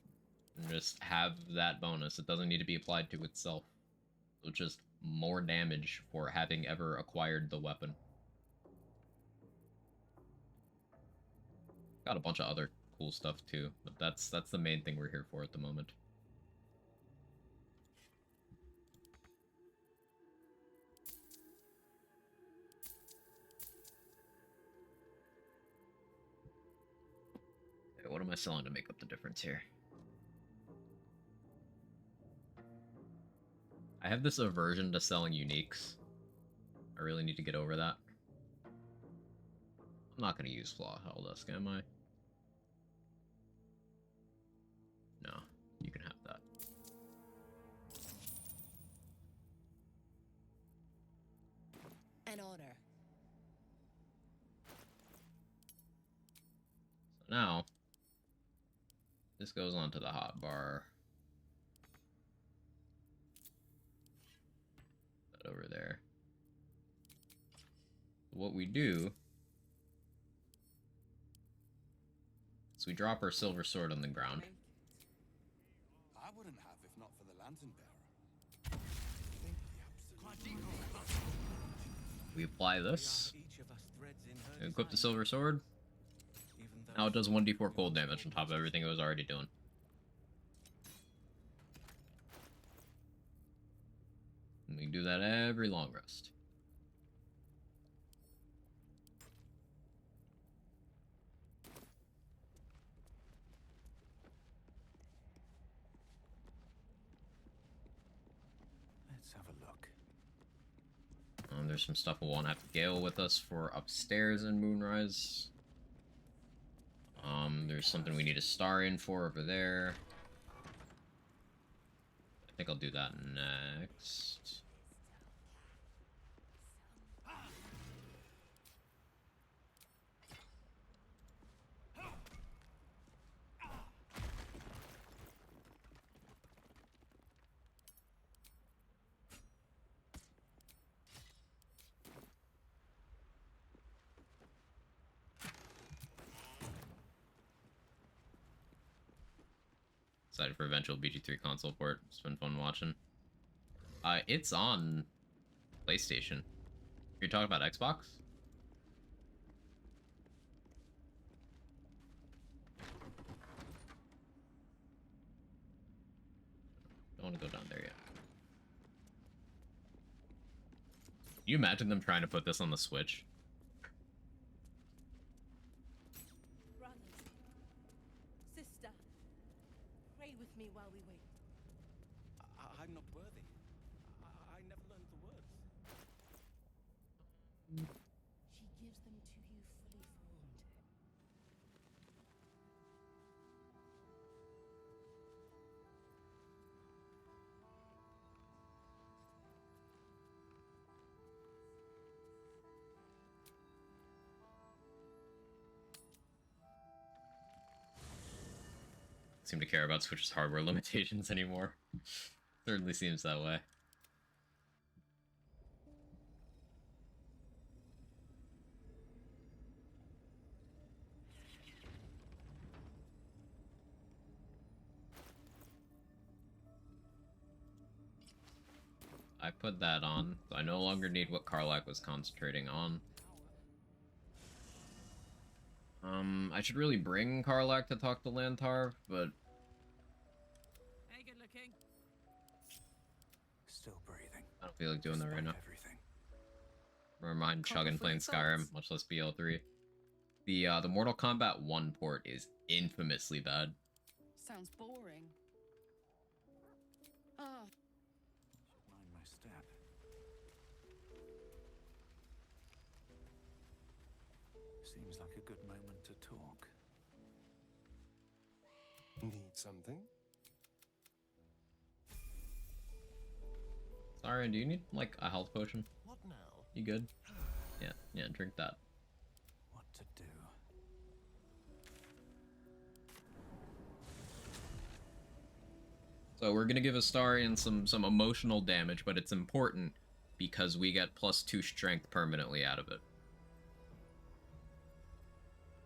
And just have that bonus. It doesn't need to be applied to itself. So just more damage for having ever acquired the weapon. Got a bunch of other cool stuff too, but that's the main thing we're here for at the moment. Okay, what am I selling to make up the difference here? I have this aversion to selling uniques. I really need to get over that. I'm not going to use Flaw Helldusk, am I? No, you can have that. An honor. So now, this goes onto the hotbar. That over there. What we do is we drop our silver sword on the ground. I wouldn't have if not for the lantern bearer. We apply this. Equip the silver sword. Now it does 1d4 cold damage on top of everything it was already doing. And we can do that every long rest. Let's have a look. There's some stuff we'll want to have Gale with us for upstairs in Moonrise. There's something we need a star in for over there. I think I'll do that next. Excited for eventual BG3 console port. It's been fun watching. It's on PlayStation. You're talking about Xbox? want to go down there yet. Can you imagine them trying to put this on the Switch? Brothers, sister, pray with me while we wait. I'm not worthy. I never learned the words. She gives them to you fully formed. Seem to care about Switch's hardware limitations anymore. Certainly seems that way. I put that on, so I no longer need what Karlach was concentrating on. I should really bring Karlach to talk to Lantarv, but... Hey, good looking. Still breathing. I don't feel like doing that right now. Everything. Never mind chugging playing Skyrim, much less BL3. The Mortal Kombat 1 port is infamously bad. Sounds boring. Ah. Mind my step. Seems like a good moment to talk. Need something? Sorry, do you need, like, a health potion? What now? You good? Yeah, drink that. What to do? So we're gonna give Astarion some emotional damage, but it's important because we get +2 strength permanently out of it.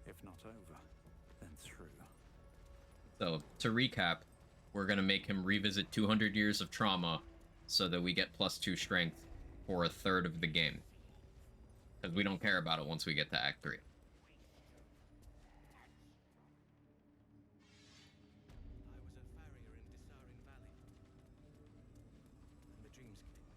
If not over, then through. So, to recap, we're gonna make him revisit 200 years of trauma so that we get +2 strength for a third of the game. Because we don't care about it once we get to Act 3. I was a farrier in Dissarin Valley. And the dreams came.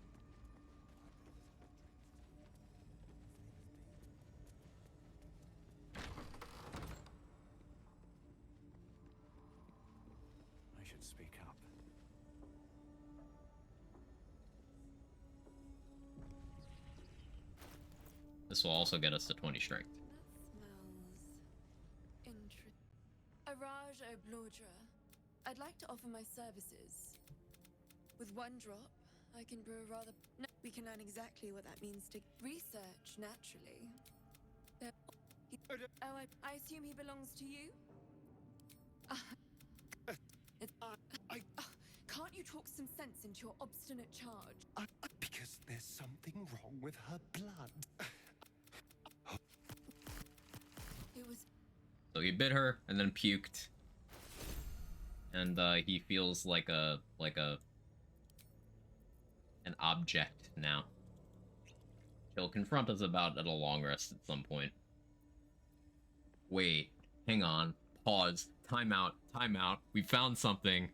I should speak up. This will also get us to 20 strength. Araj Oblodra. I'd like to offer my services. With one drop, I can brew a rather... No, we can learn exactly what that means to... Research, naturally. I assume he belongs to you? Can't you talk some sense into your obstinate charge? Because there's something wrong with her blood. It was... So he bit her and then puked. And he feels like an object now. He'll confront us about at a long rest at some point. Wait, hang on, pause, time out, we found something.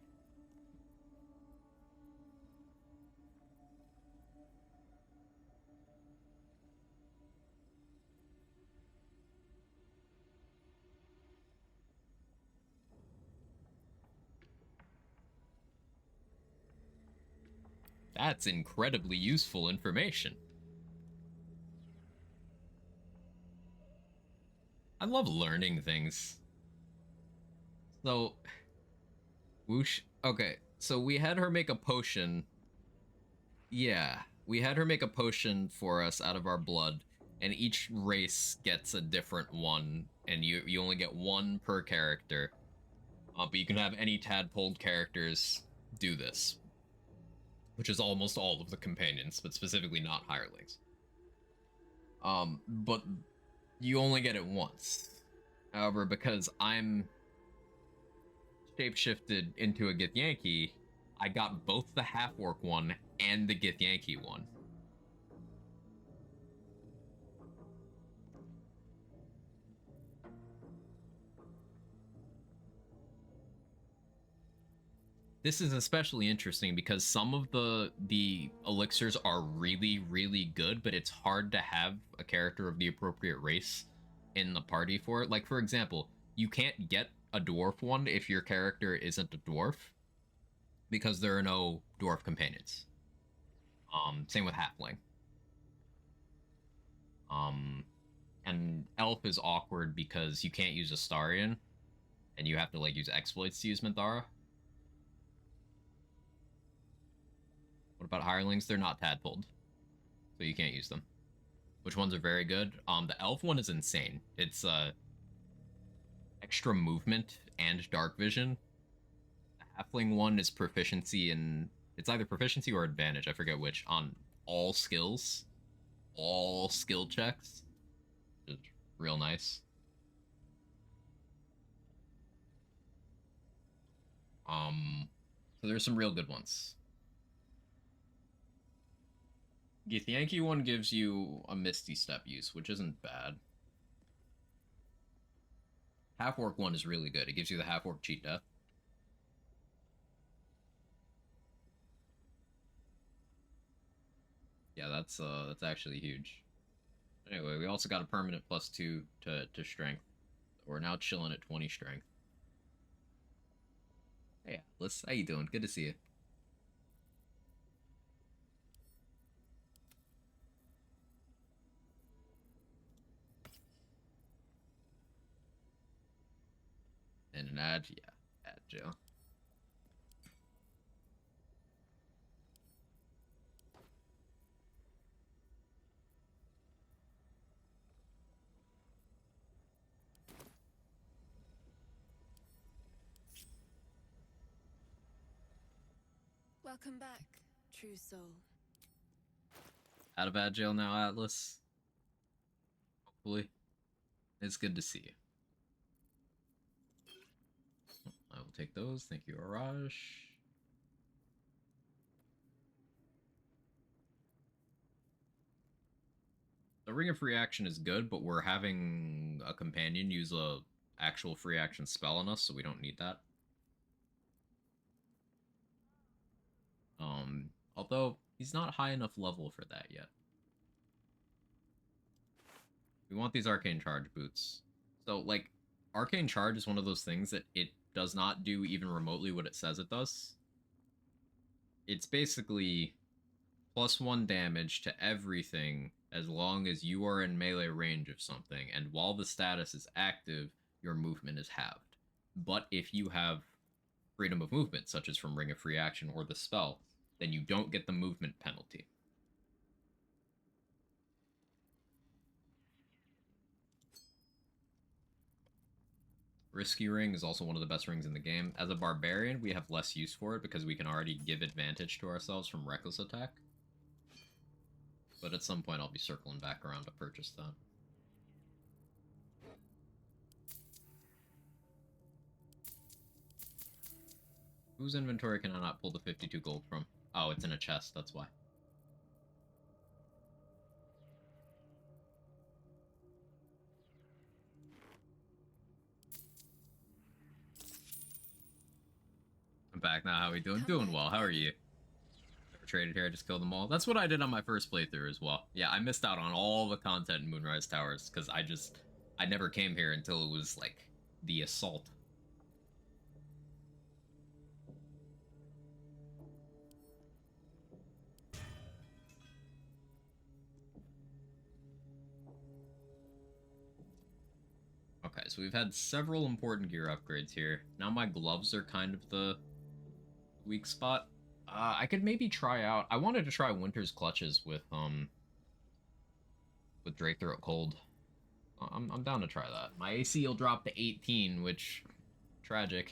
That's incredibly useful information. I love learning things. So, whoosh. Okay, so we had her make a potion. Yeah, we had her make a potion for us out of our blood, and each race gets a different one, and you only get one per character. But you can have any tadpoled characters do this, which is almost all of the companions, but specifically not hirelings. But you only get it once. However, because I'm shapeshifted into a Githyanki, I got both the half-orc one and the Githyanki one. this is especially interesting because some of the elixirs are really, really good, but it's hard to have a character of the appropriate race in the party for it. Like, for example, you can't get a dwarf one if your character isn't a dwarf, because there are no dwarf companions. Same with halfling. And elf is awkward because you can't use Astarion, and you have to like use exploits to use Minthara. What about hirelings? They're not tadpoled, so you can't use them. Which ones are very good? The elf one is insane. It's extra movement and dark vision. The halfling one is proficiency in, it's either proficiency or advantage, I forget which, on all skills, all skill checks. Which is real nice. So there's some real good ones. Githyanki one gives you a Misty Step use, which isn't bad. Half-Orc one is really good. It gives you the Half-Orc cheat death. Yeah, that's actually huge. Anyway, we also got a permanent +2 to strength. We're now chilling at 20 strength. Hey, Atlas, how you doing? Good to see you. And an agile. Welcome back, true soul. Out of agile now, Atlas. Hopefully. It's good to see you. I will take those. Thank you, Arash. The Ring of Free Action is good, but we're having a companion use a actual free action spell on us, so we don't need that. Although he's not high enough level for that yet. We want these Arcane Charge boots. So, like, Arcane Charge is one of those things that it does not do even remotely what it says it does. It's basically +1 damage to everything as long as you are in melee range of something, and while the status is active, your movement is halved. But if you have freedom of movement, such as from Ring of Free Action or the spell, then you don't get the movement penalty. Risky Ring is also one of the best rings in the game. As a barbarian, we have less use for it because we can already give advantage to ourselves from reckless attack. But at some point I'll be circling back around to purchase that. Whose inventory can I not pull the 52 gold from? Oh, it's in a chest, that's why. I'm back now, how are we doing? Doing well, how are you? Never traded here, I just killed them all. That's what I did on my first playthrough as well. Yeah, I missed out on all the content in Moonrise Towers, because I never came here until it was, like, the assault. Okay, so we've had several important gear upgrades here. Now my gloves are kind of the weak spot. I could maybe try out... I wanted to try Winter's Clutches with Drake Throat Cold. I'm down to try that. My AC will drop to 18, which... tragic.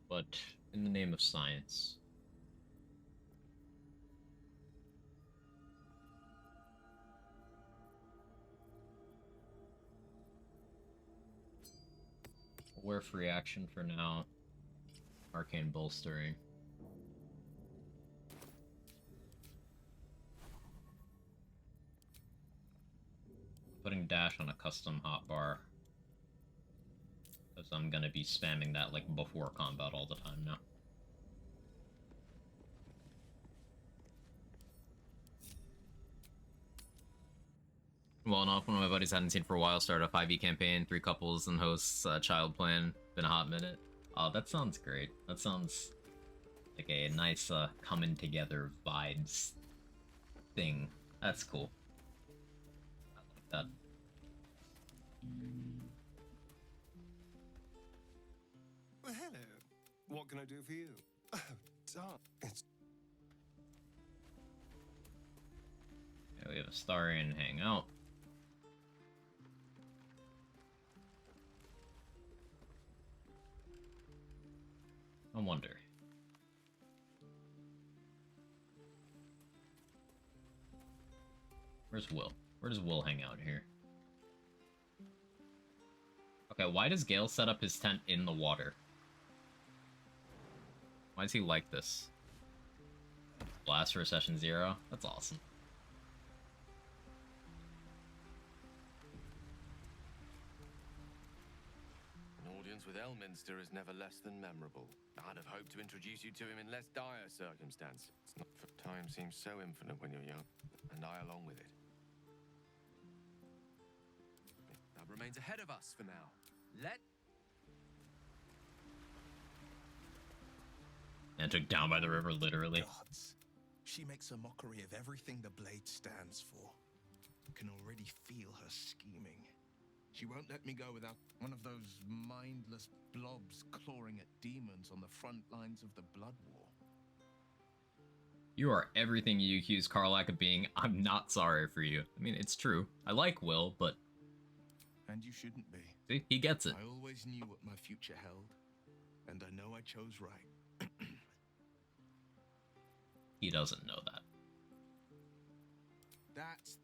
But in the name of science... wear free action for now. Arcane bolstering. Putting dash on a custom hotbar. Because I'm gonna be spamming that like before combat all the time now. Well enough, one of my buddies I hadn't seen for a while started a 5e campaign, 3 couples and hosts, child plan. Been a hot minute. Oh, that sounds great. That sounds like a nice coming together vibes thing. That's cool. I like that. Well, hello. What can I do for you? Oh, darn. It's... Yeah, we have a Starian hangout. I wonder. Where's Will? Where does Will hang out here? Okay, why does Gale set up his tent in the water? Why does he like this? Blast for session 0? That's awesome. An audience with Elminster is never less than memorable. I'd have hoped to introduce you to him in less dire circumstance. It's not for time seems so infinite when you're young, and I along with it. That remains ahead of us for now. And took down by the river, literally. Gods. She makes a mockery of everything the blade stands for. I can already feel her scheming. She won't let me go without one of those mindless blobs clawing at demons on the front lines of the Blood War. You are everything you accuse Karlak of being. I'm not sorry for you. I mean, it's true. I like Will, but... And you shouldn't be. See, he gets it. I always knew what my future held, and I know I chose right. He doesn't know that. That's...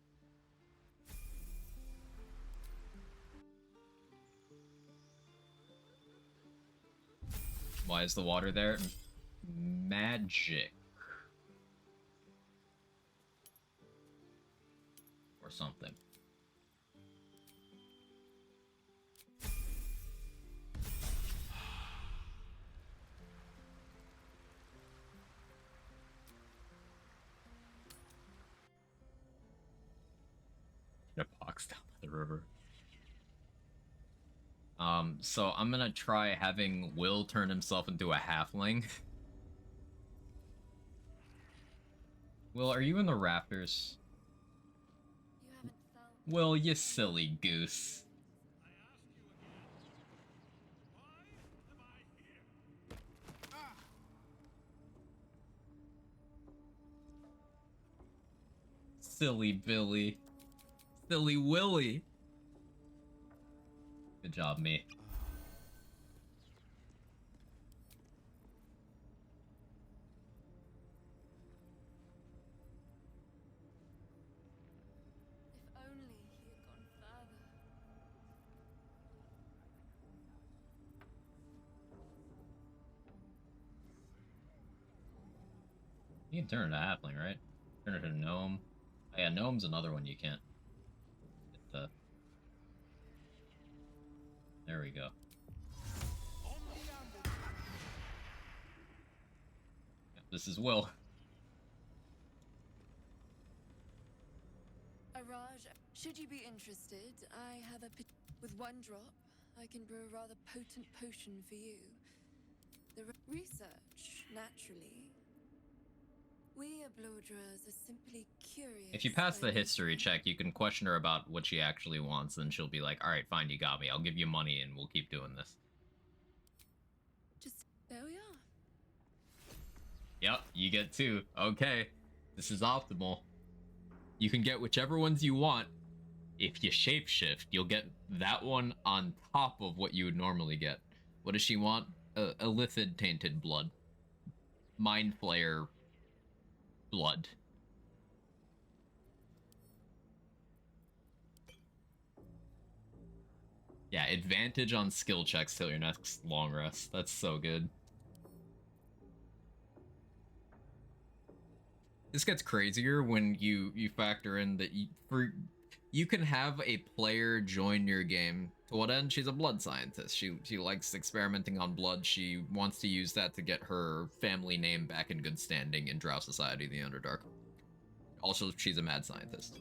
Why is the water there? Magic. Or something. Get a box down by the river. So I'm gonna try having Will turn himself into a halfling. Will, are you in the rafters? Will, you silly goose. Silly Billy. Silly Willy. Good job, me. If only he had gone further. You can turn it to halfling, right? Turn it to gnome. Oh yeah, gnome's another one you can't. There we go. Yep, this is Will. Araj, should you be interested, I have a with 1 drop. I can brew a rather potent potion for you. The research, naturally. We Ablodras are simply curious. If you pass the history check, you can question her about what she actually wants, and she'll be like, alright, fine, you got me. I'll give you money, and we'll keep doing this. Just, there we are. Yep, you get 2. Okay, this is optimal. You can get whichever ones you want. If you shapeshift, you'll get that one on top of what you would normally get. What does she want? Illithid tainted blood. Mind Flayer blood. Yeah, advantage on skill checks till your next long rest. That's so good. This gets crazier when you factor in that You can have a player join your game. To what end? She's a blood scientist. She likes experimenting on blood. She wants to use that to get her family name back in good standing in Drow Society, the Underdark. Also, she's a mad scientist.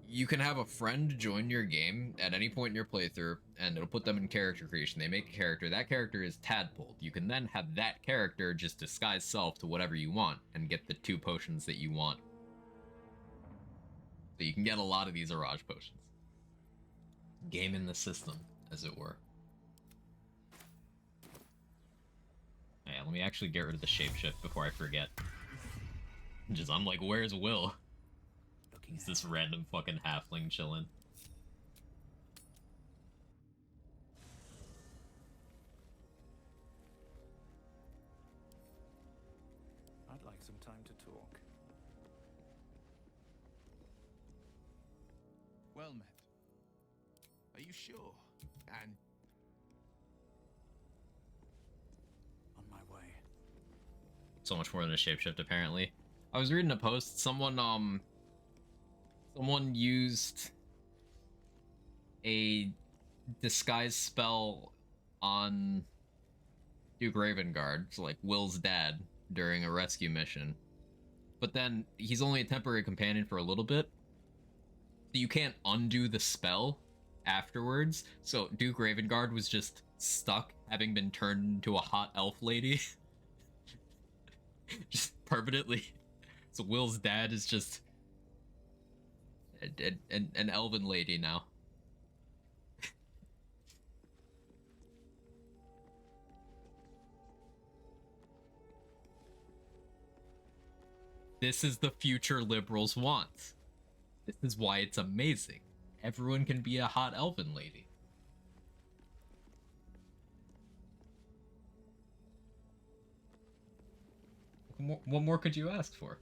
You can have a friend join your game at any point in your playthrough, and it'll put them in character creation. They make a character. That character is tadpoled. You can then have that character just disguise self to whatever you want and get the 2 potions that you want. So you can get a lot of these Araj potions. Game in the system, as it were. Yeah, let me actually get rid of the shapeshift before I forget. I'm like, where's Will? It's this random fucking halfling chilling. I'd like some time to talk. Well met. Are you sure? And on my way. So much more than a shapeshift, apparently. I was reading a post. Someone used a disguise spell on Duke Ravengard, so like Will's dad, during a rescue mission. But then he's only a temporary companion for a little bit. So you can't undo the spell afterwards. So Duke Ravengard was just stuck, having been turned into a hot elf lady. Just permanently. So Will's dad is just an elven lady now. This is the future liberals want. This is why it's amazing. Everyone can be a hot elven lady. What more could you ask for?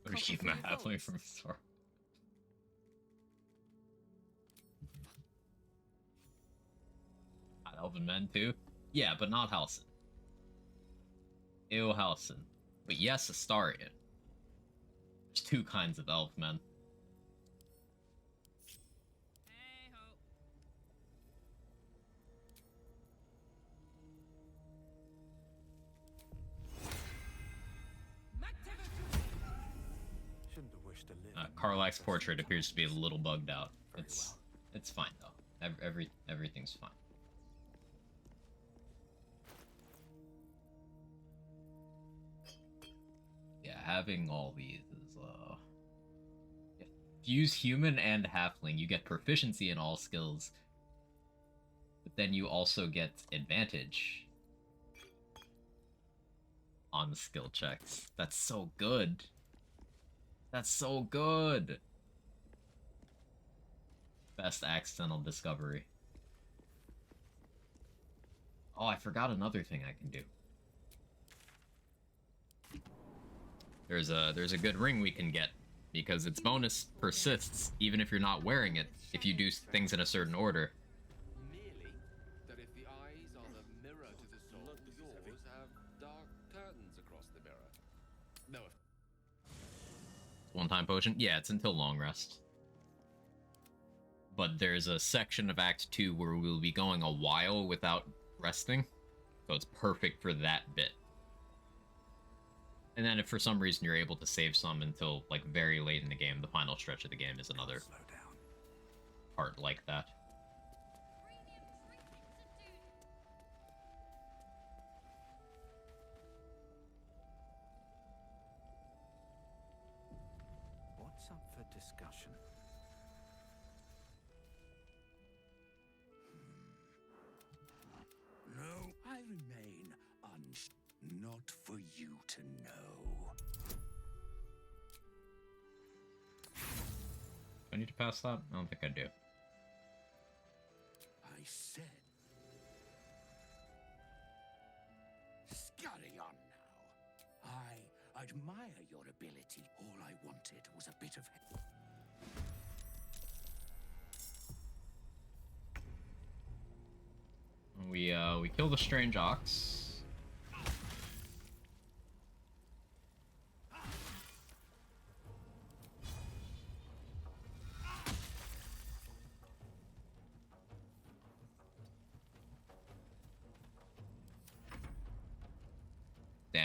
Or keep my halfway from store. Hot elven men too? Yeah, but not Halsin. Ew, Halsin. But yes, Astarion. There's 2 kinds of elf men. Karlach's portrait appears to be a little bugged out. It's fine though. Everything's fine. Yeah, having all these is if you use human and halfling, you get proficiency in all skills, but then you also get advantage on skill checks. That's so good. That's so good. Best accidental discovery. Oh, I forgot another thing I can do. There's a good ring we can get because its bonus persists even if you're not wearing it if you do things in a certain order. Merely that if the eyes are the mirror to the soul, yours have dark curtains across the mirror. No. One-time potion? Yeah, it's until long rest. But there's a section of Act 2 where we'll be going a while without resting, so it's perfect for that bit. And then if for some reason you're able to save some until like very late in the game, the final stretch of the game is another part like that. What's up for discussion? No, I remain not for you to know. Do I need to pass that? I don't think I do. I said. Scurry on now. I admire your ability. All I wanted was a bit of help. We kill the strange ox.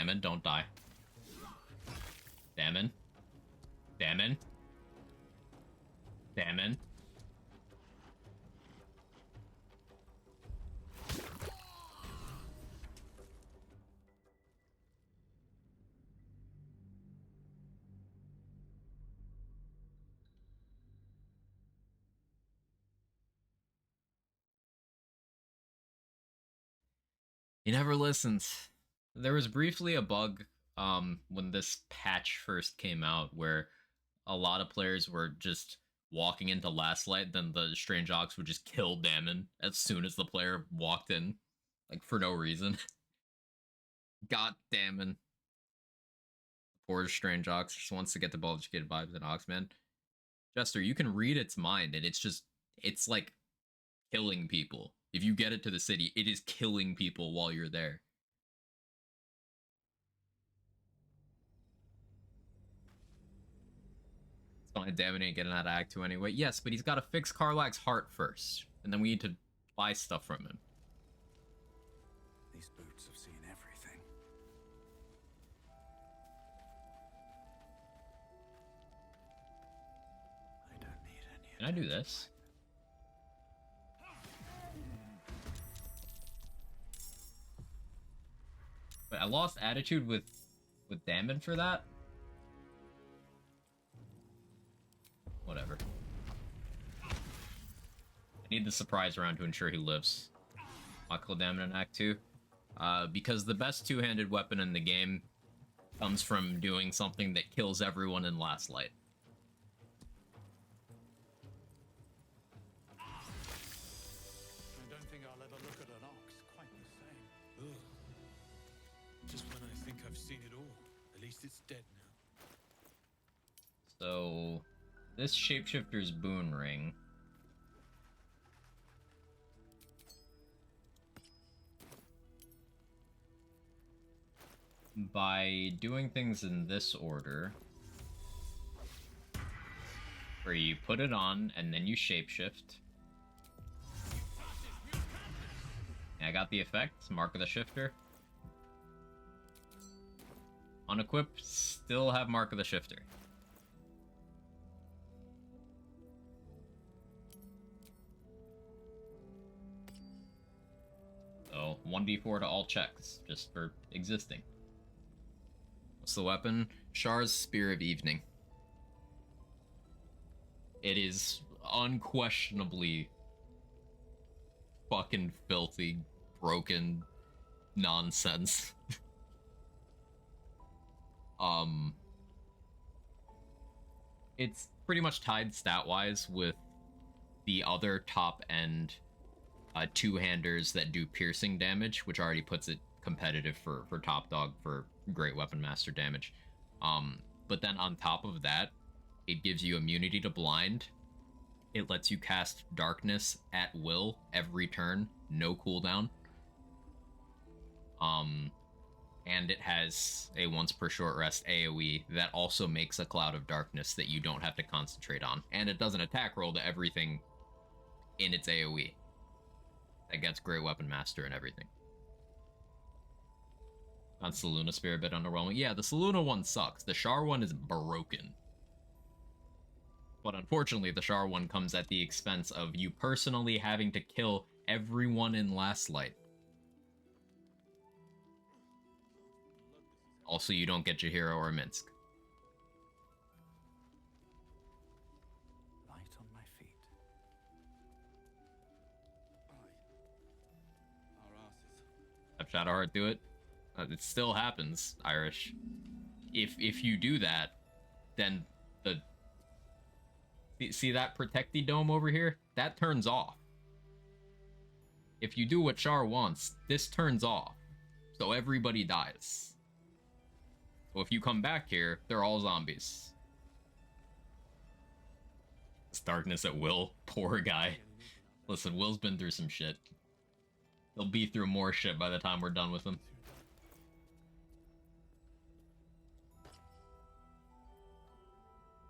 Damon, don't die. Damon. Damon. Damon. He never listens. There was briefly a bug when this patch first came out where a lot of players were just walking into Last Light, then the Strange Ox would just kill Damon as soon as the player walked in. Like, for no reason. God Damon. Poor Strange Ox just wants to get the Baldur's Gate vibes in Oxman. Jester, you can read its mind, and it's like killing people. If you get it to the city, it is killing people while you're there. It's fine, Damon ain't getting out of Act 2 anyway. Yes, but he's got to fix Karlach's heart first, and then we need to buy stuff from him. These boots have seen everything. I don't need any. Can I do this? But I lost attitude with Damon for that. Whatever. I need the surprise round to ensure he lives. I'll kill Damon in Act 2. Because the best two-handed weapon in the game comes from doing something that kills everyone in Last Light. I don't think I'll ever look at an ox quite the same. Ugh. Just when I think I've seen it all. At least it's dead now. So, this Shapeshifter's Boon Ring. By doing things in this order, where you put it on and then you shapeshift. I got the effect, Mark of the Shifter. Unequip, still have Mark of the Shifter. So, 1d4 to all checks, just for existing. What's the weapon? Char's Spear of Evening. It is unquestionably fucking filthy, broken nonsense. It's pretty much tied stat-wise with the other top-end two-handers that do piercing damage, which already puts it competitive for top dog for great weapon master damage. But then on top of that, it gives you immunity to blind. It lets you cast darkness at will every turn, no cooldown. And it has a once per short rest AoE that also makes a cloud of darkness that you don't have to concentrate on. And it does an attack roll to everything in its AoE. That gets great weapon master and everything. On Selûne Spear a bit underwhelming. Yeah, the Selûne one sucks. The Char one is broken. But unfortunately, the Char one comes at the expense of you personally having to kill everyone in Last Light. Also, you don't get Jaheira or Minsk. Light on my feet. Our asses. Have Shadowheart do it. It still happens, Irish. If you do that, then the... See that Protecty Dome over here? That turns off. If you do what Char wants, this turns off. So everybody dies. So if you come back here, they're all zombies. It's darkness at will. Poor guy. Listen, Will's been through some shit. He'll be through more shit by the time we're done with him.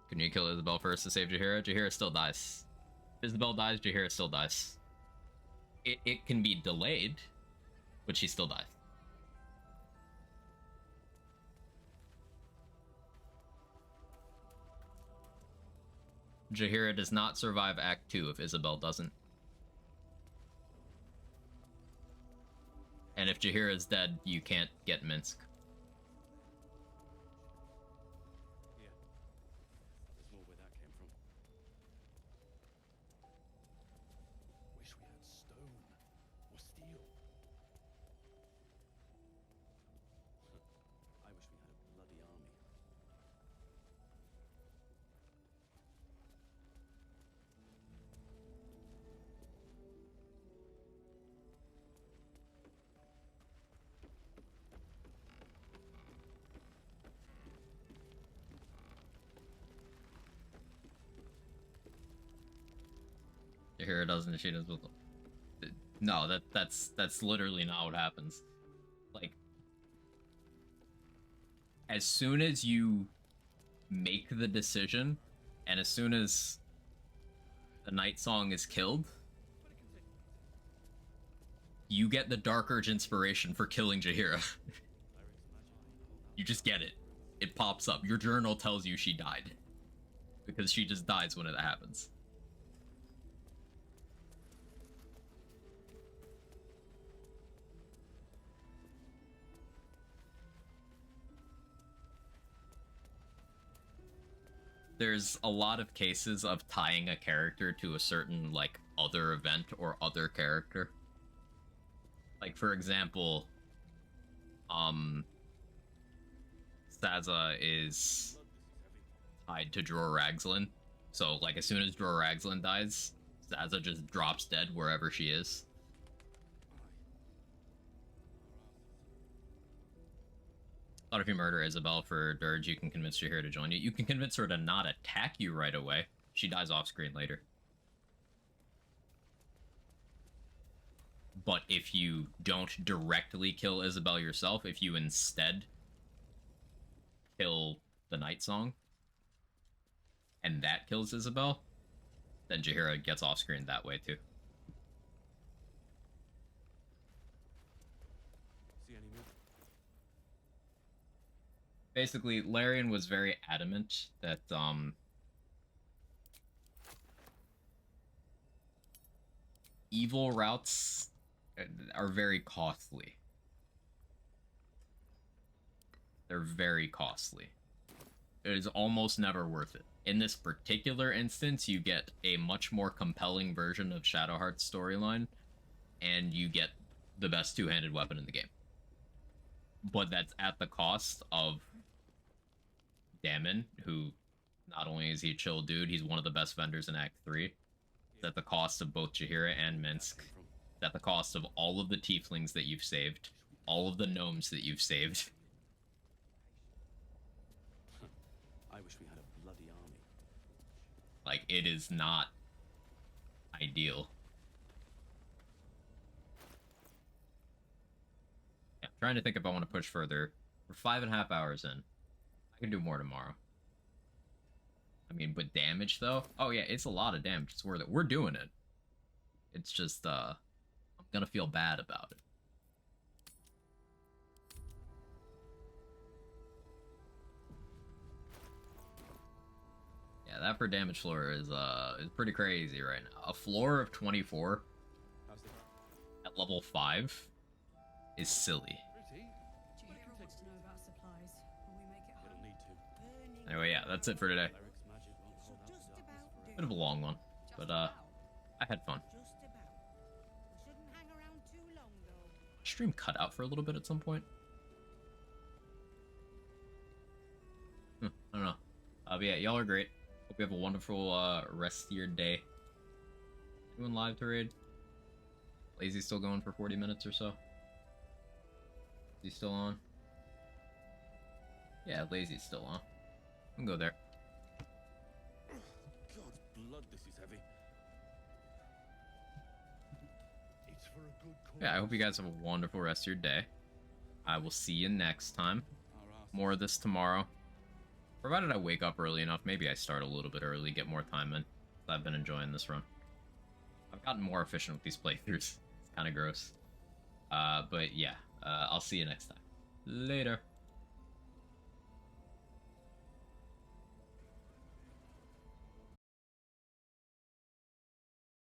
Can you kill Isabel first to save Jaheira? Jaheira still dies. If Isabel dies, Jaheira still dies. It can be delayed, but she still dies. Jaheira does not survive Act 2 if Isabel doesn't. And if Jaheira is dead, you can't get Minsk. Yeah. There's more where that came from. Wish we had stone or steel. I wish we had a bloody army. Jaheira doesn't, she does with. No, that's literally not what happens. Like, as soon as you make the decision, and as soon as the Night Song is killed, you get the Dark Urge inspiration for killing Jaheira. You just get it. It pops up. Your journal tells you she died. Because she just dies when it happens. There's a lot of cases of tying a character to a certain, like, other event or other character. Like, for example, Saza is tied to Dror Ragzlin. So, like, as soon as Dror Ragzlin dies, Saza just drops dead wherever she is. Thought if you murder Isabel for Dirge, you can convince Jaheira to join you. You can convince her to not attack you right away. She dies off screen later. But if you don't directly kill Isabel yourself, if you instead kill the Night Song, and that kills Isabel, then Jaheira gets off screen that way too. See any move? Basically, Larian was very adamant that, evil routes are very costly. They're very costly. It is almost never worth it. In this particular instance, you get a much more compelling version of Shadowheart's storyline, and you get the best two-handed weapon in the game. But that's at the cost of Damon, who not only is he a chill dude, he's one of the best vendors in Act 3. It's at the cost of both Jaheira and Minsk. It's at the cost of all of the tieflings that you've saved, all of the gnomes that you've saved. I wish we had a bloody army. Like, it is not ideal. Yeah, I'm trying to think if I want to push further. We're 5.5 hours in. I can do more tomorrow. I mean, but damage, though? Oh, yeah, it's a lot of damage. It's worth it. We're doing it. It's just, I'm gonna feel bad about it. Yeah, that per damage floor is pretty crazy right now. A floor of 24 at level 5 is silly. Anyway, yeah, that's it for today. Bit of a long one, but I had fun. Stream cut out for a little bit at some point. I don't know. But yeah, y'all are great. Hope you have a wonderful rest of your day. Doing live to raid. Lazy's still going for 40 minutes or so. Is he still on? Yeah, Lazy's still on. We can go there. God's blood, this is heavy. It's for a good cause. Yeah, I hope you guys have a wonderful rest of your day. I will see you next time. More of this tomorrow. Provided I wake up early enough, maybe I start a little bit early, get more time in. I've been enjoying this run. I've gotten more efficient with these playthroughs. It's kind of gross. But yeah, I'll see you next time. Later.